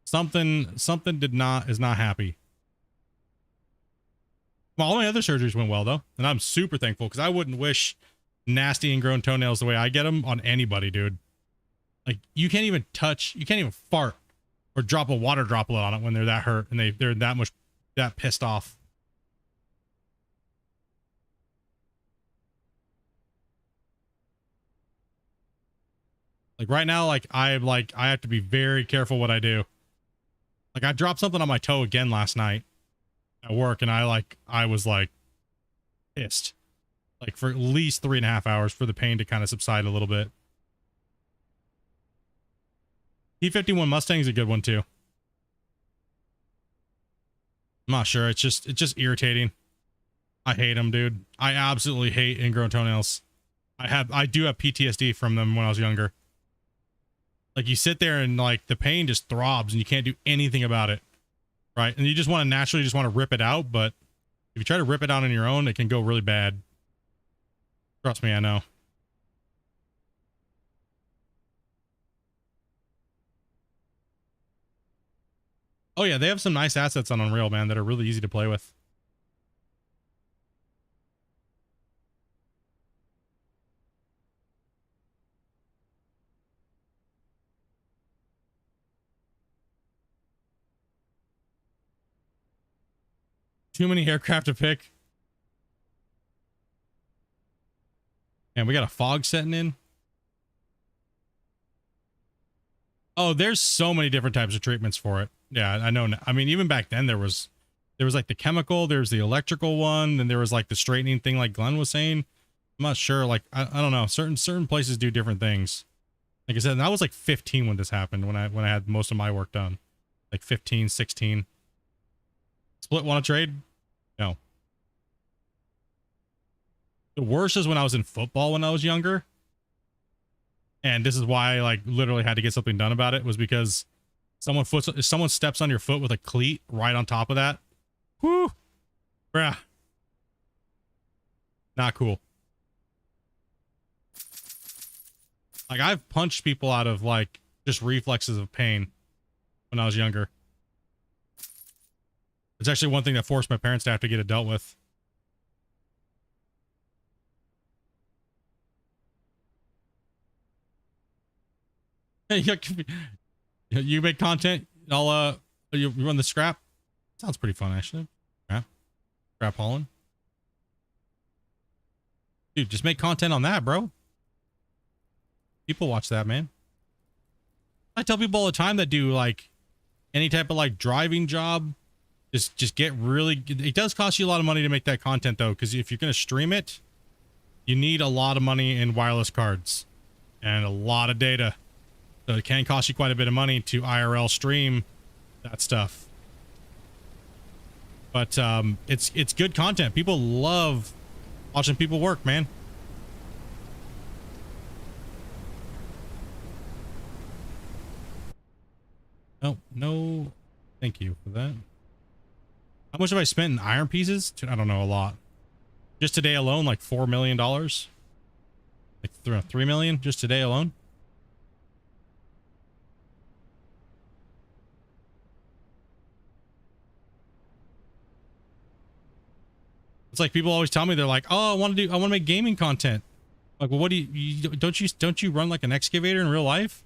Something is not happy. Well, all my other surgeries went well though, and I'm super thankful because I wouldn't wish nasty ingrown toenails the way I get them on anybody, dude. Like you can't even fart or drop a water droplet on it when they're that hurt and they're that pissed off. Like right now, I have to be very careful what I do. Like I dropped something on my toe again last night at work, and I was like pissed, like for at least 3.5 hours for the pain to kind of subside a little bit. T51 Mustang is a good one too. I'm not sure. It's just irritating. I hate them, dude. I absolutely hate ingrown toenails. I do have PTSD from them when I was younger. Like you sit there and like the pain just throbs and you can't do anything about it. Right. And you just want to naturally just want to rip it out. But if you try to rip it out on your own, it can go really bad. Trust me, I know. Oh yeah, they have some nice assets on Unreal, man, that are really easy to play with. Too many aircraft to pick. And we got a fog setting in. Oh, there's so many different types of treatments for it. Yeah, I know. I mean, even back then there was like the chemical, there's the electrical one, then there was like the straightening thing like Glenn was saying. I'm not sure. Like, I don't know. Certain places do different things. Like I said, and I was like 15 when this happened, when I had most of my work done. Like 15, 16. Split want to trade? No. The worst is when I was in football when I was younger. And this is why I like literally had to get something done about it, was because someone steps on your foot with a cleat right on top of that. Whoo! Bruh. Not cool. Like I've punched people out of like just reflexes of pain when I was younger. It's actually one thing that forced my parents to have to get it dealt with. Hey, you make content, I'll you run the scrap. Sounds pretty fun actually. Scrap hauling. Dude, just make content on that, bro. People watch that, man. I tell people all the time that do like any type of like driving job, just get really, it does cost you a lot of money to make that content though, because if you're going to stream it, you need a lot of money in wireless cards and a lot of data. So it can cost you quite a bit of money to IRL stream that stuff. But it's good content. People love watching people work, man. No, thank you for that. How much have I spent in iron pieces? I don't know, a lot. Just today alone, like $4 million. Like 3 million just today alone. It's like people always tell me, they're like, oh, I want to make gaming content. Like, well, what do don't you run like an excavator in real life?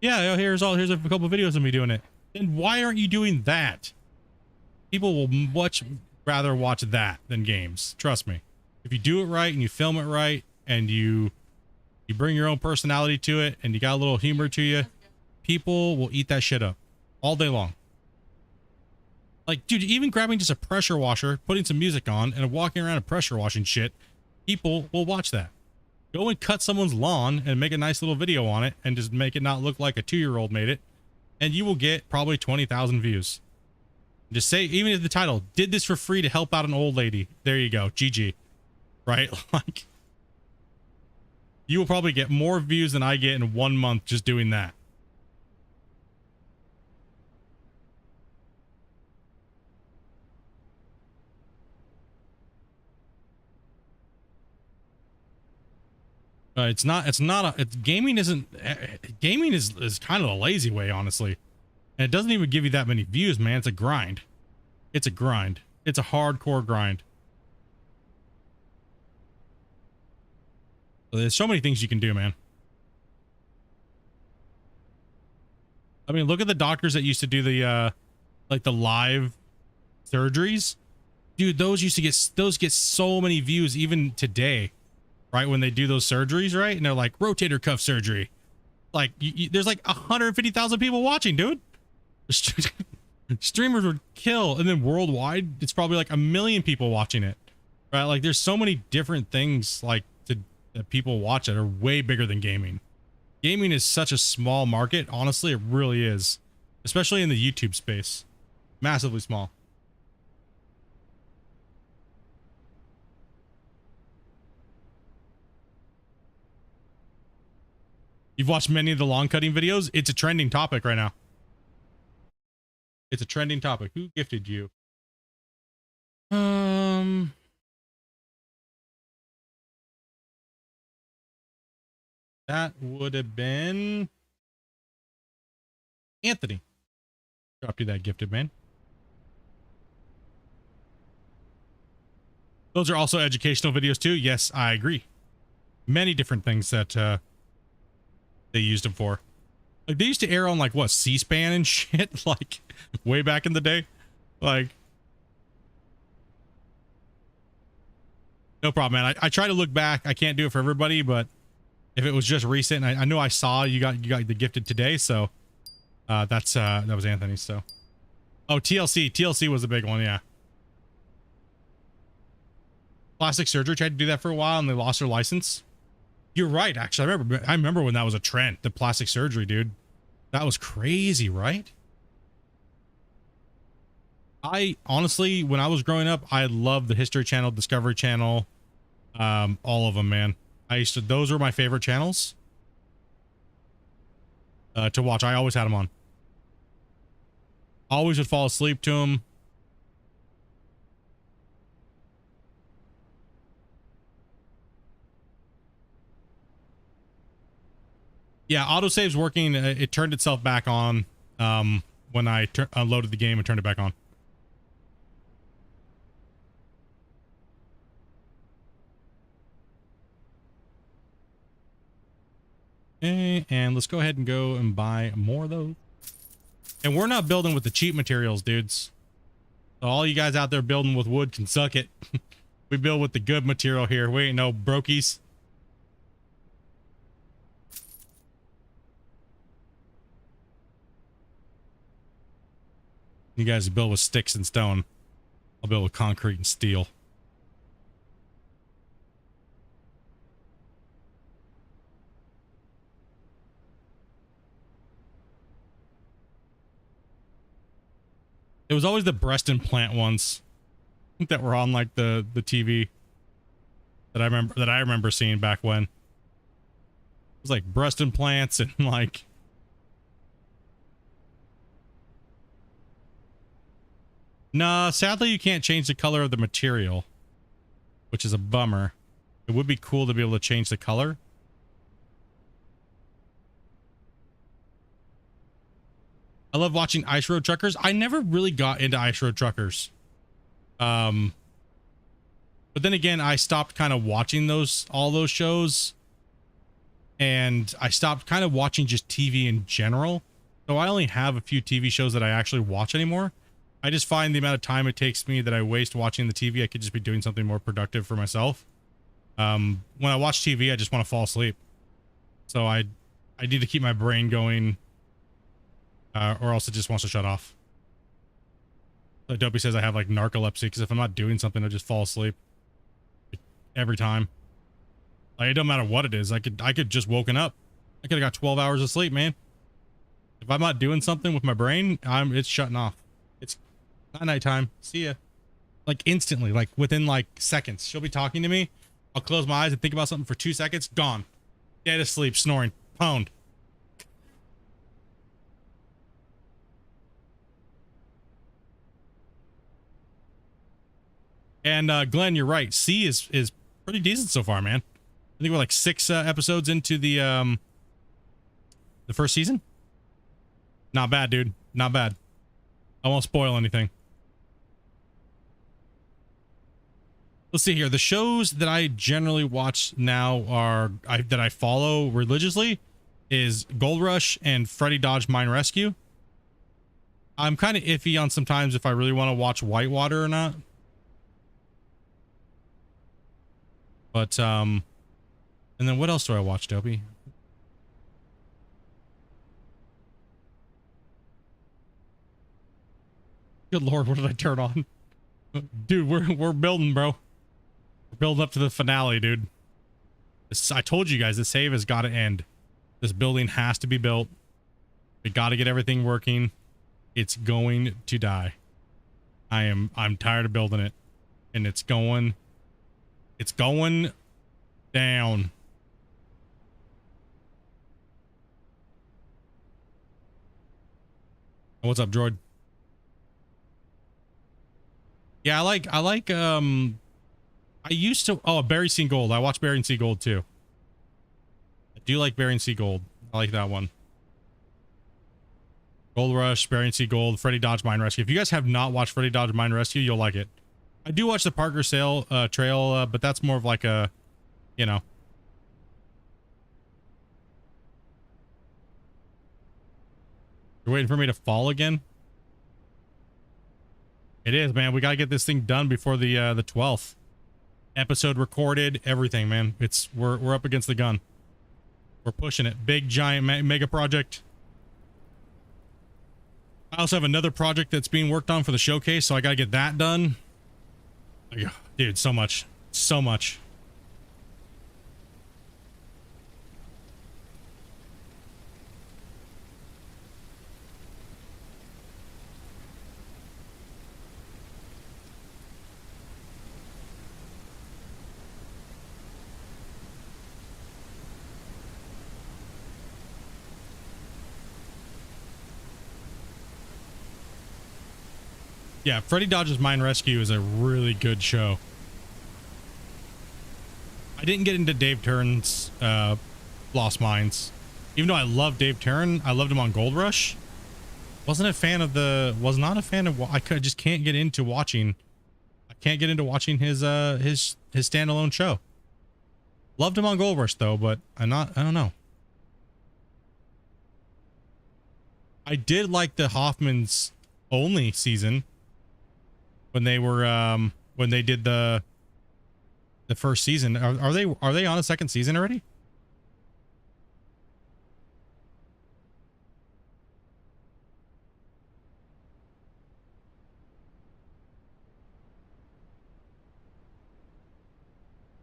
Yeah, here's a couple of videos of me doing it. Then why aren't you doing that? People will much rather watch that than games. Trust me. If you do it right and you film it right and you bring your own personality to it and you got a little humor to you, people will eat that shit up all day long. Like, dude, even grabbing just a pressure washer, putting some music on, and walking around and pressure washing shit, people will watch that. Go and cut someone's lawn and make a nice little video on it and just make it not look like a 2-year-old made it. And you will get probably 20,000 views. Just say, even if the title, did this for free to help out an old lady. There you go. GG. Right? Like, you will probably get more views than I get in 1 month just doing that. Gaming is kind of a lazy way, honestly. And it doesn't even give you that many views, man. It's a grind. It's a grind. It's a hardcore grind. So there's so many things you can do, man. I mean, look at the doctors that used to do the, like the live surgeries. Dude, those get so many views even today. Right, when they do those surgeries, right? And they're like, rotator cuff surgery. Like, there's like 150,000 people watching, dude. Streamers would kill. And then worldwide, it's probably like 1 million people watching it. Right? Like, there's so many different things, like, that people watch that are way bigger than gaming. Gaming is such a small market. Honestly, it really is. Especially in the YouTube space. Massively small. You've watched many of the lawn cutting videos. It's a trending topic right now. It's a trending topic. Who gifted you? That would have been Anthony. Dropped you that gifted, man. Those are also educational videos too. Yes, I agree. Many different things that they used them for. Like, they used to air on, like, what, C-SPAN and shit, like, way back in the day. Like, no problem, man. I try to look back. I can't do it for everybody, but if it was just recent, I know I saw you got the gifted today, so that was Anthony's. So, oh, TLC was a big one, yeah. Plastic surgery tried to do that for a while, and they lost their license. You're right, actually. I remember when that was a trend, the plastic surgery, dude. That was crazy, right? I honestly, when I was growing up, I loved the History Channel, Discovery Channel, all of them, man. Those were my favorite channels to watch. I always had them on. Always would fall asleep to them. Yeah, autosave's working. It turned itself back on when I unloaded the game and turned it back on. Okay, and let's go ahead and go and buy more of those. And we're not building with the cheap materials, dudes. So all you guys out there building with wood can suck it. We build with the good material here. We ain't no brokies. You guys build with sticks and stone. I'll build with concrete and steel. It was always the breast implant ones that were on like the TV that I remember seeing back when. It was like breast implants and like nah, sadly you can't change the color of the material, which is a bummer. It would be cool to be able to change the color. I love watching ice road truckers. I never really got into ice road truckers. But then again, I stopped kind of watching all those shows, and I stopped kind of watching just TV in general. So I only have a few TV shows that I actually watch anymore. I just find the amount of time it takes me that I waste watching the TV, I could just be doing something more productive for myself. When I watch TV, I just want to fall asleep. So I need to keep my brain going, or else it just wants to shut off. Like Dopey says, I have like narcolepsy because if I'm not doing something, I just fall asleep every time. Like, it don't matter what it is. I could just woken up. I could have got 12 hours of sleep, man. If I'm not doing something with my brain, it's shutting off. It's not nighttime. See ya. Like instantly, like within like seconds. She'll be talking to me. I'll close my eyes and think about something for 2 seconds. Gone. Dead asleep, snoring. Pwned. And Glenn, you're right. C is pretty decent so far, man. I think we're like 6 episodes into the first season. Not bad, dude. Not bad. I won't spoil anything. Let's see here. The shows that I generally watch now that I follow religiously is Gold Rush and Freddy Dodge Mine Rescue. I'm kind of iffy on sometimes if I really want to watch Whitewater or not. But and then what else do I watch, Dopey? Good Lord, what did I turn on? Dude, we're building, bro. We're building up to the finale, dude. I told you guys the save has got to end. This building has to be built. We got to get everything working. It's going to die. I'm tired of building it, and it's going down. What's up, Droid? Yeah, I used to, Buried Sea Gold. I watched Buried Sea Gold too. I do like Buried Sea Gold. I like that one. Gold Rush, Buried Sea Gold, Freddy Dodge Mine Rescue. If you guys have not watched Freddy Dodge Mine Rescue, you'll like it. I do watch the Parker Trail, but that's more of like a, you know. You're waiting for me to fall again? It is, man. We got to get this thing done before the 12th. Episode recorded, everything, man. We're up against the gun. We're pushing it. Big, giant, mega project. I also have another project that's being worked on for the showcase, so I got to get that done. Dude, so much. So much. Yeah, Freddy Dodge's Mine Rescue is a really good show. I didn't get into Dave Turn's Lost Mines. Even though I love Dave Turn, I loved him on Gold Rush. Was not a fan of just can't get into watching. I can't get into watching his standalone show. Loved him on Gold Rush though, but I don't know. I did like the Hoffman's only season. When they were when they did the first season. Are they on a second season already?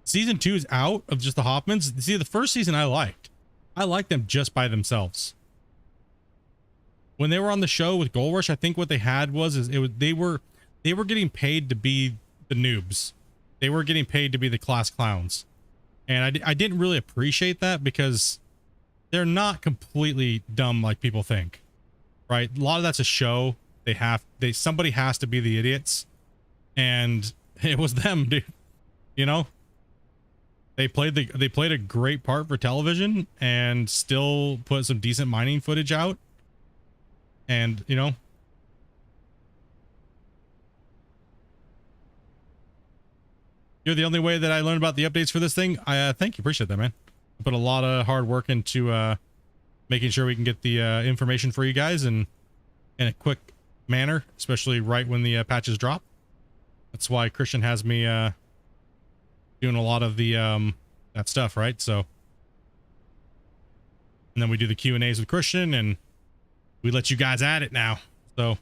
Season 2 is out of just the Hoffmans. See, the first season I liked them just by themselves. When they were on the show with Gold Rush, I think what they had they were getting paid to be the noobs. They were getting paid to be the class clowns. And I didn't really appreciate that because they're not completely dumb like people think. Right? A lot of that's a show. Somebody has to be the idiots. And it was them, dude. You know? They played a great part for television and still put some decent mining footage out. And, you know, you're the only way that I learned about the updates for this thing. I thank you. Appreciate that, man. I put a lot of hard work into making sure we can get the information for you guys in a quick manner, especially right when the patches drop. That's why Christian has me doing a lot of the that stuff, right? So, and then we do the Q&As with Christian, and we let you guys at it now. So.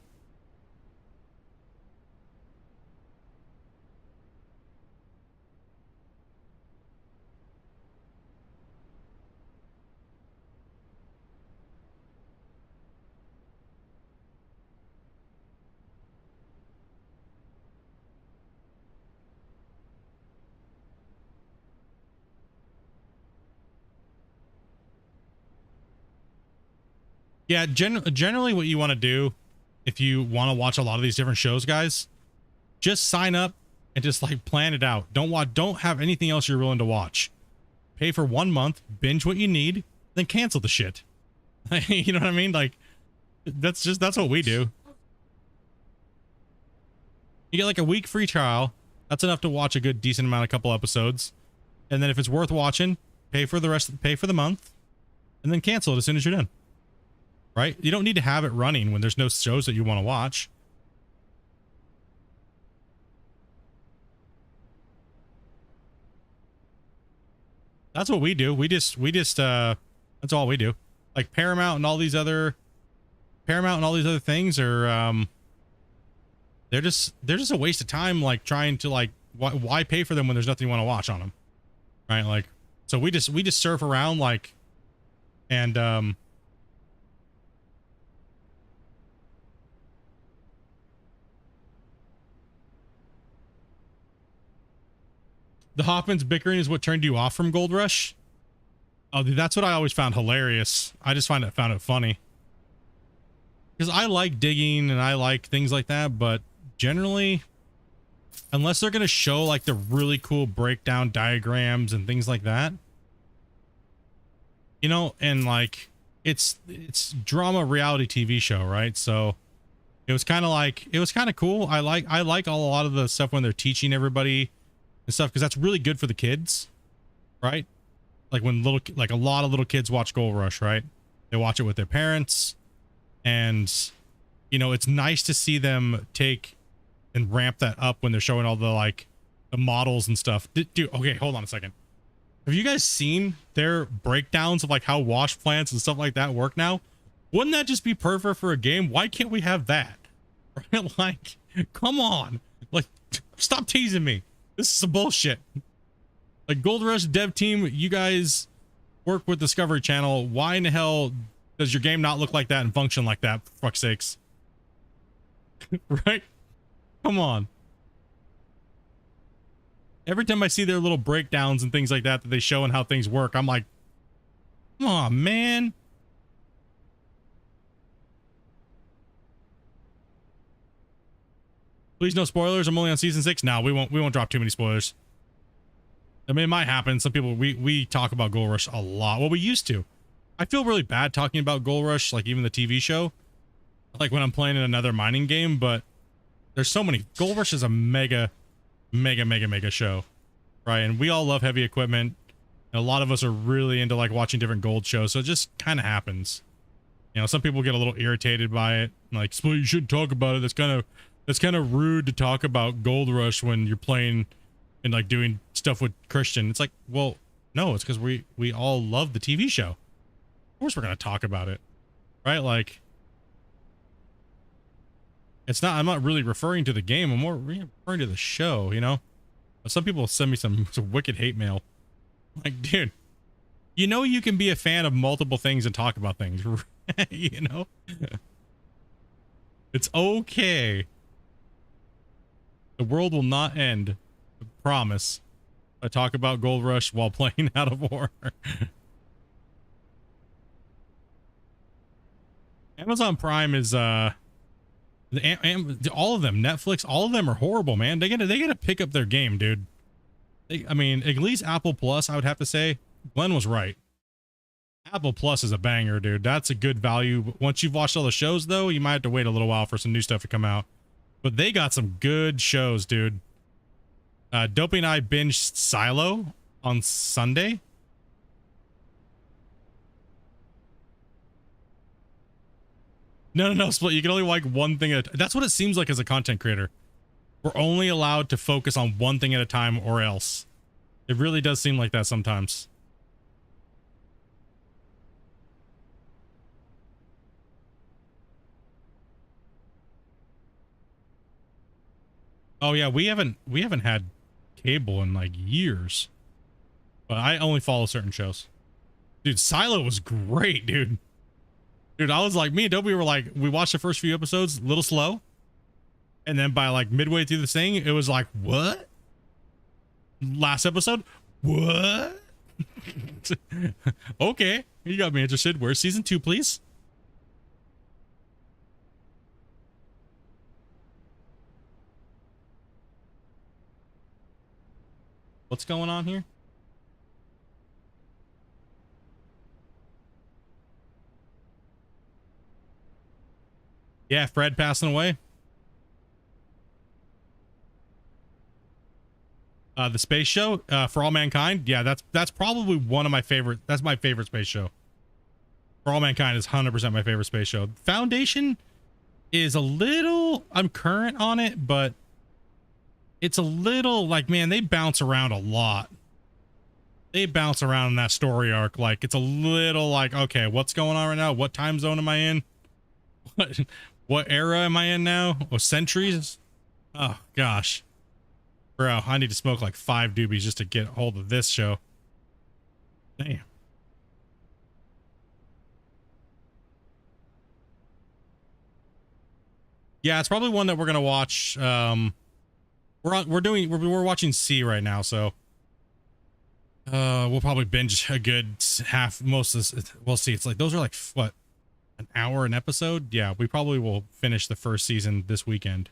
Yeah, generally what you want to do if you want to watch a lot of these different shows, guys, just sign up and just like plan it out. Don't have anything else you're willing to watch. Pay for 1 month, binge what you need, then cancel the shit. You know what I mean? Like that's what we do. You get like a week free trial. That's enough to watch a good decent amount, a couple episodes. And then if it's worth watching, pay for the month and then cancel it as soon as you're done. Right? You don't need to have it running when there's no shows that you want to watch. That's what we do. We just that's all we do. Like Paramount and all these other things are they're just a waste of time, like trying to like why pay for them when there's nothing you want to watch on them. Right? Like so we just surf around like and the Hoffman's bickering is what turned you off from Gold Rush? Oh, dude, that's what I always found hilarious. I just found it funny. Because I like digging and I like things like that, but generally, unless they're going to show like the really cool breakdown diagrams and things like that, you know, and like it's drama reality TV show, right? So it was kind of cool. I like a lot of the stuff when they're teaching everybody and stuff, because that's really good for the kids, right? Like when a lot of little kids watch Gold Rush, right? They watch it with their parents, and you know, it's nice to see them take and ramp that up when they're showing all the the models and stuff. Dude, okay, hold on a second. Have you guys seen their breakdowns of like how wash plants and stuff like that work now? Wouldn't that just be perfect for a game? Why can't we have that? Right? Like, come on, like, stop teasing me. This is some bullshit. Like Gold Rush dev team, you guys work with Discovery Channel. Why in the hell does your game not look like that and function like that, for fuck's sakes? Right? Come on. Every time I see their little breakdowns and things like that they show and how things work, I'm like, come on, man. Please no spoilers. I'm only on season 6. No, we won't drop too many spoilers. I mean, it might happen. Some people, we talk about Gold Rush a lot. Well, we used to. I feel really bad talking about Gold Rush, like even the TV show, like when I'm playing in another mining game, but there's so many. Gold Rush is a mega show, right? And we all love heavy equipment. And a lot of us are really into like watching different gold shows. So it just kind of happens. You know, some people get a little irritated by it. Like, well, you shouldn't talk about it. That's kind of rude to talk about Gold Rush when you're playing and like doing stuff with Christian. It's like, well, no, it's because we all love the TV show. Of course we're going to talk about it, right? Like, I'm not really referring to the game. I'm more referring to the show, you know? Some people send me some wicked hate mail. Like, dude, you know, you can be a fan of multiple things and talk about things, you know? It's okay. The world will not end, I promise. I talk about Gold Rush while playing Out of War. Amazon Prime is all of them, Netflix, all of them are horrible, man. They gotta pick up their game, dude. I mean, at least Apple Plus, I would have to say. Glenn was right. Apple Plus is a banger, dude. That's a good value. Once you've watched all the shows, though, you might have to wait a little while for some new stuff to come out. But they got some good shows, dude. Dopey and I binged Silo on Sunday. No, Split. You can only like one thing at a time. That's what it seems like as a content creator. We're only allowed to focus on one thing at a time or else. It really does seem like that sometimes. Oh yeah, we haven't had cable in like years. But I only follow certain shows. Dude, Silo was great, dude. Dude, I was like, me and Dobie were like, we watched the first few episodes a little slow. And then by like midway through the thing, it was like, what? Last episode? What? Okay, you got me interested. Where's season 2, please? What's going on here? Yeah, Fred passing away. The space show, For All Mankind. Yeah, that's probably one of my favorite. That's my favorite space show. For All Mankind is 100% my favorite space show. Foundation is a little, I'm current on it, but it's a little like, man, they bounce around a lot. They bounce around in that story arc. Like, it's a little like, okay, what's going on right now? What time zone am I in? What era am I in now? Oh, centuries? Oh, gosh. Bro, I need to smoke like 5 doobies just to get a hold of this show. Damn. Yeah, it's probably one that we're gonna watch. We're watching C right now, so we'll probably binge a good half, most of this. We'll see. It's like those are like what, an hour an episode. Yeah, we probably will finish the first season this weekend.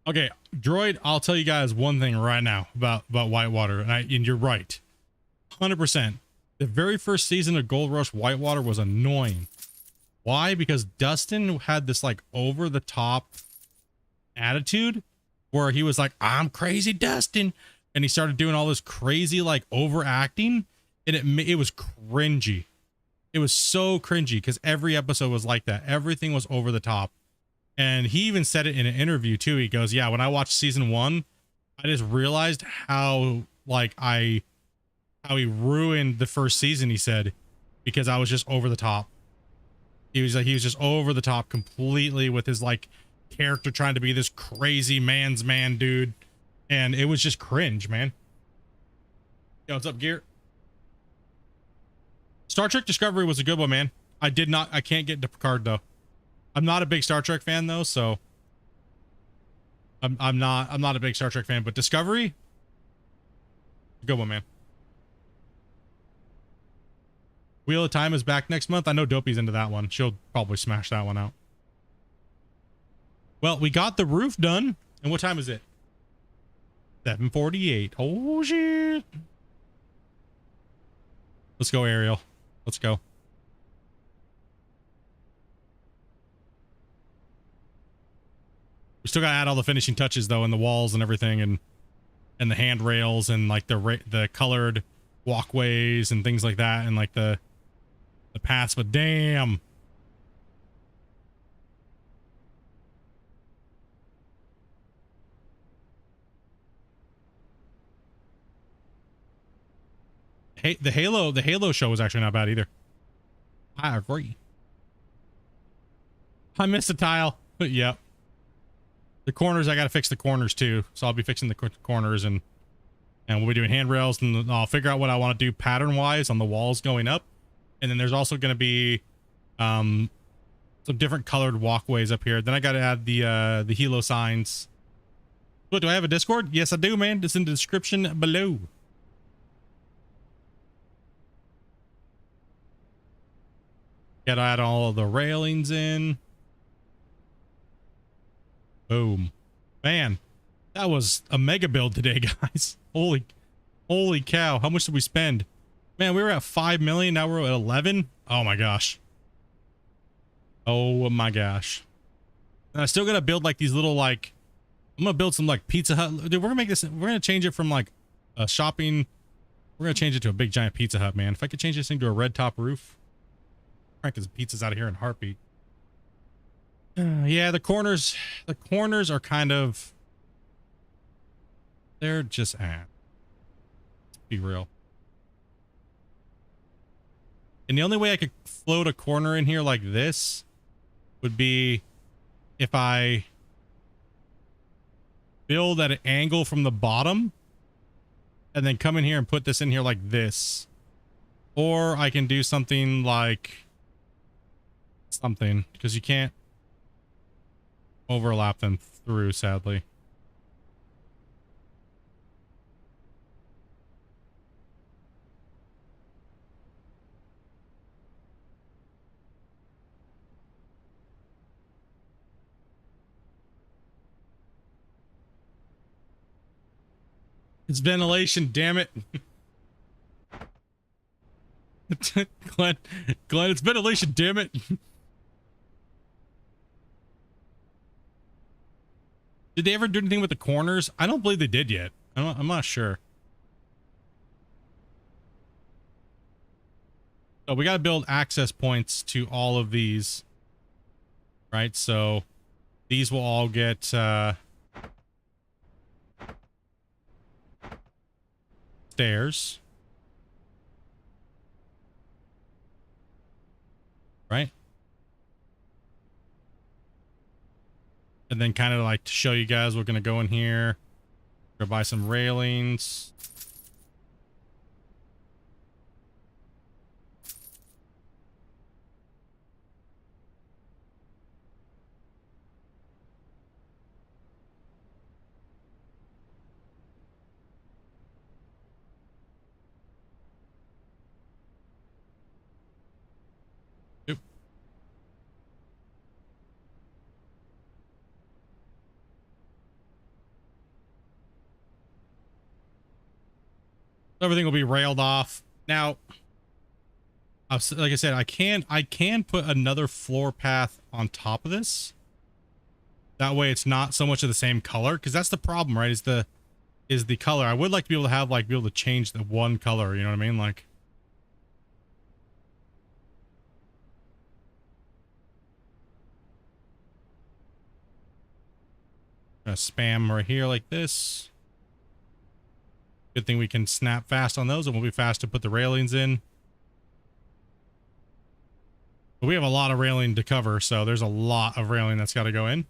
Okay, Droid, I'll tell you guys one thing right now about Whitewater, and you're right, 100%. The very first season of Gold Rush Whitewater was annoying. Why? Because Dustin had this like over the top attitude where he was like, I'm crazy Dustin, and he started doing all this crazy like overacting, and it was cringy. It was so cringy because every episode was like that. Everything was over the top. And he even said it in an interview too. He goes, yeah, when I watched season 1, I just realized how like how he ruined the first season, he said, because I was just over the top. He was just over the top completely with his like character trying to be this crazy man's man dude. And it was just cringe, man. Yo, what's up, Gear? Star Trek Discovery was a good one, man. I can't get into Picard though. I'm not a big Star Trek fan though, so I'm not a big Star Trek fan, but Discovery, good one, man. Wheel of Time is back next month. I know Dopey's into that one. She'll probably smash that one out. Well, we got the roof done. And what time is it? 7:48. Oh shit. Let's go, Ariel. Let's go. We still gotta add all the finishing touches though, and the walls and everything, and the handrails and like the colored walkways and things like that, and like the paths. But damn, hey, the Halo show was actually not bad either. I agree. I missed a tile. Yep. The corners, I got to fix the corners too. So I'll be fixing the corners, and we'll be doing handrails, and I'll figure out what I want to do pattern wise on the walls going up. And then there's also going to be some different colored walkways up here. Then I got to add the Halo signs. What, do I have a Discord? Yes, I do, man. It's in the description below. Got to add all of the railings in. Boom. Man, that was a mega build today, guys. Holy cow. How much did we spend? Man, we were at 5 million. Now we're at 11. Oh my gosh. Oh my gosh. And I still got to build like these little, like, I'm going to build some like Pizza Hut. Dude, we're going to make this, we're going to change it from like a shopping. We're going to change it to a big giant Pizza Hut, man. If I could change this thing to a red top roof. Crank his pizzas out of here in a heartbeat. Yeah, the corners are kind of, they're just, let's be real. And the only way I could float a corner in here like this would be if I build at an angle from the bottom and then come in here and put this in here like this. Or I can do something like something, because you can't overlap them through, sadly. It's ventilation, damn it. Glenn, it's ventilation, damn it. Did they ever do anything with the corners? I don't believe they did yet. I'm not sure. So we got to build access points to all of these, right? So these will all get stairs, right? And then kind of like to show you guys, we're going to go in here, go buy some railings. Yep. Everything will be railed off. Now, like I said, I can put another floor path on top of this. That way it's not so much of the same color, because that's the problem, right? Is the color. I would like to be able to have, like, be able to change the one color, you know what I mean? Like, gonna spam right here like this. Good thing we can snap fast on those, and we'll be fast to put the railings in. But we have a lot of railing to cover, so there's a lot of railing that's got to go in.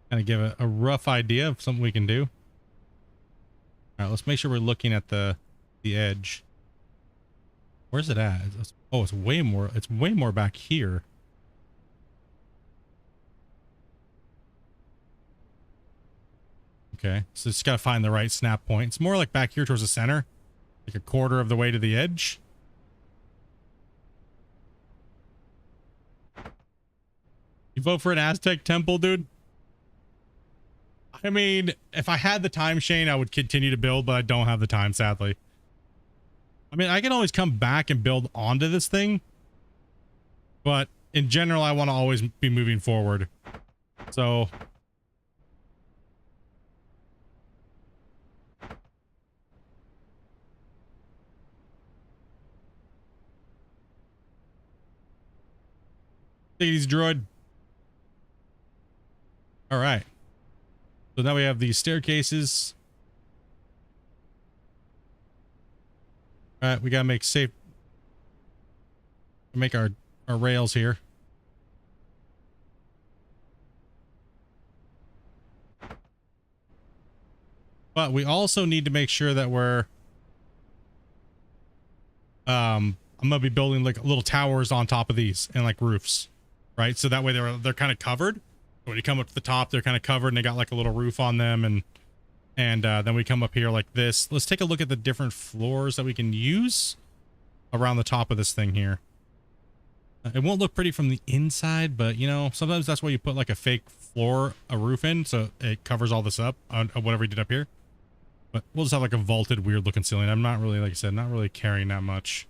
Kind of give a rough idea of something we can do. All right, let's make sure we're looking at the edge. Where's it at? Oh, it's way more back here. Okay, so just got to find the right snap point. It's more like back here towards the center, like a quarter of the way to the edge. You vote for an Aztec temple, dude? I mean, if I had the time, Shane, I would continue to build, but I don't have the time, sadly. I mean, I can always come back and build onto this thing, but in general, I want to always be moving forward. So take it easy, droid. All right. So now we have these staircases. All right, we gotta make our rails here. But we also need to make sure that we're I'm gonna be building like little towers on top of these and like roofs, right? So that way they're kind of covered. When you come up to the top, they're kind of covered and they got like a little roof on them, and then we come up here like this. Let's take a look at the different floors that we can use around the top of this thing here. It won't look pretty from the inside, but you know, sometimes that's why you put like a fake floor, a roof in, so it covers all this up on whatever we did up here. But we'll just have like a vaulted, weird looking ceiling. I'm not really, like I said, not really caring that much.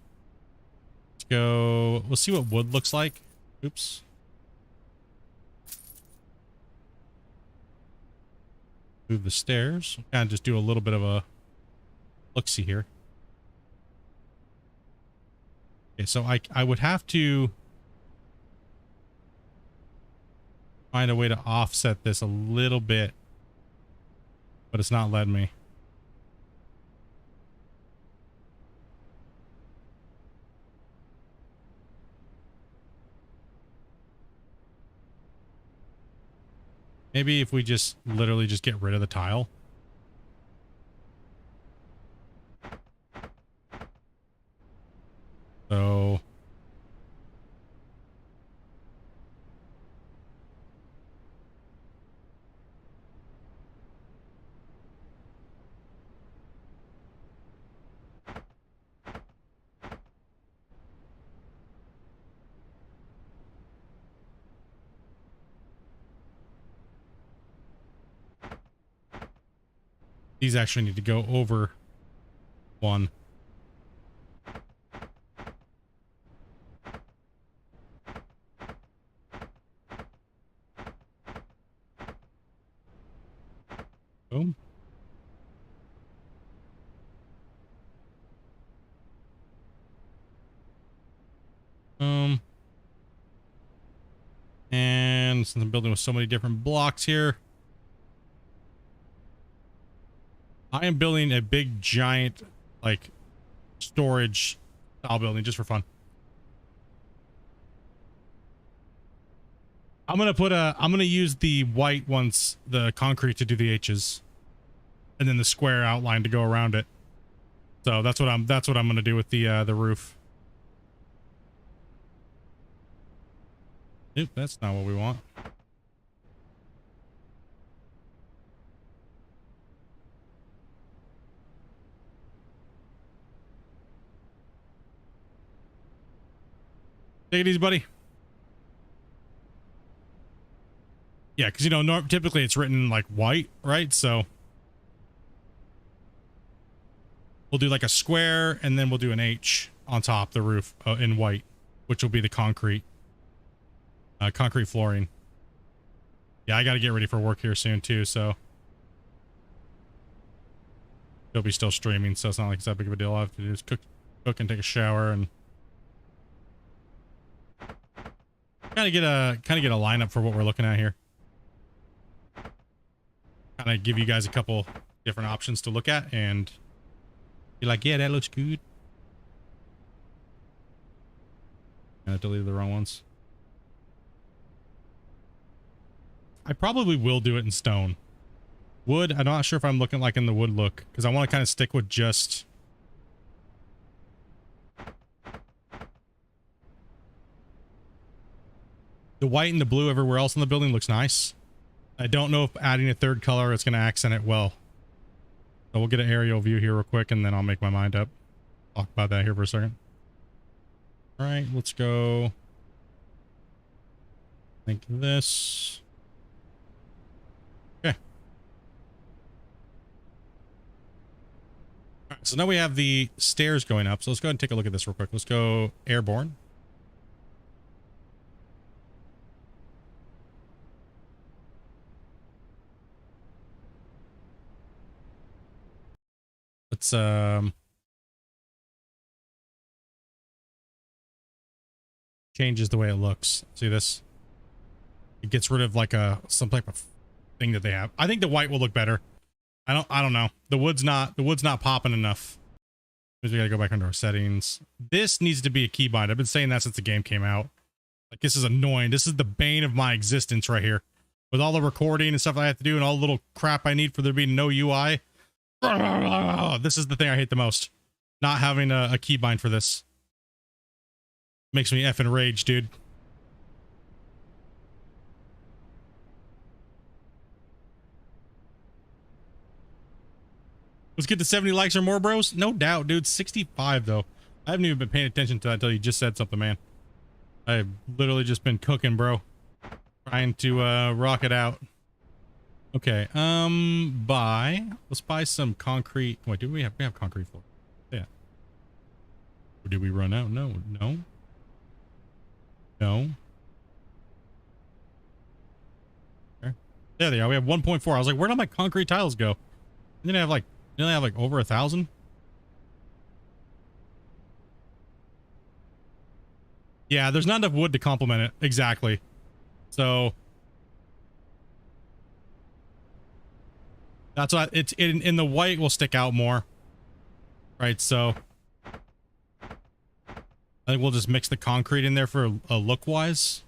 Let's go. We'll see what wood looks like. Oops. Move the stairs. Kind of just do a little bit of a look-see here. Okay, so I would have to find a way to offset this a little bit, but it's not letting me. Maybe if we just literally just get rid of the tile. So These actually need to go over one. Boom. And since I'm building with so many different blocks here, I am building a big giant like storage style building just for fun. I'm gonna use the white ones, the concrete, to do the H's, and then the square outline to go around it. So that's what I'm gonna do with the roof. Nope, that's not what we want. Take it easy, buddy. Yeah, because, you know, typically it's written like white, right? So we'll do like a square, and then we'll do an H on top the roof in white, which will be the concrete flooring. Yeah, I got to get ready for work here soon too, so he'll be still streaming, so it's not like it's that big of a deal. All I have to do is cook and take a shower and kind of get a lineup for what we're looking at here. Kind of give you guys a couple different options to look at, and you're like, yeah, that looks good. I deleted the wrong ones. I probably will do it in stone. Wood, I'm not sure if I'm looking like in the wood look, because I want to kind of stick with just the white and the blue everywhere else in the building. Looks nice. I don't know if adding a third color is going to accent it well. So we'll get an aerial view here real quick, and then I'll make my mind up. Talk about that here for a second. All right, let's go. Think this. Okay. All right, so now we have the stairs going up. So let's go ahead and take a look at this real quick. Let's go airborne. Let's changes the way it looks. See this? It gets rid of like some type of thing that they have. I think the white will look better. I don't know. The wood's not popping enough. We gotta go back under our settings. This needs to be a keybind. I've been saying that since the game came out. Like, this is annoying. This is the bane of my existence right here. With all the recording and stuff I have to do and all the little crap I need for there to be no UI. This is the thing I hate the most. Not having a keybind for this. Makes me effing rage, dude. Let's get to 70 likes or more, bros. No doubt, dude. 65, though. I haven't even been paying attention to that until you just said something, man. I've literally just been cooking, bro. Trying to rock it out. Okay, let's buy some concrete. Wait, do we have concrete floor? Yeah. Or did we run out? No. Okay. There they are. We have 1.4. I was like, where did my concrete tiles go? Didn't I have like over 1,000? Yeah, there's not enough wood to complement it. Exactly. So that's why it's in the white will stick out more. Right, so I think we'll just mix the concrete in there for a look wise.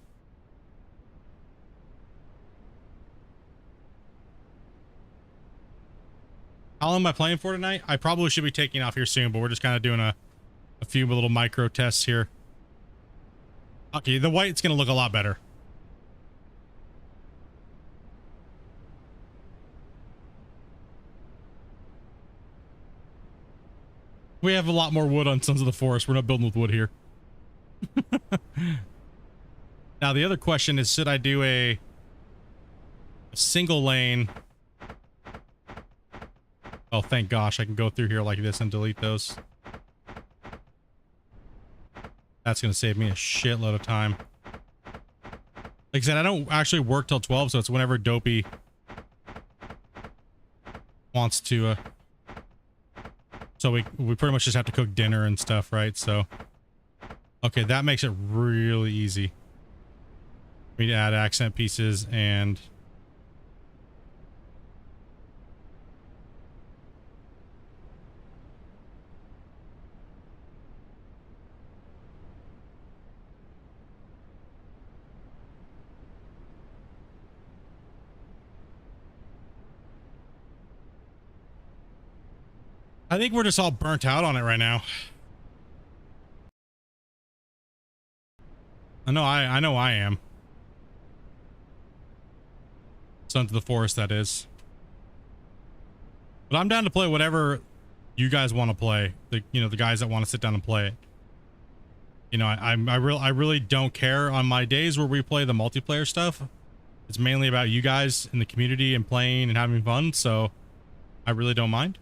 How long am I playing for tonight? I probably should be taking off here soon, but we're just kind of doing a few little micro tests here. Okay, the white's gonna look a lot better. We have a lot more wood on Sons of the Forest. We're not building with wood here. Now, the other question is, should I do a single lane Oh, thank gosh, I can go through here like this and delete those. That's going to save me a shitload of time. Like I said, I don't actually work till 12, so it's whenever Dopey wants to, so we pretty much just have to cook dinner and stuff, right? So, okay, that makes it really easy. We need to add accent pieces and... I think we're just all burnt out on it right now. I know I am. Sons of the Forest, that is. But I'm down to play whatever you guys want to play. The guys that want to sit down and play it. You know, I really don't care on my days where we play the multiplayer stuff. It's mainly about you guys in the community and playing and having fun, so I really don't mind.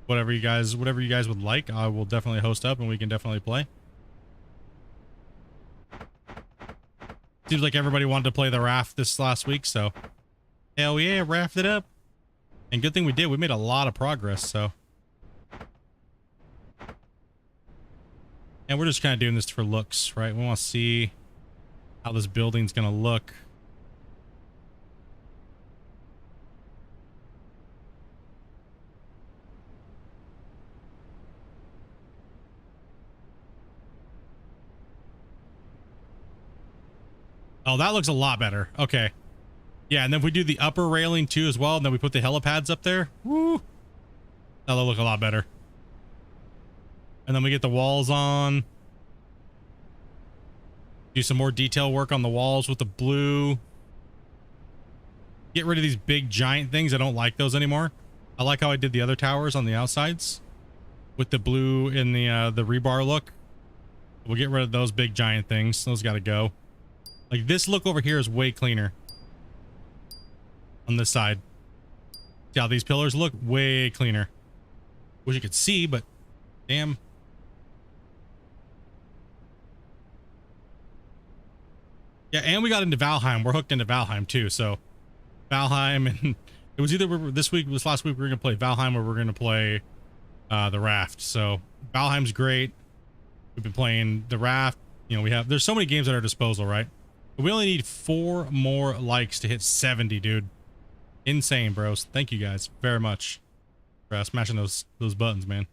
Whatever you guys would like, I will definitely host up and we can definitely play. Seems like everybody wanted to play the raft this last week, so hell yeah, raft it up. And good thing we did. We made a lot of progress, so. And we're just kind of doing this for looks, right? We want to see how this building's going to look. Oh, that looks a lot better. Okay. Yeah, and then if we do the upper railing too as well, and then we put the helipads up there. Woo! That'll look a lot better. And then we get the walls on. Do some more detail work on the walls with the blue. Get rid of these big giant things. I don't like those anymore. I like how I did the other towers on the outsides with the blue in the rebar look. We'll get rid of those big giant things. Those got to go. Like this look over here is way cleaner on this side. See how these pillars look? Way cleaner. Wish you could see, but damn. Yeah, and we got into Valheim. We're hooked into Valheim too. So Valheim, and it was either this last week we were gonna play Valheim or we're gonna play the raft. So Valheim's great. We've been playing the raft. You know, there's so many games at our disposal, right? We only need 4 more likes to hit 70, dude. Insane, bros. Thank you guys very much for smashing those buttons, man.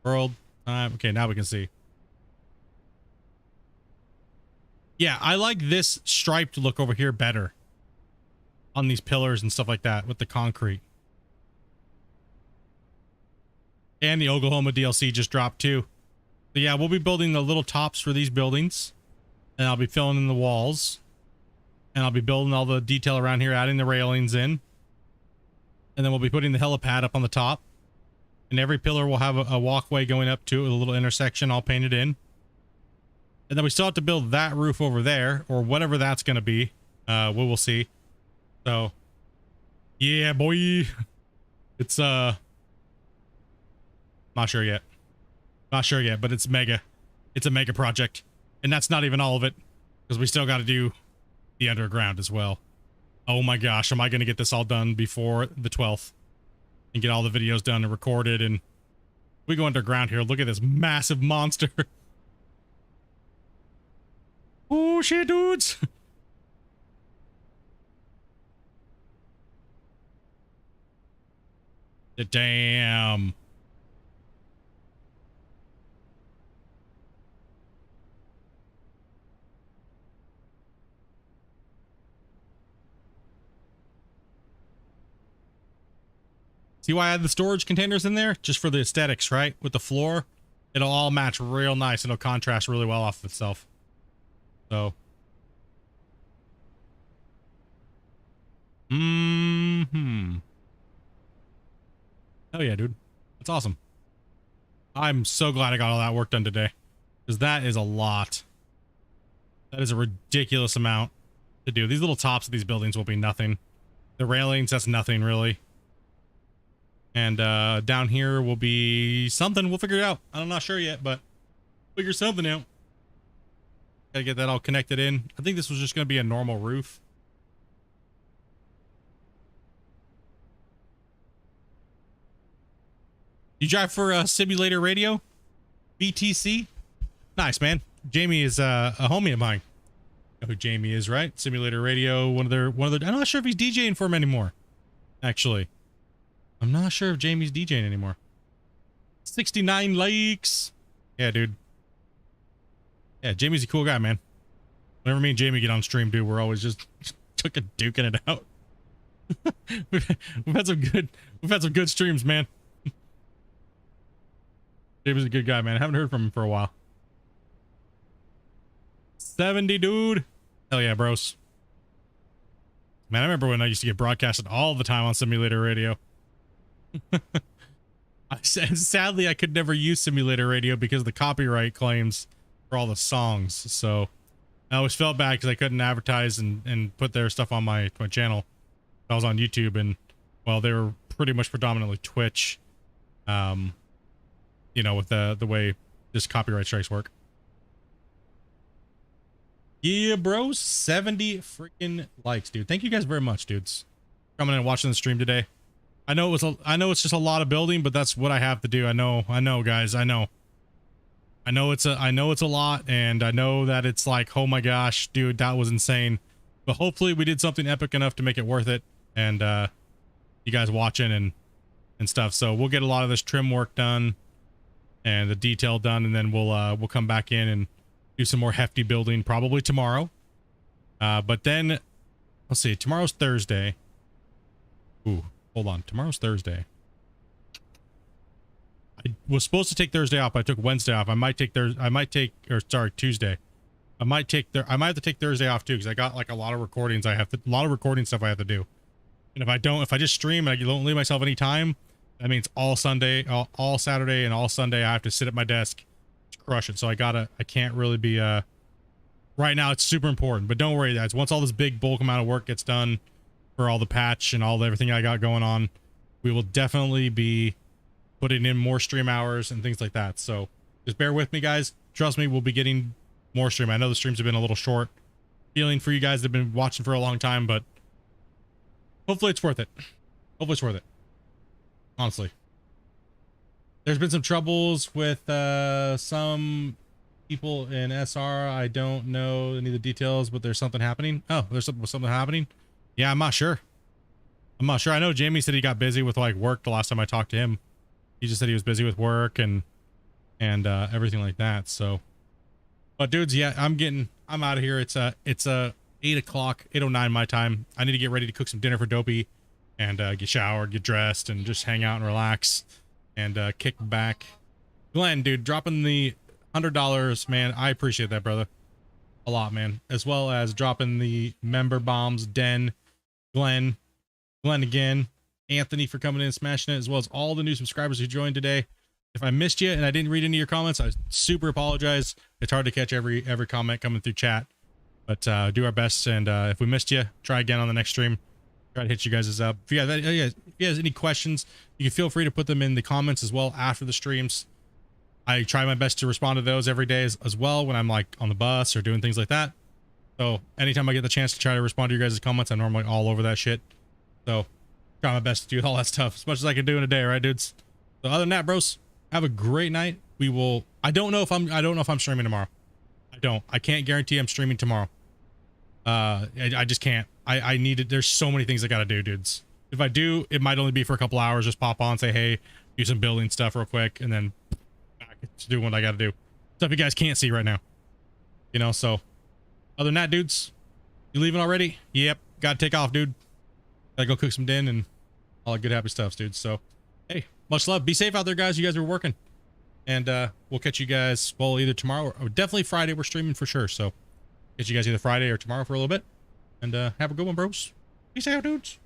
World time. Okay, now we can see. Yeah, I like this striped look over here better on these pillars and stuff like that with the concrete. And the Oklahoma DLC just dropped too. But yeah, we'll be building the little tops for these buildings. And I'll be filling in the walls. And I'll be building all the detail around here, adding the railings in. And then we'll be putting the helipad up on the top. And every pillar will have a walkway going up to it with a little intersection all painted in. And then we still have to build that roof over there, or whatever that's going to be. We will see. So, yeah, boy. It's, not sure yet. Not sure yet, but it's mega. It's a mega project. And that's not even all of it, because we still got to do the underground as well. Oh my gosh, am I going to get this all done before the 12th? And get all the videos done and recorded, and we go underground here. Look at this massive monster. Oh shit, dudes. Damn. See why I had the storage containers in there? Just for the aesthetics, right? With the floor, it'll all match real nice. It'll contrast really well off of itself. So. Hell yeah, dude. That's awesome. I'm so glad I got all that work done today. Because that is a lot. That is a ridiculous amount to do. These little tops of these buildings will be nothing. The railings, that's nothing really. And down here will be something. We'll figure it out. I'm not sure yet, but figure something out. Gotta get that all connected in. I think this was just gonna be a normal roof. You drive for Simulator Radio? BTC? Nice, man. Jamie is a homie of mine. You know who Jamie is, right? Simulator Radio, one of their I'm not sure if he's DJing for him anymore. Actually. I'm not sure if Jamie's DJing anymore. 69 likes. Yeah, dude. Yeah, Jamie's a cool guy, man. Whenever me and Jamie get on stream, dude, we're always just duking it out. we've had some good streams, man. Jamie's a good guy, man. I haven't heard from him for a while. 70, dude. Hell yeah, bros. Man, I remember when I used to get broadcasted all the time on Simulator Radio. Sadly, I could never use Simulator Radio because of the copyright claims for all the songs. So I always felt bad because I couldn't advertise and put their stuff on my channel. I was on YouTube, and well, they were pretty much predominantly Twitch. You know, with the way this copyright strikes work. Yeah, bros, 70 freaking likes, dude. Thank you guys very much, dudes, coming in and watching the stream today. I know it's just a lot of building, but that's what I have to do. I know, guys. I know it's a lot, and I know that it's like, oh my gosh, dude, that was insane. But hopefully we did something epic enough to make it worth it, and you guys watching and stuff. So we'll get a lot of this trim work done and the detail done, and then we'll come back in and do some more hefty building probably tomorrow. But then let's see, tomorrow's Thursday. Ooh, hold on, tomorrow's Thursday. I was supposed to take Thursday off, but I took Wednesday off. I might take Tuesday. I might have to take Thursday off too, because I got like a lot of recordings. A lot of recording stuff I have to do. And if I just stream and I don't leave myself any time, that means all Sunday, all Saturday and all Sunday I have to sit at my desk to crush it. So I can't really be right now. It's super important, but don't worry, guys. Once all this big bulk amount of work gets done for all the patch and everything I got going on, we will definitely be putting in more stream hours and things like that. So just bear with me, guys. Trust me, we'll be getting more stream. I know the streams have been a little short, feeling for you guys that have been watching for a long time, but hopefully it's worth it. Hopefully it's worth it. Honestly, there's been some troubles with some people in SR. I don't know any of the details, but there's something happening. Oh, there's something happening. Yeah, I'm not sure. I know Jamie said he got busy with like work the last time I talked to him. He just said he was busy with work and everything like that. So, but dudes, yeah, I'm out of here. It's 8 o'clock, 8:09 my time. I need to get ready to cook some dinner for Dopey and get showered, get dressed, and just hang out and relax and kick back. Glenn, dude, dropping the $100, man. I appreciate that, brother, a lot, man. As well as dropping the member bombs, Den, Glenn again, Anthony for coming in and smashing it, as well as all the new subscribers who joined today. If I missed you and I didn't read any of your comments, I super apologize. It's hard to catch every comment coming through chat, but do our best. And if we missed you, try again on the next stream. Try to hit you guys up. If you guys any questions, you can feel free to put them in the comments as well after the streams. I try my best to respond to those every day as well when I'm like on the bus or doing things like that. So anytime I get the chance to try to respond to your guys' comments, I'm normally all over that shit. So try my best to do all that stuff as much as I can do in a day, right, dudes? So other than that, bros, have a great night. I don't know if I'm streaming tomorrow. I can't guarantee I'm streaming tomorrow. I just can't. I need it. There's so many things I gotta do, dudes. If I do, it might only be for a couple hours. Just pop on, say hey, do some building stuff real quick, and then back to do what I gotta do. Stuff you guys can't see right now. You know, so other than that, dudes, you leaving already? Yep, gotta take off, dude. Gotta go cook some din and all that good happy stuff, dudes. So hey, much love. Be safe out there, guys. You guys are working. And we'll catch you guys, well, either tomorrow or definitely Friday. We're streaming for sure. So catch you guys either Friday or tomorrow for a little bit. And have a good one, bros. Peace out, dudes.